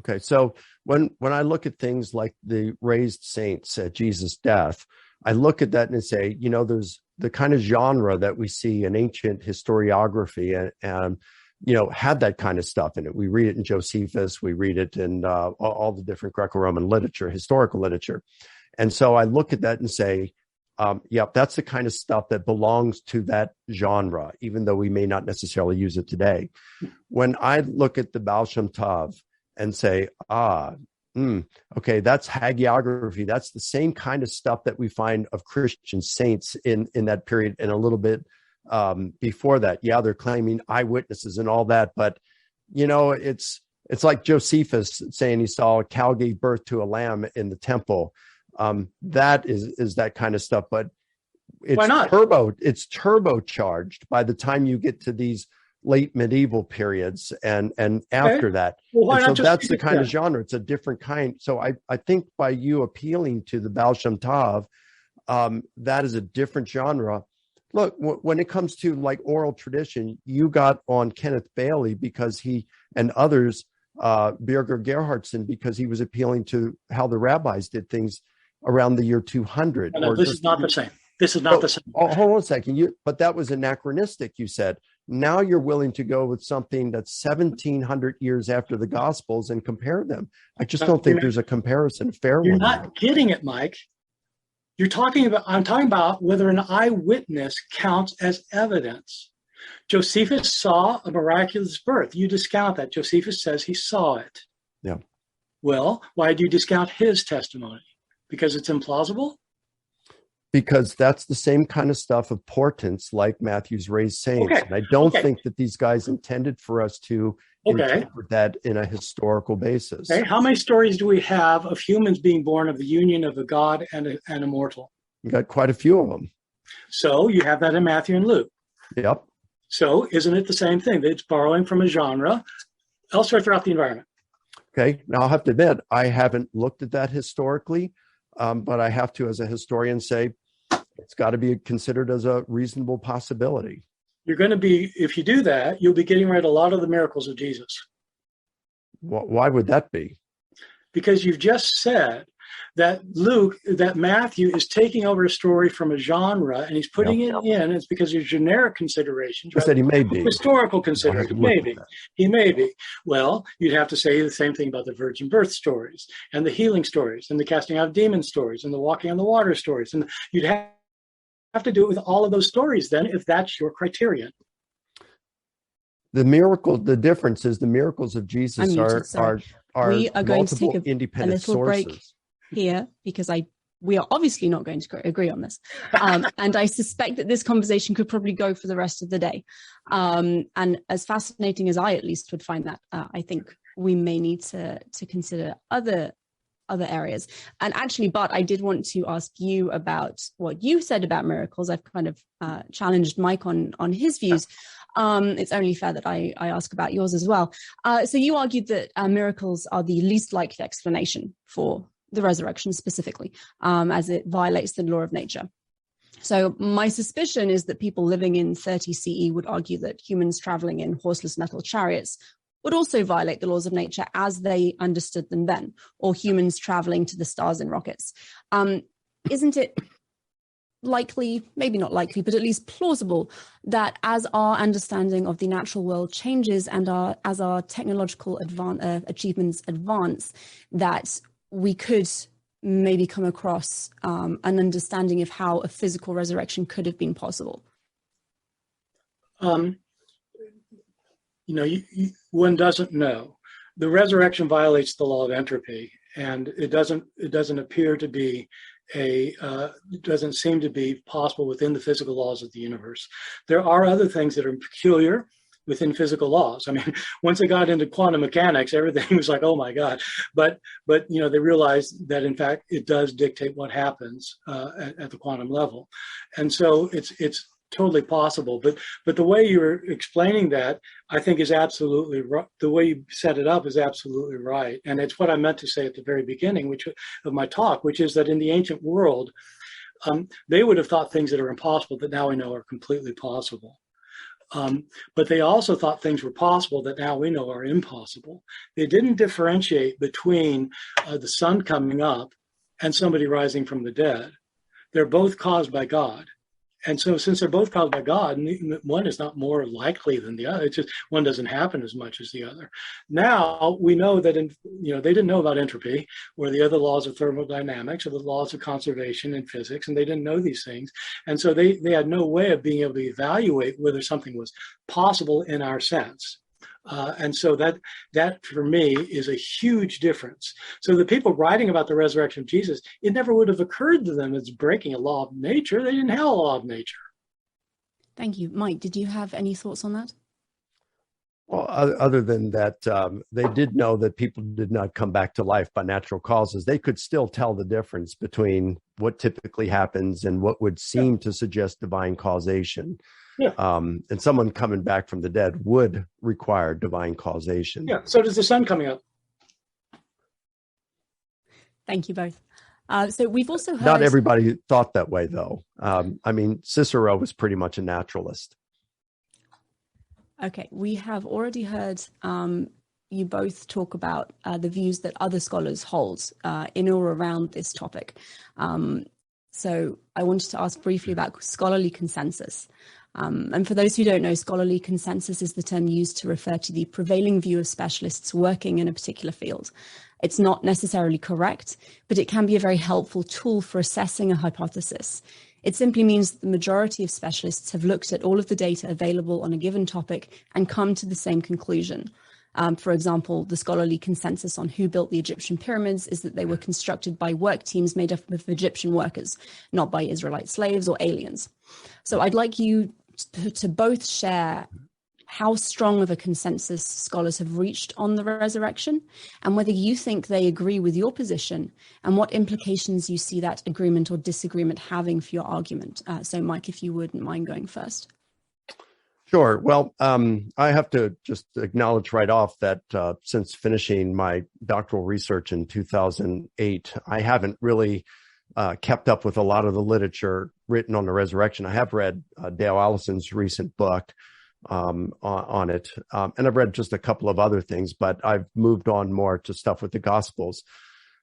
Okay, so when I look at things like the raised saints at Jesus' death, I look at that and say, there's the kind of genre that we see in ancient historiography and had that kind of stuff in it. We read it in Josephus, we read it in all the different Greco-Roman literature, historical literature. And so I look at that and say, yep, that's the kind of stuff that belongs to that genre, even though we may not necessarily use it today. When I look at the Baal Shem Tov and say, okay, that's hagiography. That's the same kind of stuff that we find of Christian saints in that period and a little bit before that. Yeah, they're claiming eyewitnesses and all that, but it's like Josephus saying he saw a cow gave birth to a lamb in the temple. That is that kind of stuff, but Why not? It's turbocharged by the time you get to these late medieval periods and after that. Well, why and not so just that's the kind of genre. It's a different kind. So I think by you appealing to the Baal Shem Tov, that is a different genre. Look, when it comes to like oral tradition, you got on Kenneth Bailey because he and others, Birger Gerhardsen, because he was appealing to how the rabbis did things around the year 200. No, this is not the same. This is not the same. Hold on a second. But that was anachronistic, you said. Now you're willing to go with something that's 1,700 years after the Gospels and compare them. I just don't think there's a comparison fair one. You're not getting it, Mike. I'm talking about whether an eyewitness counts as evidence. Josephus saw a miraculous birth. You discount that. Josephus says he saw it. Yeah. Well, why do you discount his testimony? Because it's implausible? Because that's the same kind of stuff of portents like Matthew's raised saints. Okay. And I don't think that these guys intended for us to interpret that in a historical basis. Okay. How many stories do we have of humans being born of the union of a God and a mortal? You got quite a few of them. So you have that in Matthew and Luke. Yep. So isn't it the same thing? It's borrowing from a genre elsewhere throughout the environment. Okay. Now I'll have to admit, I haven't looked at that historically, but I have to, as a historian, say it's got to be considered as a reasonable possibility. You're going to be, if you do that, you'll be getting rid of a lot of the miracles of Jesus. Why would that be? Because you've just said that Matthew is taking over a story from a genre and he's putting it in. It's because of generic considerations. I said he may be. Historical considerations. Maybe. He may be. Well, you'd have to say the same thing about the virgin birth stories and the healing stories and the casting out of demon stories and the walking on the water stories. And you'd have to do it with all of those stories then, if that's your criterion. The difference is the miracles of Jesus are we are going to take independent a little sources. break here because we are obviously not going to agree on this. And I suspect that this conversation could probably go for the rest of the day. And as fascinating as I at least would find that, I think we may need to consider other areas. And actually, Bart, I did want to ask you about what you said about miracles. I've kind of challenged Mike on his views. It's only fair that I ask about yours as well. So you argued that miracles are the least likely explanation for the resurrection specifically, as it violates the law of nature. So my suspicion is that people living in 30 CE would argue that humans traveling in horseless metal chariots would also violate the laws of nature as they understood them then, or humans traveling to the stars in rockets. Isn't it likely, maybe not likely, but at least plausible that as our understanding of the natural world changes and as our technological achievements advance, that we could maybe come across an understanding of how a physical resurrection could have been possible? One doesn't know. The resurrection violates the law of entropy, and it doesn't appear to be it doesn't seem to be possible within the physical laws of the universe. There are other things that are peculiar within physical laws. I mean, once they got into quantum mechanics, everything was like, oh my God. But they realized that in fact it does dictate what happens at the quantum level, and so it's totally possible. But the way you're explaining that, I think, is absolutely right. The way you set it up is absolutely right, and it's what I meant to say at the very beginning, of my talk, which is that in the ancient world, they would have thought things that are impossible that now we know are completely possible. But they also thought things were possible that now we know are impossible. They didn't differentiate between the sun coming up and somebody rising from the dead. They're both caused by God. And so since they're both caused by God, and one is not more likely than the other, it's just one doesn't happen as much as the other. Now we know that they didn't know about entropy or the other laws of thermodynamics or the laws of conservation in physics, and they didn't know these things. And so they had no way of being able to evaluate whether something was possible in our sense. And so that for me is a huge difference. So the people writing about the resurrection of Jesus, it never would have occurred to them as breaking a law of nature. They didn't have a law of nature. Thank you. Mike, did you have any thoughts on that? Well, other than that, they did know that people did not come back to life by natural causes. They could still tell the difference between what typically happens and what would seem to suggest divine causation. Yeah. And someone coming back from the dead would require divine causation. Yeah. So does the sun coming up. Thank you both. So we've also heard... Not everybody thought that way, though. Cicero was pretty much a naturalist. Okay, we have already heard you both talk about the views that other scholars hold in or around this topic. So I wanted to ask briefly about scholarly consensus. And for those who don't know, scholarly consensus is the term used to refer to the prevailing view of specialists working in a particular field. It's not necessarily correct, but it can be a very helpful tool for assessing a hypothesis. It simply means that the majority of specialists have looked at all of the data available on a given topic and come to the same conclusion. For example, the scholarly consensus on who built the Egyptian pyramids is that they were constructed by work teams made up of Egyptian workers, not by Israelite slaves or aliens. So I'd like you to both share how strong of a consensus scholars have reached on the resurrection, and whether you think they agree with your position, and what implications you see that agreement or disagreement having for your argument. So Mike, if you wouldn't mind going first. Sure. Well, I have to just acknowledge right off that since finishing my doctoral research in 2008, I haven't really kept up with a lot of the literature written on the resurrection. I have read Dale Allison's recent book on it, and I've read just a couple of other things, but I've moved on more to stuff with the Gospels.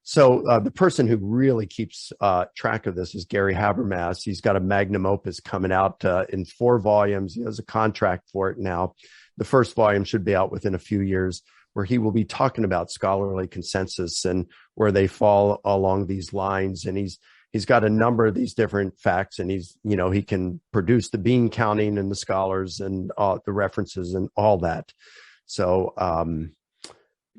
So the person who really keeps track of this is Gary Habermas. He's got a magnum opus coming out in 4 volumes. He has a contract for it now. The first volume should be out within a few years, where he will be talking about scholarly consensus and where they fall along these lines. And he's got a number of these different facts, and he can produce the bean counting and the scholars and the references and all that. So,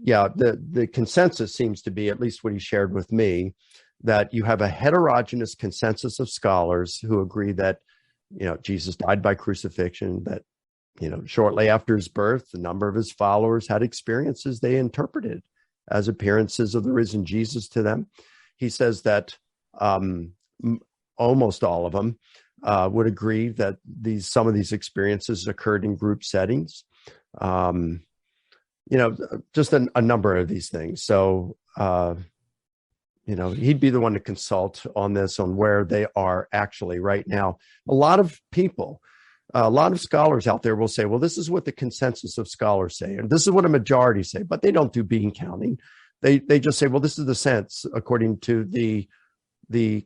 the consensus seems to be, at least what he shared with me, that you have a heterogeneous consensus of scholars who agree that, Jesus died by crucifixion, that, shortly after his birth, a number of his followers had experiences they interpreted as appearances of the risen Jesus to them. He says that almost all of them would agree that some of these experiences occurred in group settings. Just a number of these things. So, he'd be the one to consult on this, on where they are actually right now. A lot of scholars out there will say, well, this is what the consensus of scholars say, and this is what a majority say, but they don't do bean counting. They just say, well, this is the sense according to the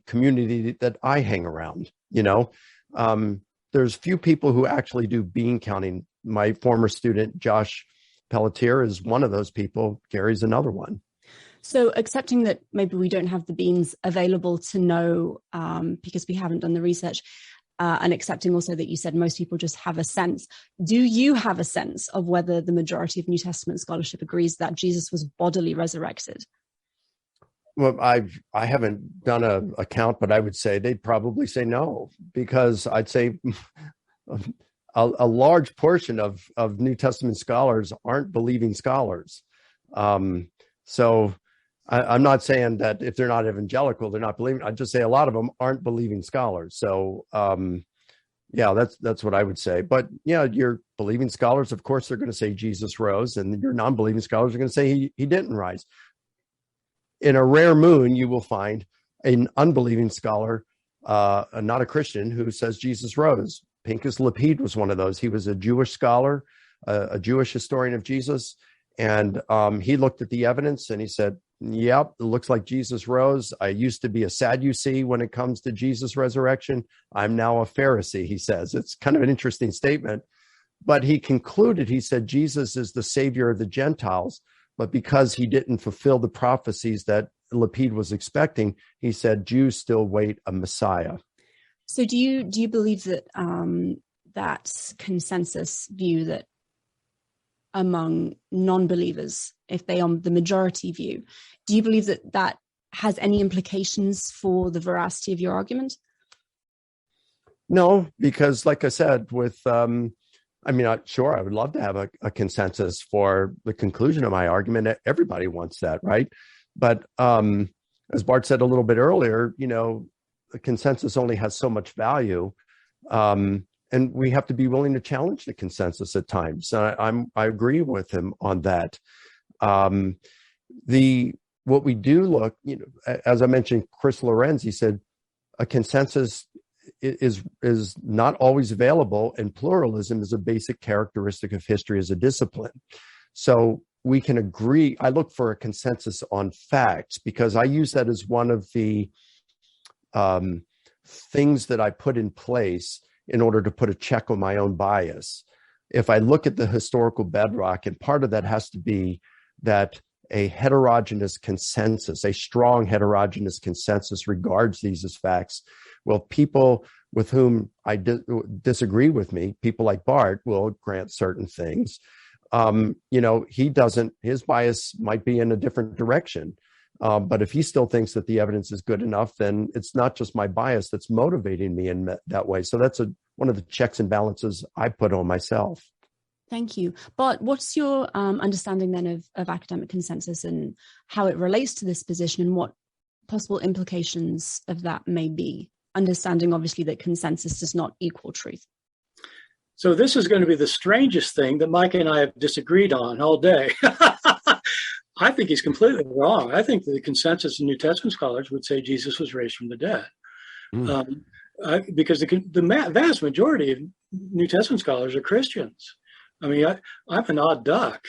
community that I hang around. There's few people who actually do bean counting. My former student, Josh Pelletier, is one of those people. Gary's another one. So accepting that maybe we don't have the beans available to know because we haven't done the research, and accepting also that you said most people just have a sense. Do you have a sense of whether the majority of New Testament scholarship agrees that Jesus was bodily resurrected? Well, I haven't done a count, but I would say they'd probably say no, because I'd say a large portion of New Testament scholars aren't believing scholars. So I'm not saying that if they're not evangelical, they're not believing. I'd just say a lot of them aren't believing scholars. So that's what I would say. But your believing scholars, of course, they're going to say Jesus rose, and your non-believing scholars are going to say he didn't rise. In a rare moon, you will find an unbelieving scholar, not a Christian, who says Jesus rose. Pinchas Lapid was one of those. He was a Jewish scholar, a Jewish historian of Jesus, and he looked at the evidence and he said, Yep, it looks like Jesus rose. I used to be a Sadducee when it comes to Jesus' resurrection. I'm now a Pharisee, he says. It's kind of an interesting statement. But he concluded, he said, Jesus is the savior of the Gentiles. But because he didn't fulfill the prophecies that Lapid was expecting, he said, Jews still wait a Messiah. So do you believe that that consensus view that among non-believers, if they are the majority view, do you believe that that has any implications for the veracity of your argument? No, because like I said, sure, I would love to have a consensus for the conclusion of my argument. Everybody wants that, right? But as Bart said a little bit earlier, the consensus only has so much value. And we have to be willing to challenge the consensus at times. I agree with him on that. What we do look, as I mentioned, Chris Lorenz, he said, a consensus is not always available, and pluralism is a basic characteristic of history as a discipline. So we can agree. I look for a consensus on facts because I use that as one of the things that I put in place in order to put a check on my own bias. If I look at the historical bedrock, and part of that has to be that a heterogeneous consensus, a strong heterogeneous consensus regards these as facts. Well, people with whom I disagree with me, people like Bart, will grant certain things. He doesn't, his bias might be in a different direction. But if he still thinks that the evidence is good enough, then it's not just my bias that's motivating me in that way. So that's one of the checks and balances I put on myself. Thank you. But what's your understanding then of academic consensus and how it relates to this position and what possible implications of that may be? Understanding, obviously, that consensus does not equal truth. So this is going to be the strangest thing that Mike and I have disagreed on all day. I think he's completely wrong. I think the consensus of New Testament scholars would say Jesus was raised from the dead. Because the vast majority of New Testament scholars are Christians. I mean, I'm an odd duck.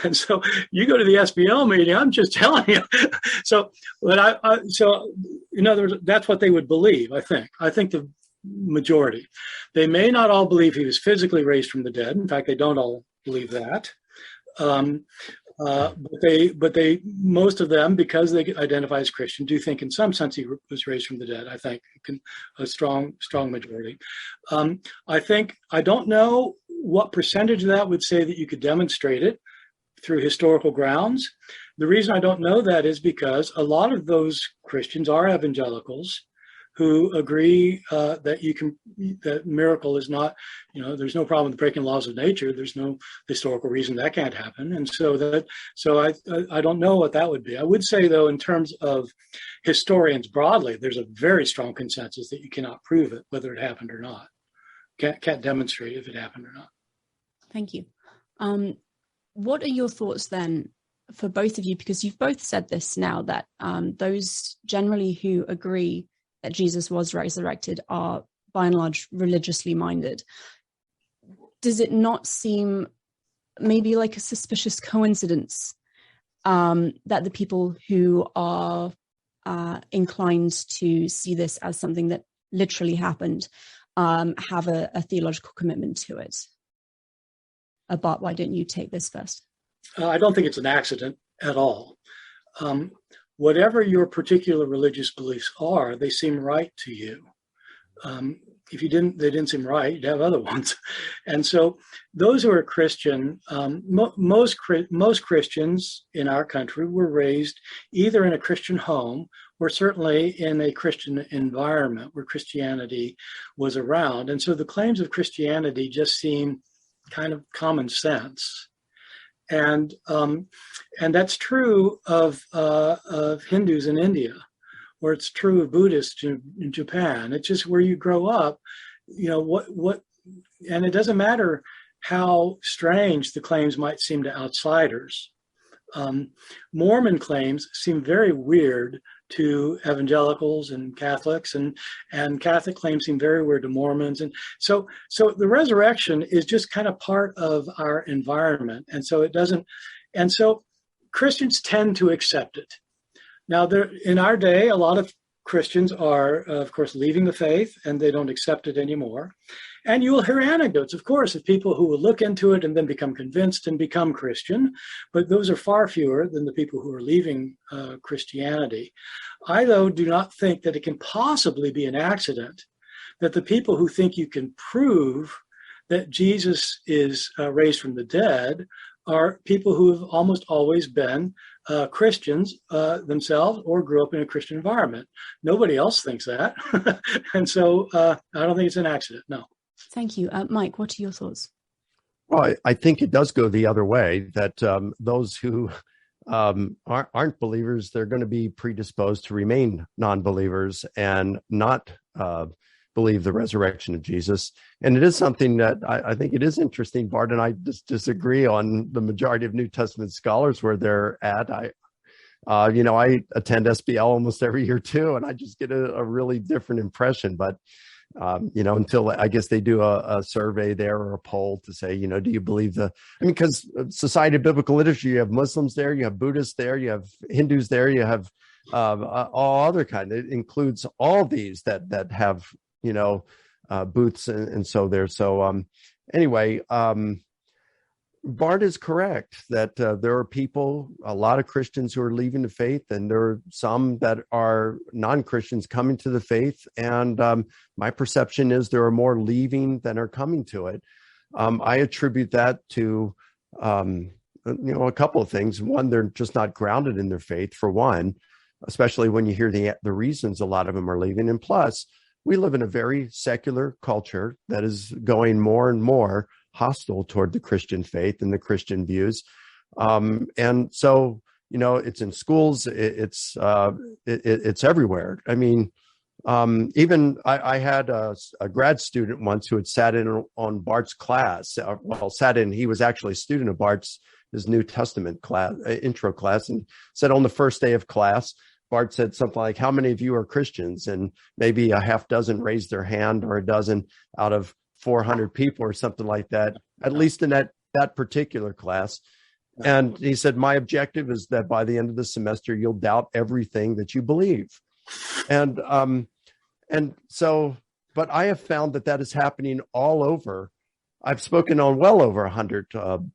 And so you go to the SBL meeting, I'm just telling you. So in other words, that's what they would believe, I think. I think the majority. They may not all believe he was physically raised from the dead. In fact, they don't all believe that. But they, most of them, because they identify as Christian, do think in some sense he was raised from the dead. I think a strong majority. I don't know what percentage of that would say that you could demonstrate it through historical grounds. The reason I don't know that is because a lot of those Christians are evangelicals who agree that miracle is not, there's no problem with breaking laws of nature. There's no historical reason that can't happen. And so I don't know what that would be. I would say, though, in terms of historians broadly, there's a very strong consensus that you cannot prove it, whether it happened or not. Can't demonstrate if it happened or not. Thank you. What are your thoughts then for both of you? Because you've both said this now, that those generally who agree that Jesus was resurrected are by and large religiously minded. Does it not seem maybe like a suspicious coincidence that the people who are inclined to see this as something that literally happened have a theological commitment to it? Bart, why don't you take this first? I don't think it's an accident at all. Whatever your particular religious beliefs are, they seem right to you. If they didn't seem right, you'd have other ones. And so those who are Christian, most Christians in our country were raised either in a Christian home or certainly in a Christian environment where Christianity was around. And so the claims of Christianity just seem kind of common sense. And that's true of Hindus in India, or it's true of Buddhists in Japan. It's just where you grow up, and it doesn't matter how strange the claims might seem to outsiders. Mormon claims seem very weird to evangelicals and Catholics, and Catholic claims seem very weird to Mormons. And so the resurrection is just kind of part of our environment. And so it doesn't, and so Christians tend to accept it. Now, in our day, a lot of Christians are, of course, leaving the faith, and they don't accept it anymore. And you will hear anecdotes, of course, of people who will look into it and then become convinced and become Christian. But those are far fewer than the people who are leaving Christianity. I, though, do not think that it can possibly be an accident that the people who think you can prove that Jesus is raised from the dead are people who have almost always been Christians themselves or grew up in a Christian environment. Nobody else thinks that. And so I don't think it's an accident, no. Thank you. Mike, what are your thoughts? Well, I think it does go the other way, that those who aren't believers, they're going to be predisposed to remain non-believers and not believe the resurrection of Jesus. And it is something that I think it is interesting. Bart and I just disagree on the majority of New Testament scholars where they're at. I attend SBL almost every year too, and I just get a really different impression. But until I guess they do a survey there or a poll to say, do you believe because Society of Biblical Literature, you have Muslims there, you have Buddhists there, you have Hindus there, you have all other kind. It includes all these that have, booths and so there. So anyway, Bart is correct that there are people, a lot of Christians who are leaving the faith, and there are some that are non-Christians coming to the faith. And my perception is there are more leaving than are coming to it. I attribute that to, a couple of things. One, they're just not grounded in their faith, for one, especially when you hear the reasons a lot of them are leaving. And plus, we live in a very secular culture that is going more and more hostile toward the Christian faith and the Christian views. And so, it's in schools, it's everywhere. I mean, even I had a grad student once who had sat in on Bart's class. He was actually a student of Bart's, his New Testament class, intro class, and said on the first day of class, Bart said something like, "How many of you are Christians?" And maybe a half dozen raised their hand, or a dozen out of 400 people or something like that, at least in that particular class. And he said, "My objective is that by the end of the semester, you'll doubt everything that you believe." And so, but I have found that is happening all over. I've spoken on well over 100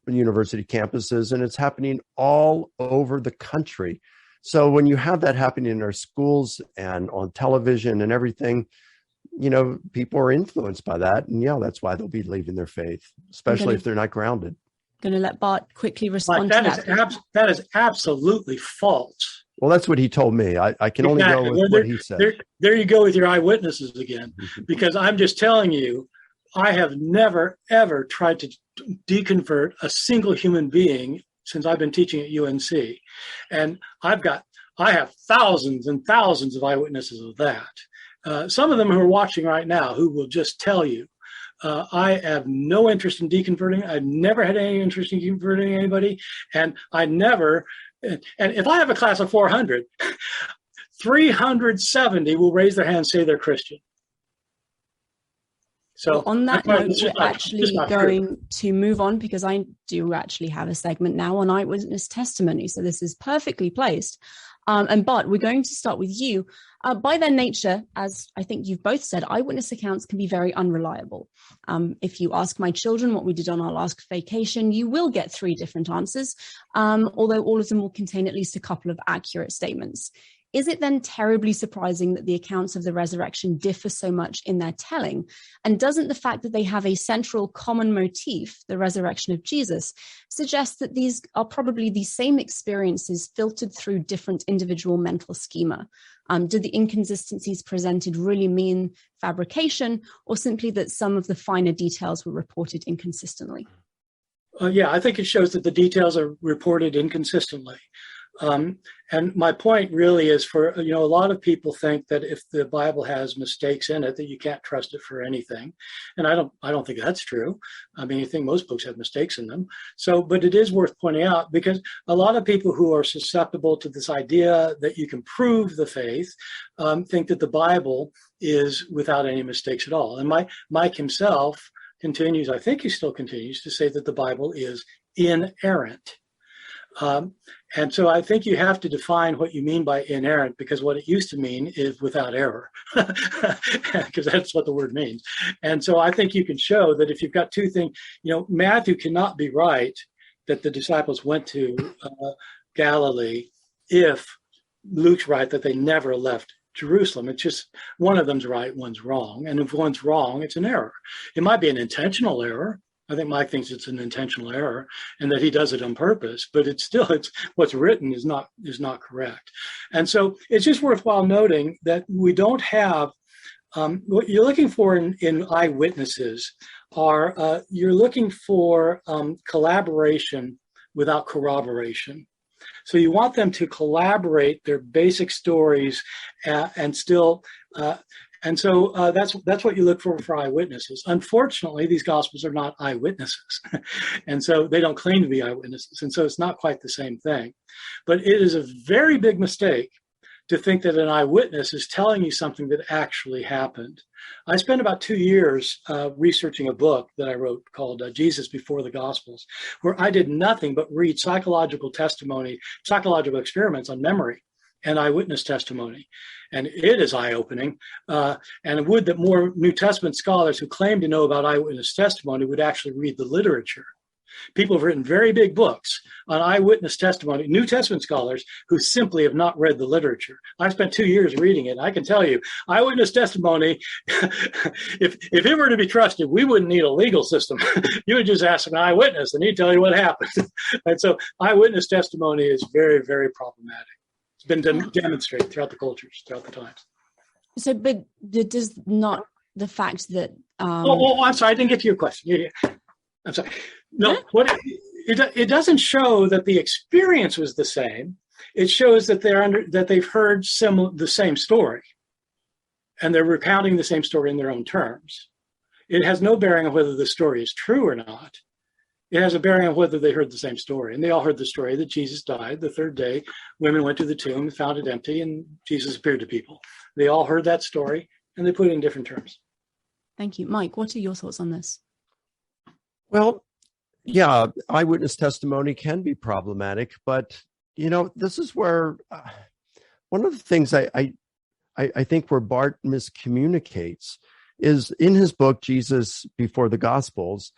university campuses, and it's happening all over the country. So when you have that happening in our schools and on television and everything, people are influenced by that. And that's why they'll be leaving their faith, especially if they're not grounded. I'm going to let Bart quickly respond to that. That is absolutely false. Well, that's what he told me. I can only go with what he said. There you go with your eyewitnesses again, because I'm just telling you, I have never, ever tried to deconvert a single human being since I've been teaching at UNC. And I have thousands and thousands of eyewitnesses of that. Some of them who are watching right now who will just tell you, I have no interest in deconverting. I've never had any interest in converting anybody. And and if I have a class of 400, 370 will raise their hand and say they're Christian. So on that note, we're actually going to move on, because I do actually have a segment now on eyewitness testimony. So this is perfectly placed. And Bart, we're going to start with you. By their nature, as I think you've both said, eyewitness accounts can be very unreliable. If you ask my children what we did on our last vacation, you will get 3 different answers, although all of them will contain at least a couple of accurate statements. Is it then terribly surprising that the accounts of the resurrection differ so much in their telling? And doesn't the fact that they have a central common motif, the resurrection of Jesus, suggest that these are probably the same experiences filtered through different individual mental schema? Do the inconsistencies presented really mean fabrication, or simply that some of the finer details were reported inconsistently? I think it shows that the details are reported inconsistently. And my point really is for, a lot of people think that if the Bible has mistakes in it, that you can't trust it for anything. And I don't think that's true. I mean, I think most books have mistakes in them. So, but it is worth pointing out, because a lot of people who are susceptible to this idea that you can prove the faith, think that the Bible is without any mistakes at all. And Mike himself continues, I think he still continues to say that the Bible is inerrant. And so I think you have to define what you mean by inerrant, because what it used to mean is without error, because that's what the word means. And so I think you can show that if you've got two things, Matthew cannot be right that the disciples went to Galilee if Luke's right that they never left Jerusalem. It's just one of them's right, one's wrong. And if one's wrong, it's an error. It might be an intentional error. I think Mike thinks it's an intentional error and that he does it on purpose, but it's what's written is not correct. And so it's just worthwhile noting that we don't have what you're looking for in eyewitnesses are you're looking for collaboration without corroboration. So you want them to collaborate their basic stories and still. And so that's what you look for eyewitnesses. Unfortunately, these Gospels are not eyewitnesses. And so they don't claim to be eyewitnesses. And so it's not quite the same thing. But it is a very big mistake to think that an eyewitness is telling you something that actually happened. I spent about 2 years researching a book that I wrote called Jesus Before the Gospels, where I did nothing but read psychological experiments on memory and eyewitness testimony. And it is eye-opening. And would that more New Testament scholars who claim to know about eyewitness testimony would actually read the literature. People have written very big books on eyewitness testimony, New Testament scholars who simply have not read the literature. I spent 2 years reading it. I can tell you, eyewitness testimony, if it were to be trusted, we wouldn't need a legal system. You would just ask an eyewitness and he'd tell you what happened. And so eyewitness testimony is very, very problematic. It's been demonstrated throughout the cultures, throughout the times. So, but does not the fact that... I'm sorry, I didn't get to your question. I'm sorry. No, it doesn't show that the experience was the same. It shows that they've heard the same story, and they're recounting the same story in their own terms. It has no bearing on whether the story is true or not. It has a bearing on whether they heard the same story, and they all heard the story that Jesus died the third day. Women went to the tomb, found it empty, and Jesus appeared to people. They all heard that story, and they put it in different terms. Thank you, Mike. What are your thoughts on this? Well, yeah, eyewitness testimony can be problematic, but this is where one of the things I think where Barth miscommunicates is in his book Jesus Before the Gospels.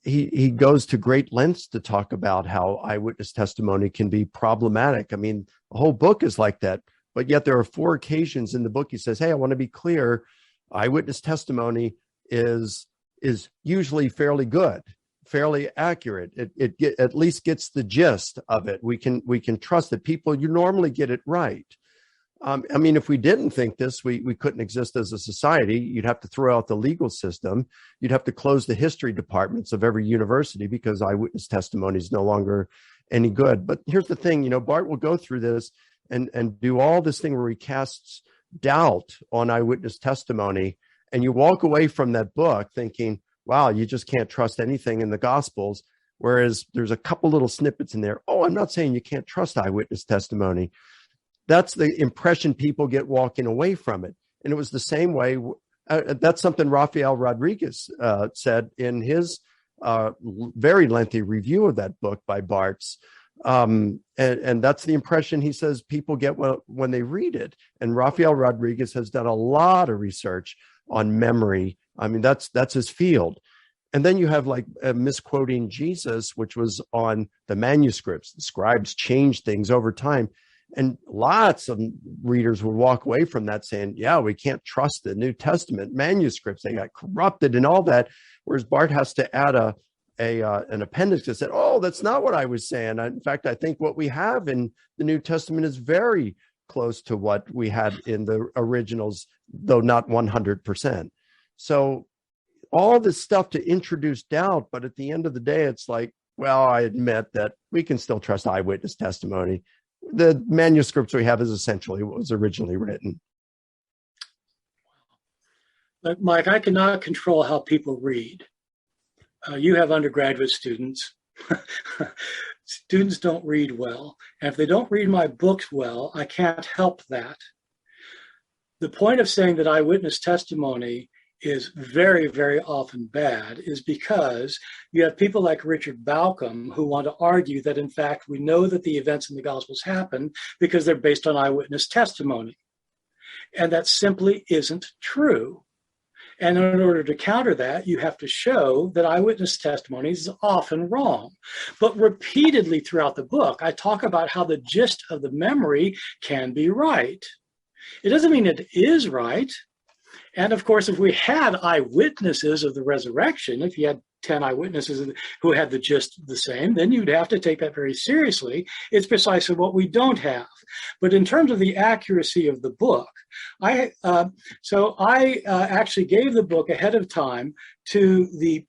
He goes to great lengths to talk about how eyewitness testimony can be problematic. I mean, the whole book is like that, but yet there are 4 occasions in the book he says, "Hey, I want to be clear. Eyewitness testimony is usually fairly good, fairly accurate. It at least gets the gist of it. We can trust that people, you normally get it right." I mean, if we didn't think this, we couldn't exist as a society. You'd have to throw out the legal system. You'd have to close the history departments of every university because eyewitness testimony is no longer any good. But here's the thing, Barth will go through this and do all this thing where he casts doubt on eyewitness testimony. And you walk away from that book thinking, wow, you just can't trust anything in the Gospels. Whereas there's a couple little snippets in there. Oh, I'm not saying you can't trust eyewitness testimony. That's the impression people get walking away from it. And it was the same way. That's something Rafael Rodriguez said in his very lengthy review of that book by Bart's. And that's the impression he says people get when they read it. And Rafael Rodriguez has done a lot of research on memory. I mean, that's his field. And then you have like misquoting Jesus, which was on the manuscripts. The scribes changed things over time. And lots of readers would walk away from that saying, yeah, we can't trust the New Testament manuscripts. They got corrupted and all that. Whereas Barth has to add an appendix that said, oh, that's not what I was saying. In fact, I think what we have in the New Testament is very close to what we had in the originals, though not 100%. So all this stuff to introduce doubt, but at the end of the day, it's like, well, I admit that we can still trust eyewitness testimony. The manuscripts we have is essentially what was originally written. But Mike, I cannot control how people read. You have undergraduate students. Students don't read well. And if they don't read my books well, I can't help that. The point of saying that eyewitness testimony is very, very often bad is because you have people like Richard Bauckham who want to argue that, in fact, we know that the events in the Gospels happen because they're based on eyewitness testimony. And that simply isn't true. And in order to counter that, you have to show that eyewitness testimony is often wrong. But repeatedly throughout the book, I talk about how the gist of the memory can be right. It doesn't mean it is right. And of course, if we had eyewitnesses of the resurrection, if you had 10 eyewitnesses who had the gist the same, then you'd have to take that very seriously. It's precisely what we don't have. But in terms of the accuracy of the book, I actually gave the book ahead of time to the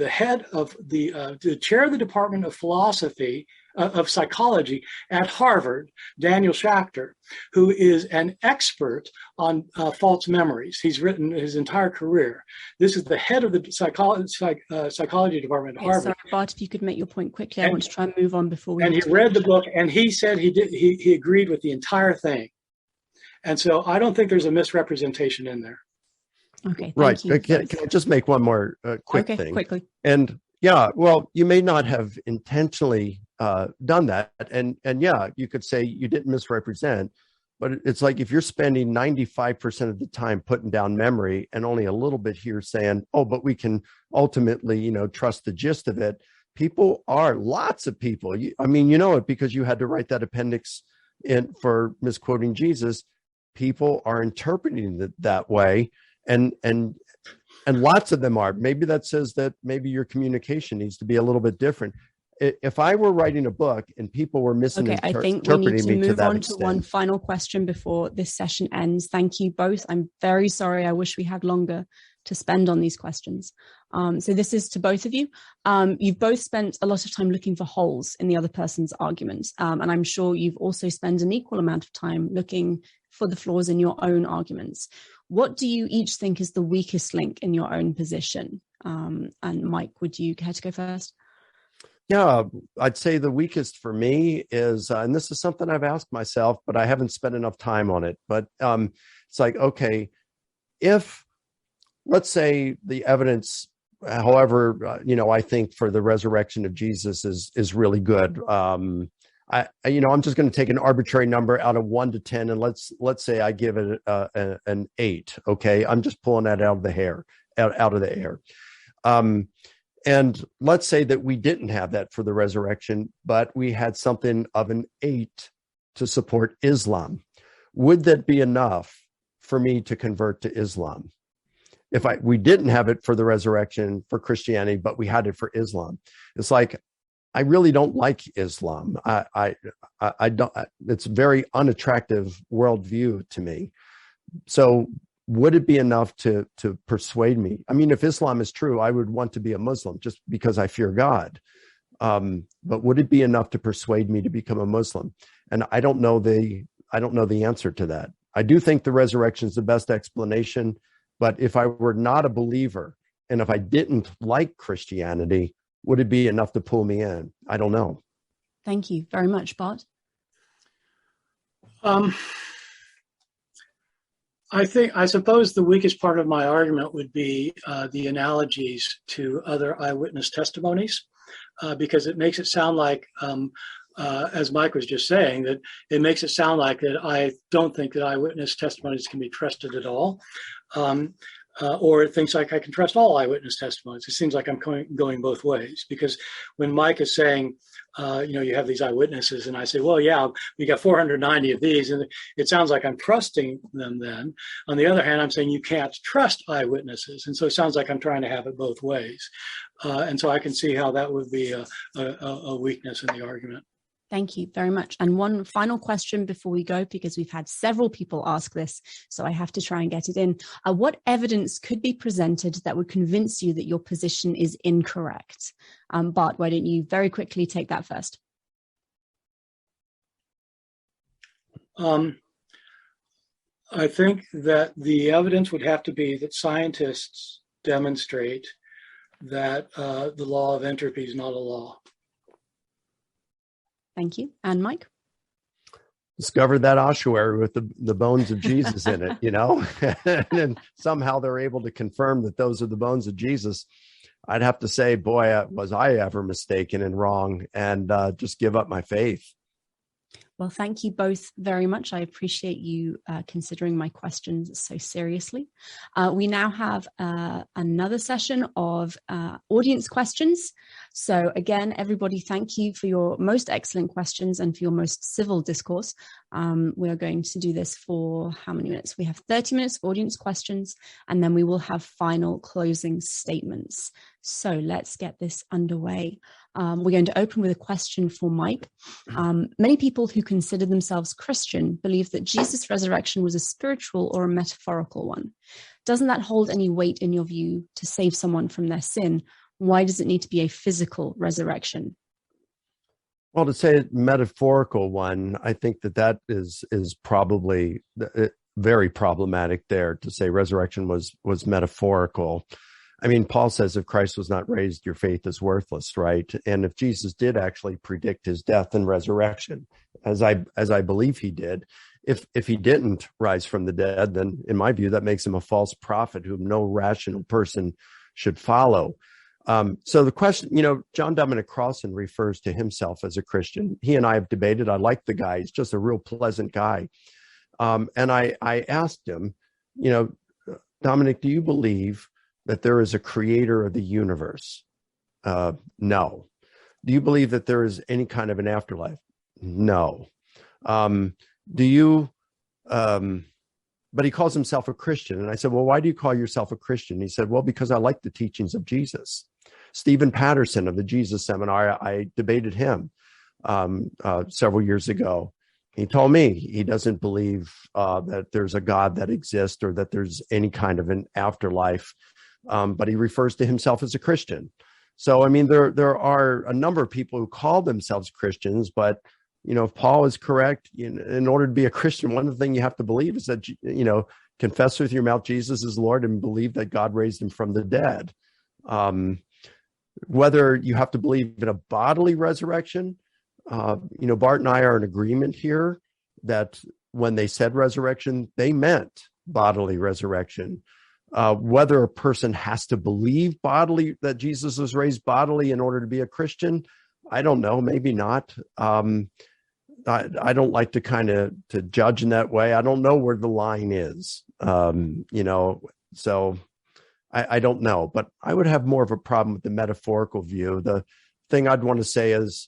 head of the chair of the Department of Philosophy of Psychology at Harvard, Daniel Schachter, who is an expert on false memories. He's written his entire career. This is the head of the psychology department at Harvard. Sorry, Bart, if you could make your point quickly, I want to try and move on before we. And he read the book, and he said he agreed with the entire thing. And so I don't think there's a misrepresentation in there. Okay, right. You. Can I just make one more quick thing? Quickly. And yeah, well, you may not have intentionally done that, and yeah, you could say you didn't misrepresent, but it's like if you're spending 95% of the time putting down memory and only a little bit here saying, oh, but we can ultimately, trust the gist of it. Lots of people. I mean, you know it because you had to write that appendix in for misquoting Jesus. People are interpreting it that way. And lots of them are. Maybe that says that maybe your communication needs to be a little bit different. If I were writing a book and people were misinterpreting I think we need to move on to one final question before this session ends. Thank you both. I'm very sorry. I wish we had longer to spend on these questions. So this is to both of you. You've both spent a lot of time looking for holes in the other person's arguments. And I'm sure you've also spent an equal amount of time looking for the flaws in your own arguments. What do you each think is the weakest link in your own position? And Mike, would you care to go first? Yeah, I'd say the weakest for me is, and this is something I've asked myself, but I haven't spent enough time on it. But it's like, okay, if let's say the evidence, however, I think for the resurrection of Jesus is really good. I'm just going to take an arbitrary number out of 1 to 10, and let's say I give it an 8. Okay, I'm just pulling that out of the air. And let's say that we didn't have that for the resurrection, but we had something of an 8 to support Islam. Would that be enough for me to convert to Islam? If we didn't have it for the resurrection for Christianity, but we had it for Islam, it's like, I really don't like Islam. I don't. It's a very unattractive worldview to me. So would it be enough to persuade me? I mean, if Islam is true, I would want to be a Muslim just because I fear God. But would it be enough to persuade me to become a Muslim? And I don't know the answer to that. I do think the resurrection is the best explanation. But if I were not a believer and if I didn't like Christianity, would it be enough to pull me in? I don't know. Thank you very much, Bart. I suppose the weakest part of my argument would be the analogies to other eyewitness testimonies, because it makes it sound like, as Mike was just saying, that it makes it sound like that I don't think that eyewitness testimonies can be trusted at all. Or it thinks like I can trust all eyewitness testimonies. It seems like I'm going both ways, because when Mike is saying, you have these eyewitnesses, and I say, well, yeah, we got 490 of these, and it sounds like I'm trusting them then. On the other hand, I'm saying you can't trust eyewitnesses. And so it sounds like I'm trying to have it both ways. And so I can see how that would be a weakness in the argument. Thank you very much. And one final question before we go, because we've had several people ask this, so I have to try and get it in. What evidence could be presented that would convince you that your position is incorrect? Bart, why don't you very quickly take that first? I think that the evidence would have to be that scientists demonstrate that the law of entropy is not a law. Thank you. And Mike? discovered that ossuary with the bones of Jesus in it, and then somehow they're able to confirm that those are the bones of Jesus. I'd have to say, boy, was I ever mistaken and wrong, and just give up my faith. Well, thank you both very much. I appreciate you considering my questions so seriously. We now have another session of audience questions. So again, everybody, thank you for your most excellent questions and for your most civil discourse. We are going to do this for how many minutes? We have 30 minutes of audience questions, and then we will have final closing statements. So let's get this underway. We're going to open with a question for Mike. Many people who consider themselves Christian believe that Jesus' resurrection was a spiritual or a metaphorical one. Doesn't that hold any weight in your view to save someone from their sin? Why does it need to be a physical resurrection? Well, to say a metaphorical one, I think that is probably very problematic there, to say resurrection was metaphorical. I mean, Paul says if Christ was not raised, your faith is worthless, right? And if Jesus did actually predict his death and resurrection, as I believe he did, if he didn't rise from the dead, then in my view, that makes him a false prophet whom no rational person should follow. So the question, John Dominic Crossan refers to himself as a Christian. He and I have debated. I like the guy. He's just a real pleasant guy. And I asked him, Dominic, do you believe that there is a creator of the universe? No. Do you believe that there is any kind of an afterlife? No. But he calls himself a Christian. And I said, well, why do you call yourself a Christian? He said, well, because I like the teachings of Jesus. Stephen Patterson of the Jesus Seminar, I debated him several years ago. He told me he doesn't believe that there's a God that exists or that there's any kind of an afterlife. But he refers to himself as a Christian. So, I mean, there are a number of people who call themselves Christians, but, if Paul is correct, in order to be a Christian, one of the things you have to believe is that, confess with your mouth Jesus is Lord and believe that God raised him from the dead. Whether you have to believe in a bodily resurrection, Bart and I are in agreement here that when they said resurrection, they meant bodily resurrection. Whether a person has to believe bodily that Jesus was raised bodily in order to be a Christian, I don't know, maybe not. I don't like to to judge in that way. I don't know where the line is, so I don't know, but I would have more of a problem with the metaphorical view. The thing I'd want to say is,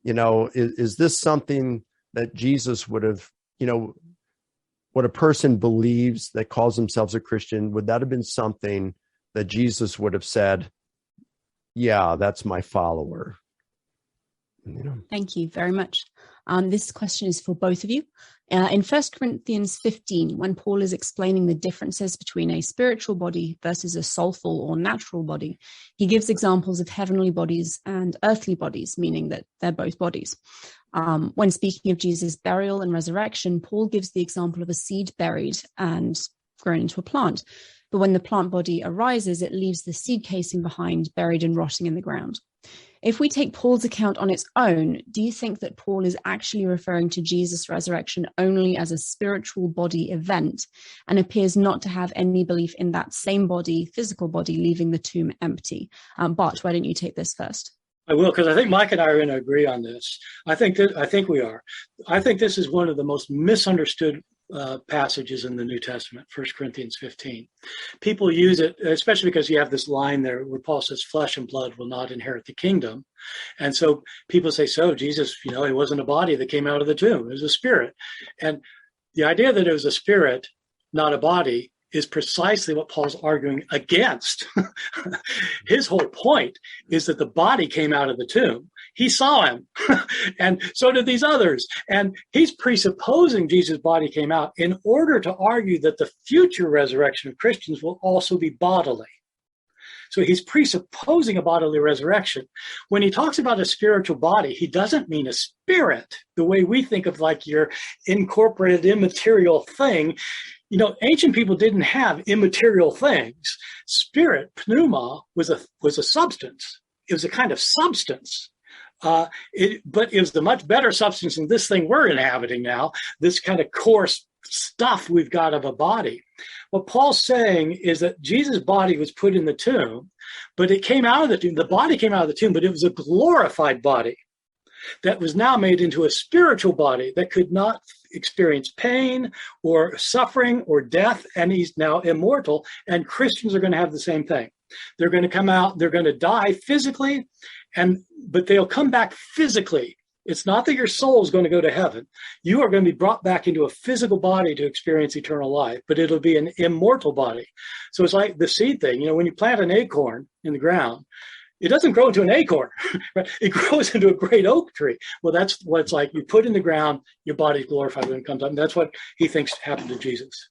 is this something that Jesus would have, what a person believes that calls themselves a Christian, would that have been something that Jesus would have said, yeah, that's my follower? Thank you very much. This question is for both of you. In 1 Corinthians 15, when Paul is explaining the differences between a spiritual body versus a soulful or natural body, he gives examples of heavenly bodies and earthly bodies, meaning that they're both bodies. When speaking of Jesus' burial and resurrection, Paul gives the example of a seed buried and grown into a plant. But when the plant body arises, it leaves the seed casing behind, buried and rotting in the ground. If we take Paul's account on its own, do you think that Paul is actually referring to Jesus' resurrection only as a spiritual body event and appears not to have any belief in that same body, physical body, leaving the tomb empty? Bart, why don't you take this first? I will, because I think Mike and I are going to agree on this. I think we are. I think this is one of the most misunderstood passages in the New Testament, 1 Corinthians 15. People use it, especially because you have this line there where Paul says, flesh and blood will not inherit the kingdom. And so people say, so Jesus, it wasn't a body that came out of the tomb. It was a spirit. And the idea that it was a spirit, not a body, is precisely what Paul's arguing against. His whole point is that the body came out of the tomb. He saw him, and so did these others. And he's presupposing Jesus' body came out in order to argue that the future resurrection of Christians will also be bodily. So he's presupposing a bodily resurrection. When he talks about a spiritual body, he doesn't mean a spirit, the way we think of like your incorporated immaterial thing. Ancient people didn't have immaterial things. Spirit, pneuma, was a substance. It was a kind of substance. But it was the much better substance than this thing we're inhabiting now, this kind of coarse stuff we've got of a body. What Paul's saying is that Jesus' body was put in the tomb, but it came out of the tomb. The body came out of the tomb, but it was a glorified body that was now made into a spiritual body that could not experience pain or suffering or death, and he's now immortal, and Christians are going to have the same thing. They're going to come out, they're going to die physically, but they'll come back physically. It's not that your soul is going to go to heaven. You are going to be brought back into a physical body to experience eternal life, but it'll be an immortal body. So it's like the seed thing. You know, when you plant an acorn in the ground, it doesn't grow into an acorn, right? It grows into a great oak tree. Well, that's what it's like. You put in the ground, your body's glorified when it comes up. And that's what he thinks happened to Jesus.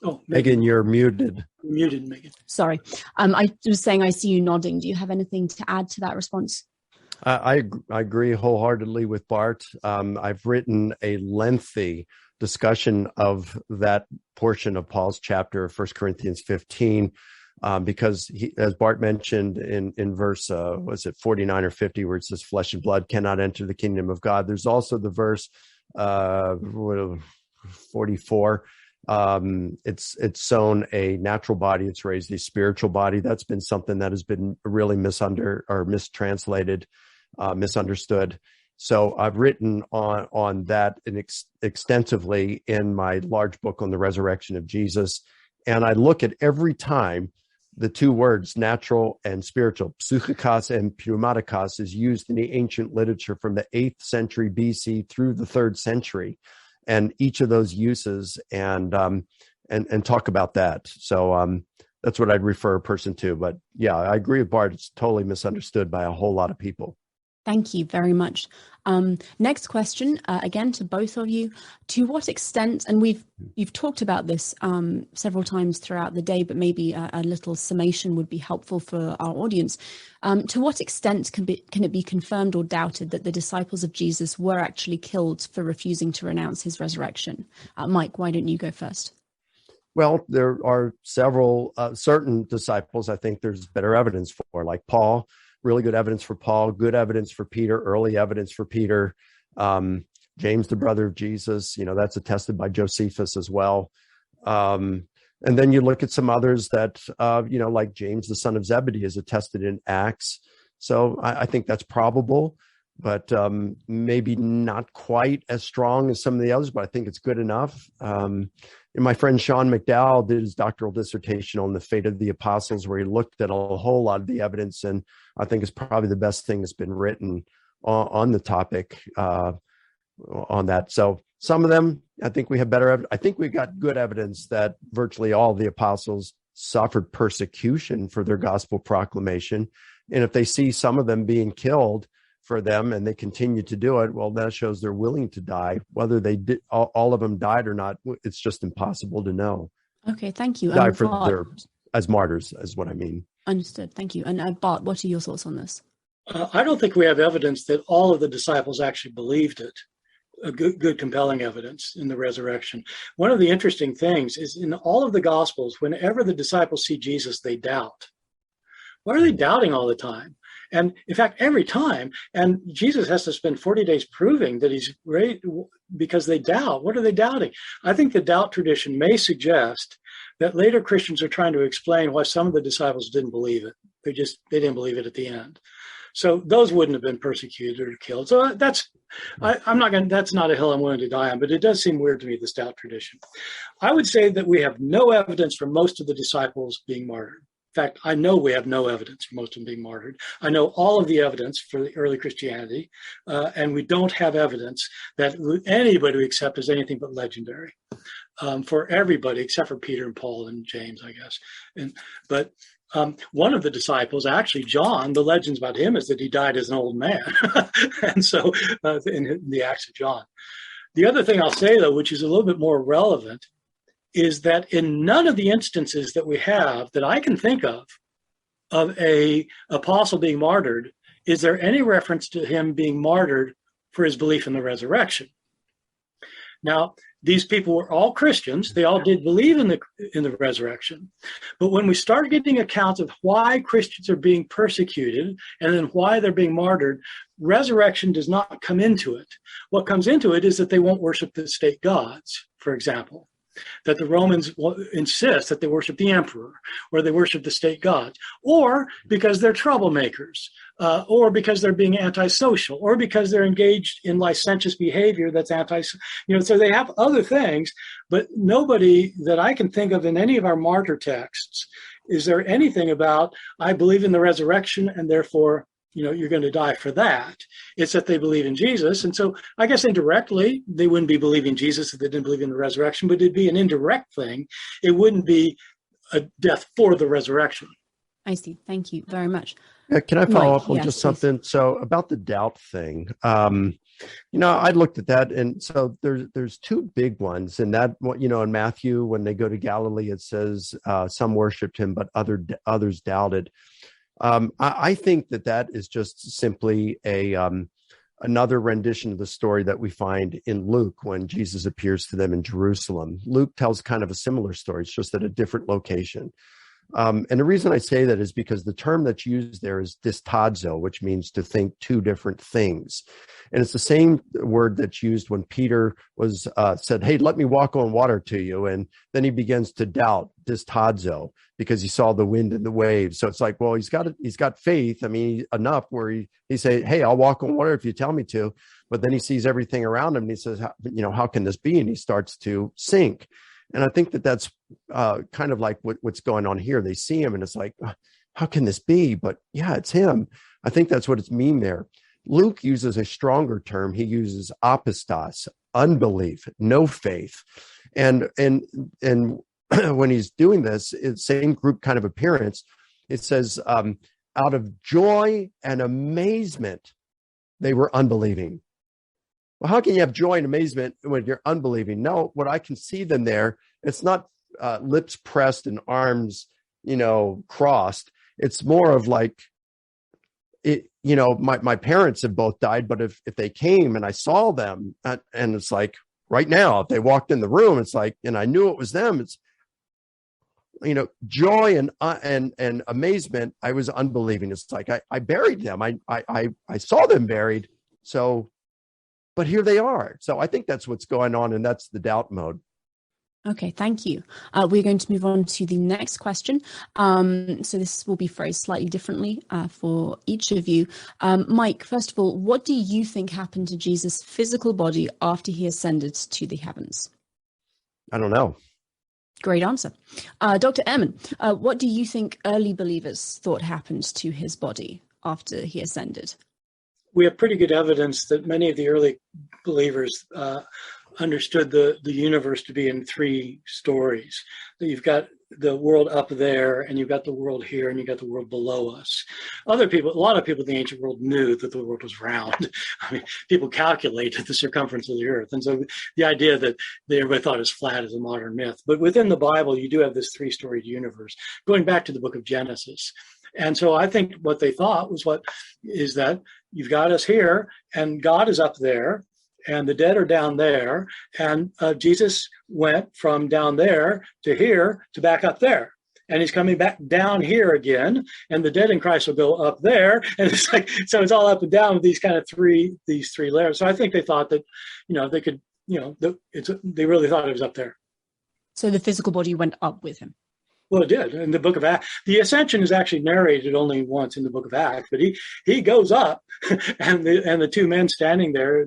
Oh, Megan, you're muted. You're muted, Megan. Sorry. I was saying I see you nodding. Do you have anything to add to that response? I agree wholeheartedly with Bart. I've written a lengthy discussion of that portion of Paul's chapter of 1 Corinthians 15, because he, as Bart mentioned in verse, was it 49 or 50, where it says flesh and blood cannot enter the kingdom of God. There's also the verse 44. It's sown a natural body, it's raised a spiritual body. That's been something that has been really mistranslated, misunderstood. So I've written on that extensively in my large book on the resurrection of Jesus. And I look at every time the two words natural and spiritual, psychikos and pneumatikos, is used in the ancient literature from the 8th century BC through the 3rd century. And each of those uses and talk about that. So that's what I'd refer a person to. But yeah, I agree with Bart. It's totally misunderstood by a whole lot of people. Thank you very much. Next question, again to both of you. To what extent, and you've talked about this several times throughout the day, but maybe a little summation would be helpful for our audience. To what extent can it be confirmed or doubted that the disciples of Jesus were actually killed for refusing to renounce his resurrection? Mike, why don't you go first? Well, there are several certain disciples I think there's better evidence for, like Paul. Really good evidence for Paul, good evidence for Peter, early evidence for Peter. James, the brother of Jesus, that's attested by Josephus as well. And then you look at some others that, like James, the son of Zebedee, is attested in Acts. So I think that's probable, but maybe not quite as strong as some of the others, but I think it's good enough. And my friend Sean McDowell did his doctoral dissertation on the fate of the apostles, where he looked at a whole lot of the evidence, and I think it's probably the best thing that's been written on the topic on that. So some of them, I think we have better evidence. I think we got good evidence that virtually all the apostles suffered persecution for their gospel proclamation. And if they see some of them being killed for them and they continue to do it, well, that shows they're willing to die. Whether they did, all of them died or not, it's just impossible to know. Okay, thank you. Die for as martyrs, is what I mean. Understood. Thank you. And Bart, what are your thoughts on this? I don't think we have evidence that all of the disciples actually believed it. Good, compelling evidence in the resurrection. One of the interesting things is in all of the Gospels, whenever the disciples see Jesus, they doubt. Why are they doubting all the time? And in fact, every time, and Jesus has to spend 40 days proving that he's great because they doubt. What are they doubting? I think the doubt tradition may suggest that later Christians are trying to explain why some of the disciples didn't believe it. They didn't believe it at the end. So those wouldn't have been persecuted or killed. So that's not a hill I'm willing to die on, but it does seem weird to me, this doubt tradition. I would say that we have no evidence for most of the disciples being martyred. In fact, I know we have no evidence for most of them being martyred. I know all of the evidence for the early Christianity, and we don't have evidence that anybody we accept as anything but legendary for everybody except for Peter and Paul and James, I guess. But one of the disciples, actually John, the legends about him is that he died as an old man. And so in the Acts of John. The other thing I'll say, though, which is a little bit more relevant, is that in none of the instances that we have that I can think of a apostle being martyred, is there any reference to him being martyred for his belief in the resurrection. Now, these people were all Christians. They all did believe in the resurrection. But when we start getting accounts of why Christians are being persecuted and then why they're being martyred, resurrection does not come into it. What comes into it is that they won't worship the state gods, for example. That the Romans insist that they worship the emperor, or they worship the state gods, or because they're troublemakers, or because they're being antisocial, or because they're engaged in licentious behavior that's so they have other things, but nobody that I can think of in any of our martyr texts, is there anything about, I believe in the resurrection and therefore you're going to die for that. It's that they believe in Jesus. And so I guess indirectly, they wouldn't be believing Jesus if they didn't believe in the resurrection, but it'd be an indirect thing. It wouldn't be a death for the resurrection. I see. Thank you very much. Can I follow Mike, up on yes, just please. something? So about the doubt thing, I looked at that, and so there's two big ones. And that, in Matthew, when they go to Galilee, it says some worshipped him, but others doubted. I think that is just simply another rendition of the story that we find in Luke when Jesus appears to them in Jerusalem. Luke tells kind of a similar story. It's just at a different location. And the reason I say that is because the term that's used there is distazo, which means to think two different things. And it's the same word that's used when Peter was said, "Hey, let me walk on water to you." And then he begins to doubt, distazo, because he saw the wind and the waves. So it's like, well, he's got faith. I mean, enough where he say, "Hey, I'll walk on water if you tell me to." But then he sees everything around him and he says, how can this be? And he starts to sink. And I think that's kind of like what's going on here. They see him and it's like, how can this be? But yeah, it's him. I think that's what it's mean there. Luke uses a stronger term. He uses apostas, unbelief, no faith. And when he's doing this, it's same group kind of appearance. It says, out of joy and amazement, they were unbelieving. Well, how can you have joy and amazement when you're unbelieving? No, what I can see them there, it's not lips pressed and arms, crossed. It's more of like, my parents have both died, but if they came and I saw them, and it's like right now, if they walked in the room, it's like, and I knew it was them, it's, joy and amazement. I was unbelieving. It's like, I buried them. I saw them buried. So, but here they are. So I think that's what's going on, and that's the doubt mode. Okay, thank you. We're going to move on to the next question. So this will be phrased slightly differently for each of you. Mike, first of all, what do you think happened to Jesus' physical body after he ascended to the heavens? I don't know. Great answer. Dr. Ehrman, what do you think early believers thought happened to his body after he ascended? We have pretty good evidence that many of the early believers understood the universe to be in three stories. That you've got the world up there, and you've got the world here, and you've got the world below us. A lot of people in the ancient world knew that the world was round. I mean, people calculated the circumference of the earth. And so the idea that everybody thought it was flat is a modern myth. But within the Bible, you do have this three-storied universe, going back to the book of Genesis. And so I think what they thought is that you've got us here, and God is up there, and the dead are down there, and Jesus went from down there to here to back up there. And he's coming back down here again, and the dead in Christ will go up there. And it's like, so it's all up and down with these three layers. So I think they thought that, they could, they really thought it was up there. So the physical body went up with him. Well, it did in the book of Acts. The ascension is actually narrated only once in the book of Acts, but he goes up, and the two men standing there,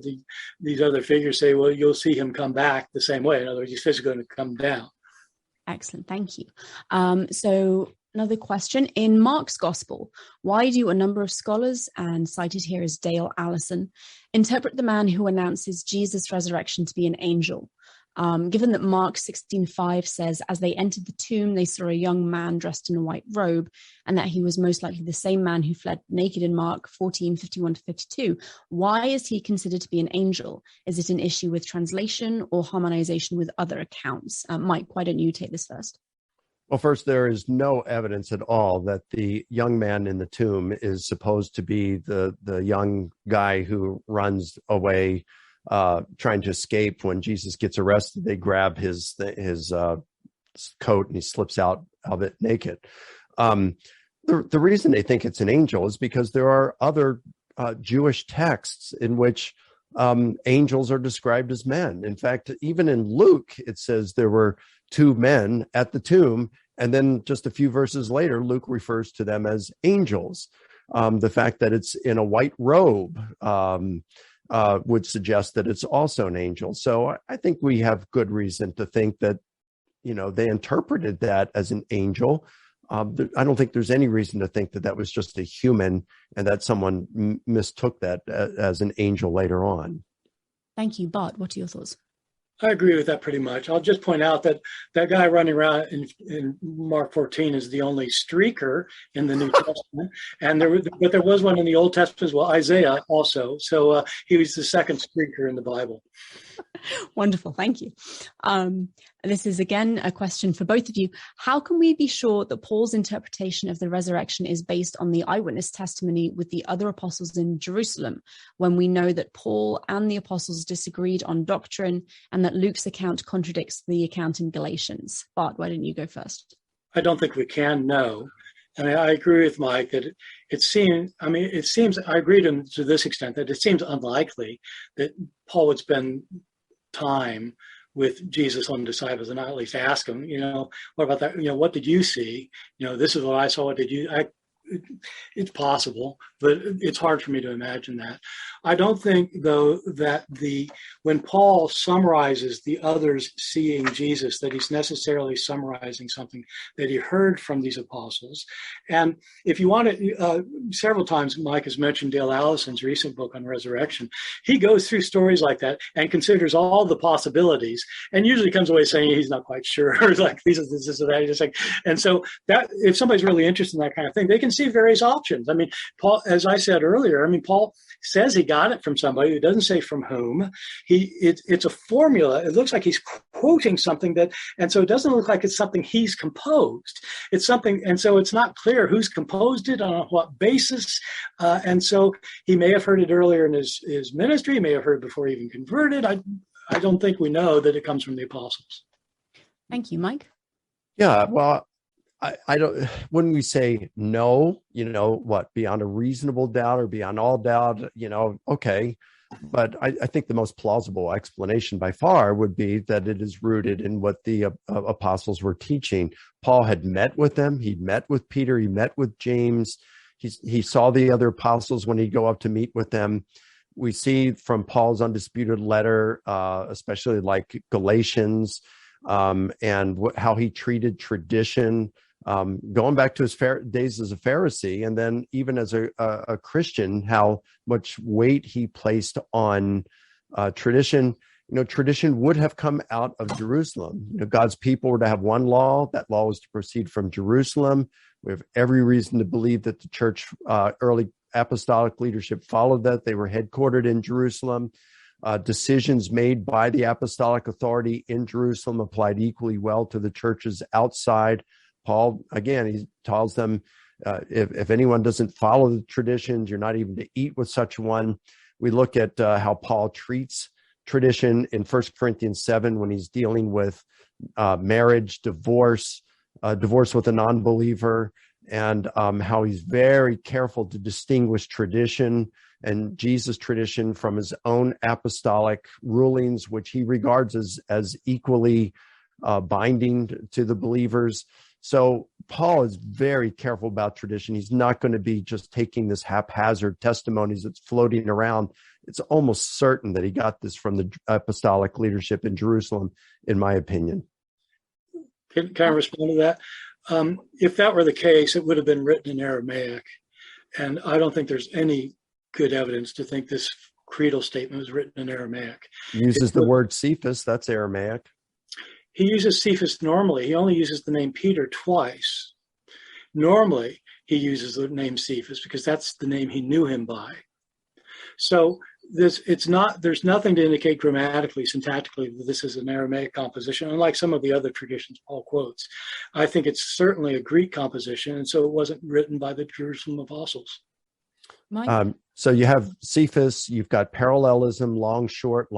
these other figures say, well, you'll see him come back the same way. In other words, he's physically going to come down. Excellent, thank you. So another question. In Mark's Gospel, why do a number of scholars, and cited here is Dale Allison, interpret the man who announces Jesus' resurrection to be an angel? Given that Mark 16:5 says, as they entered the tomb, they saw a young man dressed in a white robe, and that he was most likely the same man who fled naked in Mark 14:51-52. Why is he considered to be an angel? Is it an issue with translation or harmonization with other accounts? Mike, why don't you take this first? Well, first, there is no evidence at all that the young man in the tomb is supposed to be the young guy who runs away trying to escape. When Jesus gets arrested, they grab his coat and he slips out of it naked. The reason they think it's an angel is because there are other Jewish texts in which angels are described as men. In fact, even in Luke, it says there were two men at the tomb, and then just a few verses later, Luke refers to them as angels. The fact that it's in a white robe would suggest that it's also an angel. So I think we have good reason to think that, they interpreted that as an angel. I don't think there's any reason to think that that was just a human and that someone mistook that as an angel later on. Thank you. Bart, what are your thoughts? I agree with that pretty much. I'll just point out that that guy running around in Mark 14 is the only streaker in the New Testament, but there was one in the Old Testament as well, Isaiah also. So he was the second streaker in the Bible. Wonderful, thank you. This is again a question for both of you. How can we be sure that Paul's interpretation of the resurrection is based on the eyewitness testimony with the other apostles in Jerusalem, when we know that Paul and the apostles disagreed on doctrine and that Luke's account contradicts the account in Galatians? Bart, why don't you go first? I don't think we can know. And I agree with Mike that it seems, I agree to this extent that it seems unlikely that Paul would spend time with Jesus on disciples and not at least ask him, what about that? What did you see? This is what I saw. What did you, it's possible, but it's hard for me to imagine that. I don't think, though, that when Paul summarizes the others seeing Jesus, that he's necessarily summarizing something that he heard from these apostles. And if you want to, several times Mike has mentioned Dale Allison's recent book on resurrection. He goes through stories like that and considers all the possibilities, and usually comes away saying he's not quite sure, or like this or that. Just like, and so that if somebody's really interested in that kind of thing, they can see various options. Paul, as I said earlier, Paul says he got it from somebody. He doesn't say from whom. It's a formula. It looks like he's quoting something and so it doesn't look like it's something he's composed. It's something, and so it's not clear who's composed it, on what basis. And so he may have heard it earlier in his ministry. He may have heard it before he even converted. I don't think we know that it comes from the apostles. Thank you, Mike. Yeah, well, I don't, when we say no, beyond a reasonable doubt or beyond all doubt, okay. But I think the most plausible explanation by far would be that it is rooted in what the apostles were teaching. Paul had met with them. He'd met with Peter. He met with James. He saw the other apostles when he'd go up to meet with them. We see from Paul's undisputed letter, especially like Galatians, and how he treated tradition, going back to his days as a Pharisee, and then even as a Christian, how much weight he placed on tradition. Tradition would have come out of Jerusalem. God's people were to have one law. That law was to proceed from Jerusalem. We have every reason to believe that the church, early apostolic leadership followed that. They were headquartered in Jerusalem. Decisions made by the apostolic authority in Jerusalem applied equally well to the churches outside. Paul, again, he tells them, if anyone doesn't follow the traditions, you're not even to eat with such one. We look at how Paul treats tradition in 1 Corinthians 7 when he's dealing with marriage, divorce with a non-believer, and how he's very careful to distinguish tradition and Jesus' tradition from his own apostolic rulings, which he regards as equally binding to the believers. So Paul is very careful about tradition. He's not going to be just taking this haphazard testimonies that's floating around. It's almost certain that he got this from the apostolic leadership in Jerusalem, in my opinion. Can I respond to that? If that were the case, it would have been written in Aramaic. And I don't think there's any good evidence to think this creedal statement was written in Aramaic. He uses the word Cephas, that's Aramaic. He uses Cephas normally. He only uses the name Peter twice. Normally, he uses the name Cephas because that's the name he knew him by. So there's nothing to indicate grammatically, syntactically, that this is an Aramaic composition, unlike some of the other traditions Paul quotes. I think it's certainly a Greek composition, and so it wasn't written by the Jerusalem apostles. Mike? So you have Cephas, you've got parallelism, long, short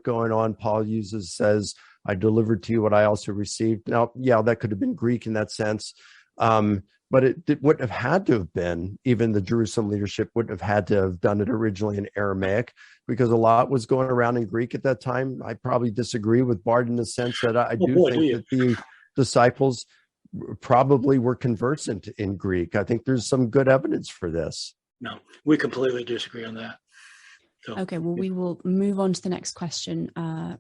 going on. Paul says, I delivered to you what I also received. Now, yeah, that could have been Greek in that sense. But it wouldn't have had to have been, even the Jerusalem leadership wouldn't have had to have done it originally in Aramaic, because a lot was going around in Greek at that time. I probably disagree with Bart in the sense that I think that the disciples probably were conversant in Greek. I think there's some good evidence for this. No, we completely disagree on that. So, okay, well, we will move on to the next question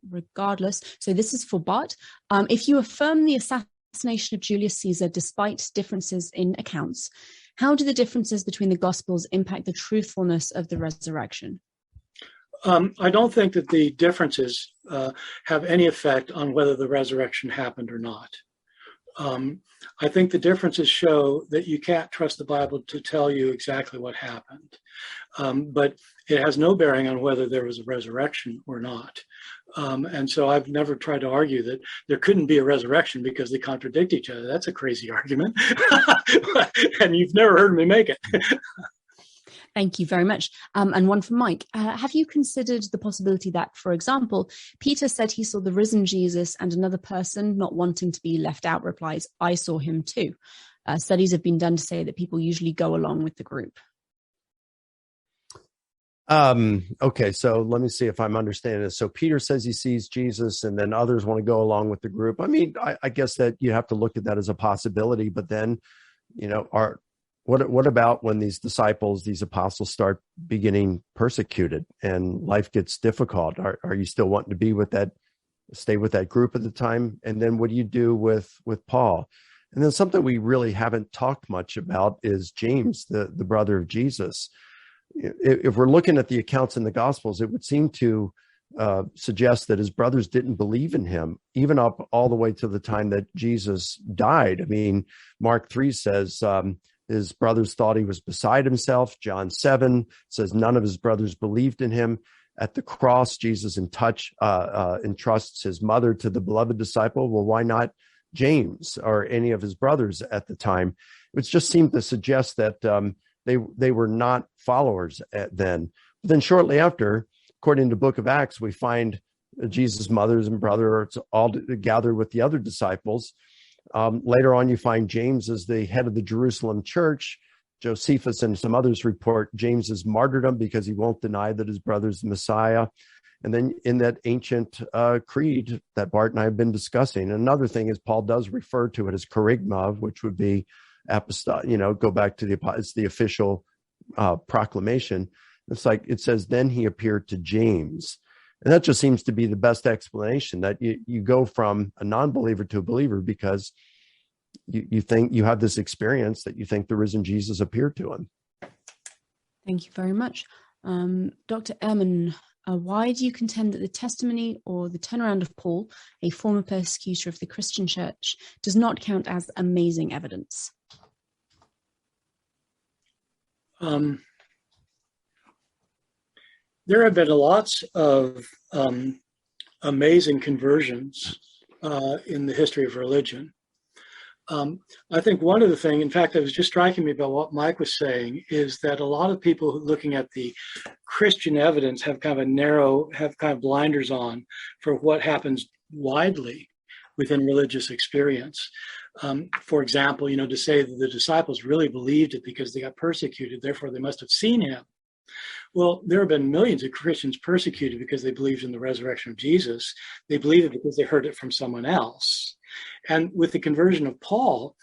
regardless. So this is for Bart. If you affirm the assassination of Julius Caesar despite differences in accounts, how do the differences between the Gospels impact the truthfulness of the resurrection? I don't think that the differences have any effect on whether the resurrection happened or not. I think the differences show that you can't trust the Bible to tell you exactly what happened, but it has no bearing on whether there was a resurrection or not. And so I've never tried to argue that there couldn't be a resurrection because they contradict each other. That's a crazy argument. And you've never heard me make it. Thank you very much. And one from Mike. Have you considered the possibility that, for example, Peter said he saw the risen Jesus and another person, not wanting to be left out, replies, I saw him too? Studies have been done to say that people usually go along with the group. Okay, so let me see if I'm understanding this. So Peter says he sees Jesus and then others want to go along with the group. I mean, I guess that you have to look at that as a possibility, but then, what about when these disciples, these apostles start beginning persecuted and life gets difficult? Are you still wanting to be with that, stay with that group at the time? And then what do you do with Paul? And then something we really haven't talked much about is James, the brother of Jesus. If we're looking at the accounts in the Gospels, it would seem to suggest that his brothers didn't believe in him, even up all the way to the time that Jesus died. I mean, Mark 3 says his brothers thought he was beside himself. John 7 says none of his brothers believed in him. At the cross, Jesus entrusts his mother to the beloved disciple. Well, why not James or any of his brothers at the time? It just seemed to suggest that they were not followers then. But then shortly after, according to the book of Acts, we find Jesus' mothers and brothers all gathered with the other disciples. Later on, you find James as the head of the Jerusalem church. Josephus and some others report James's martyrdom because he won't deny that his brother's the Messiah. And then in that ancient creed that Bart and I have been discussing, another thing is Paul does refer to it as kerygma, which would be apostolic, go back to it's the official proclamation. It's like it says, then he appeared to James. And that just seems to be the best explanation, that you go from a non-believer to a believer because you think you have this experience that you think the risen Jesus appeared to him. Thank you very much. Dr. Ehrman, why do you contend that the testimony or the turnaround of Paul, a former persecutor of the Christian church, does not count as amazing evidence? There have been lots of amazing conversions in the history of religion. I think one of the things, in fact, that was just striking me about what Mike was saying, is that a lot of people looking at the Christian evidence have kind of blinders on for what happens widely within religious experience. For example, to say that the disciples really believed it because they got persecuted, therefore they must have seen him. Well, there have been millions of Christians persecuted because they believed in the resurrection of Jesus. They believed it because they heard it from someone else. And with the conversion of Paul,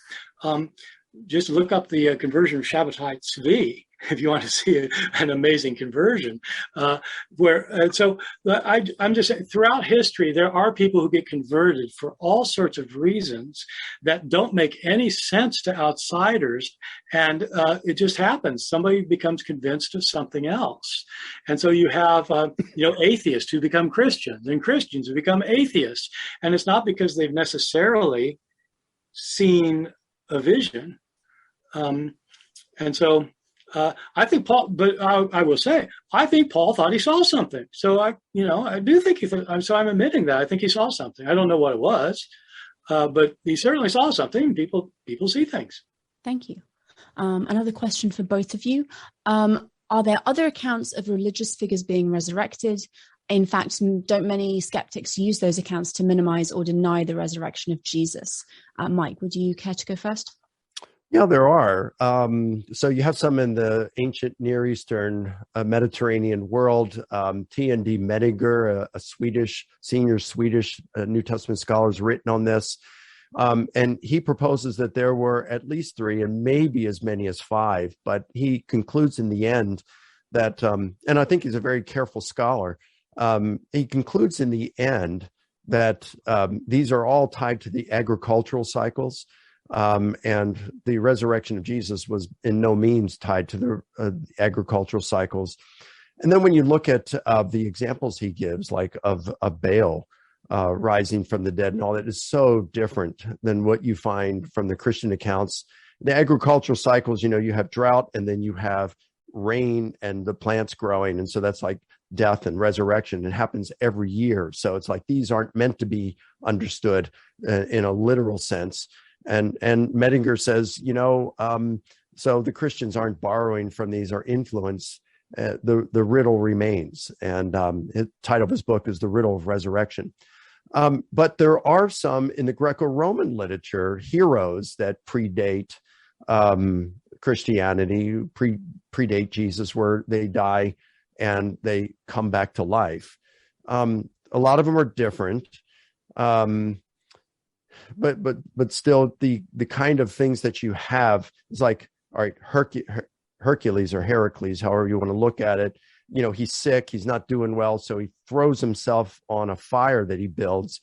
just look up the conversion of Shabbatai Tzvi if you want to see an amazing conversion. I'm just saying, throughout history, there are people who get converted for all sorts of reasons that don't make any sense to outsiders, and it just happens. Somebody becomes convinced of something else, and so you have atheists who become Christians, and Christians who become atheists, and it's not because they've necessarily seen a vision, and so. I think Paul, but I will say, I think Paul thought he saw something. So I do think so I'm admitting that I think he saw something. I don't know what it was, but he certainly saw something. People see things. Thank you. Another question for both of you. Are there other accounts of religious figures being resurrected? In fact, don't many skeptics use those accounts to minimize or deny the resurrection of Jesus? Mike, would you care to go first? Yeah, there are. So you have some in the ancient Near Eastern Mediterranean world. T.N.D. Medinger, a senior Swedish New Testament scholar, has written on this. And he proposes that there were at least 3 and maybe as many as 5. But he concludes in the end that, and I think he's a very careful scholar, he concludes in the end that these are all tied to the agricultural cycles. And the resurrection of Jesus was in no means tied to the agricultural cycles. And then when you look at the examples he gives, like of Baal rising from the dead and all that, is so different than what you find from the Christian accounts. The agricultural cycles, you have drought and then you have rain and the plants growing. And so that's like death and resurrection. It happens every year. So it's like these aren't meant to be understood in a literal sense. And Medinger says, so the Christians aren't borrowing from these or influence. The riddle remains. And the title of his book is The Riddle of Resurrection. But there are some in the Greco-Roman literature, heroes that predate Christianity, predate Jesus, where they die and they come back to life. A lot of them are different. But still the kind of things that you have is like, all right, Hercules or Heracles, however you want to look at it, he's sick, he's not doing well. So he throws himself on a fire that he builds.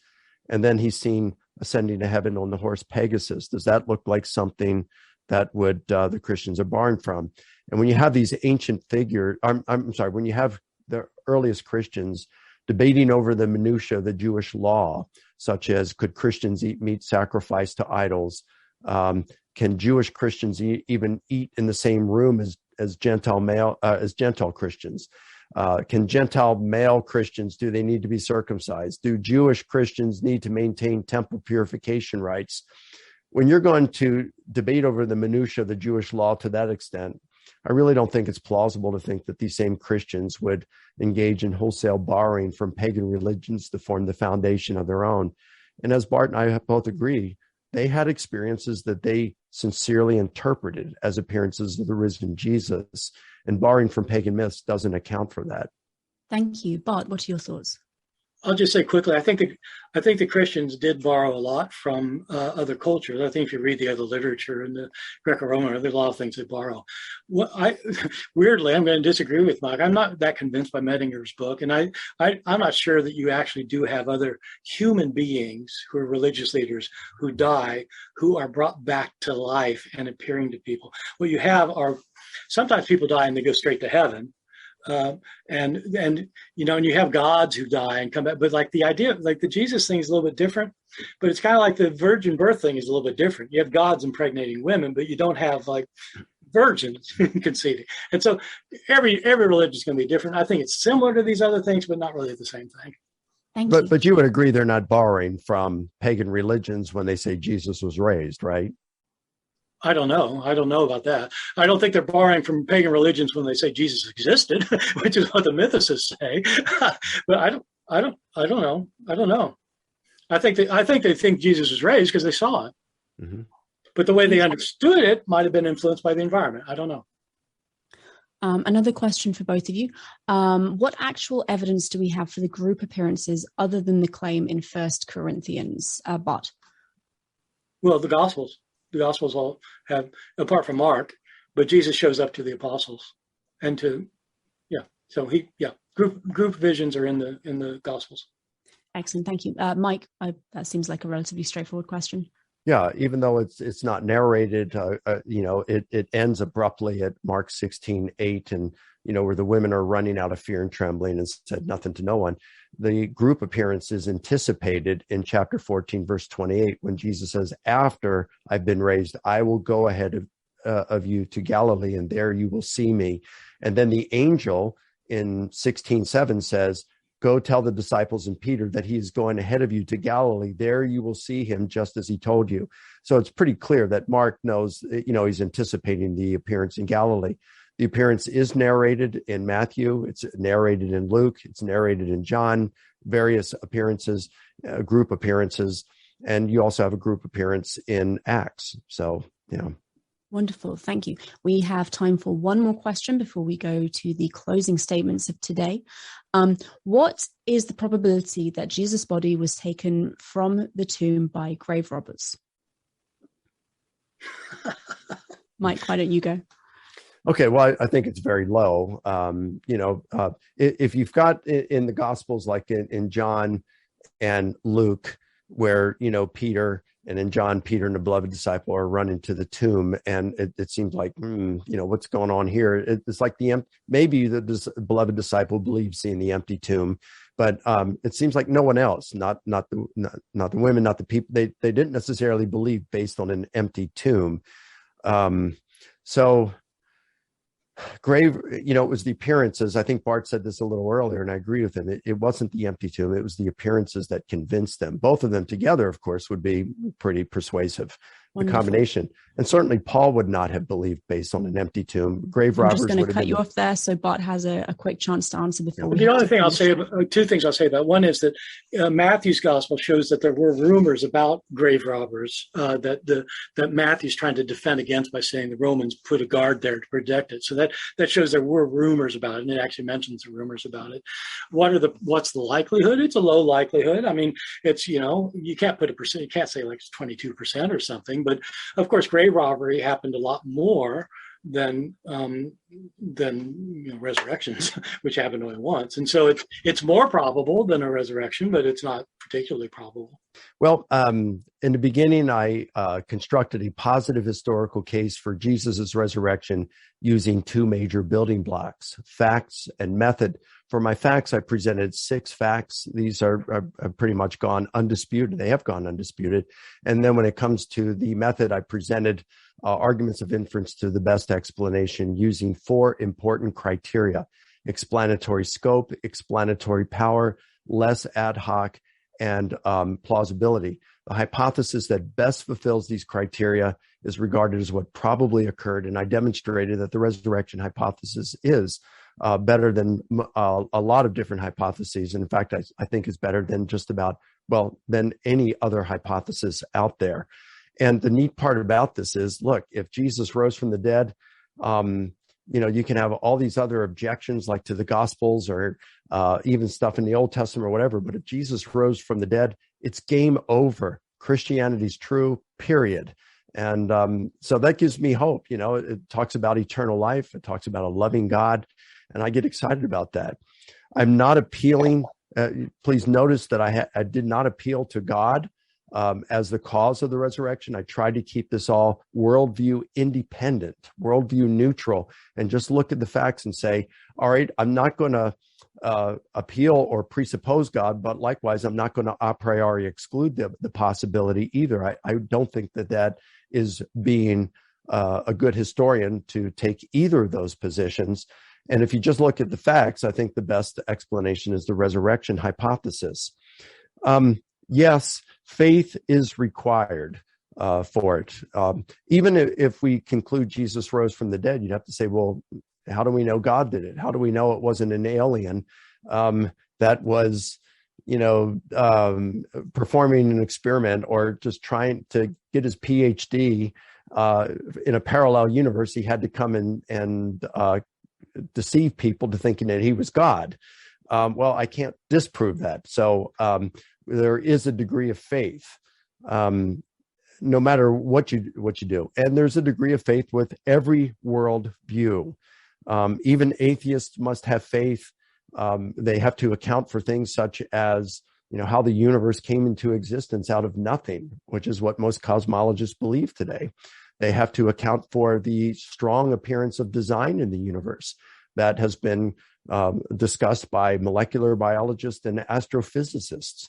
And then he's seen ascending to heaven on the horse Pegasus. Does that look like something that would the Christians are borrowing from? And when you have these ancient figures, when you have the earliest Christians debating over the minutiae of the Jewish law, such as could Christians eat meat sacrificed to idols? Can Jewish Christians even eat in the same room as Gentile Christians? Can Gentile male Christians, do they need to be circumcised? Do Jewish Christians need to maintain temple purification rites? When you're going to debate over the minutiae of the Jewish law to that extent, I really don't think it's plausible to think that these same Christians would engage in wholesale borrowing from pagan religions to form the foundation of their own. And as Bart and I both agree, they had experiences that they sincerely interpreted as appearances of the risen Jesus, and borrowing from pagan myths doesn't account for that. Thank you. Bart, what are your thoughts? I'll just say quickly, I think the Christians did borrow a lot from other cultures. I think if you read the other literature in the Greco-Roman, there's a lot of things they borrow. Weirdly, I'm going to disagree with Mike. I'm not that convinced by Medinger's book, and I'm not sure that you actually do have other human beings who are religious leaders who die, who are brought back to life and appearing to people. What you have are sometimes people die and they go straight to heaven. And you have gods who die and come back, but like the idea, like the Jesus thing is a little bit different, but it's kind of like the virgin birth thing is a little bit different. You have gods impregnating women, but you don't have like virgins conceiving. And so every religion is going to be different. I think it's similar to these other things, but not really the same thing. Thank you. But you would agree they're not borrowing from pagan religions when they say Jesus was raised, right? I don't know about that. I don't think they're borrowing from pagan religions when they say Jesus existed, which is what the mythicists say. But I don't know. I think they think Jesus was raised because they saw it. Mm-hmm. But the way they understood it might have been influenced by the environment. I don't know. Another question for both of you. What actual evidence do we have for the group appearances other than the claim in 1 Corinthians? Bart? Well, the Gospels. The Gospels all have, apart from Mark, but Jesus shows up to the apostles and group visions are in the Gospels. Excellent, thank you. Mike, that seems like a relatively straightforward question. Yeah, even though it's not narrated, it ends abruptly at Mark 16:8, and where the women are running out of fear and trembling and said nothing to no one. The group appearance is anticipated in chapter 14, verse 28, when Jesus says, "After I've been raised, I will go ahead of you to Galilee, and there you will see me." And then the angel in 16:7 says, "Go tell the disciples and Peter that he is going ahead of you to Galilee. There you will see him just as he told you." So it's pretty clear that Mark knows, he's anticipating the appearance in Galilee. The appearance is narrated in Matthew. It's narrated in Luke. It's narrated in John, various appearances, group appearances. And you also have a group appearance in Acts. So, Wonderful. Thank you. We have time for one more question before we go to the closing statements of today. What is the probability that Jesus' body was taken from the tomb by grave robbers? Mike, why don't you go? Okay, well, I think it's very low. If you've got in the Gospels, like in John and Luke, where, Peter, and in John, Peter and the beloved disciple are running to the tomb, and it seems like, what's going on here? It's like maybe the beloved disciple believes seeing the empty tomb, but it seems like no one else, not the women, not the people, they didn't necessarily believe based on an empty tomb. So grave, it was the appearances. I think Bart said this a little earlier, and I agree with him. It wasn't the empty tomb. It was the appearances that convinced them. Both of them together, of course, would be pretty persuasive, the combination. And certainly Paul would not have believed based on an empty tomb. Grave robbers. I'm just going to cut you off there so Bart has a quick chance to answer before we. The only thing I'll say, two things I'll say about. One is that Matthew's gospel shows that there were rumors about grave robbers that Matthew's trying to defend against by saying the Romans put a guard there to protect it. So that shows there were rumors about it, and it actually mentions the rumors about it. What's the likelihood? It's a low likelihood. I mean, it's you can't put a percent. You can't say like it's 22% or something. But of course, grave robbery happened a lot more than resurrections, which happened only once. And so it's more probable than a resurrection, but it's not particularly probable. Well, in the beginning, I constructed a positive historical case for Jesus's resurrection using two major building blocks, facts and method. For my facts, I presented 6 facts. These are pretty much gone undisputed. They have gone undisputed. And then when it comes to the method, I presented arguments of inference to the best explanation using 4 important criteria: explanatory scope, explanatory power, less ad hoc, and plausibility. The hypothesis that best fulfills these criteria is regarded as what probably occurred, and I demonstrated that the resurrection hypothesis is better than a lot of different hypotheses. And in fact, I think it's better than than any other hypothesis out there. And the neat part about this is, look, if Jesus rose from the dead, you can have all these other objections like to the Gospels or even stuff in the Old Testament or whatever. But if Jesus rose from the dead, it's game over. Christianity's true, period. And so that gives me hope. It talks about eternal life. It talks about a loving God. And I get excited about that. I'm not appealing. Please notice that I did not appeal to God as the cause of the resurrection. I tried to keep this all worldview independent, worldview neutral, and just look at the facts and say, all right, I'm not going to appeal or presuppose God, but likewise, I'm not going to a priori exclude the possibility either. I don't think that is being a good historian to take either of those positions. And if you just look at the facts, I think the best explanation is the resurrection hypothesis. Yes, faith is required for it. Even if we conclude Jesus rose from the dead, you'd have to say, well, how do we know God did it? How do we know it wasn't an alien that was, performing an experiment or just trying to get his PhD in a parallel universe? He had to come and deceive people to thinking that he was God. Well, I can't disprove that. So there is a degree of faith, no matter what you do. And there's a degree of faith with every world view. Even atheists must have faith. They have to account for things such as, how the universe came into existence out of nothing, which is what most cosmologists believe today. They have to account for the strong appearance of design in the universe that has been discussed by molecular biologists and astrophysicists.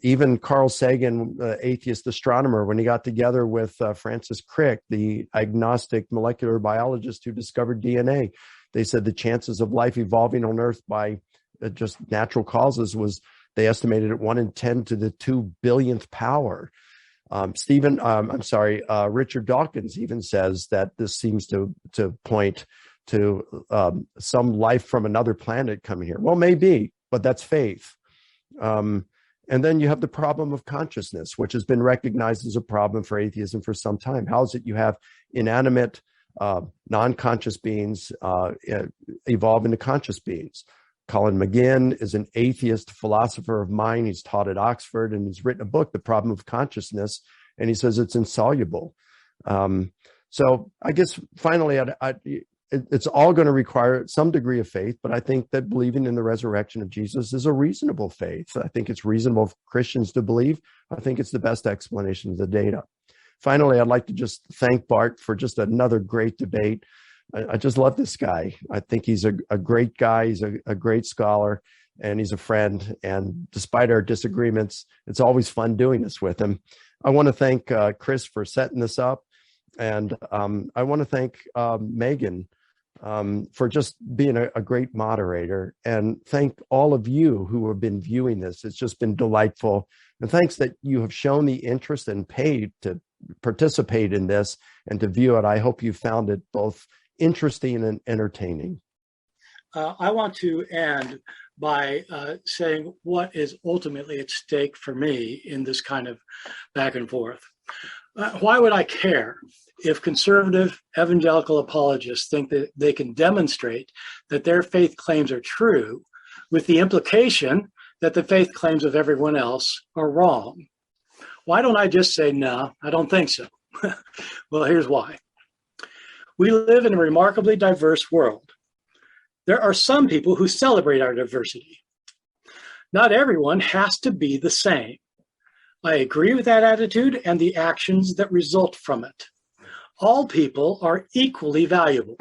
Even Carl Sagan, atheist astronomer, when he got together with Francis Crick, the agnostic molecular biologist who discovered DNA, they said the chances of life evolving on Earth by just natural causes they estimated at 1 in 10 to the 2 billionth power. Richard Dawkins even says that this seems to point to some life from another planet coming here. Well, maybe, but that's faith. And then you have the problem of consciousness, which has been recognized as a problem for atheism for some time. How is it you have inanimate, non-conscious beings evolve into conscious beings? Colin McGinn is an atheist philosopher of mind. He's taught at Oxford, and he's written a book, The Problem of Consciousness, and he says it's insoluble. So I guess finally, it's all going to require some degree of faith, but I think that believing in the resurrection of Jesus is a reasonable faith. I think it's reasonable for Christians to believe. I think it's the best explanation of the data. Finally, I'd like to just thank Bart for just another great debate. I just love this guy. I think he's a great guy. He's a great scholar, and he's a friend. And despite our disagreements, it's always fun doing this with him. I want to thank Chris for setting this up. And I want to thank Megan for just being a great moderator, and thank all of you who have been viewing this. It's just been delightful. And thanks that you have shown the interest and paid to participate in this and to view it. I hope you found it both interesting and entertaining. I want to end by saying what is ultimately at stake for me in this kind of back and forth. Why would I care if conservative evangelical apologists think that they can demonstrate that their faith claims are true, with the implication that the faith claims of everyone else are wrong? Why don't I just say, no, I don't think so? Well, here's why. We live in a remarkably diverse world. There are some people who celebrate our diversity. Not everyone has to be the same. I agree with that attitude and the actions that result from it. All people are equally valuable,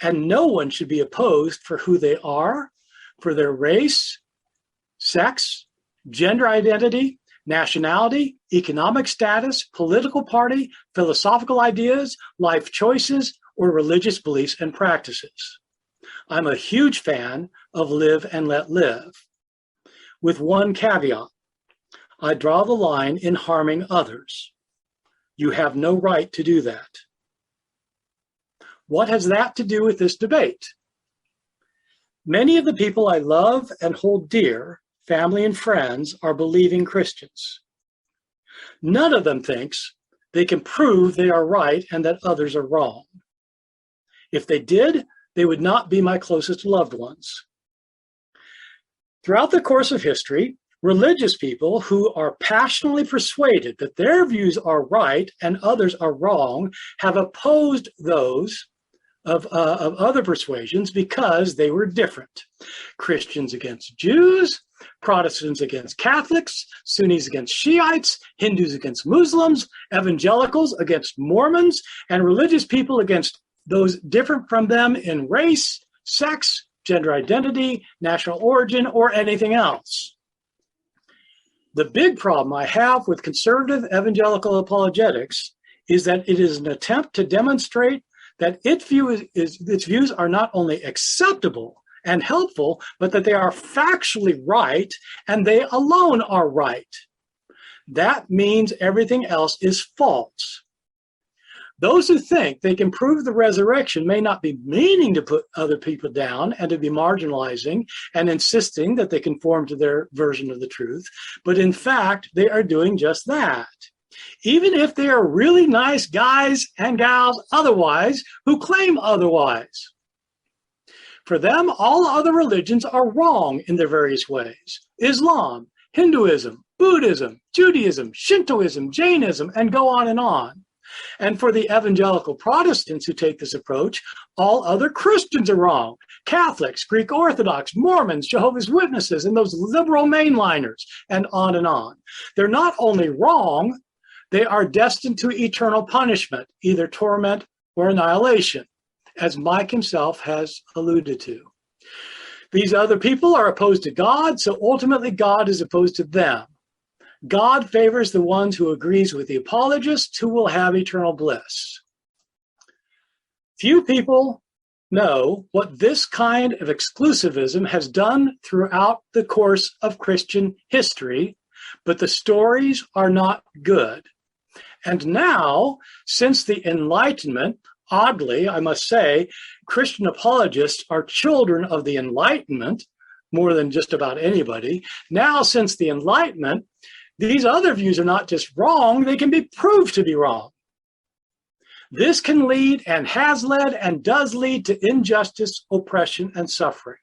and no one should be opposed for who they are, for their race, sex, gender identity, nationality, economic status, political party, philosophical ideas, life choices, or religious beliefs and practices. I'm a huge fan of live and let live, with one caveat. I draw the line in harming others. You have no right to do that. What has that to do with this debate? Many of the people I love and hold dear, family and friends, are believing Christians. None of them thinks they can prove they are right and that others are wrong. If they did, they would not be my closest loved ones. Throughout the course of history, religious people who are passionately persuaded that their views are right and others are wrong have opposed those of other persuasions because they were different. Christians against Jews, Protestants against Catholics, Sunnis against Shiites, Hindus against Muslims, evangelicals against Mormons, and religious people against those different from them in race, sex, gender identity, national origin, or anything else. The big problem I have with conservative evangelical apologetics is that it is an attempt to demonstrate that its views are not only acceptable and helpful, but that they are factually right and they alone are right. That means everything else is false. Those who think they can prove the resurrection may not be meaning to put other people down and to be marginalizing and insisting that they conform to their version of the truth, but in fact, they are doing just that. Even if they are really nice guys and gals otherwise who claim otherwise. For them, all other religions are wrong in their various ways. Islam, Hinduism, Buddhism, Judaism, Shintoism, Jainism, and go on and on. And for the evangelical Protestants who take this approach, all other Christians are wrong. Catholics, Greek Orthodox, Mormons, Jehovah's Witnesses, and those liberal mainliners, and on and on. They're not only wrong, they are destined to eternal punishment, either torment or annihilation, as Mike himself has alluded to. These other people are opposed to God, so ultimately God is opposed to them. God favors the ones who agrees with the apologists who will have eternal bliss. Few people know what this kind of exclusivism has done throughout the course of Christian history, but the stories are not good. And now, since the Enlightenment, Oddly, I must say, Christian apologists are children of the Enlightenment more than just about anybody. Now, since the Enlightenment, these other views are not just wrong, they can be proved to be wrong. This can lead and has led and does lead to injustice, oppression, and suffering.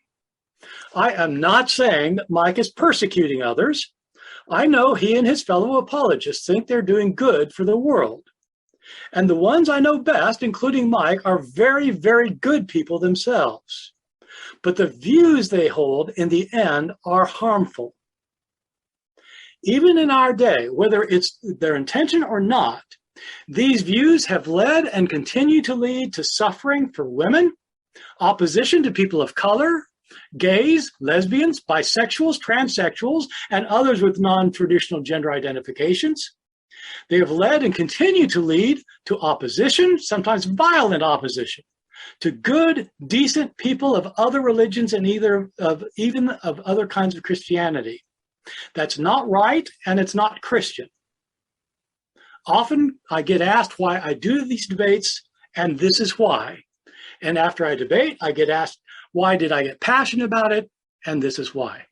I am not saying that Mike is persecuting others. I know he and his fellow apologists think they're doing good for the world. And the ones I know best, including Mike, are very, very good people themselves. But the views they hold in the end are harmful. Even in our day, whether it's their intention or not, these views have led and continue to lead to suffering for women, opposition to people of color, gays, lesbians, bisexuals, transsexuals, and others with non-traditional gender identifications. They have led and continue to lead to opposition, sometimes violent opposition, to good, decent people of other religions and even of other kinds of Christianity. That's not right, and it's not Christian. Often I get asked why I do these debates, and this is why. And after I debate, I get asked, why did I get passionate about it? And this is why.